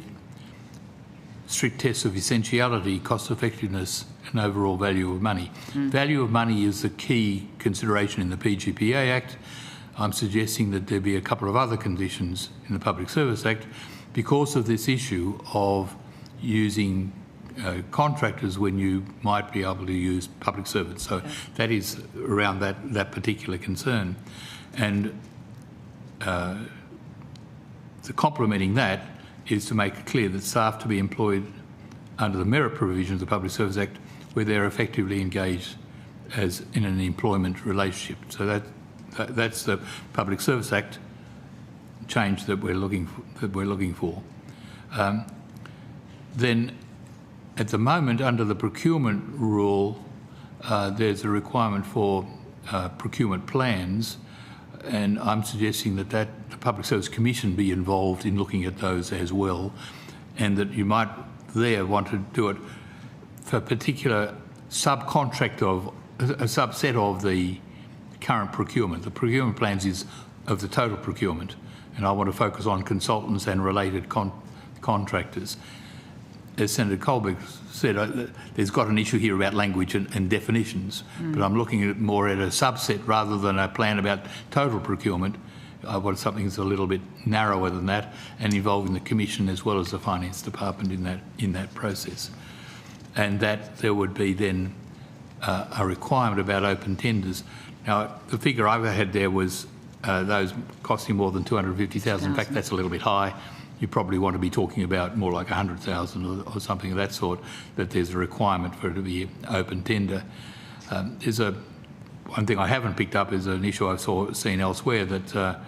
strict tests of essentiality, cost effectiveness and overall value of money. Value of money is the key consideration in the PGPA Act. I'm suggesting that there be a couple of other conditions in the Public Service Act because of this issue of using contractors when you might be able to use public servants. So that is around that particular concern. And the complementing that is to make it clear that staff to be employed under the merit provisions of the Public Service Act where they're effectively engaged as in an employment relationship. So That's the Public Service Act change that we're looking for. Then, at the moment, under the procurement rule, there's a requirement for procurement plans, and I'm suggesting that the Public Service Commission be involved in looking at those as well, and that you might there want to do it for a particular subcontract of a subset of the current procurement. The procurement plans is of the total procurement, and I want to focus on consultants and related contractors. As Senator Colbeck said, there's got an issue here about language and definitions, but I'm looking at it more at a subset rather than a plan about total procurement. I want something that's a little bit narrower than that and involving the Commission as well as the Finance Department in that process. And that there would be then a requirement about open tenders. Now, the figure I had there was those costing more than $250,000. In fact, that's a little bit high. You probably want to be talking about more like 100,000 or something of that sort, that there's a requirement for it to be open tender. One thing I haven't picked up is an issue I've seen elsewhere that,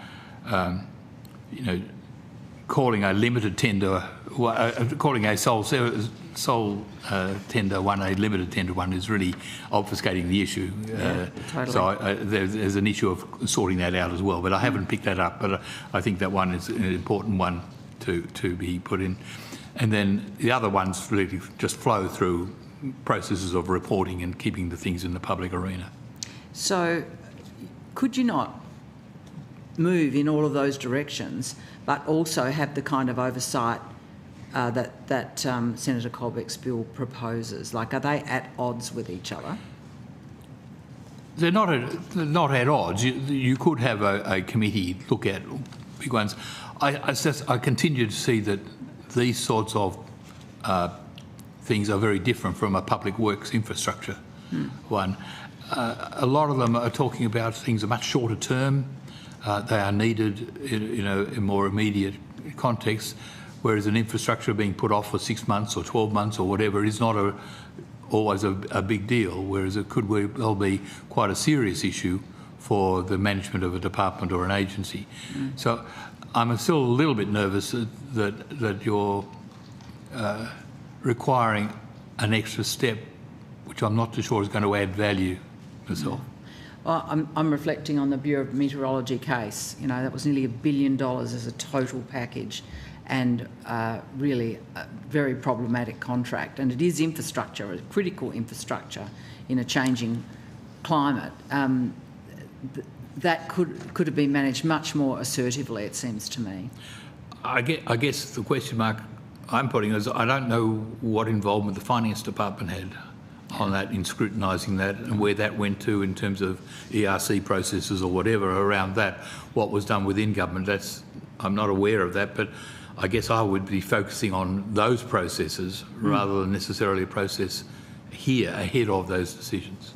calling a limited tender, calling a sole tender one a limited tender one is really obfuscating the issue. Totally. So there's an issue of sorting that out as well, but I haven't picked that up. But I think that one is an important one to be put in. And then the other ones really just flow through processes of reporting and keeping the things in the public arena. So could you not move in all of those directions, but also have the kind of oversight that Senator Colbeck's bill proposes? Like, are they at odds with each other? They're not at odds. You could have a committee look at big ones. I continue to see that these sorts of things are very different from a public works infrastructure one. A lot of them are talking about things a much shorter term. They are needed in more immediate context, whereas an infrastructure being put off for 6 months or 12 months or whatever is not always a big deal, whereas it could well be quite a serious issue for the management of a department or an agency. So I'm still a little bit nervous that you're requiring an extra step, which I'm not too sure is going to add value myself. Well, I'm reflecting on the Bureau of Meteorology case. That was nearly $1 billion as a total package, and really a very problematic contract. And it is infrastructure, a critical infrastructure in a changing climate. That could have been managed much more assertively, it seems to me. I guess the question mark I'm putting is I don't know what involvement the Finance Department had on that, in scrutinising that, and where that went to in terms of ERC processes or whatever around that, what was done within government. I'm not aware of that, but I guess I would be focusing on those processes rather than necessarily a process here ahead of those decisions.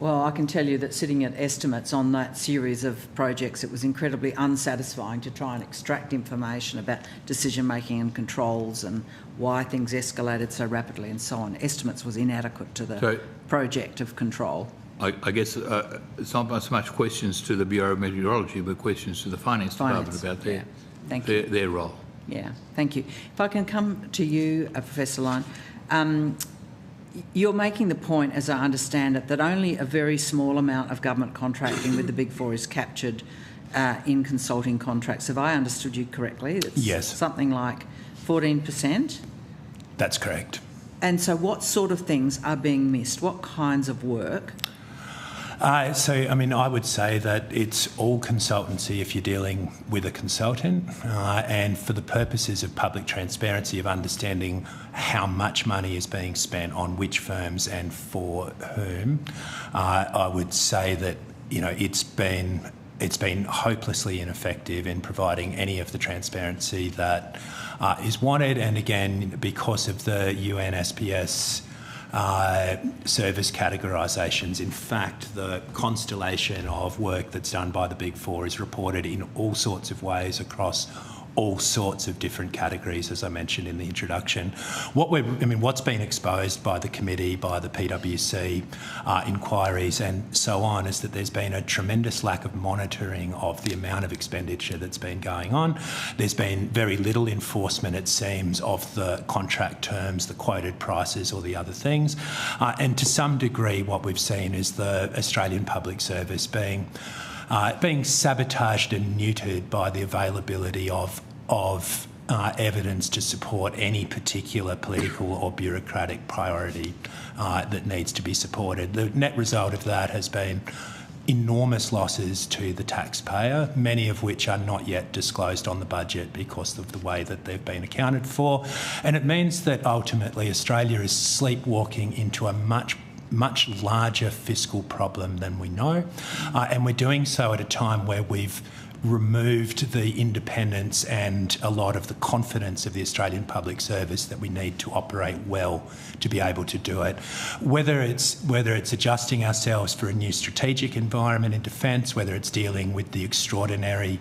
Well, I can tell you that sitting at estimates on that series of projects, it was incredibly unsatisfying to try and extract information about decision-making and controls and why things escalated so rapidly and so on. Estimates was inadequate to the project of control. I guess it's not so much questions to the Bureau of Meteorology, but questions to the Finance Department about their role. Yeah, thank you. If I can come to you, Professor Lyon. You're making the point, as I understand it, that only a very small amount of government contracting with the Big Four is captured in consulting contracts. Have I understood you correctly? It's yes. Something like 14%? That's correct. And so what sort of things are being missed? What kinds of work? I would say that it's all consultancy if you're dealing with a consultant, and for the purposes of public transparency of understanding how much money is being spent on which firms and for whom, I would say that it's been hopelessly ineffective in providing any of the transparency that is wanted. And again, because of the UNSPS service categorisations. In fact, the constellation of work that's done by the Big Four is reported in all sorts of ways across all sorts of different categories, as I mentioned in the introduction. What's been exposed by the committee, by the PwC inquiries and so on, is that there's been a tremendous lack of monitoring of the amount of expenditure that's been going on. There's been very little enforcement, it seems, of the contract terms, the quoted prices or the other things. And to some degree, what we've seen is the Australian Public Service being sabotaged and neutered by the availability of evidence to support any particular political or bureaucratic priority that needs to be supported. The net result of that has been enormous losses to the taxpayer, many of which are not yet disclosed on the budget because of the way that they've been accounted for. And it means that ultimately Australia is sleepwalking into a much larger fiscal problem than we know. And we're doing so at a time where we've removed the independence and a lot of the confidence of the Australian Public Service that we need to operate well to be able to do it. Whether it's adjusting ourselves for a new strategic environment in defence, whether it's dealing with the extraordinary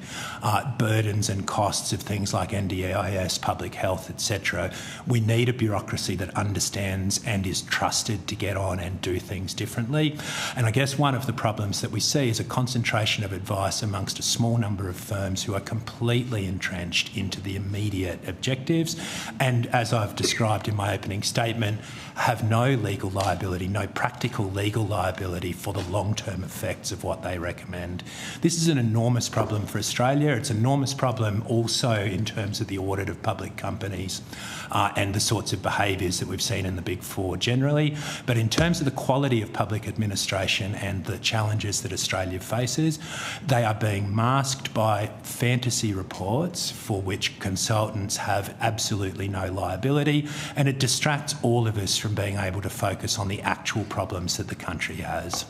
burdens and costs of things like NDIS, public health, etc., we need a bureaucracy that understands and is trusted to get on and do things differently. And I guess one of the problems that we see is a concentration of advice amongst a small number of firms who are completely entrenched into the immediate objectives and, as I've described in my opening statement, have no legal liability, no practical legal liability for the long-term effects of what they recommend. This is an enormous problem for Australia. It's an enormous problem also in terms of the audit of public companies and the sorts of behaviours that we've seen in the Big Four generally. But in terms of the quality of public administration and the challenges that Australia faces, they are being masked by fantasy reports for which consultants have absolutely no liability, and it distracts all of us from being able to focus on the actual problems that the country has.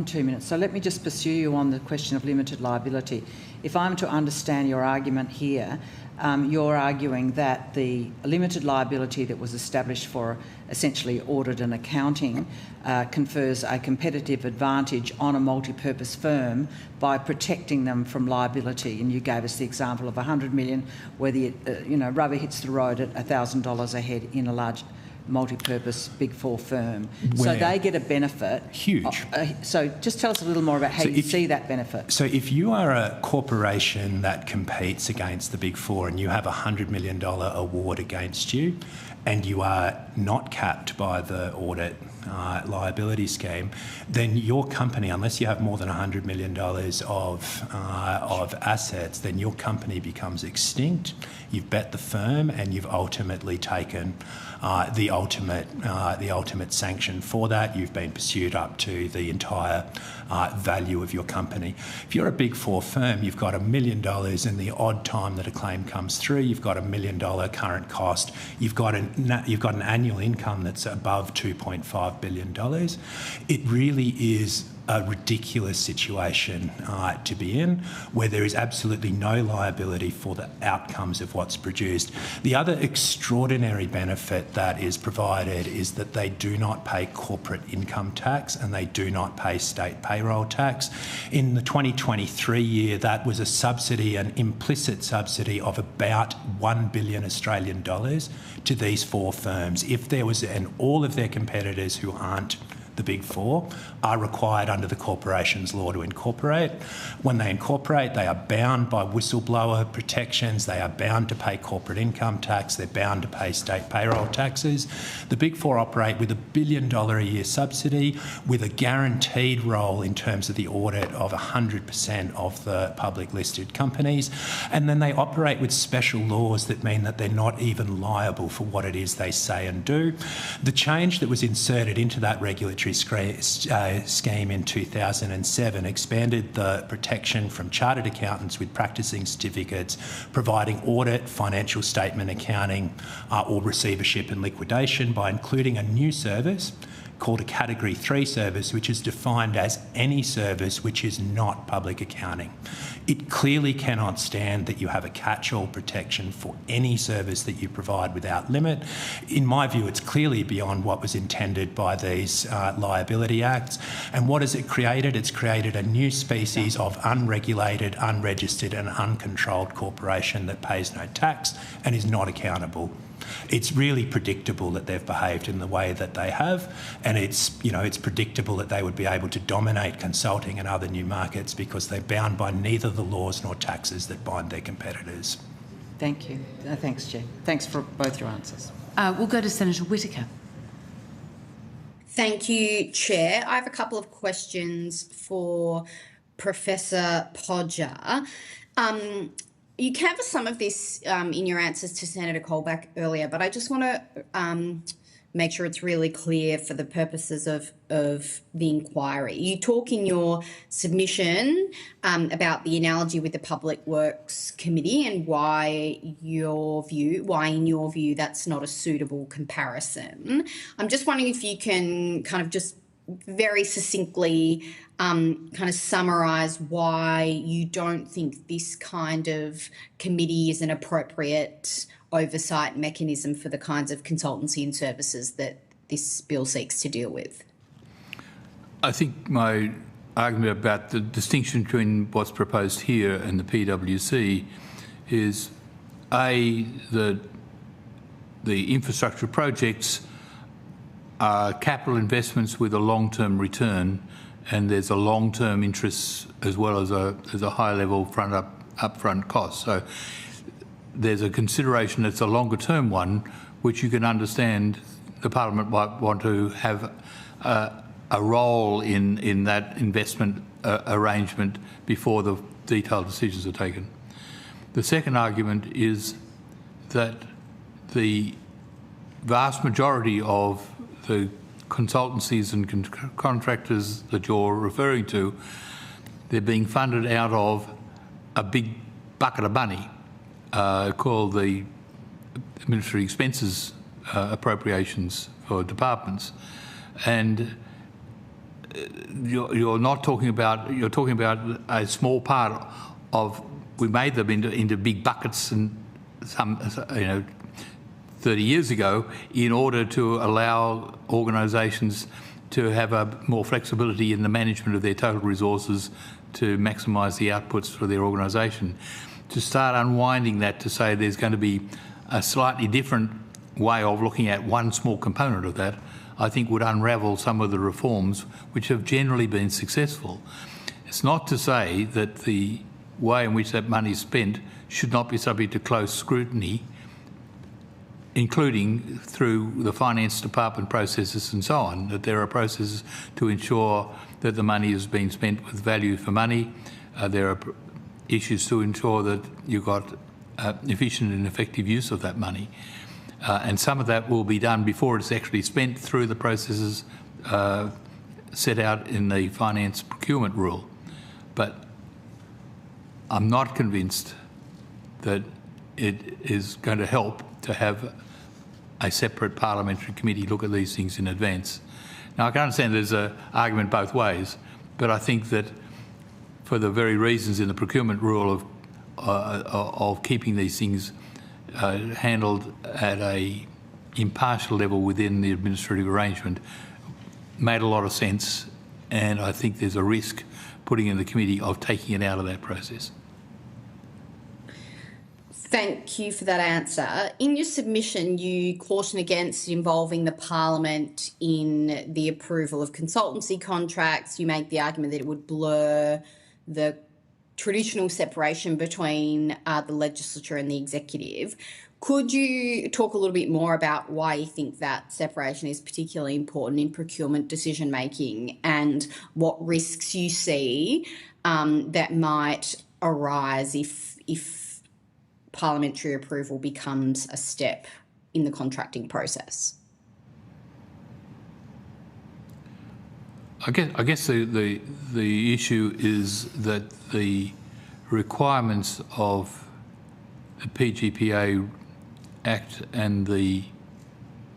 2 minutes. So let me just pursue you on the question of limited liability. If I'm to understand your argument here, you're arguing that the limited liability that was established for essentially audit and accounting confers a competitive advantage on a multi-purpose firm by protecting them from liability. And you gave us the example of $100 million where the rubber hits the road at $1,000 a head in a large multi-purpose Big Four firm. So they get a benefit. Huge. So just tell us a little more about how you see that benefit. So if you are a corporation that competes against the Big Four and you have a $100 million award against you and you are not capped by the audit liability scheme, then your company, unless you have more than $100 million of assets, then your company becomes extinct. You've bet the firm and you've ultimately taken the ultimate sanction for that. You've been pursued up to the entire value of your company. If you're a Big Four firm, you've got $1 million in the odd time that a claim comes through. You've got $1 million current cost. You've got an annual income that's above $2.5 billion. It really is a ridiculous situation to be in, where there is absolutely no liability for the outcomes of what's produced. The other extraordinary benefit that is provided is that they do not pay corporate income tax and they do not pay state payroll tax. In the 2023 year, that was a subsidy, an implicit subsidy of about $1 billion Australian dollars to these four firms. If there was, and all of their competitors who aren't the Big Four are required under the corporations law to incorporate. When they incorporate, they are bound by whistleblower protections, they are bound to pay corporate income tax, they're bound to pay state payroll taxes. The Big Four operate with $1 billion a year subsidy with a guaranteed role in terms of the audit of 100% of the public listed companies, and then they operate with special laws that mean that they're not even liable for what it is they say and do. The change that was inserted into that regulatory scheme in 2007 expanded the protection from chartered accountants with practising certificates providing audit, financial statement accounting or receivership and liquidation by including a new service called a Category 3 service, which is defined as any service which is not public accounting. It clearly cannot stand that you have a catch-all protection for any service that you provide without limit. In my view, it's clearly beyond what was intended by these liability acts. And what has it created? It's created a new species of unregulated, unregistered and uncontrolled corporation that pays no tax and is not accountable. It's really predictable that they've behaved in the way that they have, and it's predictable that they would be able to dominate consulting and other new markets because they're bound by neither the laws nor taxes that bind their competitors. Thank you. Thanks, Chair. Thanks for both your answers. We'll go to Senator Whittaker. Thank you, Chair. I have a couple of questions for Professor Podger. You covered some of this in your answers to Senator Colbeck earlier, but I just want to make sure it's really clear for the purposes of the inquiry. You talk in your submission about the analogy with the Public Works Committee and why in your view that's not a suitable comparison. I'm just wondering if you can kind of just very succinctly kind of summarise why you don't think this kind of committee is an appropriate oversight mechanism for the kinds of consultancy and services that this bill seeks to deal with. I think my argument about the distinction between what's proposed here and the PwC is the infrastructure projects are capital investments with a long-term return, and there's a long-term interest as well as a high-level upfront cost. So there's a consideration that's a longer-term one, which you can understand the Parliament might want to have a role in that investment arrangement before the detailed decisions are taken. The second argument is that the vast majority of the consultancies and contractors that you're referring to, they're being funded out of a big bucket of money called the Administrative Expenses Appropriations for departments. And you're not talking about, you're talking about a small part of, we made them into big buckets and some, 30 years ago in order to allow organisations to have a more flexibility in the management of their total resources to maximise the outputs for their organisation. To start unwinding that to say there's going to be a slightly different way of looking at one small component of that, I think would unravel some of the reforms which have generally been successful. It's not to say that the way in which that money is spent should not be subject to close scrutiny, including through the finance department processes and so on, that there are processes to ensure that the money is being spent with value for money. There are issues to ensure that you've got efficient and effective use of that money. And some of that will be done before it's actually spent through the processes set out in the finance procurement rule. But I'm not convinced that it is going to help to have a separate parliamentary committee look at these things in advance. Now, I can understand there's an argument both ways, but I think that for the very reasons in the procurement rule of keeping these things handled at a impartial level within the administrative arrangement made a lot of sense, and I think there's a risk putting in the committee of taking it out of that process. Thank you for that answer. In your submission, you caution against involving the Parliament in the approval of consultancy contracts. You make the argument that it would blur the traditional separation between the legislature and the executive. Could you talk a little bit more about why you think that separation is particularly important in procurement decision making and what risks you see that might arise if parliamentary approval becomes a step in the contracting process? I guess the issue is that the requirements of the PGPA Act and the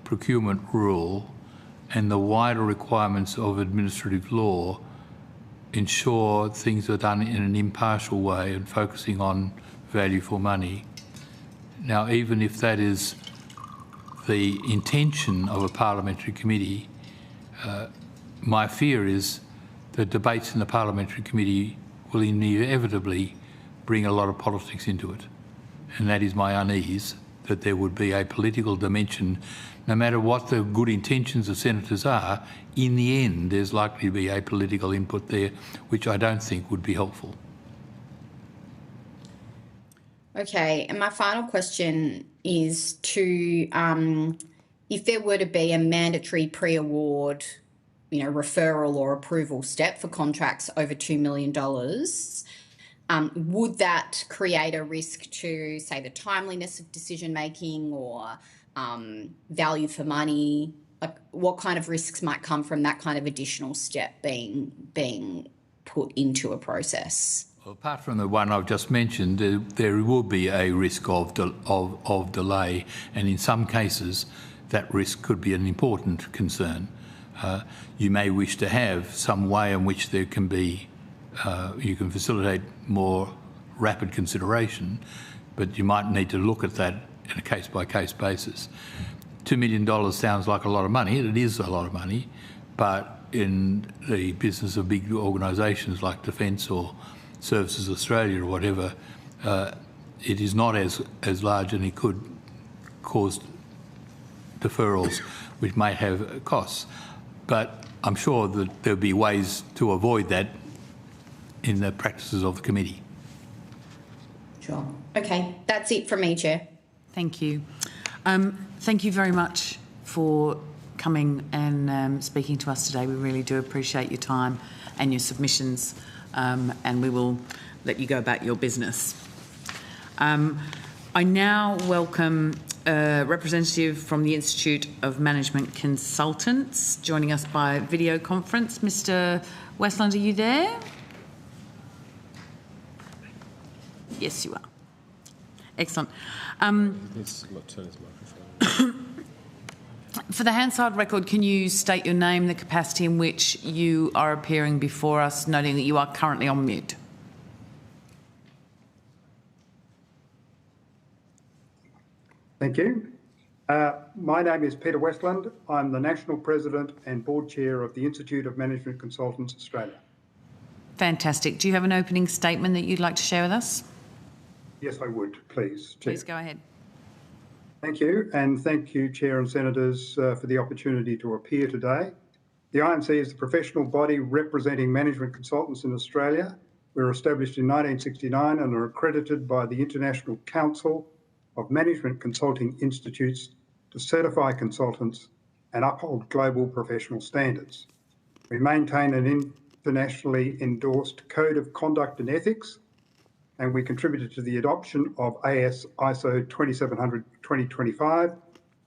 procurement rule and the wider requirements of administrative law ensure things are done in an impartial way and focusing on value for money. Now, even if that is the intention of a parliamentary committee, my fear is that debates in the parliamentary committee will inevitably bring a lot of politics into it. And that is my unease, that there would be a political dimension. No matter what the good intentions of senators are, in the end there's likely to be a political input there, which I don't think would be helpful. Okay, and my final question is to, if there were to be a mandatory pre-award, referral or approval step for contracts over $2 million, would that create a risk to, say, the timeliness of decision-making or value for money? Like, what kind of risks might come from that kind of additional step being put into a process? Well, apart from the one I've just mentioned, there will be a risk of delay, and in some cases that risk could be an important concern. You may wish to have some way in which there can be, you can facilitate more rapid consideration, but you might need to look at that in a case-by-case basis. $2 million sounds like a lot of money, and it is a lot of money, but in the business of big organisations like Defence or Services Australia or whatever, it is not as large, and it could cause deferrals which might have costs. But I'm sure that there'll be ways to avoid that in the practices of the committee. Sure. Okay, that's it from me, Chair. Thank you. Thank you very much for coming and speaking to us today. We really do appreciate your time and your submissions, and we will let you go about your business. I now welcome a representative from the Institute of Management Consultants joining us by video conference. Mr. Westland, are you there? Yes, you are. Excellent. For the Hansard record, can you state your name, the capacity in which you are appearing before us, noting that you are currently on mute? Thank you. My name is Peter Westland. I'm the National President and Board Chair of the Institute of Management Consultants Australia. Fantastic. Do you have an opening statement that you'd like to share with us? Yes, I would, please. Chair. Please go ahead. Thank you, and thank you, Chair and Senators, for the opportunity to appear today. The IMC is the professional body representing management consultants in Australia. We were established in 1969 and are accredited by the International Council of Management Consulting Institutes to certify consultants and uphold global professional standards. We maintain an internationally endorsed Code of Conduct and Ethics, and we contributed to the adoption of ISO 27000:2025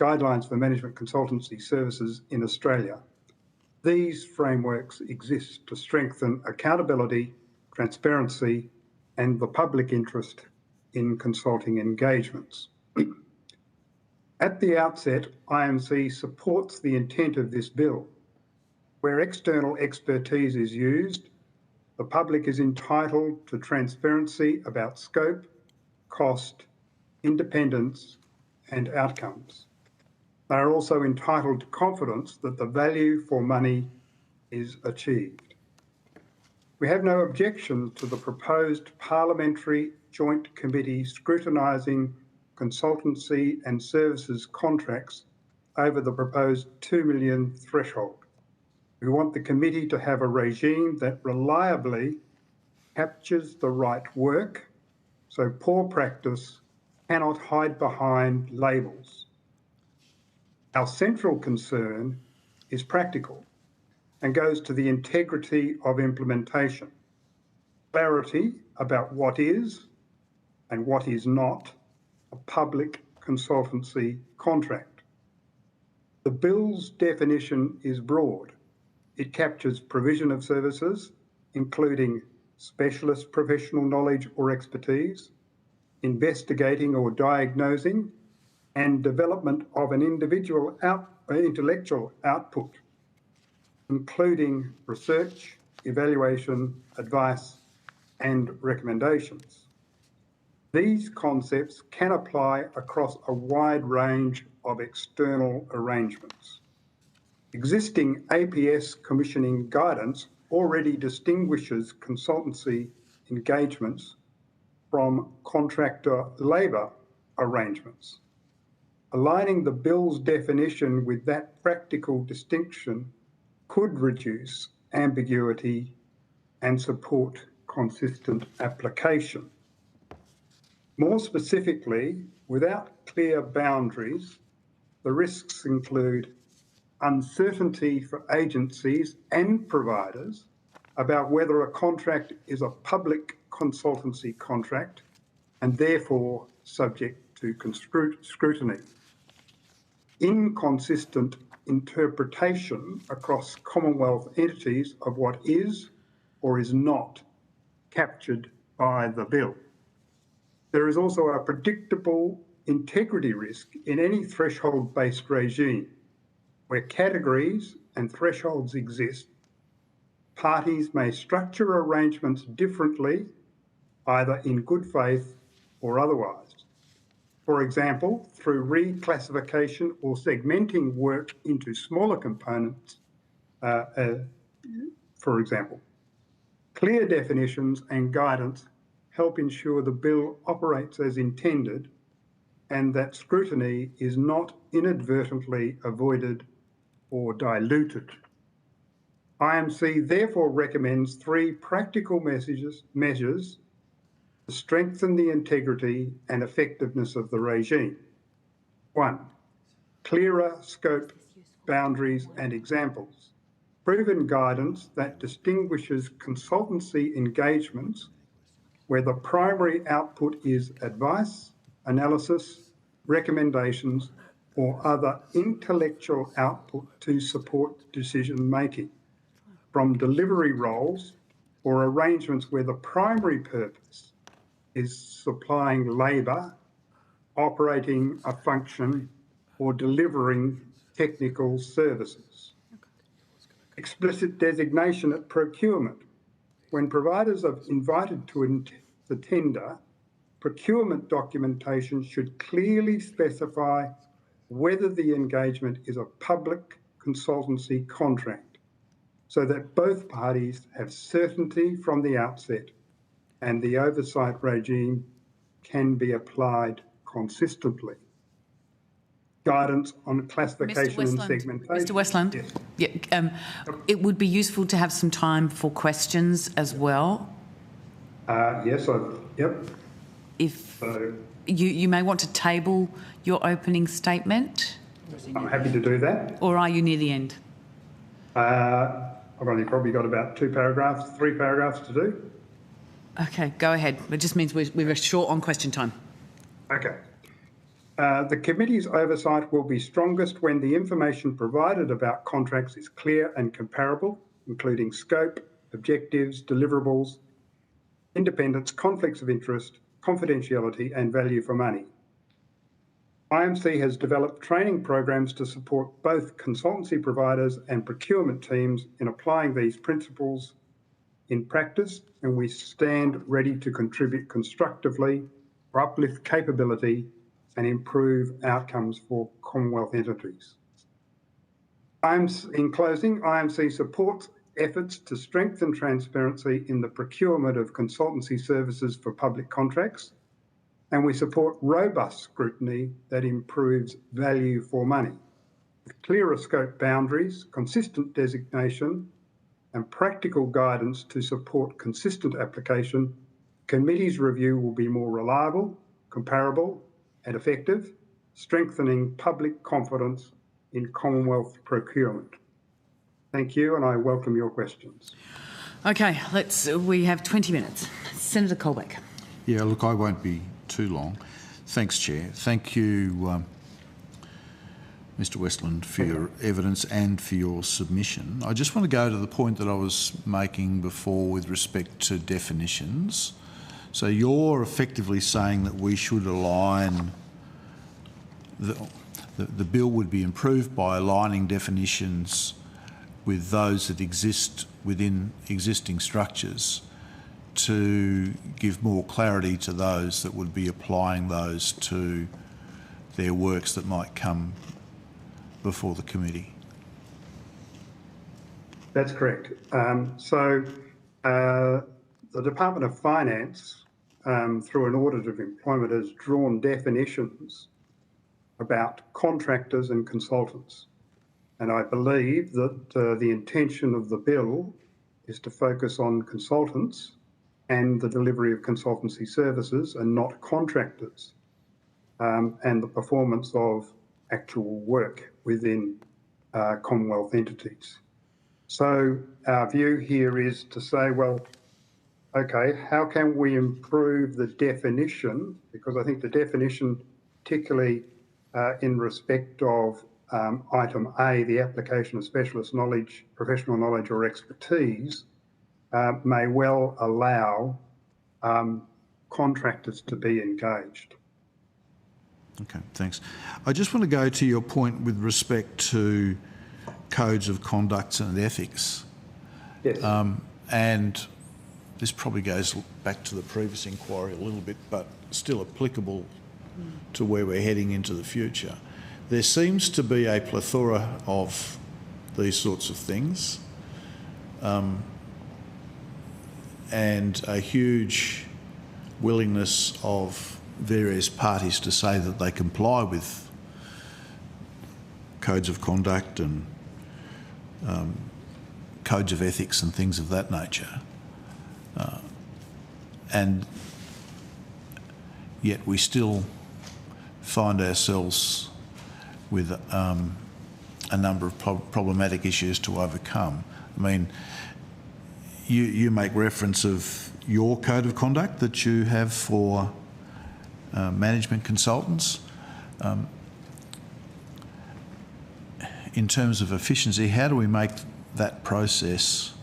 guidelines for management consultancy services in Australia. These frameworks exist to strengthen accountability, transparency, and the public interest in consulting engagements. At the outset, IMC supports the intent of this bill. Where external expertise is used, the public is entitled to transparency about scope, cost, independence, and outcomes. They are also entitled to confidence that the value for money is achieved. We have no objection to the proposed Parliamentary Joint Committee scrutinising consultancy and services contracts over the proposed $2 million threshold. We want the committee to have a regime that reliably captures the right work, so poor practice cannot hide behind labels. Our central concern is practical and goes to the integrity of implementation, clarity about what is and what is not a public consultancy contract. The bill's definition is broad. It captures provision of services, including specialist professional knowledge or expertise, investigating or diagnosing, and development of an intellectual output, including research, evaluation, advice, and recommendations. These concepts can apply across a wide range of external arrangements. Existing APS commissioning guidance already distinguishes consultancy engagements from contractor labour arrangements. Aligning the bill's definition with that practical distinction could reduce ambiguity and support consistent application. More specifically, without clear boundaries, the risks include uncertainty for agencies and providers about whether a contract is a public consultancy contract and therefore subject to scrutiny. Inconsistent interpretation across Commonwealth entities of what is or is not captured by the bill. There is also a predictable integrity risk in any threshold-based regime where categories and thresholds exist. Parties may structure arrangements differently, either in good faith or otherwise. For example, through reclassification or segmenting work into smaller components, for example. Clear definitions and guidance help ensure the bill operates as intended and that scrutiny is not inadvertently avoided or diluted. IMC therefore recommends 3 practical measures to strengthen the integrity and effectiveness of the regime. 1. Clearer scope, boundaries and examples. Proven guidance that distinguishes consultancy engagements where the primary output is advice, analysis, recommendations or other intellectual output to support decision-making, from delivery roles or arrangements where the primary purpose is supplying labour, operating a function or delivering technical services. Explicit designation at procurement. When providers are invited to the tender, procurement documentation should clearly specify whether the engagement is a public consultancy contract so that both parties have certainty from the outset and the oversight regime can be applied consistently. Guidance on classification and segmentation. Mr. Westland, yes. It would be useful to have some time for questions as well. Yes, yep. If you may want to table your opening statement. I'm happy to do that. Or are you near the end? I've only probably got about 3 paragraphs to do. Okay, go ahead. It just means we're short on question time. Okay. The committee's oversight will be strongest when the information provided about contracts is clear and comparable, including scope, objectives, deliverables, independence, conflicts of interest, confidentiality and value for money. IMC has developed training programs to support both consultancy providers and procurement teams in applying these principles in practice, and we stand ready to contribute constructively, uplift capability and improve outcomes for Commonwealth entities. In closing, IMC supports efforts to strengthen transparency in the procurement of consultancy services for public contracts, and we support robust scrutiny that improves value for money. With clearer scope boundaries, consistent designation, and practical guidance to support consistent application, committee's review will be more reliable, comparable, and effective, strengthening public confidence in Commonwealth procurement. Thank you, and I welcome your questions. Okay, we have 20 minutes. Senator Colbeck. Yeah, look, I won't be too long. Thanks, Chair. Thank you, Mr. Westland, for your evidence and for your submission. I just want to go to the point that I was making before with respect to definitions. So you're effectively saying that we should align, the bill would be improved by aligning definitions with those that exist within existing structures to give more clarity to those that would be applying those to their works that might come before the committee. That's correct. The Department of Finance, through an audit of employment, has drawn definitions about contractors and consultants. And I believe that the intention of the bill is to focus on consultants and the delivery of consultancy services and not contractors, and the performance of actual work within Commonwealth entities. So our view here is to say, well, okay, how can we improve the definition? Because I think the definition, particularly in respect of item A, the application of specialist knowledge, professional knowledge or expertise, may well allow contractors to be engaged. Okay, thanks. I just want to go to your point with respect to codes of conduct and ethics. Yes. And this probably goes back to the previous inquiry a little bit, but still applicable to where we're heading into the future. There seems to be a plethora of these sorts of things, and a huge willingness of various parties to say that they comply with codes of conduct and codes of ethics and things of that nature. And yet we still find ourselves with a number of problematic issues to overcome. I mean, you make reference of your code of conduct that you have for management consultants. In terms of efficiency, how do we make that process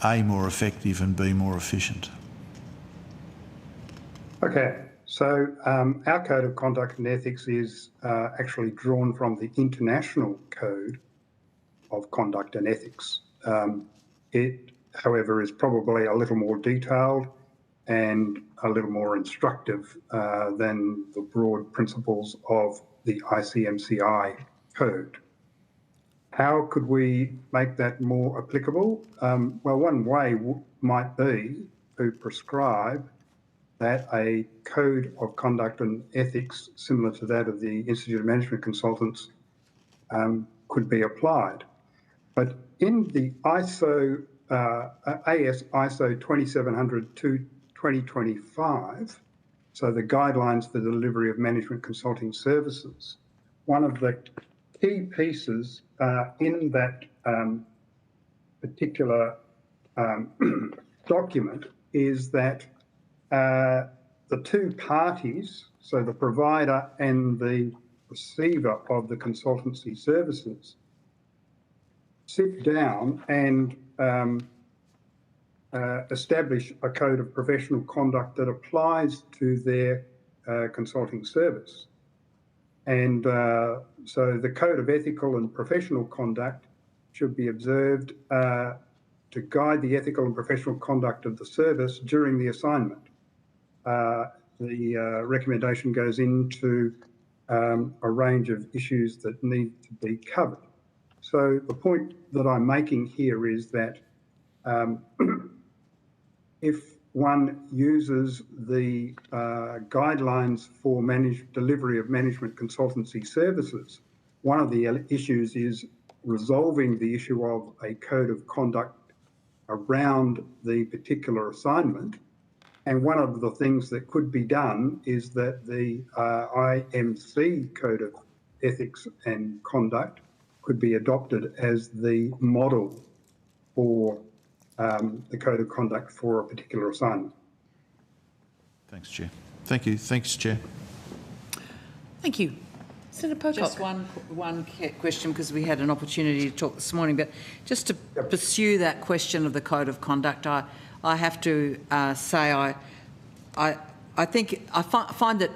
A, more effective and B, more efficient? Okay, so our code of conduct and ethics is actually drawn from the International Code of Conduct and Ethics. It, however, is probably a little more detailed and a little more instructive than the broad principles of the ICMCI code. How could we make that more applicable? Well, one way might be to prescribe that a code of conduct and ethics similar to that of the Institute of Management Consultants could be applied. But in the ISO, AS ISO 2700-2025, so the guidelines for the delivery of management consulting services, one of the key pieces in that particular document is that the two parties, so the provider and the receiver of the consultancy services, sit down and establish a code of professional conduct that applies to their consulting service. And so the code of ethical and professional conduct should be observed to guide the ethical and professional conduct of the service during the assignment. The recommendation goes into a range of issues that need to be covered. So the point that I'm making here is that if one uses the guidelines for delivery of management consultancy services, one of the issues is resolving the issue of a code of conduct around the particular assignment. And one of the things that could be done is that the IMC Code of Ethics and Conduct could be adopted as the model for the Code of Conduct for a particular assignment. Thanks, Chair. Thank you. Thanks, Chair. Thank you. Senator Pocock. Just one question, because we had an opportunity to talk this morning, but just to pursue that question of the Code of Conduct, I have to say I think I find it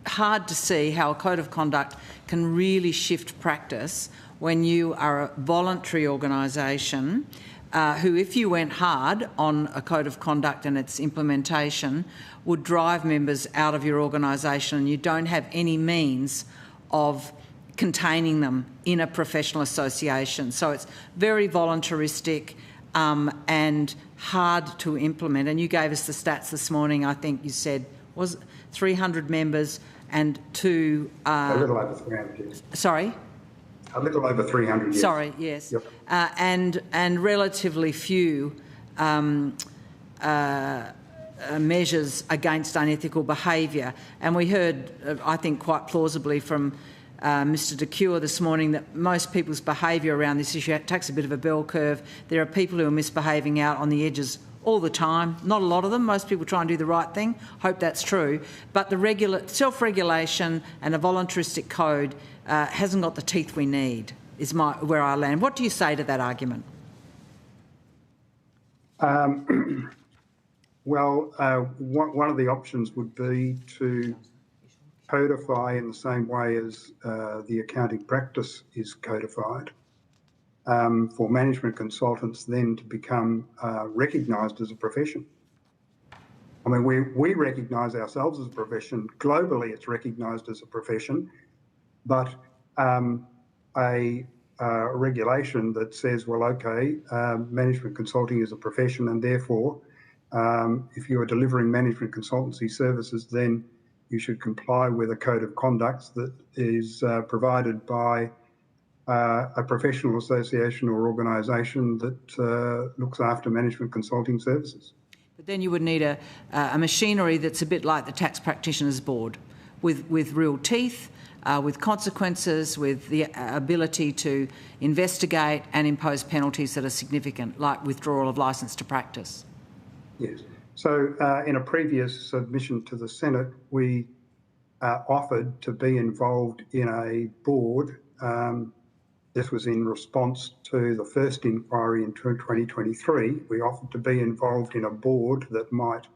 hard to see how a code of conduct can really shift practice when you are a voluntary organisation who, if you went hard on a code of conduct and its implementation, would drive members out of your organisation, and you don't have any means of containing them in a professional association. So it's very voluntaristic and hard to implement. And you gave us the stats this morning. I think you said, was it 300 members and two... a little over 300, yes. Sorry? A little over 300, yes. Sorry, yes. Yep. And relatively few measures against unethical behaviour. And we heard, I think quite plausibly from Mr de Cure this morning, that most people's behaviour around this issue takes a bit of a bell curve. There are people who are misbehaving out on the edges all the time. Not a lot of them. Most people try and do the right thing. Hope that's true. But the self-regulation and a voluntaristic code hasn't got the teeth we need, is where I land. What do you say to that argument? Well, one of the options would be to codify in the same way as the accounting practice is codified, for management consultants then to become recognised as a profession. I mean, we recognise ourselves as a profession. Globally, it's recognised as a profession, but a regulation that says, well, okay, management consulting is a profession, and therefore, if you are delivering management consultancy services, then you should comply with a code of conduct that is provided by a professional association or organisation that looks after management consulting services. But then you would need a machinery that's a bit like the Tax Practitioners Board, with real teeth, with consequences, with the ability to investigate and impose penalties that are significant, like withdrawal of licence to practice. Yes. So in a previous submission to the Senate, we offered to be involved in a board. This was in response to the first inquiry in 2023. We offered to be involved in a board that might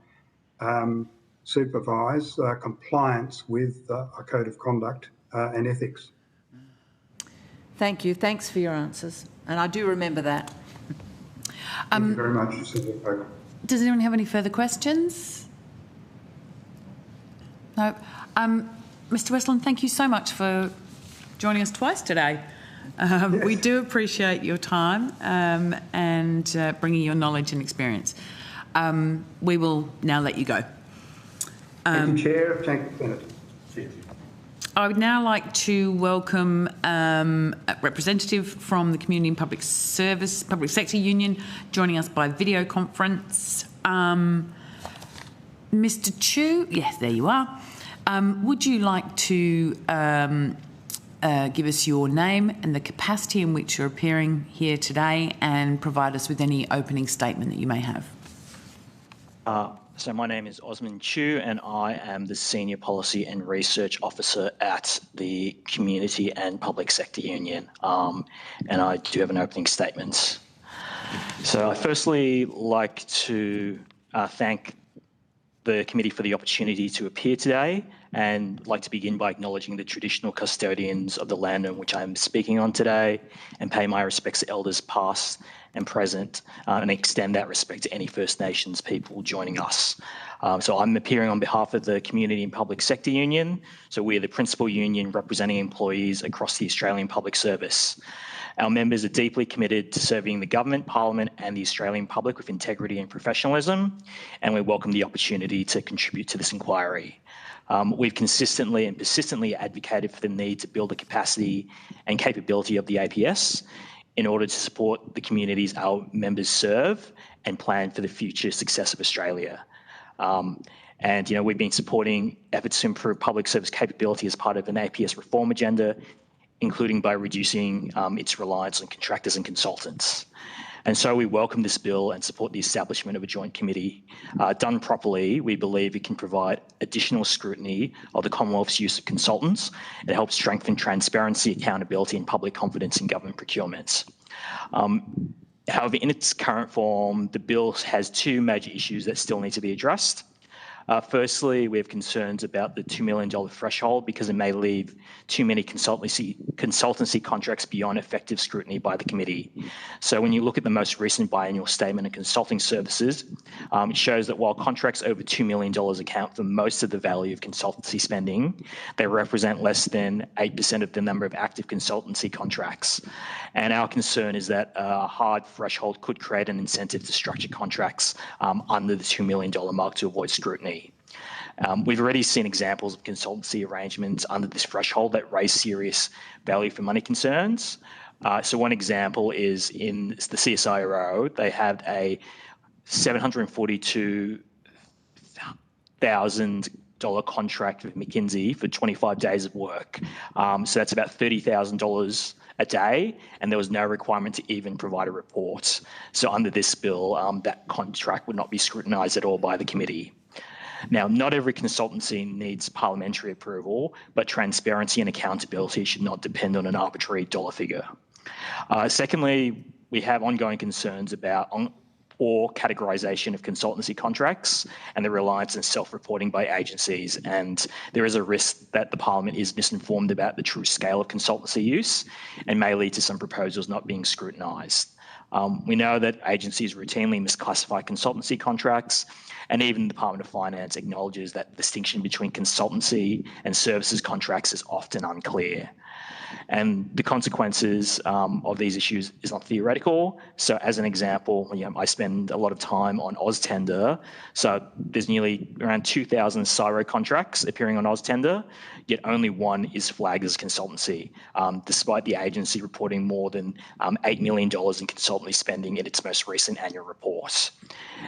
supervise compliance with a code of conduct and ethics. Thank you. Thanks for your answers. And I do remember that. Thank you very much, Senator Pocock. Does anyone have any further questions? No. Mr Westland, thank you so much for joining us twice today. Yes. We do appreciate your time and bringing your knowledge and experience. We will now let you go. Thank you, Chair. Thank you, Senator. I would now like to welcome a representative from the Community and Public Sector Union joining us by video conference. Mr Chu, yes, there you are. Would you like to give us your name and the capacity in which you're appearing here today and provide us with any opening statement that you may have? So my name is Osman Chu, and I am the Senior Policy and Research Officer at the Community and Public Sector Union, and I do have an opening statement. So I firstly like to thank the committee for the opportunity to appear today, and like to begin by acknowledging the traditional custodians of the land on which I'm speaking on today, and pay my respects to elders past and present, and extend that respect to any First Nations people joining us. So I'm appearing on behalf of the Community and Public Sector Union. So we're the principal union representing employees across the Australian public service. Our members are deeply committed to serving the government, parliament and the Australian public with integrity and professionalism, and we welcome the opportunity to contribute to this inquiry. We've consistently and persistently advocated for the need to build the capacity and capability of the APS in order to support the communities our members serve and plan for the future success of Australia. And, you know, we've been supporting efforts to improve public service capability as part of an APS reform agenda, including by reducing its reliance on contractors and consultants. And so we welcome this bill and support the establishment of a joint committee. Done properly, we believe it can provide additional scrutiny of the Commonwealth's use of consultants. It helps strengthen transparency, accountability and public confidence in government procurements. However, in its current form, the bill has two major issues that still need to be addressed. Firstly, we have concerns about the $2 million threshold because it may leave too many consultancy contracts beyond effective scrutiny by the committee. So when you look at the most recent biannual statement of consulting services, it shows that while contracts over $2 million account for most of the value of consultancy spending, they represent less than 8% of the number of active consultancy contracts. And our concern is that a hard threshold could create an incentive to structure contracts under the $2 million mark to avoid scrutiny. We've already seen examples of consultancy arrangements under this threshold that raise serious value for money concerns. So one example is in the CSIRO, they had a $742,000 contract with McKinsey for 25 days of work. So that's about $30,000 a day, and there was no requirement to even provide a report. So under this bill, that contract would not be scrutinised at all by the committee. Now, not every consultancy needs parliamentary approval, but transparency and accountability should not depend on an arbitrary dollar figure. Secondly, we have ongoing concerns about poor categorisation of consultancy contracts and the reliance on self-reporting by agencies. And there is a risk that the Parliament is misinformed about the true scale of consultancy use and may lead to some proposals not being scrutinised. We know that agencies routinely misclassify consultancy contracts, and even the Department of Finance acknowledges that the distinction between consultancy and services contracts is often unclear. And the consequences of these issues is not theoretical. So as an example, I spend a lot of time on AusTender. So there's nearly around 2,000 CSIRO contracts appearing on AusTender, yet only one is flagged as consultancy, despite the agency reporting more than $8 million in consultancy spending in its most recent annual report.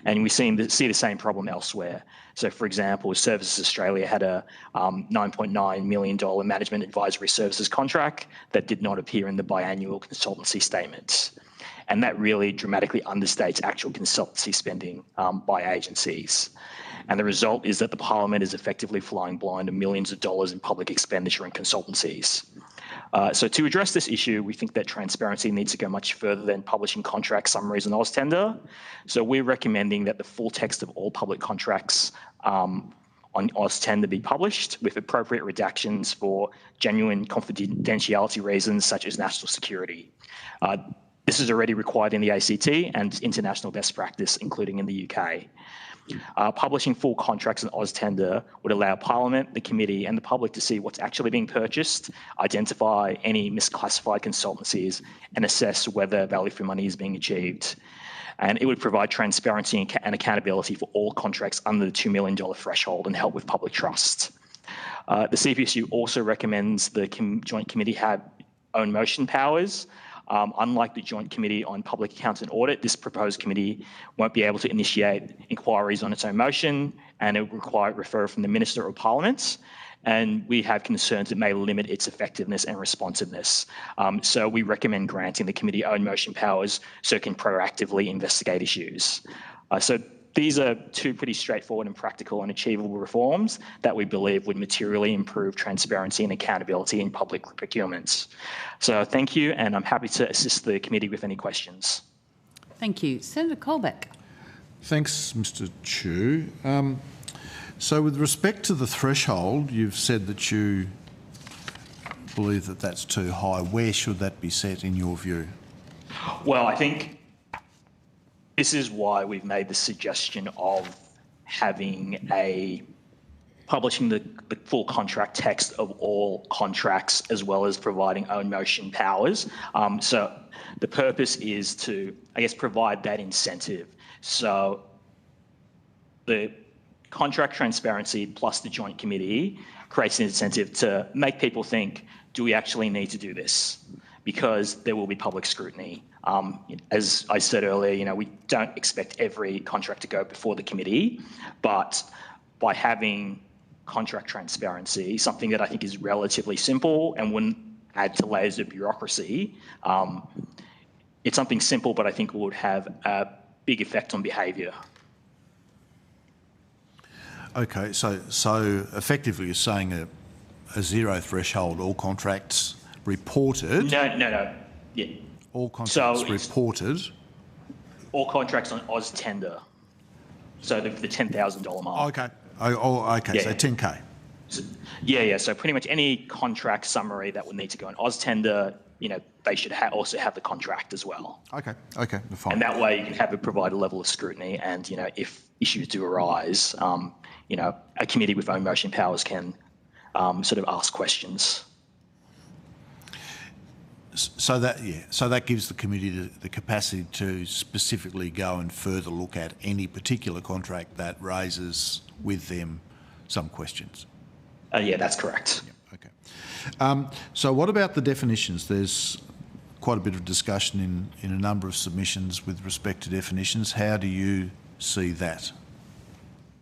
And we see the same problem elsewhere. So, for example, Services Australia had a $9.9 million management advisory services contract that did not appear in the biannual consultancy statements. And that really dramatically understates actual consultancy spending by agencies. And the result is that the Parliament is effectively flying blind to millions of dollars in public expenditure in consultancies. So to address this issue, we think that transparency needs to go much further than publishing contract summaries on AusTender. So we're recommending that the full text of all public contracts on AusTender be published with appropriate redactions for genuine confidentiality reasons such as national security. This is already required in the ACT and international best practice, including in the UK. Publishing full contracts on AusTender would allow Parliament, the committee and the public to see what's actually being purchased, identify any misclassified consultancies and assess whether value for money is being achieved. And it would provide transparency and accountability for all contracts under the $2 million threshold and help with public trust. The CPSU also recommends the Joint Committee have own motion powers. Unlike the Joint Committee on Public Accounts and Audit, this proposed committee won't be able to initiate inquiries on its own motion, and it will require referral from the Minister or Parliament. And we have concerns it may limit its effectiveness and responsiveness. So we recommend granting the committee own motion powers so it can proactively investigate issues. So these are two pretty straightforward and practical and achievable reforms that we believe would materially improve transparency and accountability in public procurements. So thank you, and I'm happy to assist the committee with any questions. Thank you. Senator Colbeck. Thanks, Mr. Chu. So with respect to the threshold, you've said that you believe that that's too high. Where should that be set in your view? Well, I think this is why we've made the suggestion of publishing the full contract text of all contracts as well as providing own motion powers. So the purpose is to, provide that incentive. So the contract transparency plus the Joint Committee creates an incentive to make people think, do we actually need to do this? Because there will be public scrutiny. As I said earlier, we don't expect every contract to go before the committee, but by having contract transparency, something that I think is relatively simple and wouldn't add to layers of bureaucracy, it's something simple, but I think would have a big effect on behaviour. Okay, so effectively you're saying a zero threshold, all contracts reported. No. Yeah. All contracts reported. All contracts on AusTender. So the $10,000 mark. Okay. Okay, Yeah, so yeah. 10K. Yeah. So pretty much any contract summary that would need to go in AusTender, they should also have the contract as well. Okay, fine. And that way you can have it provide a level of scrutiny, and if issues do arise, a committee with own motion powers can sort of ask questions. So that gives the committee the capacity to specifically go and further look at any particular contract that raises with them some questions. Yeah, that's correct. Yeah, okay. So what about the definitions? There's quite a bit of discussion in a number of submissions with respect to definitions. How do you see that?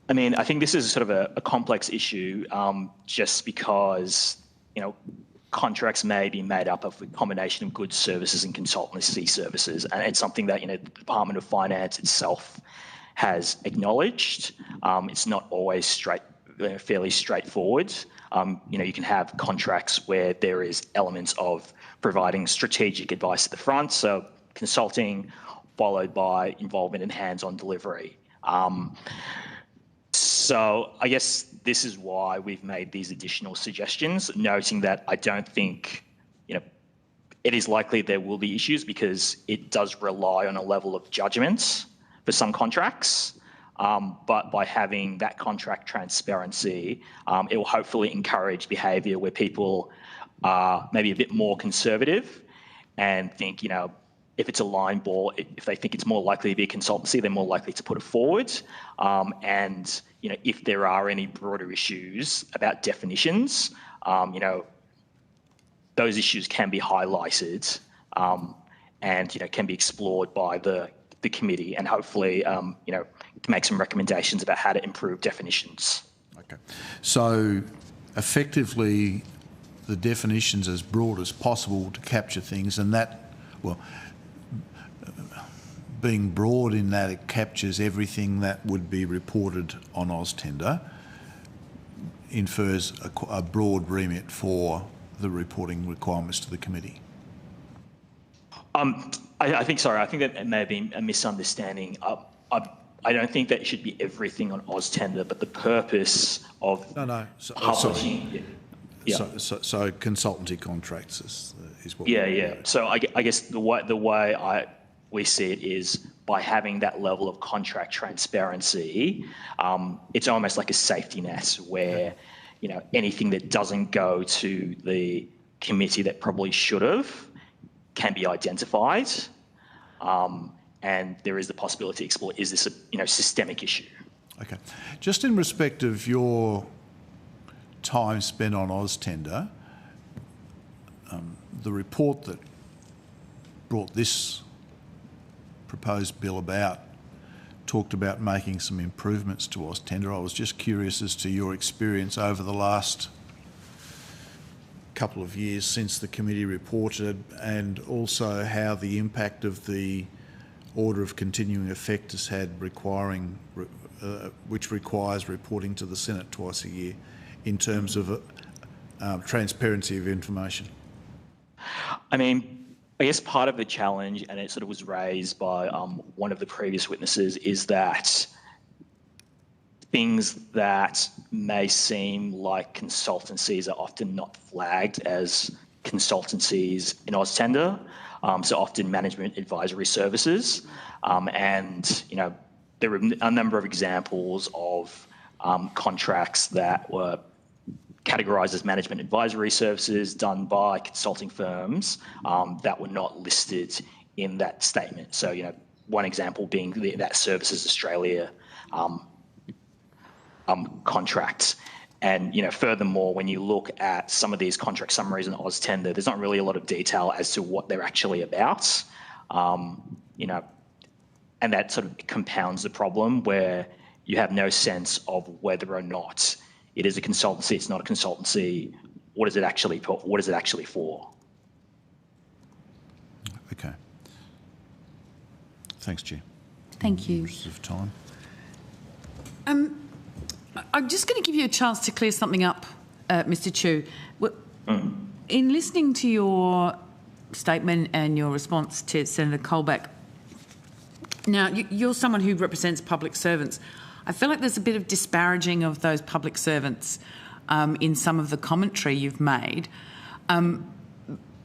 I mean, I think this is sort of a complex issue, just because, contracts may be made up of a combination of goods, services and consultancy services. And it's something that, the Department of Finance itself has acknowledged. It's not always fairly straightforward. You can have contracts where there is elements of providing strategic advice at the front, so consulting, followed by involvement in hands-on delivery. So I guess this is why we've made these additional suggestions, noting that I don't think, it is likely there will be issues because it does rely on a level of judgment for some contracts. But by having that contract transparency, it will hopefully encourage behaviour where people are maybe a bit more conservative and think, if it's a line ball, if they think it's more likely to be a consultancy, they're more likely to put it forward. And if there are any broader issues about definitions, those issues can be highlighted and can be explored by the committee, and hopefully to make some recommendations about how to improve definitions. Okay, so effectively the definitions as broad as possible to capture things, and that, being broad in that it captures everything that would be reported on AusTender, infers a broad remit for the reporting requirements to the committee. I think that may have been a misunderstanding. I don't think that it should be everything on AusTender, but the purpose of publishing. So consultancy contracts is what. Yeah. So I guess the way we see it is by having that level of contract transparency, it's almost like a safety net where anything that doesn't go to the committee that probably should have can be identified. And there is the possibility to explore, is this a systemic issue? Okay. Just in respect of your time spent on AusTender, the report that brought this proposed bill about talked about making some improvements to AusTender. I was just curious as to your experience over the last couple of years since the committee reported, and also how the impact of the order of continuing effect has had, which requires reporting to the Senate twice a year in terms of transparency of information. I mean, I guess part of the challenge, and it sort of was raised by one of the previous witnesses, is that things that may seem like consultancies are often not flagged as consultancies in AusTender. So often management advisory services. And, there were a number of examples of contracts that were categorised as management advisory services done by consulting firms that were not listed in that statement. So, one example being that Services Australia contract. And, furthermore, when you look at some of these contract summaries in AusTender, there's not really a lot of detail as to what they're actually about, and that sort of compounds the problem where you have no sense of whether or not it is a consultancy, it's not a consultancy, what is it actually for? Okay. Thanks, Chair. Thank you. Of time. I'm just going to give you a chance to clear something up, Mr. Chu. In listening to your statement and your response to Senator Colbeck, now you're someone who represents public servants. I feel like there's a bit of disparaging of those public servants in some of the commentary you've made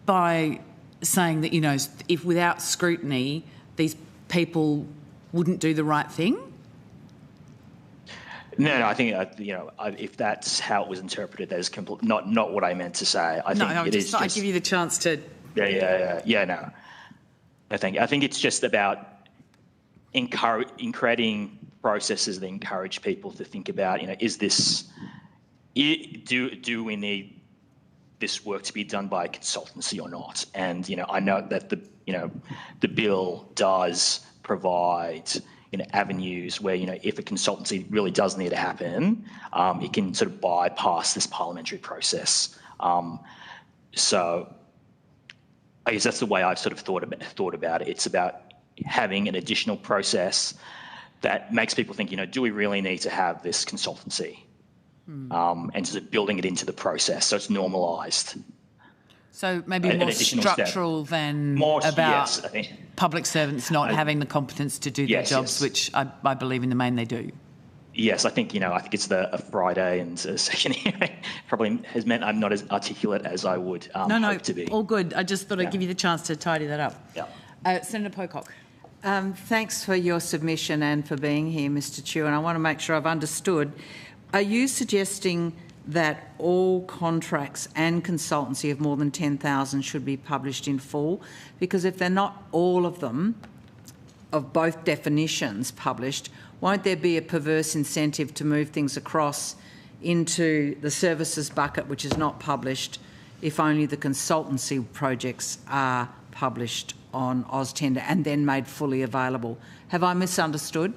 by saying that, you know, if without scrutiny these people wouldn't do the right thing. No, I think if that's how it was interpreted, that is not what I meant to say. I just thought I'd give you the chance to. Yeah. No, I think it's just about creating processes that encourage people to think about, do we need this work to be done by a consultancy or not? And I know that the bill does provide avenues where, if a consultancy really does need to happen, it can sort of bypass this parliamentary process. So I guess that's the way I've sort of thought about it. It's about having an additional process that makes people think, do we really need to have this consultancy? And sort of building it into the process so it's normalised. So maybe more structural than about public servants not having the competence to do their jobs, which I believe in the main they do. Yes, I think it's a Friday and a second hearing probably has meant I'm not as articulate as I would hope to be. All good. I just thought I'd give you the chance to tidy that up. Yeah. Senator Pocock. Thanks for your submission and for being here, Mr. Chu, and I want to make sure I've understood. Are you suggesting that all contracts and consultancy of more than 10,000 should be published in full? Because if they're not all of them, of both definitions published, won't there be a perverse incentive to move things across into the services bucket, which is not published, if only the consultancy projects are published on AusTender and then made fully available? Have I misunderstood?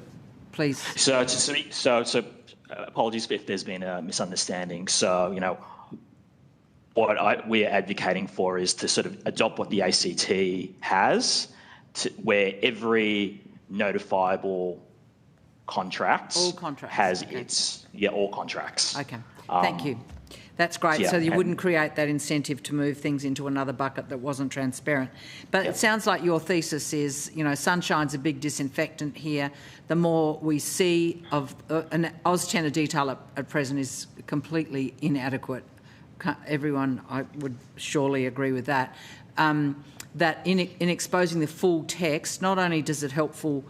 Please. So apologies if there's been a misunderstanding. So, what we're advocating for is to sort of adopt what the ACT has, where every notifiable contract has its all contracts. Okay, thank you. That's great. Yeah, so you wouldn't create that incentive to move things into another bucket that wasn't transparent. But it sounds like your thesis is, sunshine's a big disinfectant here. The more we see of an AusTender detail at present is completely inadequate. Everyone, I would surely agree with that. That in exposing the full text, not only does it helpful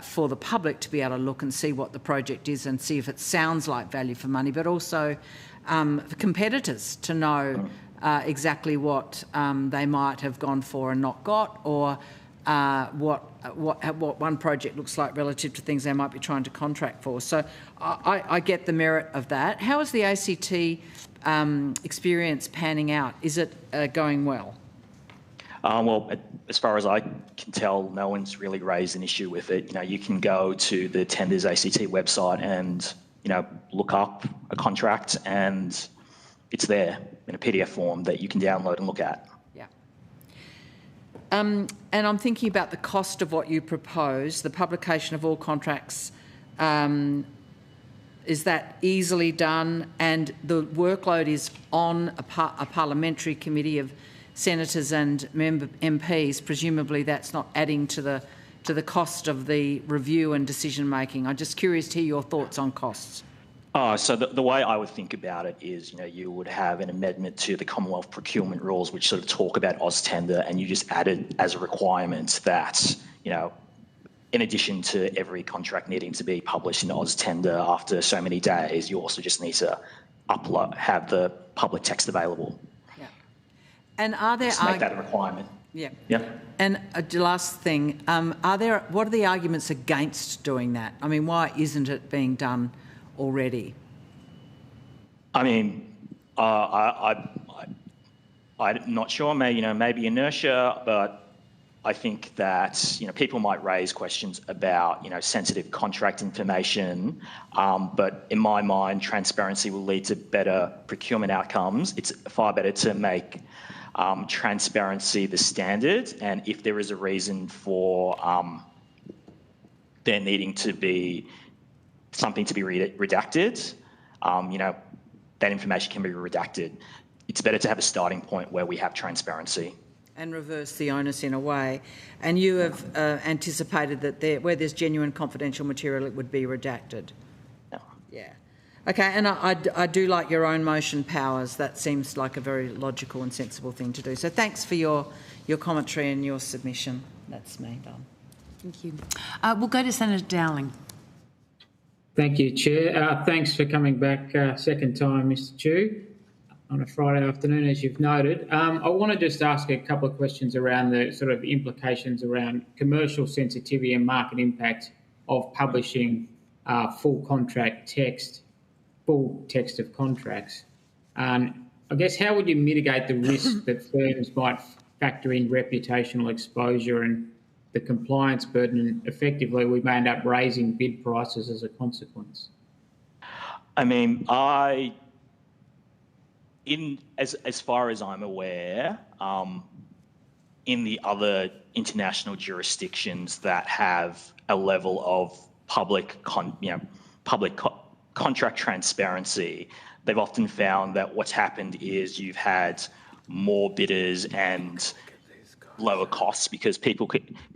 for the public to be able to look and see what the project is and see if it sounds like value for money, but also for competitors to know exactly what they might have gone for and not got, or what one project looks like relative to things they might be trying to contract for. So I get the merit of that. How is the ACT experience panning out? Is it going well? Well, as far as I can tell, no one's really raised an issue with it. You can go to the Tenders ACT website and look up a contract, and it's there in a PDF form that you can download and look at. Yeah. And I'm thinking about the cost of what you propose, the publication of all contracts. Is that easily done? And the workload is on a parliamentary committee of senators and MPs. Presumably that's not adding to the cost of the review and decision making. I'm just curious to hear your thoughts on costs. So the way I would think about it is, you would have an amendment to the Commonwealth procurement rules which sort of talk about AusTender, and you just added as a requirement that, in addition to every contract needing to be published in AusTender after so many days, you also just need to have the public text available. Yeah. And are there... Just make that a requirement. Yeah. Yeah. And the last thing, what are the arguments against doing that? I mean, why isn't it being done already? I mean, I'm not sure. Maybe inertia, but I think that people might raise questions about sensitive contract information, but in my mind, transparency will lead to better procurement outcomes. It's far better to make transparency the standard, and if there is a reason for there needing to be something to be redacted, that information can be redacted. It's better to have a starting point where we have transparency. and reverse the onus in a way. And you have anticipated that where there's genuine confidential material, it would be redacted. No. Yeah. Okay, and I do like your own motion powers. That seems like a very logical and sensible thing to do. So thanks for your commentary and your submission. That's me done. Thank you. We'll go to Senator Dowling. Thank you, Chair. Thanks for coming back second time, Mr. Chu, on a Friday afternoon, as you've noted. I want to just ask a couple of questions around the sort of implications around commercial sensitivity and market impact of publishing full text of contracts. I guess how would you mitigate the risk that firms might factor in reputational exposure and the compliance burden, and effectively we may end up raising bid prices as a consequence? I mean, as far as I'm aware, in the other international jurisdictions that have a level of public contract transparency, they've often found that what's happened is you've had more bidders and lower costs because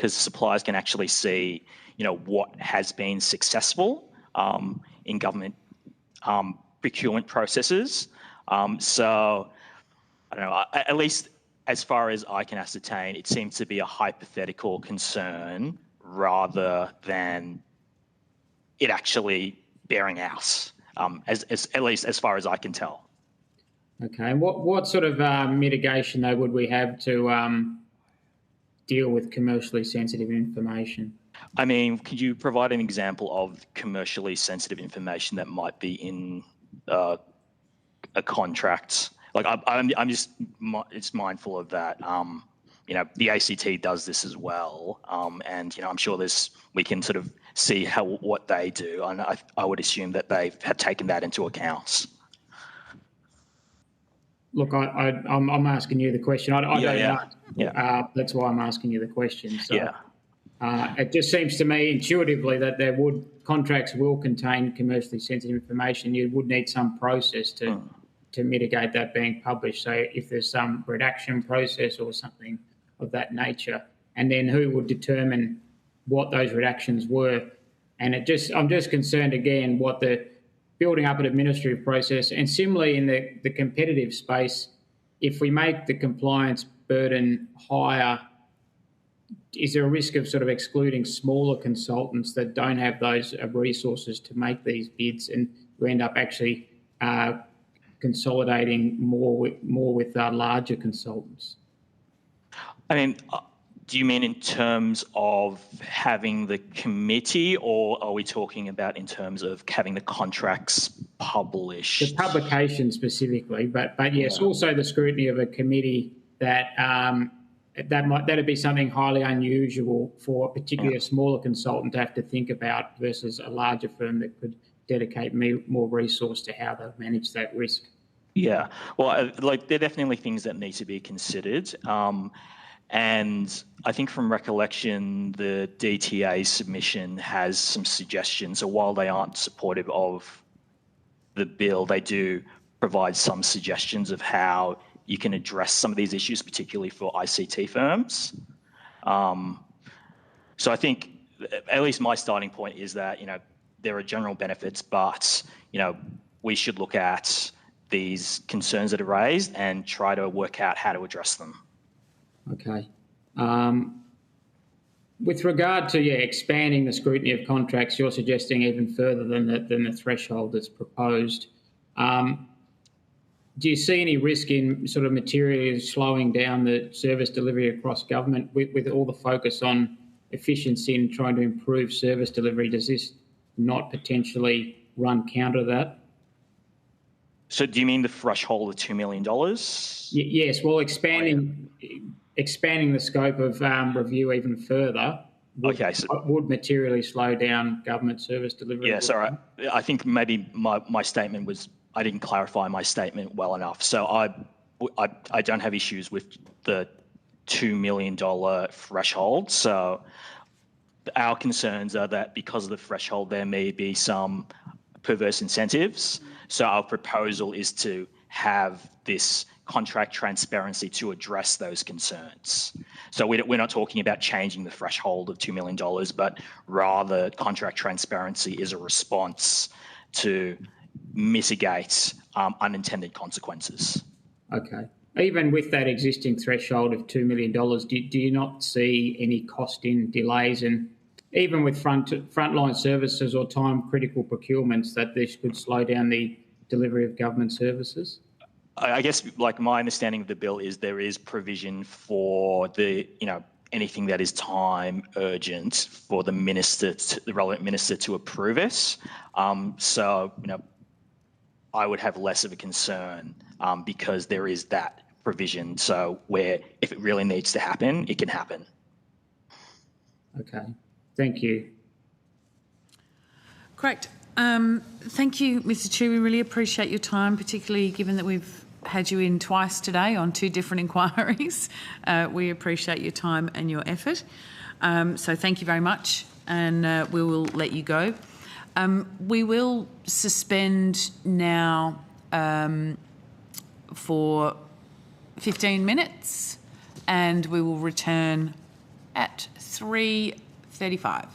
suppliers can actually see, what has been successful in government procurement processes. So I don't know, at least as far as I can ascertain, it seems to be a hypothetical concern rather than it actually bearing out, at least as far as I can tell. Okay, and what sort of mitigation though would we have to deal with commercially sensitive information? I mean, could you provide an example of commercially sensitive information that might be in a contract? Like, I'm just mindful of that. The ACT does this as well, and I'm sure we can sort of see what they do, and I would assume that they have taken that into account. Look, I'm asking you the question. I don't know. Yeah. That's why I'm asking you the question. So, it just seems to me intuitively that contracts will contain commercially sensitive information. You would need some process to mitigate that being published. So if there's some redaction process or something of that nature, and then who would determine what those redactions were? And I'm just concerned again what the building up an administrative process, and similarly in the competitive space, if we make the compliance burden higher, is there a risk of sort of excluding smaller consultants that don't have those resources to make these bids, and we end up actually consolidating more with larger consultants? I mean, do you mean in terms of having the committee, or are we talking about in terms of having the contracts published? The publication specifically, but yes, also the scrutiny of a committee that'd be something highly unusual for particularly a smaller consultant to have to think about versus a larger firm that could dedicate more resource to how they manage that risk. Yeah, well, there are definitely things that need to be considered. And I think from recollection, the DTA submission has some suggestions. So while they aren't supportive of the bill, they do provide some suggestions of how you can address some of these issues, particularly for ICT firms. So I think at least my starting point is that, there are general benefits, but, we should look at these concerns that are raised and try to work out how to address them. Okay. With regard to expanding the scrutiny of contracts, you're suggesting even further than the threshold that's proposed. Do you see any risk in sort of materially slowing down the service delivery across government with all the focus on efficiency and trying to improve service delivery? Does this not potentially run counter to that? So do you mean the threshold of $2 million? Yes. Well, expanding the scope of review even further would materially slow down government service delivery. Yeah, sorry. I think maybe my statement was, I didn't clarify my statement well enough. So I don't have issues with the $2 million threshold. So our concerns are that because of the threshold, there may be some perverse incentives. So our proposal is to have this contract transparency to address those concerns. So we're not talking about changing the threshold of $2 million, but rather contract transparency is a response to mitigate unintended consequences. Okay. Even with that existing threshold of $2 million, do you not see any cost in delays, and even with frontline services or time-critical procurements, that this could slow down the delivery of government services? I guess, like, my understanding of the bill is there is provision for the, anything that is time urgent for the relevant minister to approve it. So, I would have less of a concern because there is that provision. So where if it really needs to happen, it can happen. Okay. Thank you. Great. Thank you, Mr. Chu. We really appreciate your time, particularly given that we've had you in twice today on 2 different inquiries. We appreciate your time and your effort. So thank you very much, and we will let you go. We will suspend now for 15 minutes, and we will return at 3:35.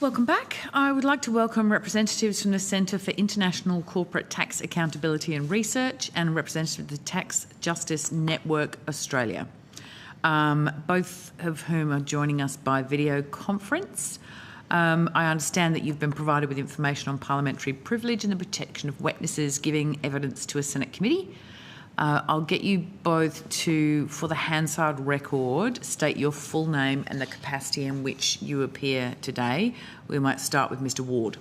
Welcome back. I would like to welcome representatives from the Centre for International Corporate Tax Accountability and Research and a representative of the Tax Justice Network Australia, both of whom are joining us by video conference. I understand that you've been provided with information on parliamentary privilege and the protection of witnesses giving evidence to a Senate committee. I'll get you both to, for the Hansard record, state your full name and the capacity in which you appear today. We might start with Mr. Ward.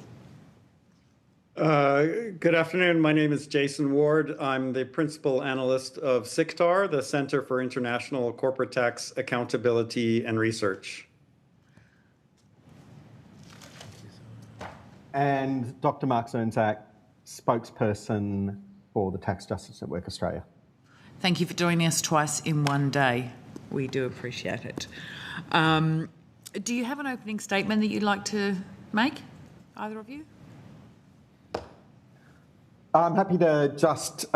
Good afternoon. My name is Jason Ward. I'm the Principal Analyst of CICTAR, the Centre for International Corporate Tax Accountability and Research. And Dr. Mark Zernzak, spokesperson for the Tax Justice Network Australia. Thank you for joining us twice in one day. We do appreciate it. Do you have an opening statement that you'd like to make, either of you? I'm happy to just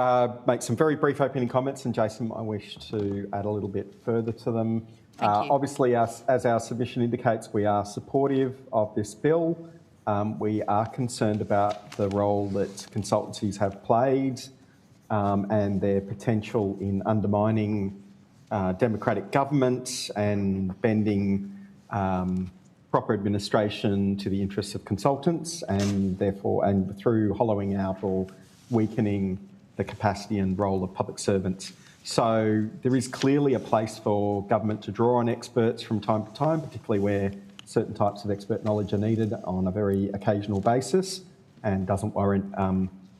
make some very brief opening comments, and Jason, I wish to add a little bit further to them. Obviously, as our submission indicates, we are supportive of this bill. We are concerned about the role that consultancies have played and their potential in undermining democratic government and bending proper administration to the interests of consultants, and therefore, and through hollowing out or weakening the capacity and role of public servants. So there is clearly a place for government to draw on experts from time to time, particularly where certain types of expert knowledge are needed on a very occasional basis, and doesn't warrant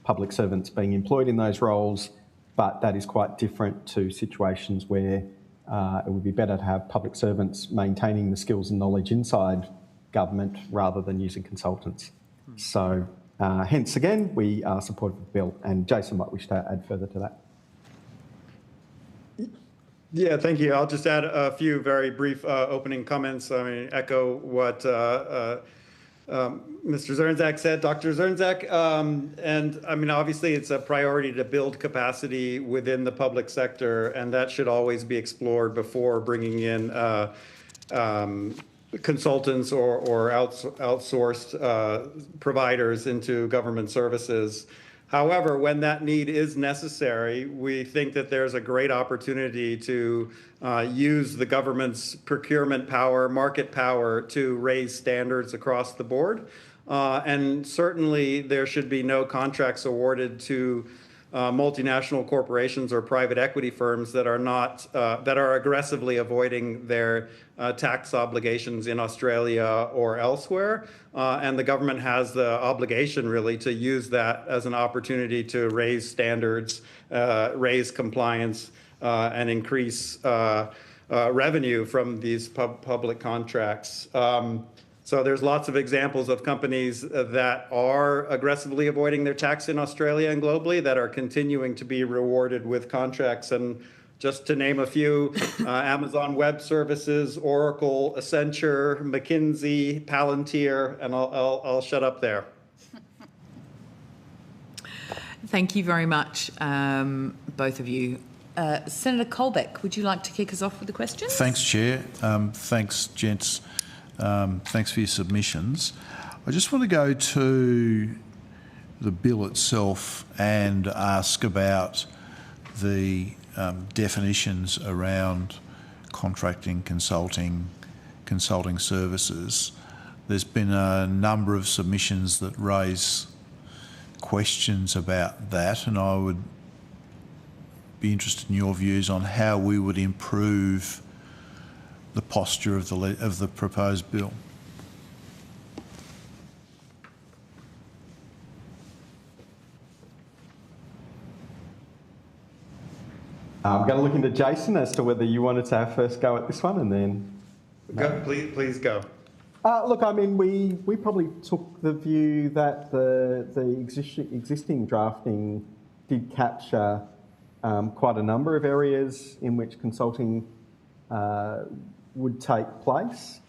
public servants being employed in those roles. But that is quite different to situations where it would be better to have public servants maintaining the skills and knowledge inside government rather than using consultants. So hence again, we are supportive of the bill, and Jason might wish to add further to that. Yeah, thank you. I'll just add a few very brief opening comments. I mean, echo what Mr. Zernzak said, Dr. Zernzak. And I mean, obviously, it's a priority to build capacity within the public sector, and that should always be explored before bringing in consultants or outsourced providers into government services. However, when that need is necessary, we think that there's a great opportunity to use the government's procurement power, market power, to raise standards across the board. And certainly there should be no contracts awarded to multinational corporations or private equity firms that are not that are aggressively avoiding their tax obligations in Australia or elsewhere. And the government has the obligation really to use that as an opportunity to raise standards, raise compliance, and increase revenue from these public contracts. So there's lots of examples of companies that are aggressively avoiding their tax in Australia and globally that are continuing to be rewarded with contracts. And just to name a few, Amazon Web Services, Oracle, Accenture, McKinsey, Palantir, and I'll shut up there. Thank you very much, both of you. Senator Colbeck, would you like to kick us off with the questions? Thanks, Chair. Thanks, gents. Thanks for your submissions. I just want to go to the bill itself and ask about the definitions around contracting, consulting services. There's been a number of submissions that raise questions about that, and I would be interested in your views on how we would improve the posture of the proposed bill. I'm going to look into Jason as to whether you wanted to have first go at this one, and then... Please go. Look, I mean, we probably took the view that the existing drafting did capture quite a number of areas in which consulting would take place.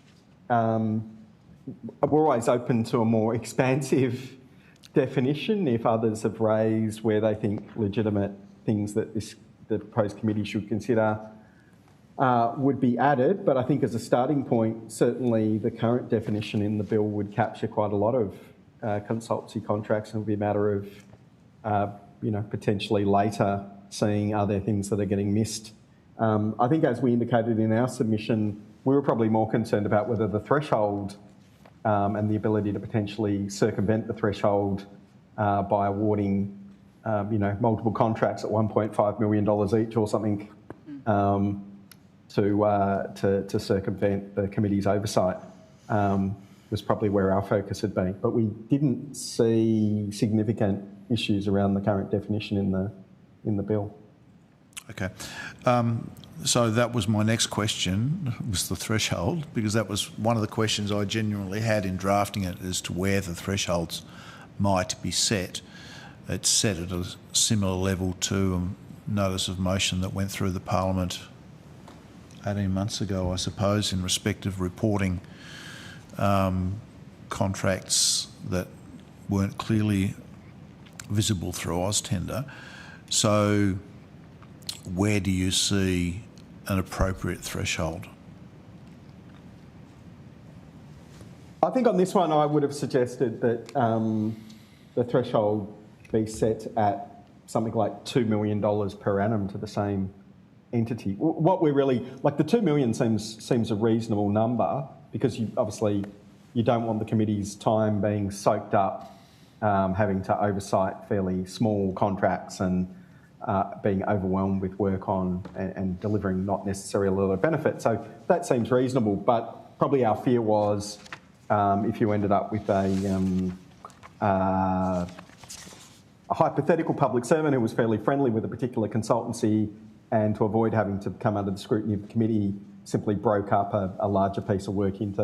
We're always open to a more expansive definition if others have raised where they think legitimate things that the proposed committee should consider would be added, but I think as a starting point, certainly the current definition in the bill would capture quite a lot of consultancy contracts, and it would be a matter of, potentially later seeing are there things that are getting missed. I think as we indicated in our submission, we were probably more concerned about whether the threshold and the ability to potentially circumvent the threshold by awarding, multiple contracts at $1.5 million each or something to circumvent the committee's oversight was probably where our focus had been. But we didn't see significant issues around the current definition in the bill. Okay. So that was my next question, was the threshold, because that was one of the questions I genuinely had in drafting it as to where the thresholds might be set. It's set at a similar level to a notice of motion that went through the Parliament 18 months ago, I suppose, in respect of reporting contracts that weren't clearly visible through AusTender. So where do you see an appropriate threshold? I think on this one I would have suggested that the threshold be set at something like $2 million per annum to the same entity. What we're really, like the $2 million seems a reasonable number, because you don't want the committee's time being soaked up having to oversight fairly small contracts and being overwhelmed with work on and delivering not necessarily a lot of benefit. So that seems reasonable, but probably our fear was if you ended up with a hypothetical public servant who was fairly friendly with a particular consultancy, and to avoid having to come under the scrutiny of the committee, simply broke up a larger piece of work into,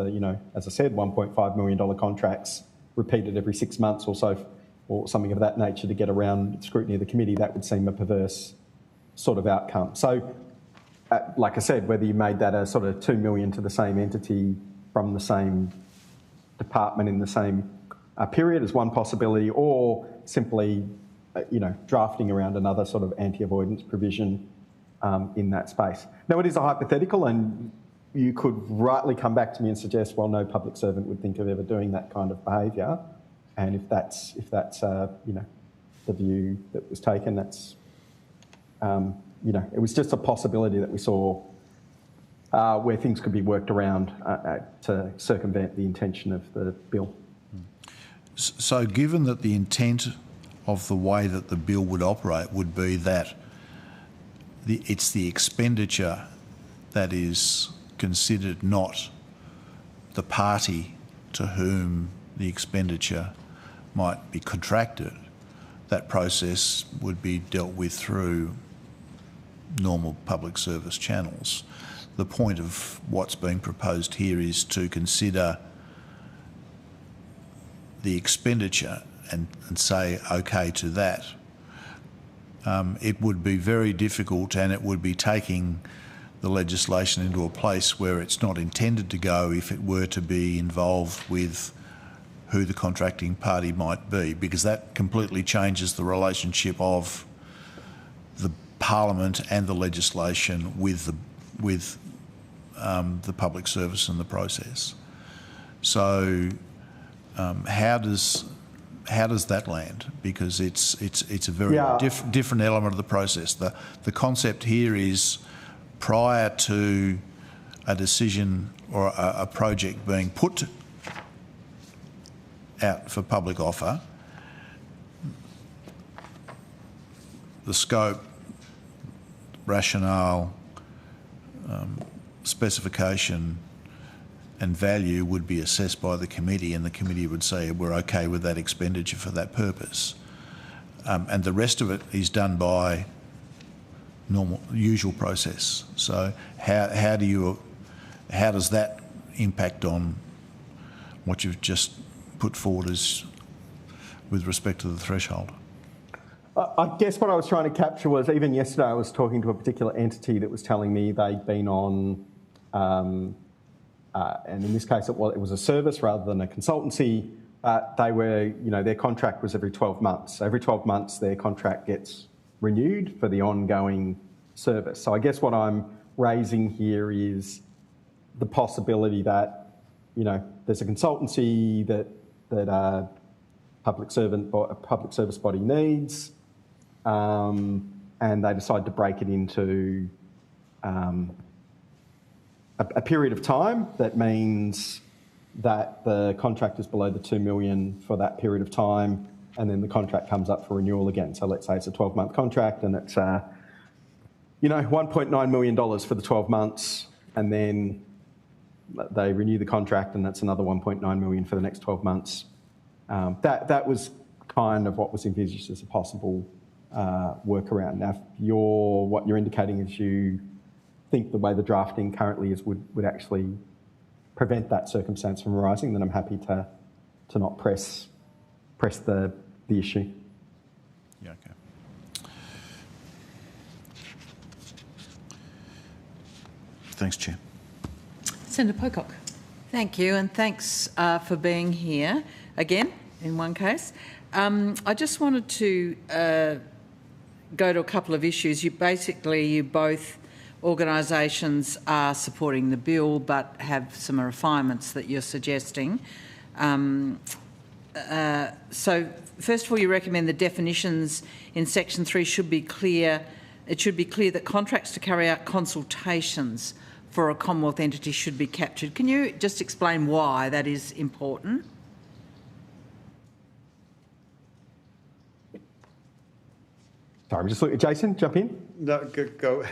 as I said, $1.5 million contracts repeated every 6 months or so, or something of that nature to get around scrutiny of the committee. That would seem a perverse sort of outcome. So, like I said, whether you made that a sort of $2 million to the same entity from the same department in the same period is one possibility, or simply, drafting around another sort of anti-avoidance provision in that space. Now, it is a hypothetical, and you could rightly come back to me and suggest, well, no public servant would think of ever doing that kind of behaviour. And if that's the view that was taken, that's it was just a possibility that we saw where things could be worked around to circumvent the intention of the bill. So, given that the intent of the way that the bill would operate would be that it's the expenditure that is considered, not the party to whom the expenditure might be contracted, that process would be dealt with through normal public service channels. The point of what's being proposed here is to consider the expenditure and say okay to that. It would be very difficult, and it would be taking the legislation into a place where it's not intended to go if it were to be involved with who the contracting party might be, because that completely changes the relationship of the Parliament and the legislation with the public service and the process. So how does that land? Because it's a very different element of the process. The concept here is, prior to a decision or a project being put out for public offer, the scope, rationale, specification and value would be assessed by the committee, and the committee would say we're okay with that expenditure for that purpose. And the rest of it is done by usual process. So how does that impact on what you've just put forward as with respect to the threshold? I guess what I was trying to capture was, even yesterday I was talking to a particular entity that was telling me they'd been on, and in this case it was a service rather than a consultancy. They were, their contract was every 12 months. Every 12 months their contract gets renewed for the ongoing service. So I guess what I'm raising here is the possibility that, you know, there's a consultancy that a public service body needs, and they decide to break it into a period of time that means that the contract is below the $2 million for that period of time, and then the contract comes up for renewal again. So let's say it's a 12-month contract and it's, you know, $1.9 million for the 12 months, and then they renew the contract and that's another $1.9 million for the next 12 months. That was kind of what was envisaged as a possible workaround. Now, what you're indicating is you think the way the drafting currently is would actually prevent that circumstance from arising, then I'm happy to not press the issue. Yeah, okay. Thanks, Chair. Senator Pocock. Thank you, and thanks for being here again, in one case. I just wanted to go to a couple of issues. You both organisations are supporting the bill but have some refinements that you're suggesting. So, first of all, you recommend the definitions in Section 3 should be clear. It should be clear that contracts to carry out consultations for a Commonwealth entity should be captured. Can you just explain why that is important? Sorry, I'm just looking at Jason, jump in. No, go.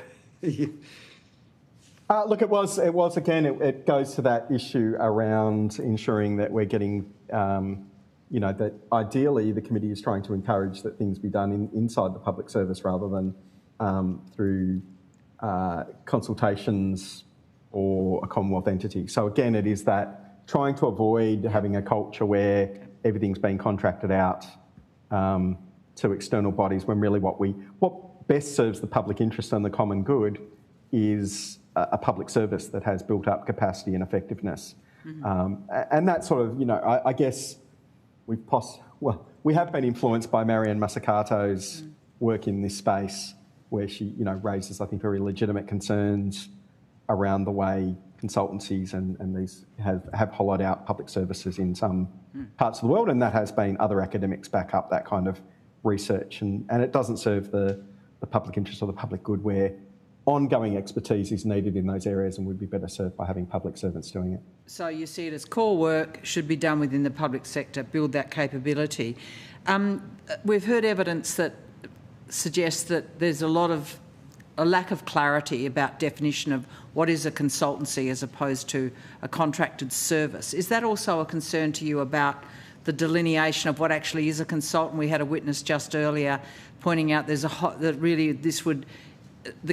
Look, it was again, it goes to that issue around ensuring that we're getting, you know, that ideally the committee is trying to encourage that things be done inside the public service rather than through consultations or a Commonwealth entity. So again, it is that trying to avoid having a culture where everything's being contracted out to external bodies, when really what best serves the public interest and the common good is a public service that has built up capacity and effectiveness. Mm-hmm. And that sort of, you know, I guess we have been influenced by Marianne Mazzucato's work in this space, where she, you know, raises, I think, very legitimate concerns around the way consultancies and these have hollowed out public services in some parts of the world, and that has been other academics back up that kind of research, and it doesn't serve the public interest or the public good, where ongoing expertise is needed in those areas and would be better served by having public servants doing it. So you see it as core work should be done within the public sector, build that capability. We've heard evidence that suggests that there's a lack of clarity about definition of what is a consultancy as opposed to a contracted service. Is that also a concern to you about the delineation of what actually is a consultant? We had a witness just earlier pointing out the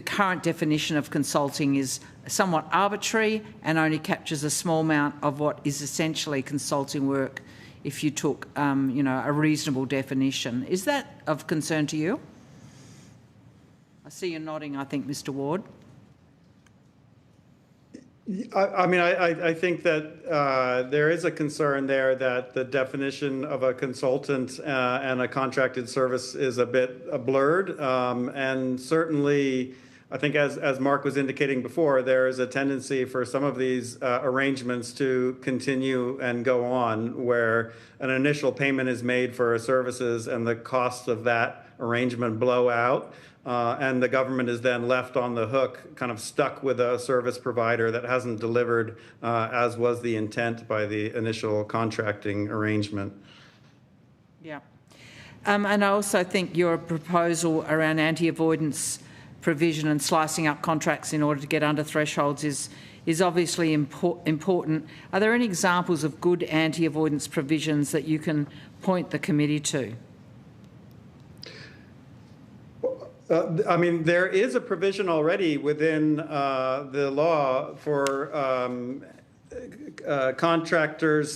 current definition of consulting is somewhat arbitrary and only captures a small amount of what is essentially consulting work if you took, you know, a reasonable definition. Is that of concern to you? I see you nodding, I think, Mr. Ward. I mean, I think that there is a concern there that the definition of a consultant and a contracted service is a bit blurred. And certainly, I think as Mark was indicating before, there is a tendency for some of these arrangements to continue and go on, where an initial payment is made for services and the costs of that arrangement blow out. And the government is then left on the hook, kind of stuck with a service provider that hasn't delivered as was the intent by the initial contracting arrangement. Yeah. And I also think your proposal around anti-avoidance provision and slicing up contracts in order to get under thresholds is obviously important. Are there any examples of good anti-avoidance provisions that you can point the committee to? I mean, there is a provision already within the law for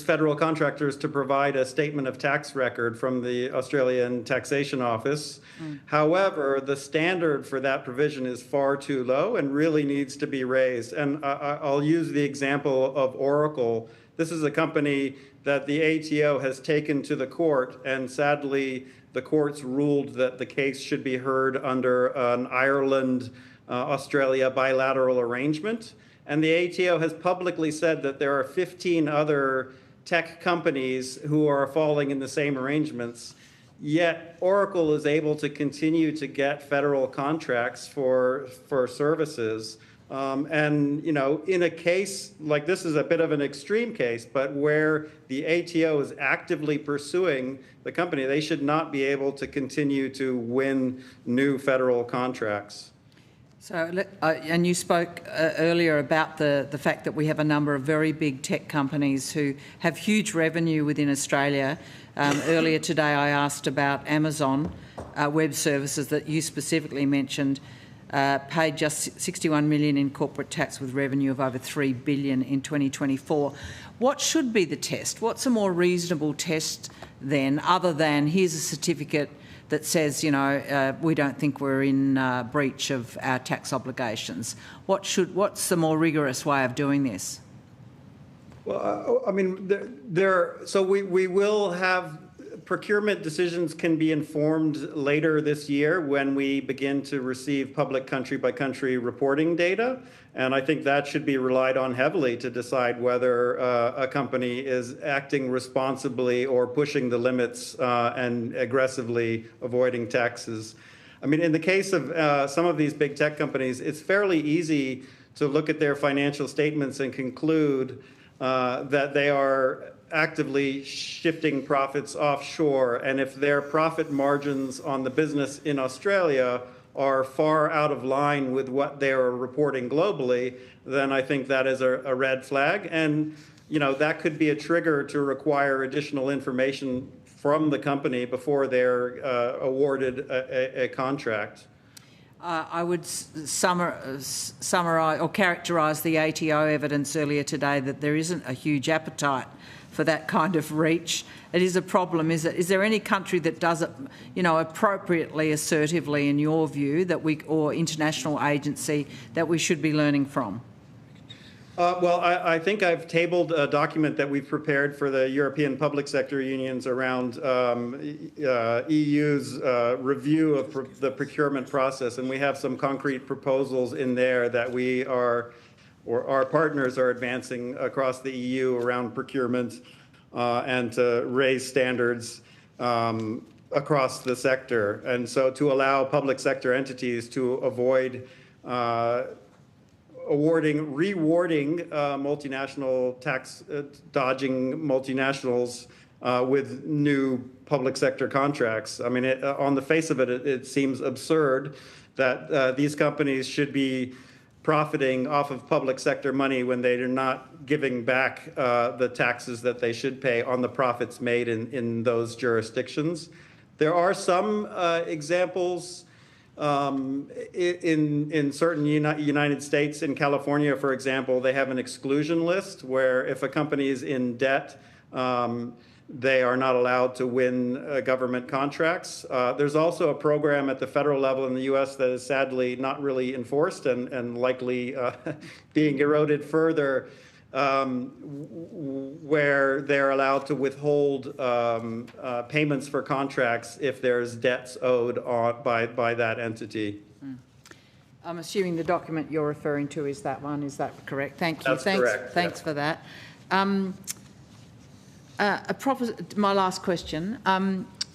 federal contractors to provide a statement of tax record from the Australian Taxation Office. However, the standard for that provision is far too low and really needs to be raised. And I'll use the example of Oracle. This is a company that the ATO has taken to the court, and sadly, the courts ruled that the case should be heard under an Ireland Australia bilateral arrangement. And the ATO has publicly said that there are 15 other tech companies who are falling in the same arrangements. Yet Oracle is able to continue to get federal contracts for services. And, you know, in a case like this is a bit of an extreme case, but where the ATO is actively pursuing the company, they should not be able to continue to win new federal contracts. So, and you spoke earlier about the fact that we have a number of very big tech companies who have huge revenue within Australia. Earlier today I asked about Amazon Web Services that you specifically mentioned, paid just $61 million in corporate tax with revenue of over $3 billion in 2024. What should be the test? What's a more reasonable test then, other than here's a certificate that says, you know, we don't think we're in breach of our tax obligations? What's the more rigorous way of doing this? Well, I mean, so we will have procurement decisions can be informed later this year when we begin to receive public country-by-country reporting data. And I think that should be relied on heavily to decide whether a company is acting responsibly or pushing the limits and aggressively avoiding taxes. I mean, in the case of some of these big tech companies, it's fairly easy to look at their financial statements and conclude that they are actively shifting profits offshore. And if their profit margins on the business in Australia are far out of line with what they are reporting globally, then I think that is a red flag. And, you know, that could be a trigger to require additional information from the company before they're awarded a contract. I would summarise or characterise the ATO evidence earlier today that there isn't a huge appetite for that kind of reach. It is a problem, is it? Is there any country that does it, you know, appropriately, assertively, in your view, that or international agency that we should be learning from? Well, I think I've tabled a document that we've prepared for the European public sector unions around EU's review of the procurement process, and we have some concrete proposals in there that we are, or our partners are advancing across the EU around procurement and to raise standards across the sector. And so to allow public sector entities to avoid rewarding multinational tax dodging multinationals with new public sector contracts. I mean, on the face of it, it seems absurd that these companies should be profiting off of public sector money when they are not giving back the taxes that they should pay on the profits made in those jurisdictions. There are some examples in certain United States. In California, for example, they have an exclusion list where if a company is in debt, they are not allowed to win government contracts. There's also a program at the federal level in the U.S. that is sadly not really enforced and likely being eroded further, where they're allowed to withhold payments for contracts if there's debts owed by that entity. I'm assuming the document you're referring to is that one. Is that correct? Thank you. That's correct. Thanks for that. My last question.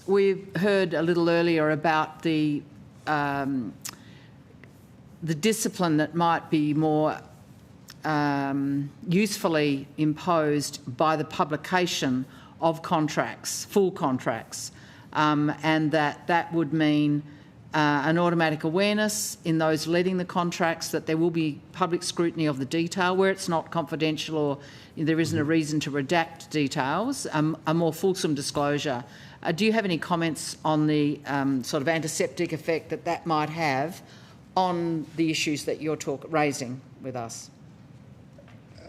We've heard a little earlier about the discipline that might be more usefully imposed by the publication of contracts, full contracts, and that would mean an automatic awareness in those leading the contracts that there will be public scrutiny of the detail where it's not confidential or there isn't a reason to redact details, a more fulsome disclosure. Do you have any comments on the sort of antiseptic effect that might have on the issues that you're raising with us?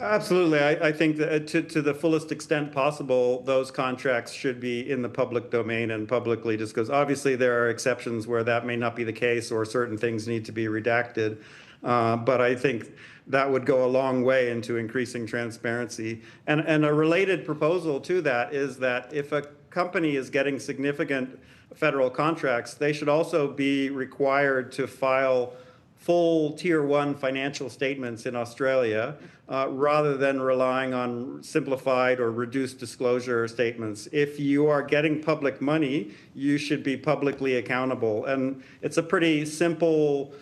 Absolutely. I think that to the fullest extent possible, those contracts should be in the public domain and publicly disclosed. Obviously, there are exceptions where that may not be the case or certain things need to be redacted. But I think that would go a long way into increasing transparency. And a related proposal to that is that if a company is getting significant federal contracts, they should also be required to file full tier 1 financial statements in Australia rather than relying on simplified or reduced disclosure statements. If you are getting public money, you should be publicly accountable. And it's a pretty simple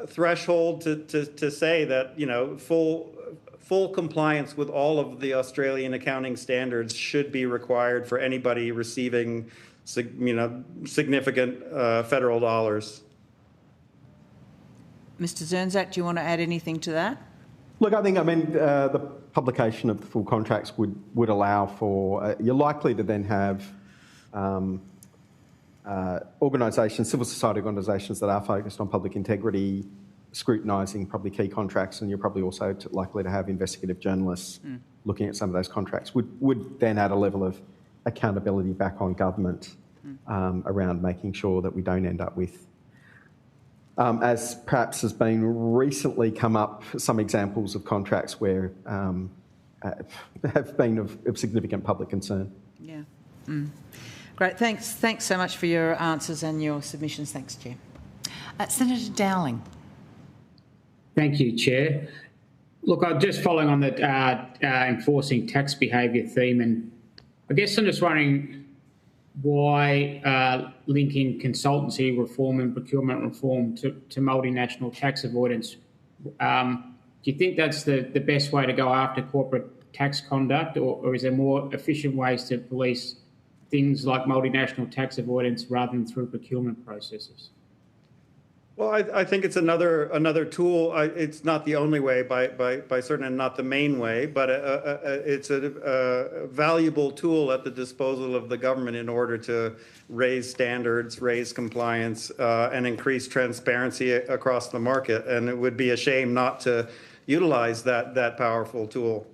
threshold to say that, you know, full compliance with all of the Australian accounting standards should be required for anybody receiving, you know, significant federal dollars. Mr. Zernzak, do you want to add anything to that? Look, I mean, the publication of the full contracts would allow for, you're likely to then have organisations, civil society organisations that are focused on public integrity, scrutinising probably key contracts, and you're probably also likely to have investigative journalists looking at some of those contracts, would then add a level of accountability back on government around making sure that we don't end up with, as perhaps has been recently come up, some examples of contracts where have been of significant public concern. Yeah. Great. Thanks so much for your answers and your submissions. Thanks, Chair. Senator Dowling. Thank you, Chair. Look, I'm just following on the enforcing tax behaviour theme, and I guess I'm just wondering why linking consultancy reform and procurement reform to multinational tax avoidance. Do you think that's the best way to go after corporate tax conduct, or is there more efficient ways to police things like multinational tax avoidance rather than through procurement processes? Well, I think it's another tool. It's not the only way, by certain, and not the main way, but it's a valuable tool at the disposal of the government in order to raise standards, raise compliance, and increase transparency across the market. And it would be a shame not to utilize that powerful tool.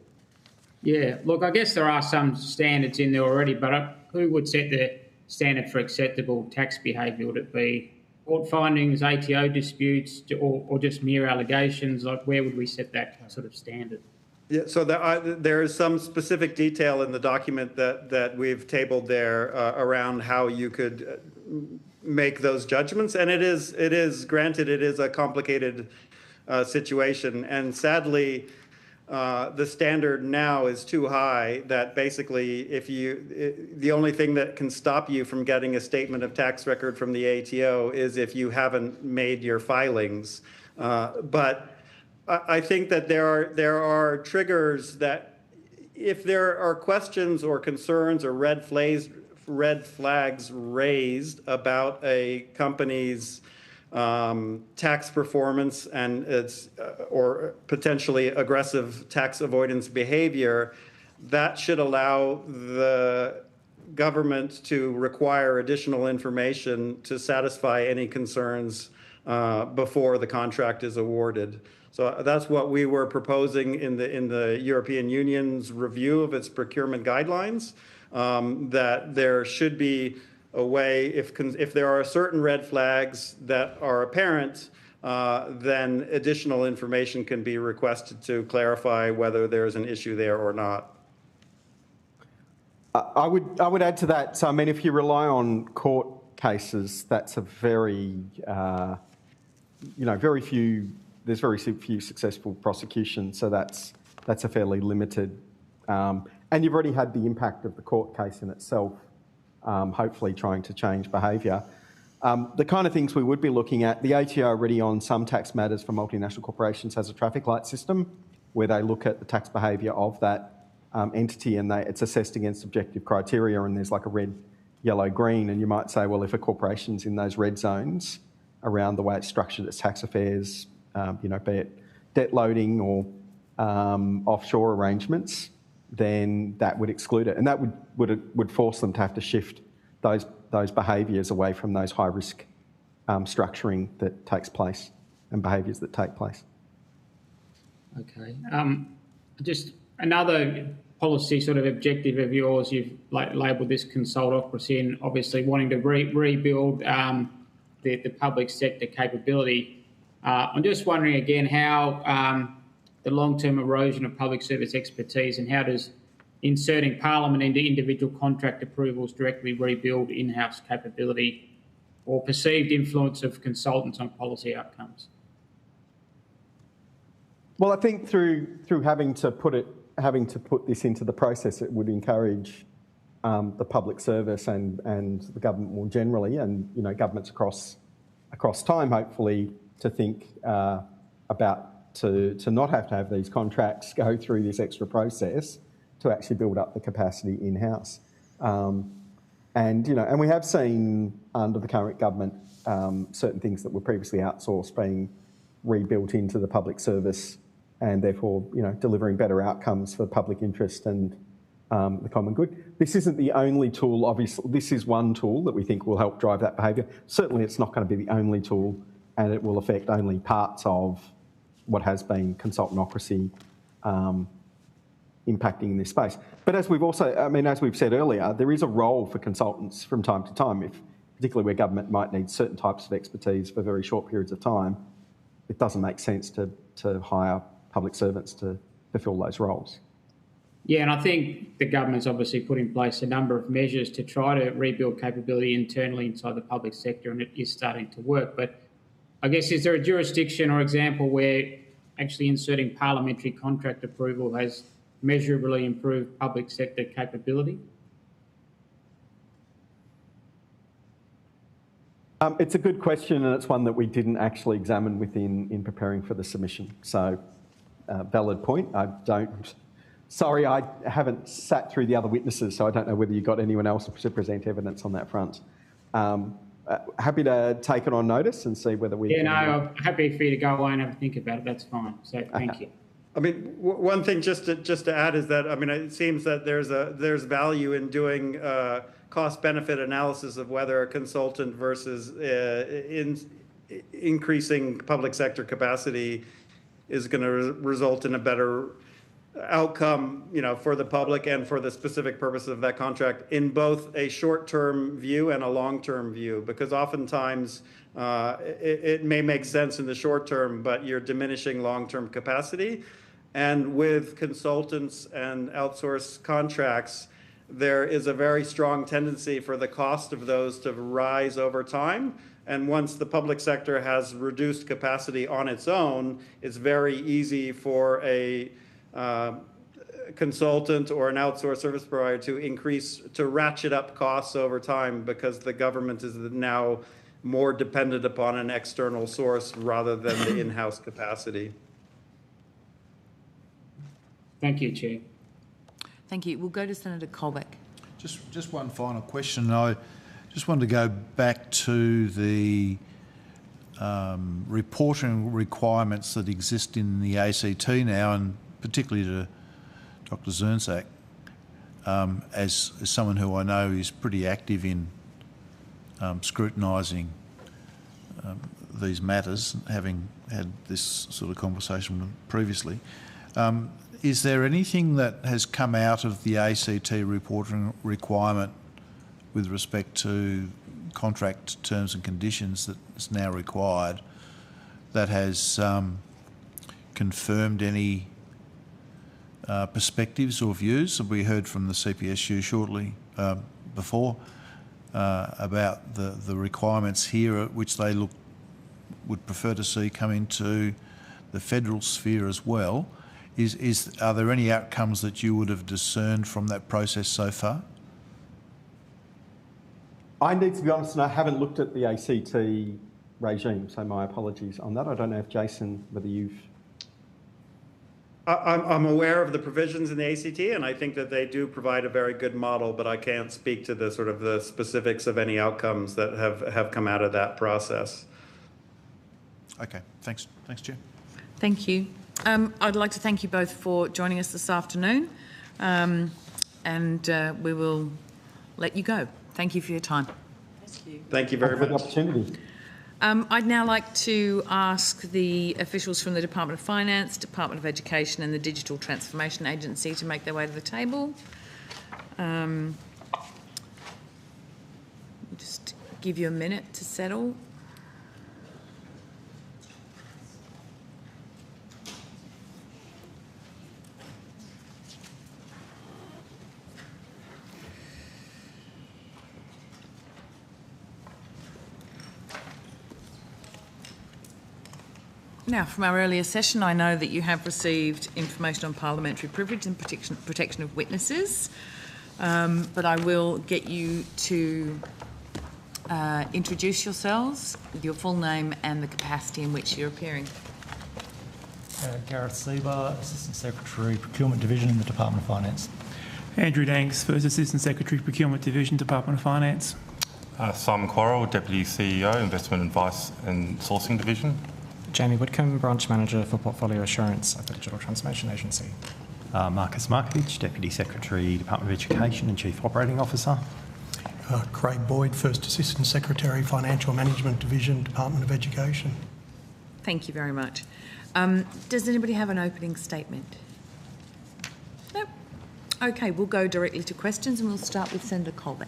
Yeah, look, I guess there are some standards in there already, but who would set the standard for acceptable tax behaviour? Would it be court findings, ATO disputes, or just mere allegations? Like, where would we set that sort of standard? Yeah, so there is some specific detail in the document that we've tabled there around how you could make those judgments, and it is granted it is a complicated situation, and sadly the standard now is too high that basically the only thing that can stop you from getting a statement of tax record from the ATO is if you haven't made your filings. But I think that there are triggers that if there are questions or concerns or red flags raised about a company's tax performance and its or potentially aggressive tax avoidance behavior, that should allow the government to require additional information to satisfy any concerns before the contract is awarded. So that's what we were proposing in the European Union's review of its procurement guidelines, that there should be a way, if there are certain red flags that are apparent, then additional information can be requested to clarify whether there's an issue there or not. I would add to that. So I mean, if you rely on court cases, that's a very, very few. There's very few successful prosecutions, so that's a fairly limited. And you've already had the impact of the court case in itself. Hopefully trying to change behaviour. The kind of things we would be looking at, the ATO already on some tax matters for multinational corporations has a traffic light system where they look at the tax behaviour of that entity, and it's assessed against objective criteria, and there's like a red, yellow, green, and you might say, well, if a corporation's in those red zones around the way it's structured its tax affairs, be it debt loading or offshore arrangements, then that would exclude it, and that would force them to have to shift those behaviours away from those high risk structuring that takes place and behaviours that take place. Okay, just another policy sort of objective of yours. You've labelled this consultocracy and obviously wanting to rebuild the public sector capability. I'm just wondering again how. The long-term erosion of public service expertise, and how does inserting Parliament into individual contract approvals directly rebuild in-house capability or perceived influence of consultants on policy outcomes? Well, I think through having to put this into the process, it would encourage the public service and the government more generally, and governments across time, hopefully, to think about to not have to have these contracts go through this extra process to actually build up the capacity in-house. And we have seen under the current government certain things that were previously outsourced being rebuilt into the public service, and therefore, delivering better outcomes for public interest and the common good. This isn't the only tool, obviously. This is one tool that we think will help drive that behaviour. Certainly it's not going to be the only tool, and it will affect only parts of what has been consultanocracy impacting in this space. But as we've said earlier, there is a role for consultants from time to time, particularly where government might need certain types of expertise for very short periods of time. It doesn't make sense to hire public servants to fulfil those roles. Yeah, and I think the government's obviously put in place a number of measures to try to rebuild capability internally inside the public sector, and it is starting to work. But I guess, is there a jurisdiction or example where actually inserting parliamentary contract approval has measurably improved public sector capability? It's a good question, and it's one that we didn't actually examine in preparing for the submission. So, valid point. Sorry, I haven't sat through the other witnesses, so I don't know whether you got anyone else to present evidence on that front. Happy to take it on notice and see whether we. Yeah, no, I'm happy for you to go away and have a think about it. That's fine. So thank you. I mean, one thing just to add is that, I mean, it seems that there's value in doing cost-benefit analysis of whether a consultant versus increasing public sector capacity is going to result in a better outcome, for the public and for the specific purpose of that contract in both a short-term view and a long-term view, because oftentimes it may make sense in the short term, but you're diminishing long-term capacity. And with consultants and outsourced contracts, there is a very strong tendency for the cost of those to rise over time. And once the public sector has reduced capacity on its own, it's very easy for a consultant or an outsourced service provider to ratchet up costs over time, because the government is now more dependent upon an external source rather than the in-house capacity. Thank you, Chair. Thank you. We'll go to Senator Colbeck. Just one final question. I just wanted to go back to the reporting requirements that exist in the ACT now, and particularly to Dr. Zernzak, as someone who I know is pretty active in scrutinising these matters, having had this sort of conversation previously. Is there anything that has come out of the ACT reporting requirement with respect to contract terms and conditions that is now required that has confirmed any perspectives or views? We heard from the CPSU shortly before about the requirements here, which they would prefer to see come into the federal sphere as well. Are there any outcomes that you would have discerned from that process so far? I need to be honest, and I haven't looked at the ACT regime, so my apologies on that. I don't know if Jason, whether you've... I'm aware of the provisions in the ACT, and I think that they do provide a very good model, but I can't speak to the sort of the specifics of any outcomes that have come out of that process. Okay, thanks. Thanks, Chair. Thank you. I'd like to thank you both for joining us this afternoon, and we will let you go. Thank you for your time. Thank you. Thank you very much. For the opportunity. I'd now like to ask the officials from the Department of Finance, Department of Education and the Digital Transformation Agency to make their way to the table. Just give you a minute to settle. Now, from our earlier session, I know that you have received information on parliamentary privilege and protection of witnesses, but I will get you to introduce yourselves with your full name and the capacity in which you're appearing. Gareth Sieber, Assistant Secretary, Procurement Division in the Department of Finance. Andrew Danks, First Assistant Secretary, Procurement Division, Department of Finance. Simon Quarrell, Deputy CEO, Investment Advice and Sourcing Division. Jamie Whitcomb, Branch Manager for Portfolio Assurance at the Digital Transformation Agency. Marcus Markovich, Deputy Secretary, Department of Education and Chief Operating Officer. Craig Boyd, First Assistant Secretary, Financial Management Division, Department of Education. Thank you very much. Does anybody have an opening statement? No. Okay, we'll go directly to questions and we'll start with Senator Colbeck.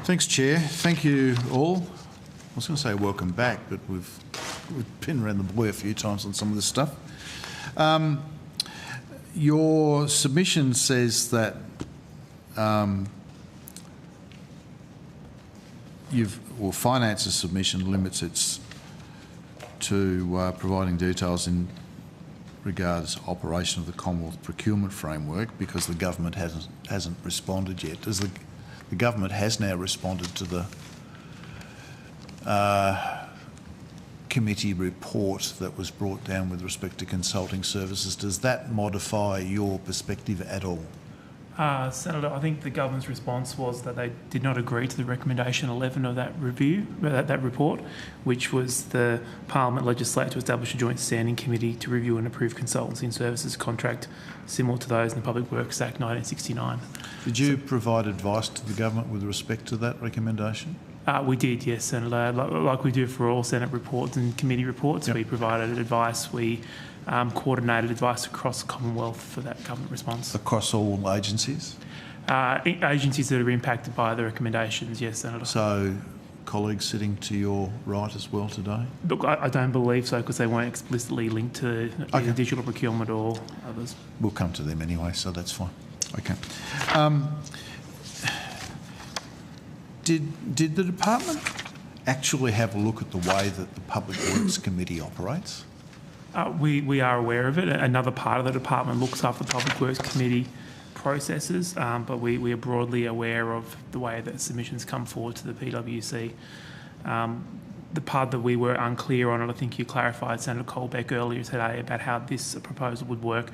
Thanks, Chair. Thank you all. I was going to say welcome back, but we've been around the boy a few times on some of this stuff. Your submission says that Finance's submission limits its to providing details in regards to operation of the Commonwealth procurement framework because the government hasn't responded yet. Does the government has now responded to the committee report that was brought down with respect to consulting services? Does that modify your perspective at all? Senator, I think the government's response was that they did not agree to the recommendation 11 of that review, that report, which was the Parliament legislate to establish a joint standing committee to review and approve consultancy and services contract similar to those in the Public Works Act 1969. Did you provide advice to the government with respect to that recommendation? We did, yes, Senator. Like we do for all Senate reports and committee reports, we provided advice. We coordinated advice across the Commonwealth for that government response. Across all agencies? Agencies that are impacted by the recommendations, yes, Senator. So colleagues sitting to your right as well today? Look, I don't believe so because they weren't explicitly linked to either digital procurement or others. We'll come to them anyway, so that's fine. Okay. Did the department actually have a look at the way that the Public Works Committee operates? We are aware of it. Another part of the department looks after the Public Works Committee processes, but we are broadly aware of the way that submissions come forward to the PwC. The part that we were unclear on, and I think you clarified, Senator Colbeck, earlier today about how this proposal would work,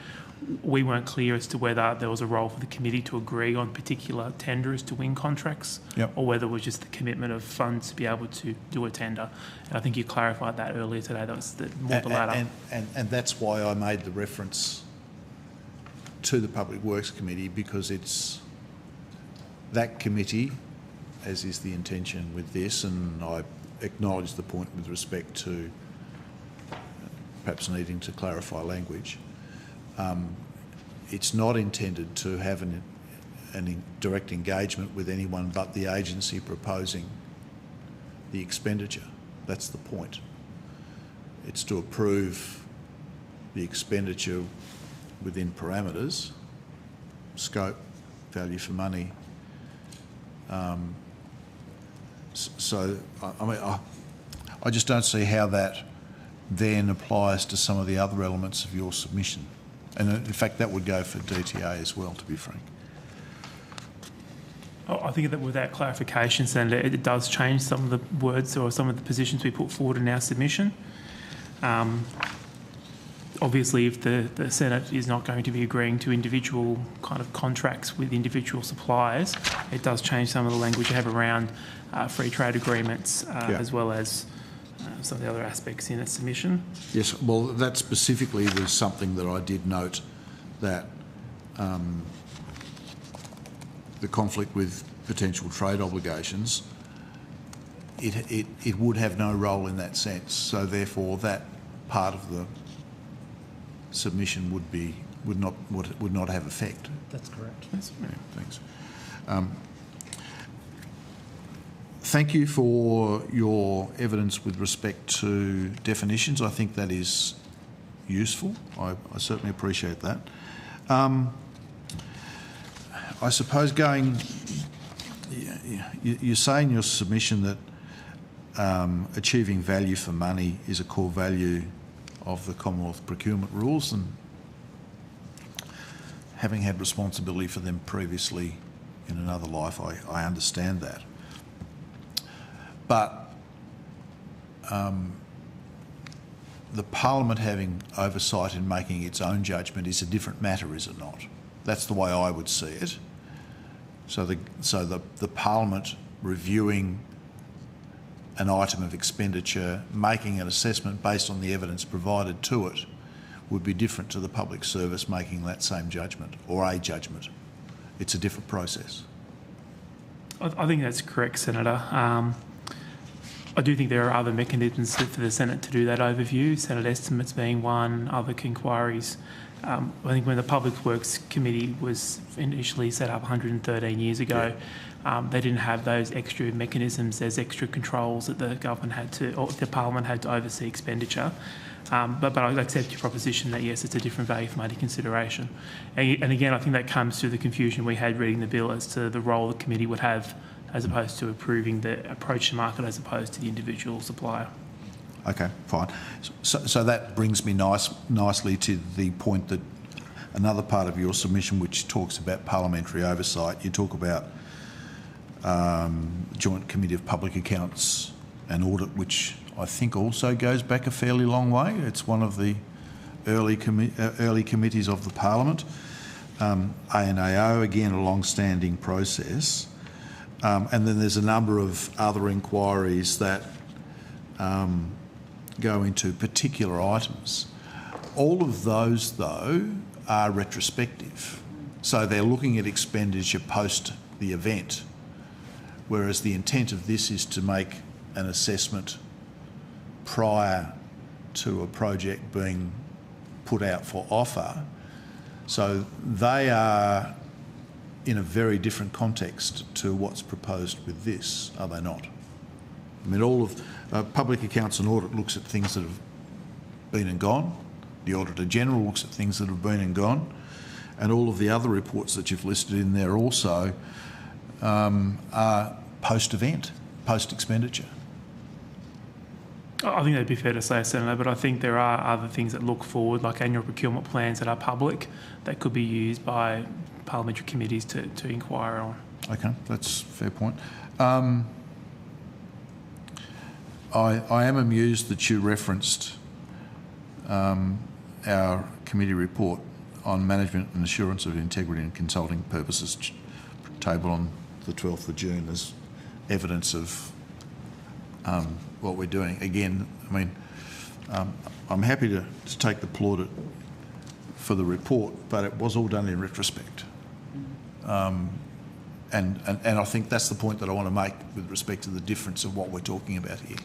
we weren't clear as to whether there was a role for the committee to agree on particular tenderers to win contracts, or whether it was just the commitment of funds to be able to do a tender. And I think you clarified that earlier today. That was more the latter. And that's why I made the reference to the Public Works Committee, because it's that committee, as is the intention with this, and I acknowledge the point with respect to perhaps needing to clarify language. It's not intended to have an direct engagement with anyone but the agency proposing the expenditure. That's the point. It's to approve the expenditure within parameters, scope, value for money. So, I mean, I just don't see how that then applies to some of the other elements of your submission. And in fact, that would go for DTA as well, to be frank. I think that with that clarification, Senator, it does change some of the words or some of the positions we put forward in our submission. Obviously, if the Senate is not going to be agreeing to individual kind of contracts with individual suppliers, it does change some of the language you have around free trade agreements as well as some of the other aspects in its submission. Yes, well, that specifically was something that I did note, that the conflict with potential trade obligations, it would have no role in that sense. So therefore, that part of the submission would not have effect. That's correct. Yes. Yeah, thanks. Thank you for your evidence with respect to definitions. I think that is useful. I certainly appreciate that. I suppose you say in your submission that achieving value for money is a core value of the Commonwealth procurement rules, and having had responsibility for them previously in another life, I understand that. But the Parliament having oversight in making its own judgment is a different matter, is it not? That's the way I would see it. So the Parliament reviewing an item of expenditure, making an assessment based on the evidence provided to it, would be different to the public service making that same judgment, or a judgment. It's a different process. I think that's correct, Senator. I do think there are other mechanisms for the Senate to do that overview, Senate estimates being one, other inquiries. I think when the Public Works Committee was initially set up 113 years ago, they didn't have those extra mechanisms, there's extra controls that the government had to, or the Parliament had to oversee expenditure. But I accept your proposition that yes, it's a different value for money consideration. And again, I think that comes through the confusion we had reading the bill as to the role the committee would have as opposed to approving the approach to market as opposed to the individual supplier. Okay, fine. So that brings me nicely to the point that another part of your submission, which talks about parliamentary oversight, you talk about Joint Committee of Public Accounts and Audit, which I think also goes back a fairly long way. It's one of the early committees of the Parliament. ANAO, again, a long-standing process. And then there's a number of other inquiries that go into particular items. All of those, though, are retrospective. So they're looking at expenditure post the event, whereas the intent of this is to make an assessment prior to a project being put out for offer. So they are in a very different context to what's proposed with this, are they not? I mean, all of Public Accounts and Audit looks at things that have been and gone. The Auditor General looks at things that have been and gone. And all of the other reports that you've listed in there also are post-event, post-expenditure. I think that'd be fair to say, Senator, but I think there are other things that look forward, like annual procurement plans that are public, that could be used by parliamentary committees to inquire on. Okay, that's a fair point. I am amused that you referenced our committee report on management and assurance of integrity and consulting purposes table on the 12th of June as evidence of what we're doing. Again, I mean, I'm happy to take the plaudit for the report, but it was all done in retrospect. And I think that's the point that I want to make with respect to the difference of what we're talking about here.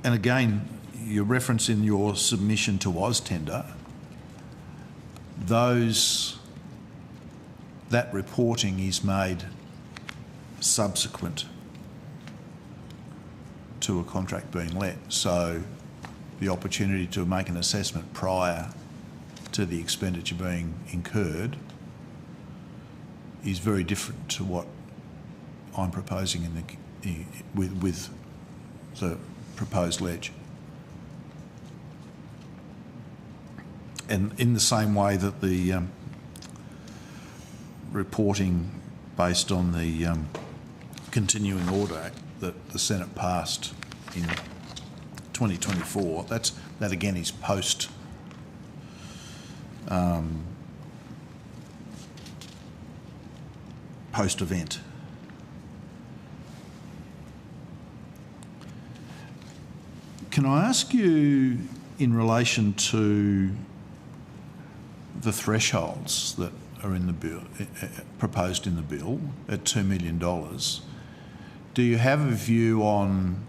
And again, your reference in your submission to AusTender, that reporting is made subsequent to a contract being let. So the opportunity to make an assessment prior to the expenditure being incurred is very different to what I'm proposing with the proposed ledge. And in the same way that the reporting based on the Continuing Order Act that the Senate passed in 2024, that again is post-event. Can I ask you, in relation to the thresholds that are in the bill, proposed in the bill at $2 million, do you have a view on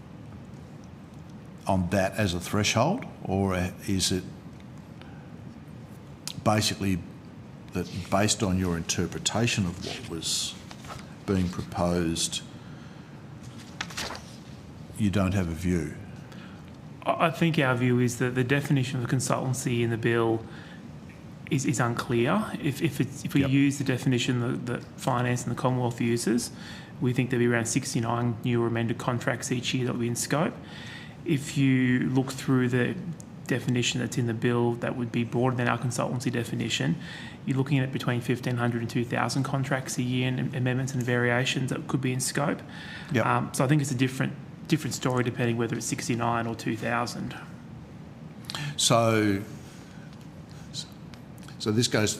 that as a threshold, or is it basically that based on your interpretation of what was being proposed, you don't have a view? I think our view is that the definition of consultancy in the bill is unclear. If we use the definition that finance and the Commonwealth uses, we think there'll be around 69 new or amended contracts each year that will be in scope. If you look through the definition that's in the bill, that would be broader than our consultancy definition. You're looking at between 1,500 and 2,000 contracts a year and amendments and variations that could be in scope. Yep. So I think it's a different story depending whether it's 69 or 2,000. So this goes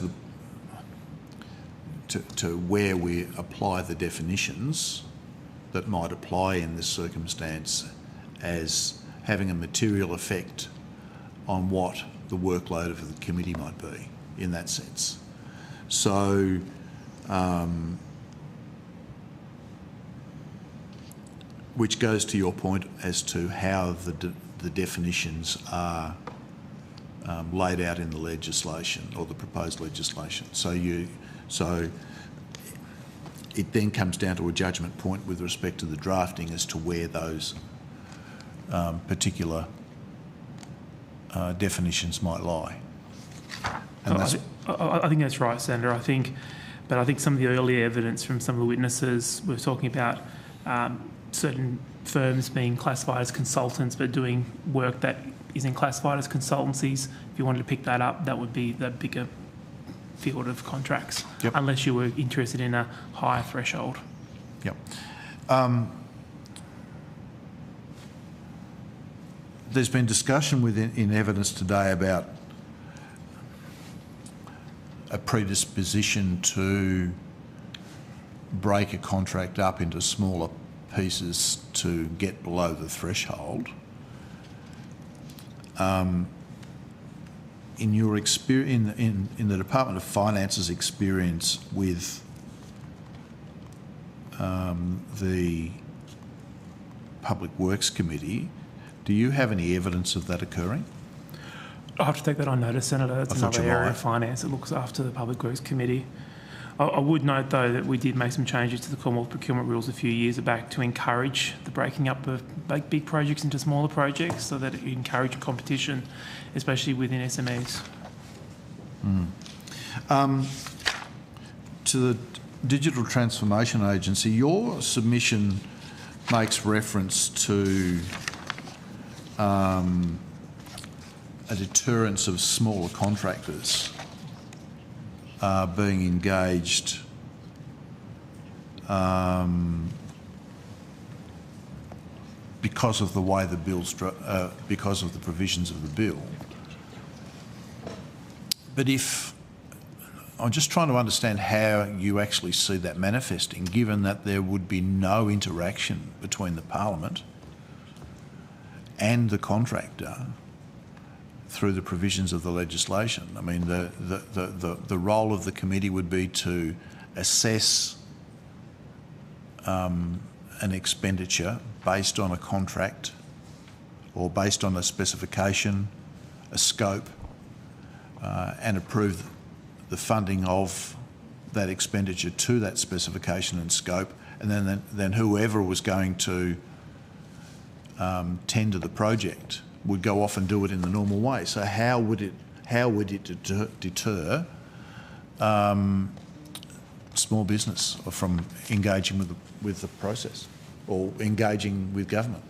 to where we apply the definitions that might apply in this circumstance as having a material effect on what the workload of the committee might be in that sense. So which goes to your point as to how the definitions are laid out in the legislation or the proposed legislation. So it then comes down to a judgment point with respect to the drafting as to where those particular definitions might lie. And I think that's right, Senator. I think some of the early evidence from some of the witnesses were talking about certain firms being classified as consultants but doing work that isn't classified as consultancies. If you wanted to pick that up, that would be the bigger field of contracts, unless you were interested in a higher threshold. Yep. There's been discussion in evidence today about a predisposition to break a contract up into smaller pieces to get below the threshold. In your experience, in the Department of Finance's experience with the Public Works Committee, do you have any evidence of that occurring? I'll have to take that on notice, Senator. That's another area of finance that looks after the Public Works Committee. I would note, though, that we did make some changes to the Commonwealth procurement rules a few years back to encourage the breaking up of big projects into smaller projects so that it encouraged competition, especially within SMEs. To the Digital Transformation Agency, your submission makes reference to a deterrence of smaller contractors being engaged because of the way the bill's because of the provisions of the bill. But I'm just trying to understand how you actually see that manifesting, given that there would be no interaction between the Parliament and the contractor through the provisions of the legislation. I mean, the role of the committee would be to assess an expenditure based on a contract or based on a specification, a scope, and approve the funding of that expenditure to that specification and scope, and then whoever was going to tender the project would go off and do it in the normal way. So how would it deter small business from engaging with the process or engaging with government?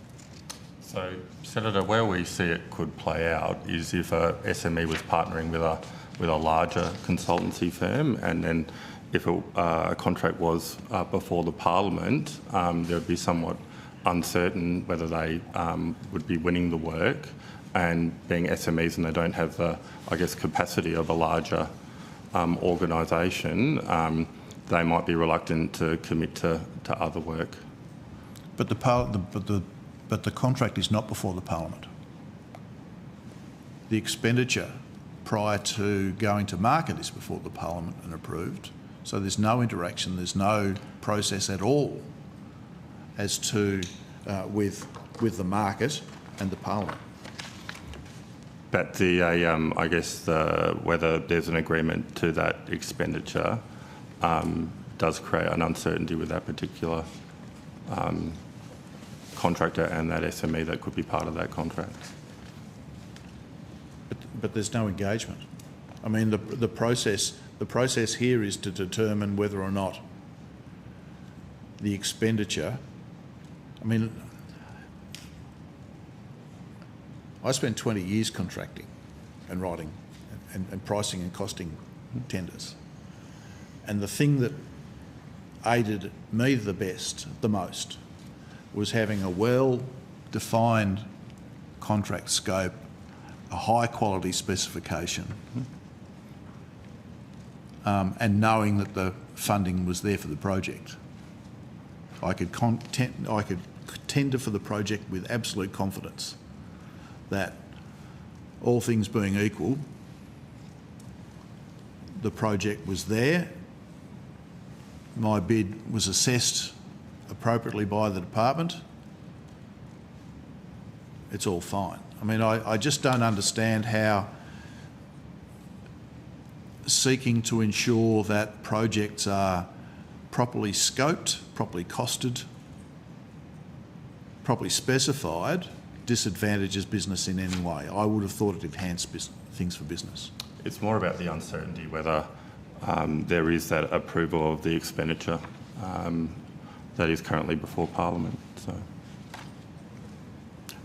So, Senator, where we see it could play out is if a SME was partnering with a larger consultancy firm, and then if a contract was before the Parliament, there would be somewhat uncertain whether they would be winning the work, and being SMEs and they don't have the, I guess, capacity of a larger organisation, they might be reluctant to commit to other work. But the contract is not before the Parliament. The expenditure prior to going to market is before the Parliament and approved. So there's no interaction, there's no process at all as to with the market and the Parliament. But I guess whether there's an agreement to that expenditure does create an uncertainty with that particular contractor and that SME that could be part of that contract. but there's no engagement. I mean, the process here is to determine whether or not the expenditure. I mean, I spent 20 years contracting and writing and pricing and costing tenders. And the thing that aided me the most, was having a well-defined contract scope, a high-quality specification, and knowing that the funding was there for the project. I could tender for the project with absolute confidence that, all things being equal, the project was there, my bid was assessed appropriately by the department, it's all fine. I mean, I just don't understand how seeking to ensure that projects are properly scoped, properly costed, properly specified, disadvantages business in any way. I would have thought it enhanced things for business. It's more about the uncertainty whether there is that approval of the expenditure that is currently before Parliament. So,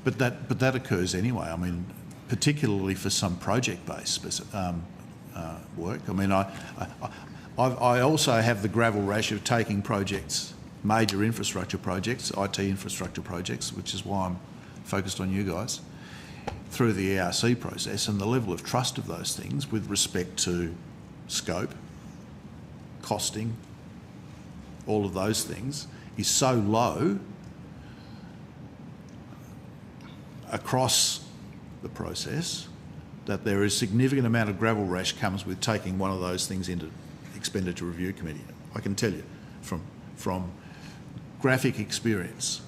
but that occurs anyway. I mean, particularly for some project-based work. I mean, I also have the gravel rash of taking projects, major infrastructure projects, IT infrastructure projects, which is why I'm focused on you guys, through the ERC process, and the level of trust of those things with respect to scope, costing, all of those things is so low across the process that there is a significant amount of gravel rash comes with taking one of those things into Expenditure Review Committee. I can tell you from graphic experience.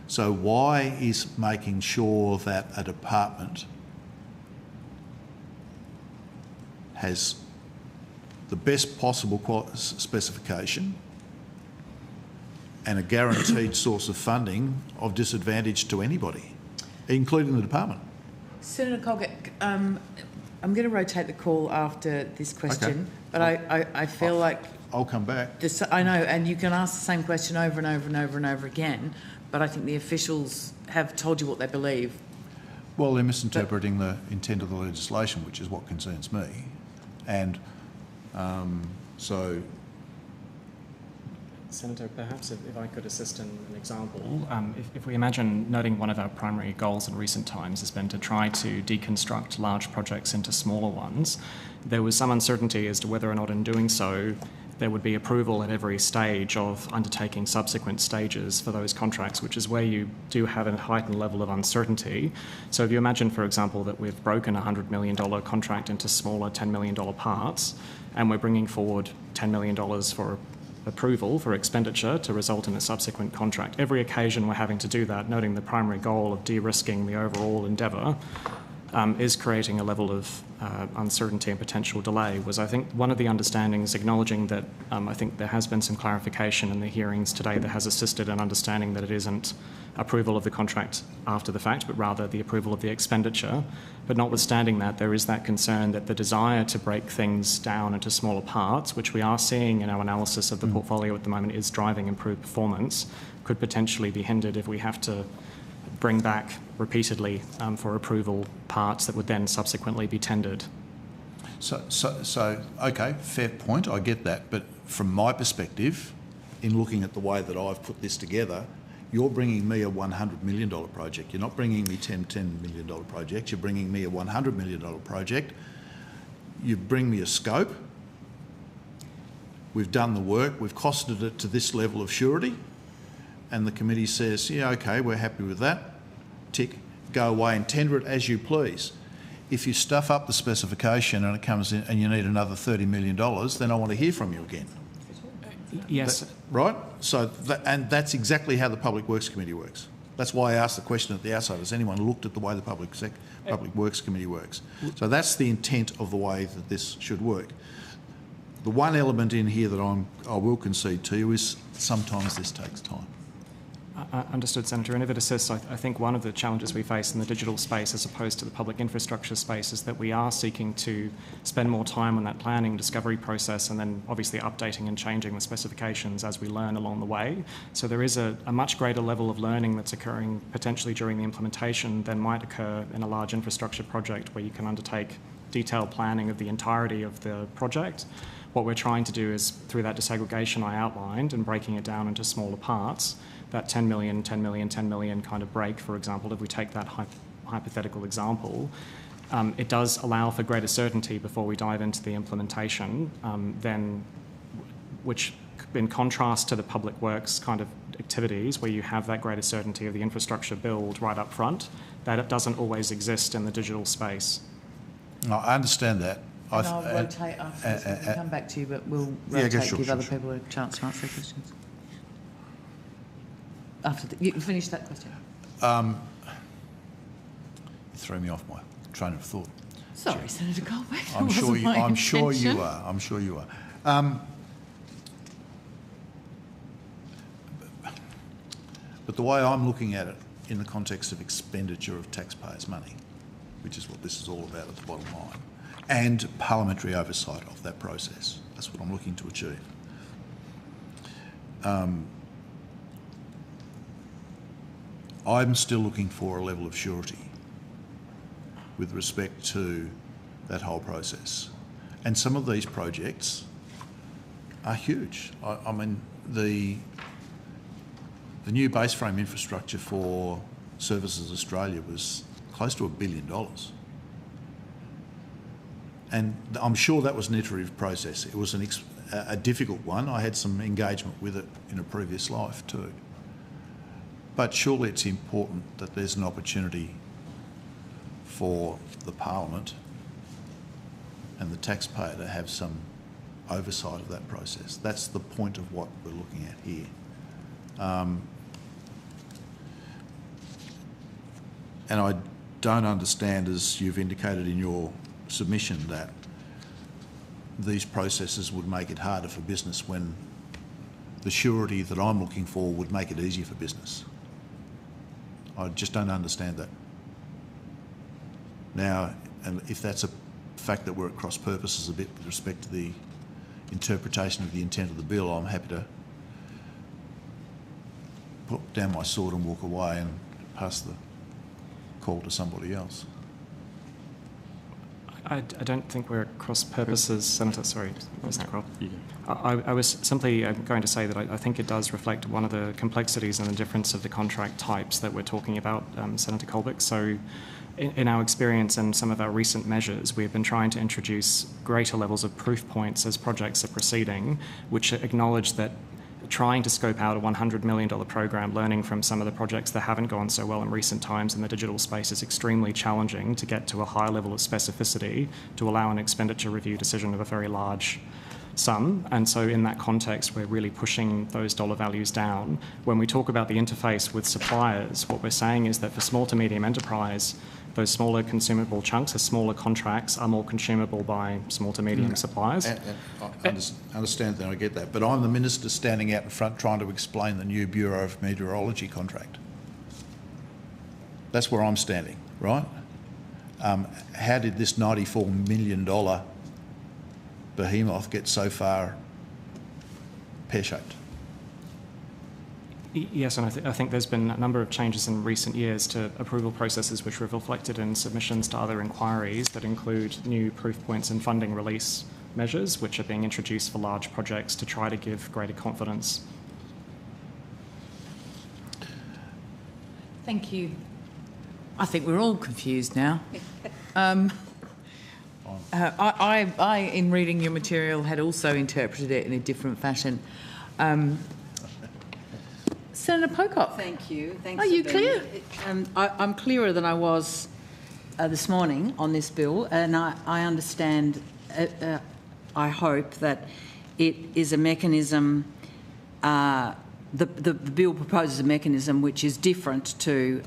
So why is making sure that a department has the best possible specification and a guaranteed source of funding of disadvantage to anybody, including the department? Senator Colgate, I'm going to rotate the call after this question, but I feel like... I'll come back. I know, and you can ask the same question over and over and over and over again, but I think the officials have told you what they believe. Well, they're misinterpreting the intent of the legislation, which is what concerns me. And so... Senator, perhaps if I could assist in an example, if we imagine noting one of our primary goals in recent times has been to try to deconstruct large projects into smaller ones, there was some uncertainty as to whether or not in doing so there would be approval at every stage of undertaking subsequent stages for those contracts, which is where you do have a heightened level of uncertainty. So if you imagine, for example, that we've broken a $100 million contract into smaller $10 million parts, and we're bringing forward $10 million for approval for expenditure to result in a subsequent contract. Every occasion we're having to do that, noting the primary goal of de-risking the overall endeavour, is creating a level of uncertainty and potential delay. Was, I think, one of the understandings, acknowledging that I think there has been some clarification in the hearings today that has assisted in understanding that it isn't approval of the contract after the fact, but rather the approval of the expenditure. But notwithstanding that, there is that concern that the desire to break things down into smaller parts, which we are seeing in our analysis of the portfolio at the moment, is driving improved performance, could potentially be hindered if we have to bring back repeatedly for approval parts that would then subsequently be tendered. So okay, fair point, I get that. But from my perspective, in looking at the way that I've put this together, you're bringing me a $100 million project. You're not bringing me $10 million project. You're bringing me a $100 million project. You bring me a scope. We've done the work. We've costed it to this level of surety. And the committee says, yeah, okay, we're happy with that. Tick, go away and tender it as you please. If you stuff up the specification and it comes in and you need another $30 million, then I want to hear from you again. Yes. Right? So, and that's exactly how the Public Works Committee works. That's why I asked the question at the outset, has anyone looked at the way the Public Works Committee works? So that's the intent of the way that this should work. The one element in here that I will concede to you is sometimes this takes time. Understood, Senator. And if it assists, I think one of the challenges we face in the digital space as opposed to the public infrastructure space is that we are seeking to spend more time on that planning discovery process and then obviously updating and changing the specifications as we learn along the way. So there is a much greater level of learning that's occurring potentially during the implementation than might occur in a large infrastructure project where you can undertake detailed planning of the entirety of the project. What we're trying to do is, through that disaggregation I outlined and breaking it down into smaller parts, that 10 million, 10 million, 10 million kind of break, for example, if we take that hypothetical example, it does allow for greater certainty before we dive into the implementation, which in contrast to the public works kind of activities where you have that greater certainty of the infrastructure build right up front, that it doesn't always exist in the digital space. No, I understand that. And I'll rotate after this. We can come back to you, but we'll rotate, give other people a chance to answer their questions. After you finish that question. You threw me off my train of thought. Sorry, Senator Colbeck. I'm sure you are. I'm sure you are. But the way I'm looking at it in the context of expenditure of taxpayers' money, which is what this is all about at the bottom line, and parliamentary oversight of that process, that's what I'm looking to achieve. I'm still looking for a level of surety with respect to that whole process. And some of these projects are huge. I mean, the new base frame infrastructure for Services Australia was close to $1 billion. And I'm sure that was an iterative process. It was a difficult one. I had some engagement with it in a previous life too. But surely it's important that there's an opportunity for the Parliament and the taxpayer to have some oversight of that process. That's the point of what we're looking at here. And I don't understand, as you've indicated in your submission, that these processes would make it harder for business when the surety that I'm looking for would make it easier for business. I just don't understand that. Now, and if that's a fact that we're at cross purposes a bit with respect to the interpretation of the intent of the bill, I'm happy to put down my sword and walk away and pass the call to somebody else. I don't think we're at cross purposes, Senator. Sorry, Mr. Croft. I was simply going to say that I think it does reflect one of the complexities and the difference of the contract types that we're talking about, Senator Colbeck. So in our experience and some of our recent measures, we've been trying to introduce greater levels of proof points as projects are proceeding, which acknowledge that trying to scope out a $100 million program, learning from some of the projects that haven't gone so well in recent times in the digital space, is extremely challenging to get to a high level of specificity to allow an expenditure review decision of a very large sum. And so in that context, we're really pushing those dollar values down. When we talk about the interface with suppliers, what we're saying is that for small to medium enterprise, those smaller consumable chunks, the smaller contracts, are more consumable by small to medium suppliers. And I understand that, I get that. But I'm the minister standing out in front trying to explain the new Bureau of Meteorology contract. That's where I'm standing, right? How did this $94 million behemoth get so far pear-shaped? Yes, and I think there's been a number of changes in recent years to approval processes which were reflected in submissions to other inquiries that include new proof points and funding release measures which are being introduced for large projects to try to give greater confidence. Thank you. I think we're all confused now. I, in reading your material, had also interpreted it in a different fashion. Senator Pocock. Thank you. Thanks. Are you clear? I'm clearer than I was this morning on this bill, and I understand, I hope that it is a mechanism, the bill proposes a mechanism which is different to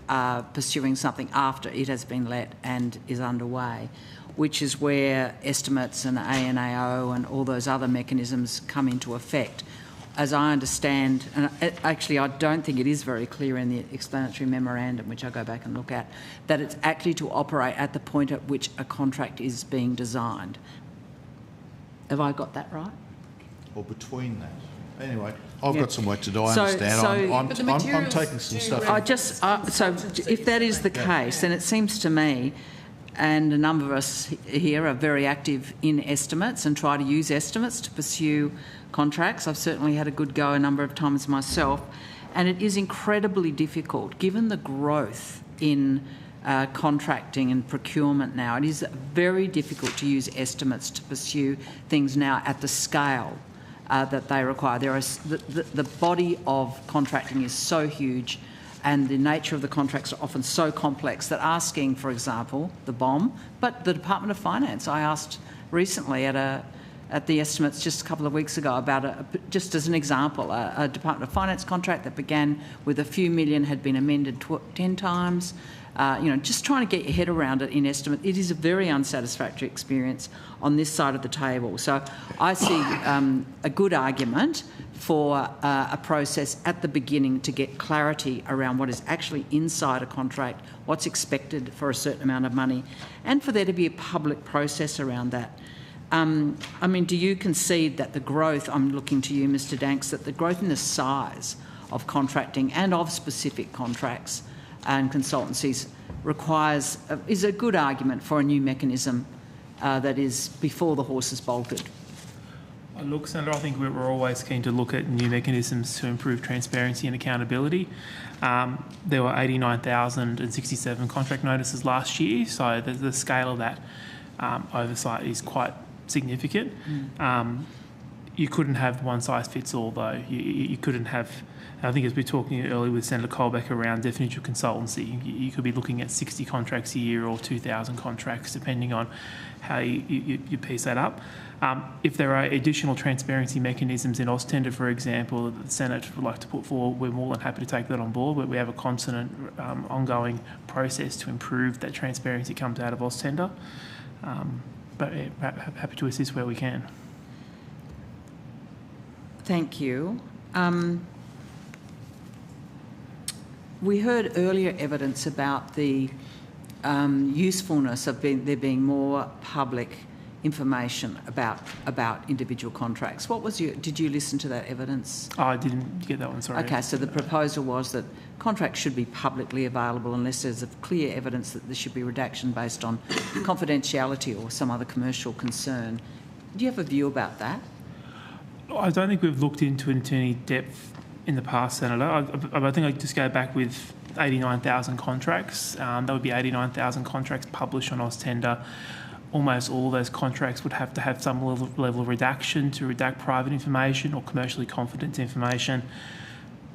pursuing something after it has been let and is underway, which is where estimates and ANAO and all those other mechanisms come into effect. as I understand, and actually I don't think it is very clear in the explanatory memorandum, which I go back and look at, that it's actually to operate at the point at which a contract is being designed. Have I got that right? Or between that. Anyway, I've got some work to do. I understand. I'm taking some stuff. So if that is the case, then it seems to me, and a number of us here are very active in estimates and try to use estimates to pursue contracts. I've certainly had a good go a number of times myself, and it is incredibly difficult given the growth in contracting and procurement now. It is very difficult to use estimates to pursue things now at the scale that they require. The body of contracting is so huge, and the nature of the contracts are often so complex that asking, for example, the BOM, but the Department of Finance, I asked recently at the estimates just a couple of weeks ago about, just as an example, a Department of Finance contract that began with a few million had been amended 10 times. Just trying to get your head around it in estimate. It is a very unsatisfactory experience on this side of the table. So I see a good argument for a process at the beginning to get clarity around what is actually inside a contract, what's expected for a certain amount of money, and for there to be a public process around that. Do you concede that the growth, I'm looking to you, Mr. Danks, that the growth in the size of contracting and of specific contracts and consultancies is a good argument for a new mechanism that is before the horse is bolted? Look, Senator, I think we're always keen to look at new mechanisms to improve transparency and accountability. There were 89,067 contract notices last year, so the scale of that oversight is quite significant. You couldn't have one size fits all, though. You couldn't have, I think as we were talking earlier with Senator Colbeck around definition of consultancy, you could be looking at 60 contracts a year or 2,000 contracts, depending on how you piece that up. If there are additional transparency mechanisms in AusTender, for example, that the Senate would like to put forward, we're more than happy to take that on board. But we have a constant, ongoing process to improve that transparency comes out of AusTender. But happy to assist where we can. Thank you. We heard earlier evidence about the usefulness of there being more public information about individual contracts. Did you listen to that evidence? Oh, I didn't get that one, sorry. Okay, so the proposal was that contracts should be publicly available unless there's a clear evidence that there should be redaction based on confidentiality or some other commercial concern. Do you have a view about that? I don't think we've looked into any depth in the past, Senator. I think I'd just go back with 89,000 contracts. That would be 89,000 contracts published on AusTender. Almost all of those contracts would have to have some level of redaction to redact private information or commercially confidential information.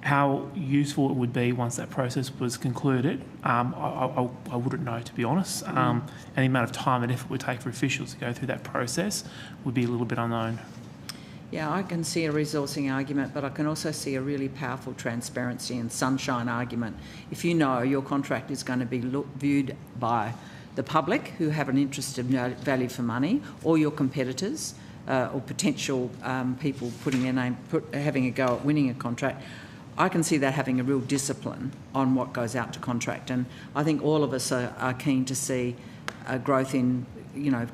How useful it would be once that process was concluded, I wouldn't know, to be honest. And the amount of time and effort it would take for officials to go through that process would be a little bit unknown. Yeah, I can see a resourcing argument, but I can also see a really powerful transparency and sunshine argument. If you know your contract is going to be viewed by the public who have an interest in value for money, or your competitors or potential people putting their name, having a go at winning a contract, I can see that having a real discipline on what goes out to contract. And I think all of us are keen to see a growth in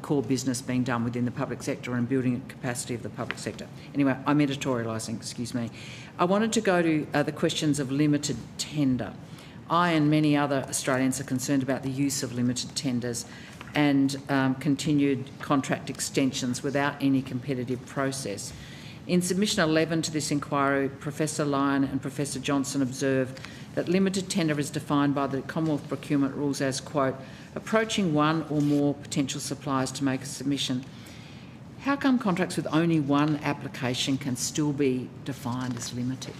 core business being done within the public sector and building the capacity of the public sector. Anyway, I'm editorialising, excuse me. I wanted to go to the questions of limited tender. I and many other Australians are concerned about the use of limited tenders and continued contract extensions without any competitive process. In submission 11 to this inquiry, Professor Lyon and Professor Johnson observe that limited tender is defined by the Commonwealth procurement rules as, quote, approaching one or more potential suppliers to make a submission. How come contracts with only one application can still be defined as limited?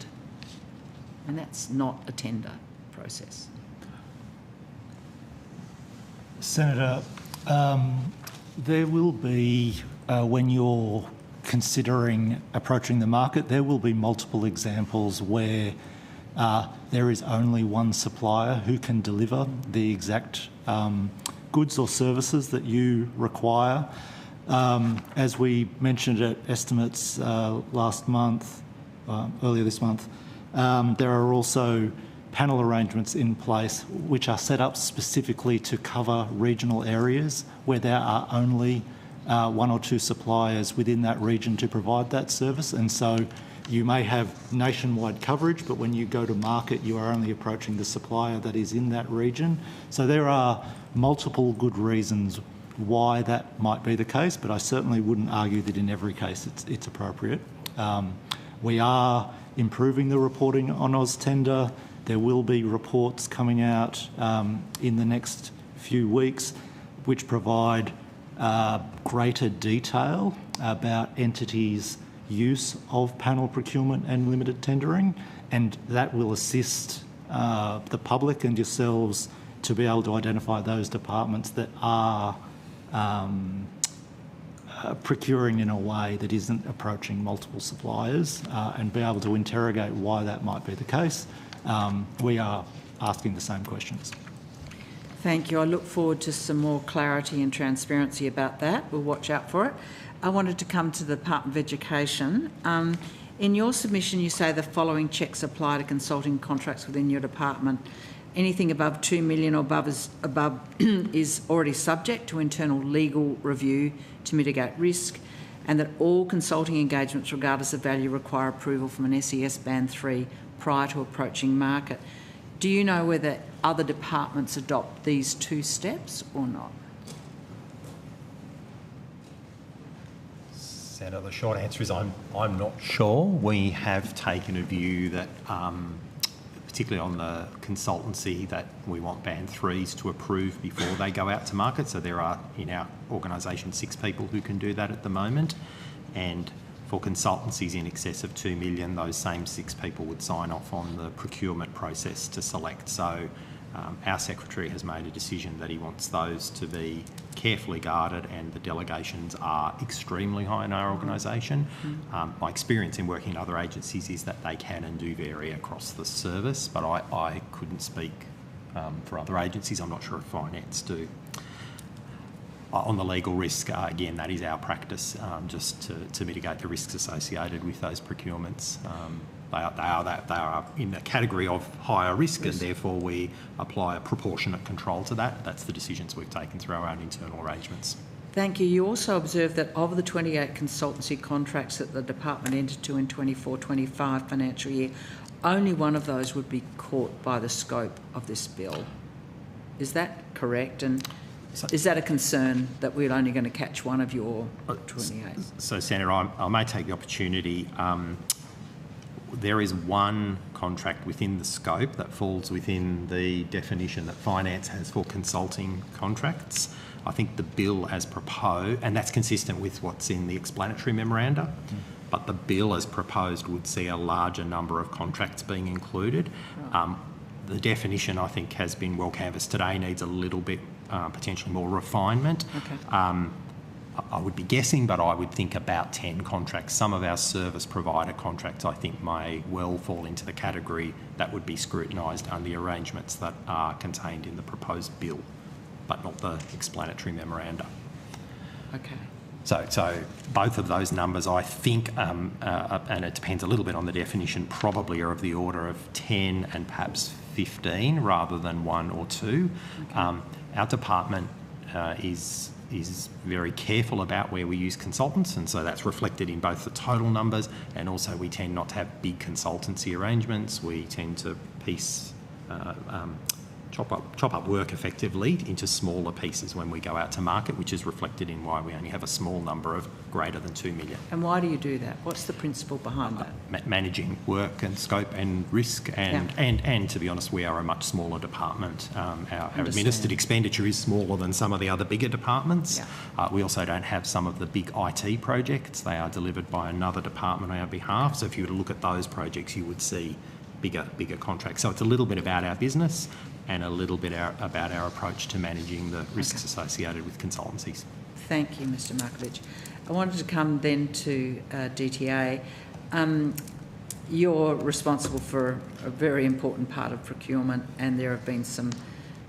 And that's not a tender process. Senator, there will be, when you're considering approaching the market, there will be multiple examples where there is only one supplier who can deliver the exact goods or services that you require. As we mentioned at estimates last month, earlier this month. There are also panel arrangements in place which are set up specifically to cover regional areas where there are only one or two suppliers within that region to provide that service. And so you may have nationwide coverage, but when you go to market, you are only approaching the supplier that is in that region. So there are multiple good reasons why that might be the case, but I certainly wouldn't argue that in every case it's appropriate. We are improving the reporting on AusTender. There will be reports coming out in the next few weeks which provide greater detail about entities' use of panel procurement and limited tendering, and that will assist the public and yourselves to be able to identify those departments that are procuring in a way that isn't approaching multiple suppliers and be able to interrogate why that might be the case. We are asking the same questions. Thank you. I look forward to some more clarity and transparency about that. We'll watch out for it. I wanted to come to the Department of Education. In your submission, you say the following checks apply to consulting contracts within your department. Anything above $2 million or above is already subject to internal legal review to mitigate risk, and that all consulting engagements, regardless of value, require approval from an SES Band 3 prior to approaching market. Do you know whether other departments adopt these two steps or not? Senator, the short answer is I'm not sure. We have taken a view that, particularly on the consultancy, that we want Band 3s to approve before they go out to market. So there are in our organisation 6 people who can do that at the moment, and for consultancies in excess of $2 million, those same 6 people would sign off on the procurement process to select. So our Secretary has made a decision that he wants those to be carefully guarded, and the delegations are extremely high in our organisation. My experience in working in other agencies is that they can and do vary across the service, but I couldn't speak for other agencies. I'm not sure if finance do. On the legal risk, again, that is our practice, just to mitigate the risks associated with those procurements. They are in the category of higher risk, and therefore we apply a proportionate control to that. That's the decisions we've taken through our own internal arrangements. Thank you. You also observed that of the 28 consultancy contracts that the department entered to in 24-25 financial year, only one of those would be caught by the scope of this bill. Is that correct? And is that a concern that we're only going to catch one of your 28? So, Senator, I may take the opportunity. There is one contract within the scope that falls within the definition that finance has for consulting contracts. I think the bill as proposed, and that's consistent with what's in the explanatory memoranda, but the bill as proposed would see a larger number of contracts being included. The definition, I think, has been well canvassed today, needs a little bit potentially more refinement. Okay. I would be guessing, but I would think about 10 contracts. Some of our service provider contracts, I think, may well fall into the category that would be scrutinised under the arrangements that are contained in the proposed bill, but not the explanatory memoranda. Okay. So both of those numbers, I think, and it depends a little bit on the definition, probably are of the order of 10 and perhaps 15 rather than 1 or 2. Okay. Our department is very careful about where we use consultants, and so that's reflected in both the total numbers, and also we tend not to have big consultancy arrangements. We tend to chop up work effectively into smaller pieces when we go out to market, which is reflected in why we only have a small number of greater than $2 million. And why do you do that? What's the principle behind that? Managing work and scope and risk, and to be honest, we are a much smaller department. Our administered expenditure is smaller than some of the other bigger departments. Yeah. We also don't have some of the big IT projects. They are delivered by another department on our behalf. So if you were to look at those projects, you would see bigger contracts. So it's a little bit about our business and a little bit about our approach to managing the risks associated with consultancies. Thank you, Mr Markovich. I wanted to come then to DTA. You're responsible for a very important part of procurement, and there have been some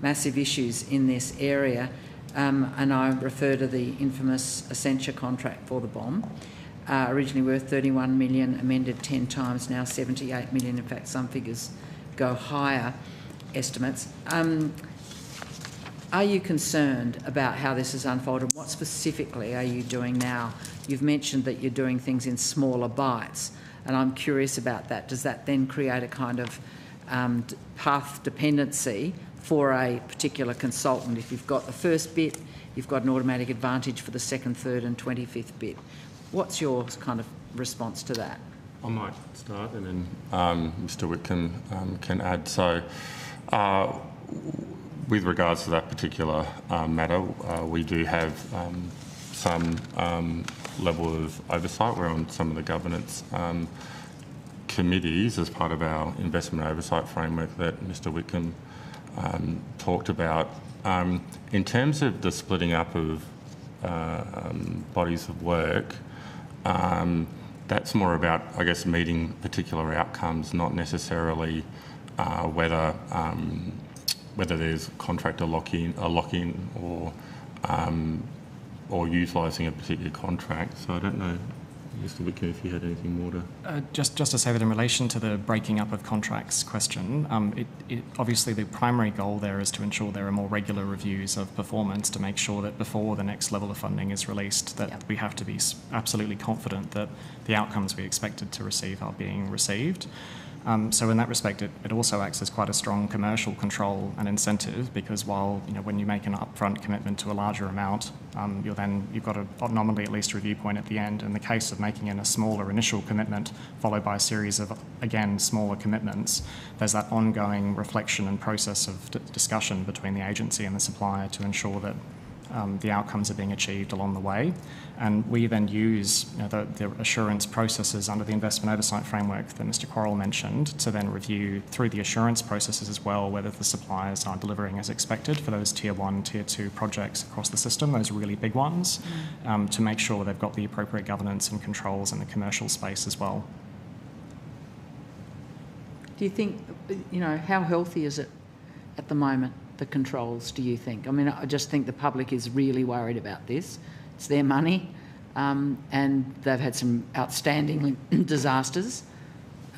massive issues in this area, and I refer to the infamous Accenture contract for the bomb. originally worth 31 million, amended 10 times, now 78 million. In fact, some figures go higher, estimates. Are you concerned about how this has unfolded? What specifically are you doing now? You've mentioned that you're doing things in smaller bites, and I'm curious about that. Does that then create a kind of path dependency for a particular consultant? If you've got the first bit, you've got an automatic advantage for the second, third and 25th bit. What's your kind of response to that? I might start and then Mr Whitcomb can add. So with regards to that particular matter, we do have some level of oversight. We're on some of the governance committees as part of our investment oversight framework that Mr Whitcomb talked about. In terms of the splitting up of bodies of work, that's more about, I guess, meeting particular outcomes, not necessarily whether there's contractor lock-in or utilising a particular contract. So I don't know, Mr Whitcomb, if you had anything more to... Just to say that in relation to the breaking up of contracts question, obviously the primary goal there is to ensure there are more regular reviews of performance to make sure that before the next level of funding is released, that we have to be absolutely confident that the outcomes we expected to receive are being received. So in that respect, it also acts as quite a strong commercial control and incentive, because while, you know, when you make an upfront commitment to a larger amount, you've got a nominally at least review point at the end. In the case of making in a smaller initial commitment followed by a series of, again, smaller commitments, there's that ongoing reflection and process of discussion between the agency and the supplier to ensure that the outcomes are being achieved along the way. And we then use, you know, the assurance processes under the investment oversight framework that Mr Quarrell mentioned to then review through the assurance processes as well whether the suppliers are delivering as expected for those tier 1, tier 2 projects across the system, those really big ones, to make sure they've got the appropriate governance and controls in the commercial space as well. Do you think, you know, how healthy is it at the moment, the controls, do you think? I mean, I just think the public is really worried about this. It's their money, and they've had some outstanding disasters.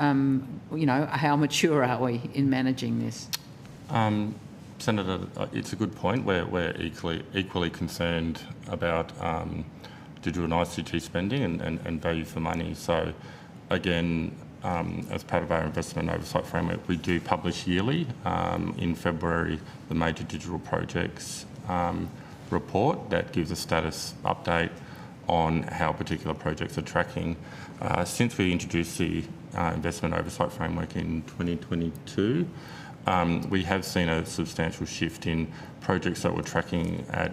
You know, how mature are we in managing this? Senator, it's a good point. We're equally concerned about digital and ICT spending and value for money. So, again, as part of our investment oversight framework, we do publish yearly in February the major digital projects report that gives a status update on how particular projects are tracking. Since we introduced the investment oversight framework in 2022, we have seen a substantial shift in projects that were tracking at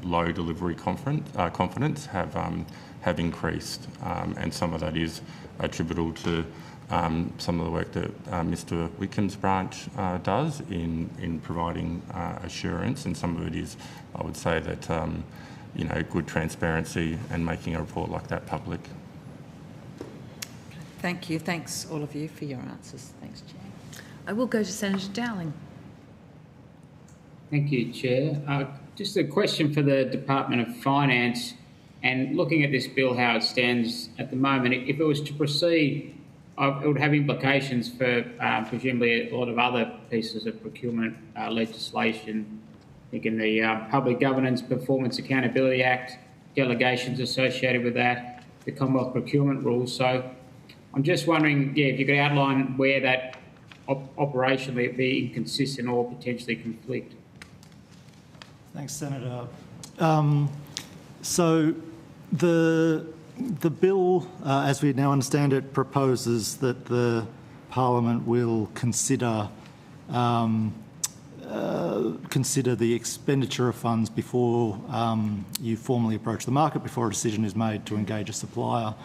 low delivery confidence have increased, and some of that is attributable to some of the work that Mr Whitcomb's branch does in providing assurance, and some of it is, I would say, that you know, good transparency and making a report like that public. Thank you. Thanks all of you for your answers. Thanks, Chair. I will go to Senator Dowling. Thank you, Chair. Just a question for the Department of Finance, and looking at this bill, how it stands at the moment, if it was to proceed, it would have implications for presumably a lot of other pieces of procurement legislation. I think in the Public Governance Performance Accountability Act, delegations associated with that, the Commonwealth Procurement Rules. So I'm just wondering, if you could outline where that operationally would be inconsistent or potentially conflict. Thanks, Senator. So the bill, as we now understand it, proposes that the Parliament will consider the expenditure of funds before you formally approach the market, before a decision is made to engage a supplier.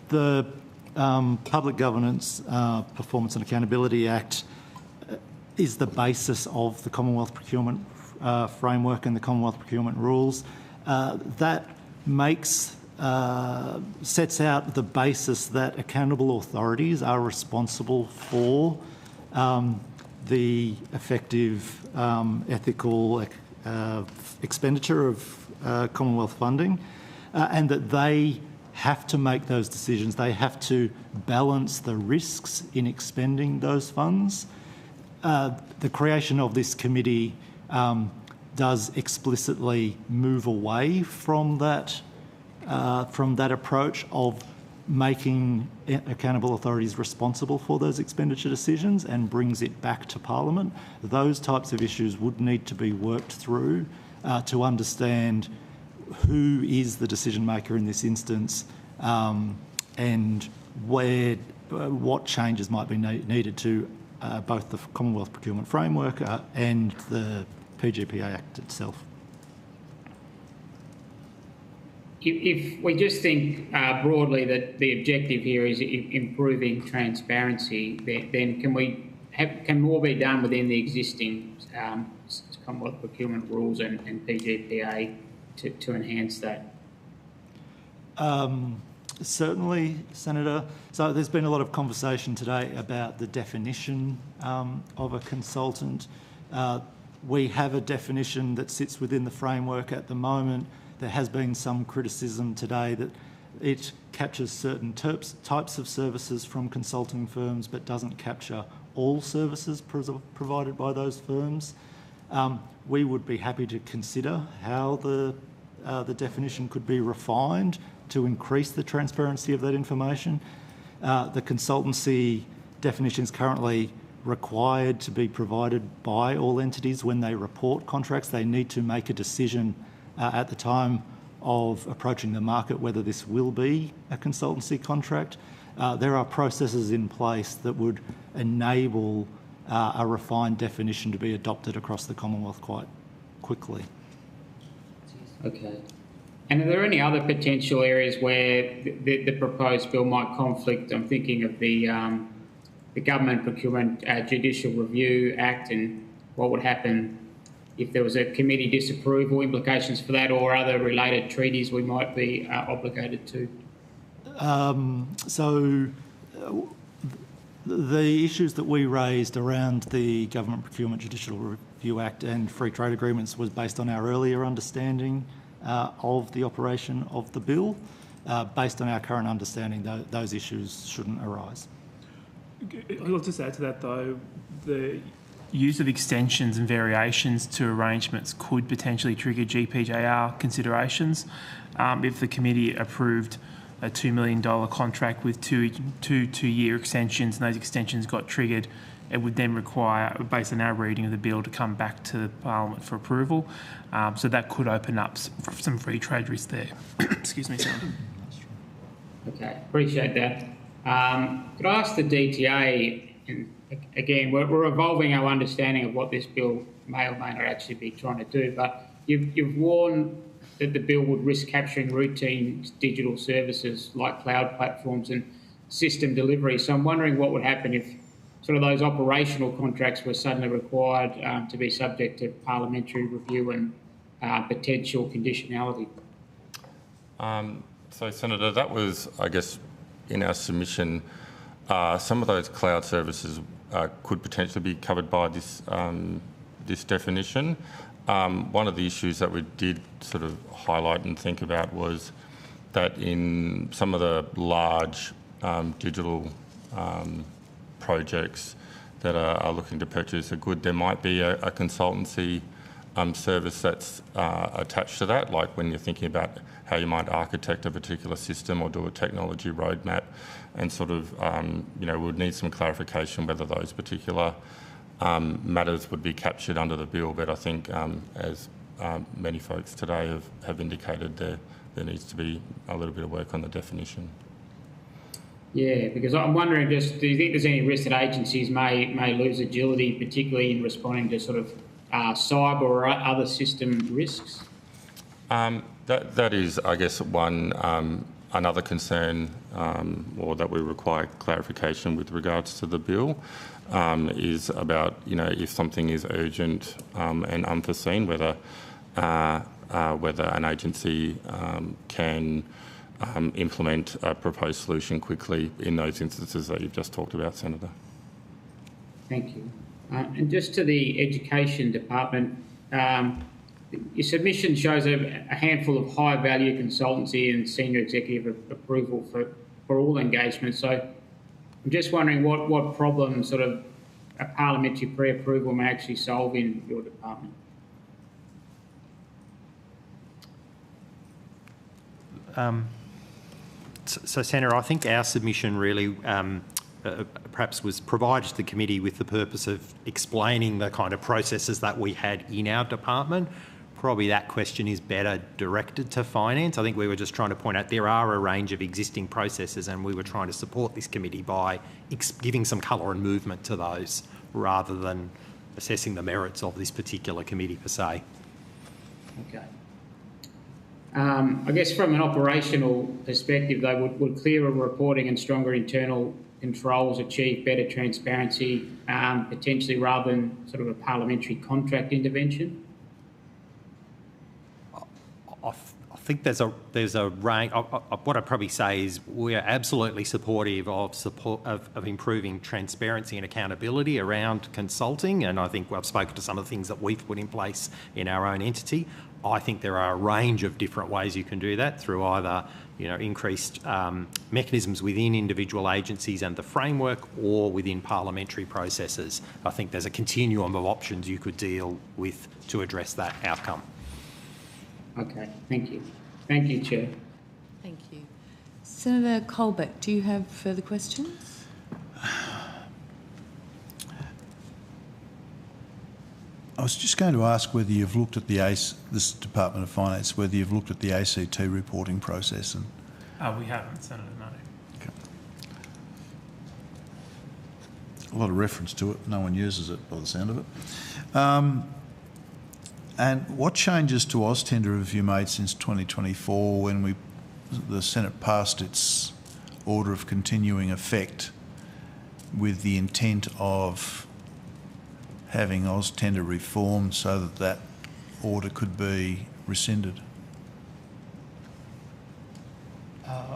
The Public Governance Performance and Accountability Act is the basis of the Commonwealth Procurement Framework and the Commonwealth Procurement Rules. That sets out the basis that accountable authorities are responsible for the effective, ethical expenditure of Commonwealth funding, and that they have to make those decisions. They have to balance the risks in expending those funds. The creation of this committee does explicitly move away from that approach of making accountable authorities responsible for those expenditure decisions and brings it back to Parliament. Those types of issues would need to be worked through to understand who is the decision maker in this instance and what changes might be needed to both the Commonwealth Procurement Framework and the PGPA Act itself. If we just think broadly that the objective here is improving transparency, then can more be done within the existing Commonwealth procurement rules and PGPA to enhance that? Certainly, Senator. So there's been a lot of conversation today about the definition of a consultant. We have a definition that sits within the framework at the moment. There has been some criticism today that it captures certain types of services from consulting firms but doesn't capture all services provided by those firms. We would be happy to consider how the definition could be refined to increase the transparency of that information. The consultancy definition is currently required to be provided by all entities when they report contracts. They need to make a decision at the time of approaching the market whether this will be a consultancy contract. There are processes in place that would enable a refined definition to be adopted across the Commonwealth quite quickly. Okay. And are there any other potential areas where the proposed bill might conflict? I'm thinking of the Government Procurement Judicial Review Act and what would happen if there was a committee disapproval, implications for that, or other related treaties we might be obligated to? So the issues that we raised around the Government Procurement Judicial Review Act and free trade agreements was based on our earlier understanding of the operation of the bill. Based on our current understanding, those issues shouldn't arise. I'll just add to that though, the use of extensions and variations to arrangements could potentially trigger GPJR considerations. If the committee approved a $2 million contract with two-year extensions and those extensions got triggered, it would then require, based on our reading of the bill, to come back to Parliament for approval. So that could open up some free trade risk there. Excuse me, Senator. Okay, appreciate that. Could I ask the DTA, and again, we're evolving our understanding of what this bill may or may not actually be trying to do, but you've warned that the bill would risk capturing routine digital services like cloud platforms and system delivery. So I'm wondering what would happen if sort of those operational contracts were suddenly required to be subject to parliamentary review and potential conditionality. So, Senator, that was, I guess, in our submission, some of those cloud services could potentially be covered by this this definition. One of the issues that we did sort of highlight and think about was that in some of the large digital projects that are looking to purchase a good, there might be a consultancy service that's attached to that, like when you're thinking about how you might architect a particular system or do a technology roadmap, and sort of, you know, we would need some clarification whether those particular matters would be captured under the bill. But I think, as many folks today have indicated, there needs to be a little bit of work on the definition. Yeah, because I'm wondering, do you think there's any risk that agencies may lose agility, particularly in responding to sort of cyber or other system risks? That is, I guess, one another concern, or that we require clarification with regards to the bill, is about, you know, if something is urgent and unforeseen, whether an agency can implement a proposed solution quickly in those instances that you've just talked about, Senator. Thank you. And just to the Education Department, Your submission shows a handful of high-value consultancy and senior executive approval for all engagements. So I'm just wondering what problem sort of a parliamentary pre-approval may actually solve in your department. So, Senator, I think our submission really perhaps was provided to the committee with the purpose of explaining the kind of processes that we had in our department. Probably that question is better directed to finance. I think we were just trying to point out there are a range of existing processes, and we were trying to support this committee by giving some colour and movement to those rather than assessing the merits of this particular committee per se. Okay. I guess from an operational perspective, though, would clearer reporting and stronger internal controls achieve better transparency, potentially rather than sort of a parliamentary contract intervention? I think there's a range. What I'd probably say is we are absolutely supportive of improving transparency and accountability around consulting, and I think I've spoken to some of the things that we've put in place in our own entity. I think there are a range of different ways you can do that through either, increased mechanisms within individual agencies and the framework, or within parliamentary processes. I think there's a continuum of options you could deal with to address that outcome. Okay, thank you. Thank you, Chair. Thank you. Senator Colbeck, do you have further questions? I was just going to ask whether you've looked at this Department of Finance, whether you've looked at the ACT reporting process. And we haven't, Senator, no. Okay. A lot of reference to it. No one uses it by the sound of it. And what changes to AusTender have you made since 2024 when the Senate passed its order of continuing effect with the intent of having AusTender reformed so that that order could be rescinded?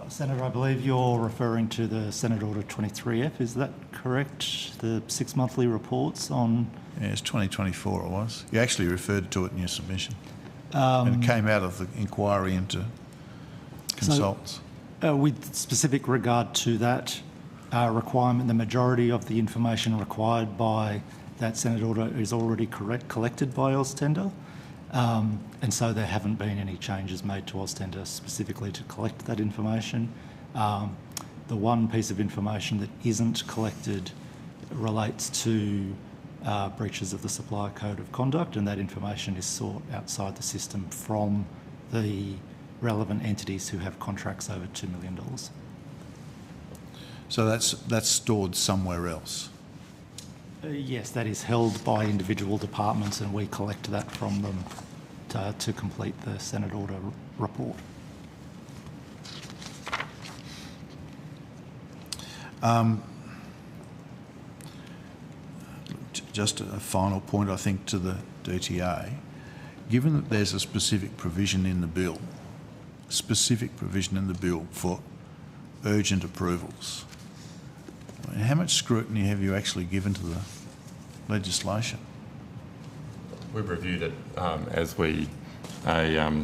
Senator, I believe you're referring to the Senate Order 23F, is that correct? The 6 monthly reports on... Yeah, it's 2024 it was. You actually referred to it in your submission. And it came out of the inquiry into consultants. So, with specific regard to that requirement, the majority of the information required by that Senate order is already collected by AusTender. And so there haven't been any changes made to AusTender specifically to collect that information. The one piece of information that isn't collected relates to breaches of the Supplier Code of Conduct, and that information is sought outside the system from the relevant entities who have contracts over $2 million. So that's stored somewhere else? Yes, that is held by individual departments, and we collect that from them to complete the Senate order report. Just a final point, I think, to the DTA. Given that there's a specific provision in the bill for urgent approvals, how much scrutiny have you actually given to the legislation? We've reviewed it as we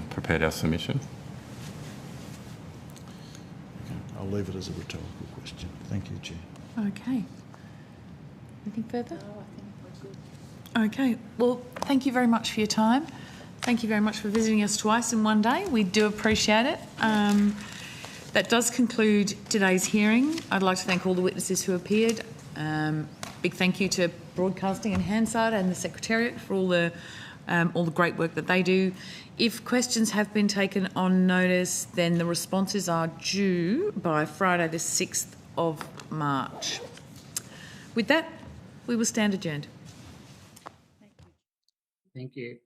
prepared our submission. Okay, I'll leave it as a rhetorical question. Thank you, Chair. Okay. Anything further? No, I think we're good. Okay. Well, thank you very much for your time. Thank you very much for visiting us twice in one day. We do appreciate it. That does conclude today's hearing. I'd like to thank all the witnesses who appeared. Big thank you to Broadcasting and Hansard and the Secretariat for all the great work that they do. If questions have been taken on notice, then the responses are due by Friday the 6th of March. With that, we will stand adjourned. Thank you.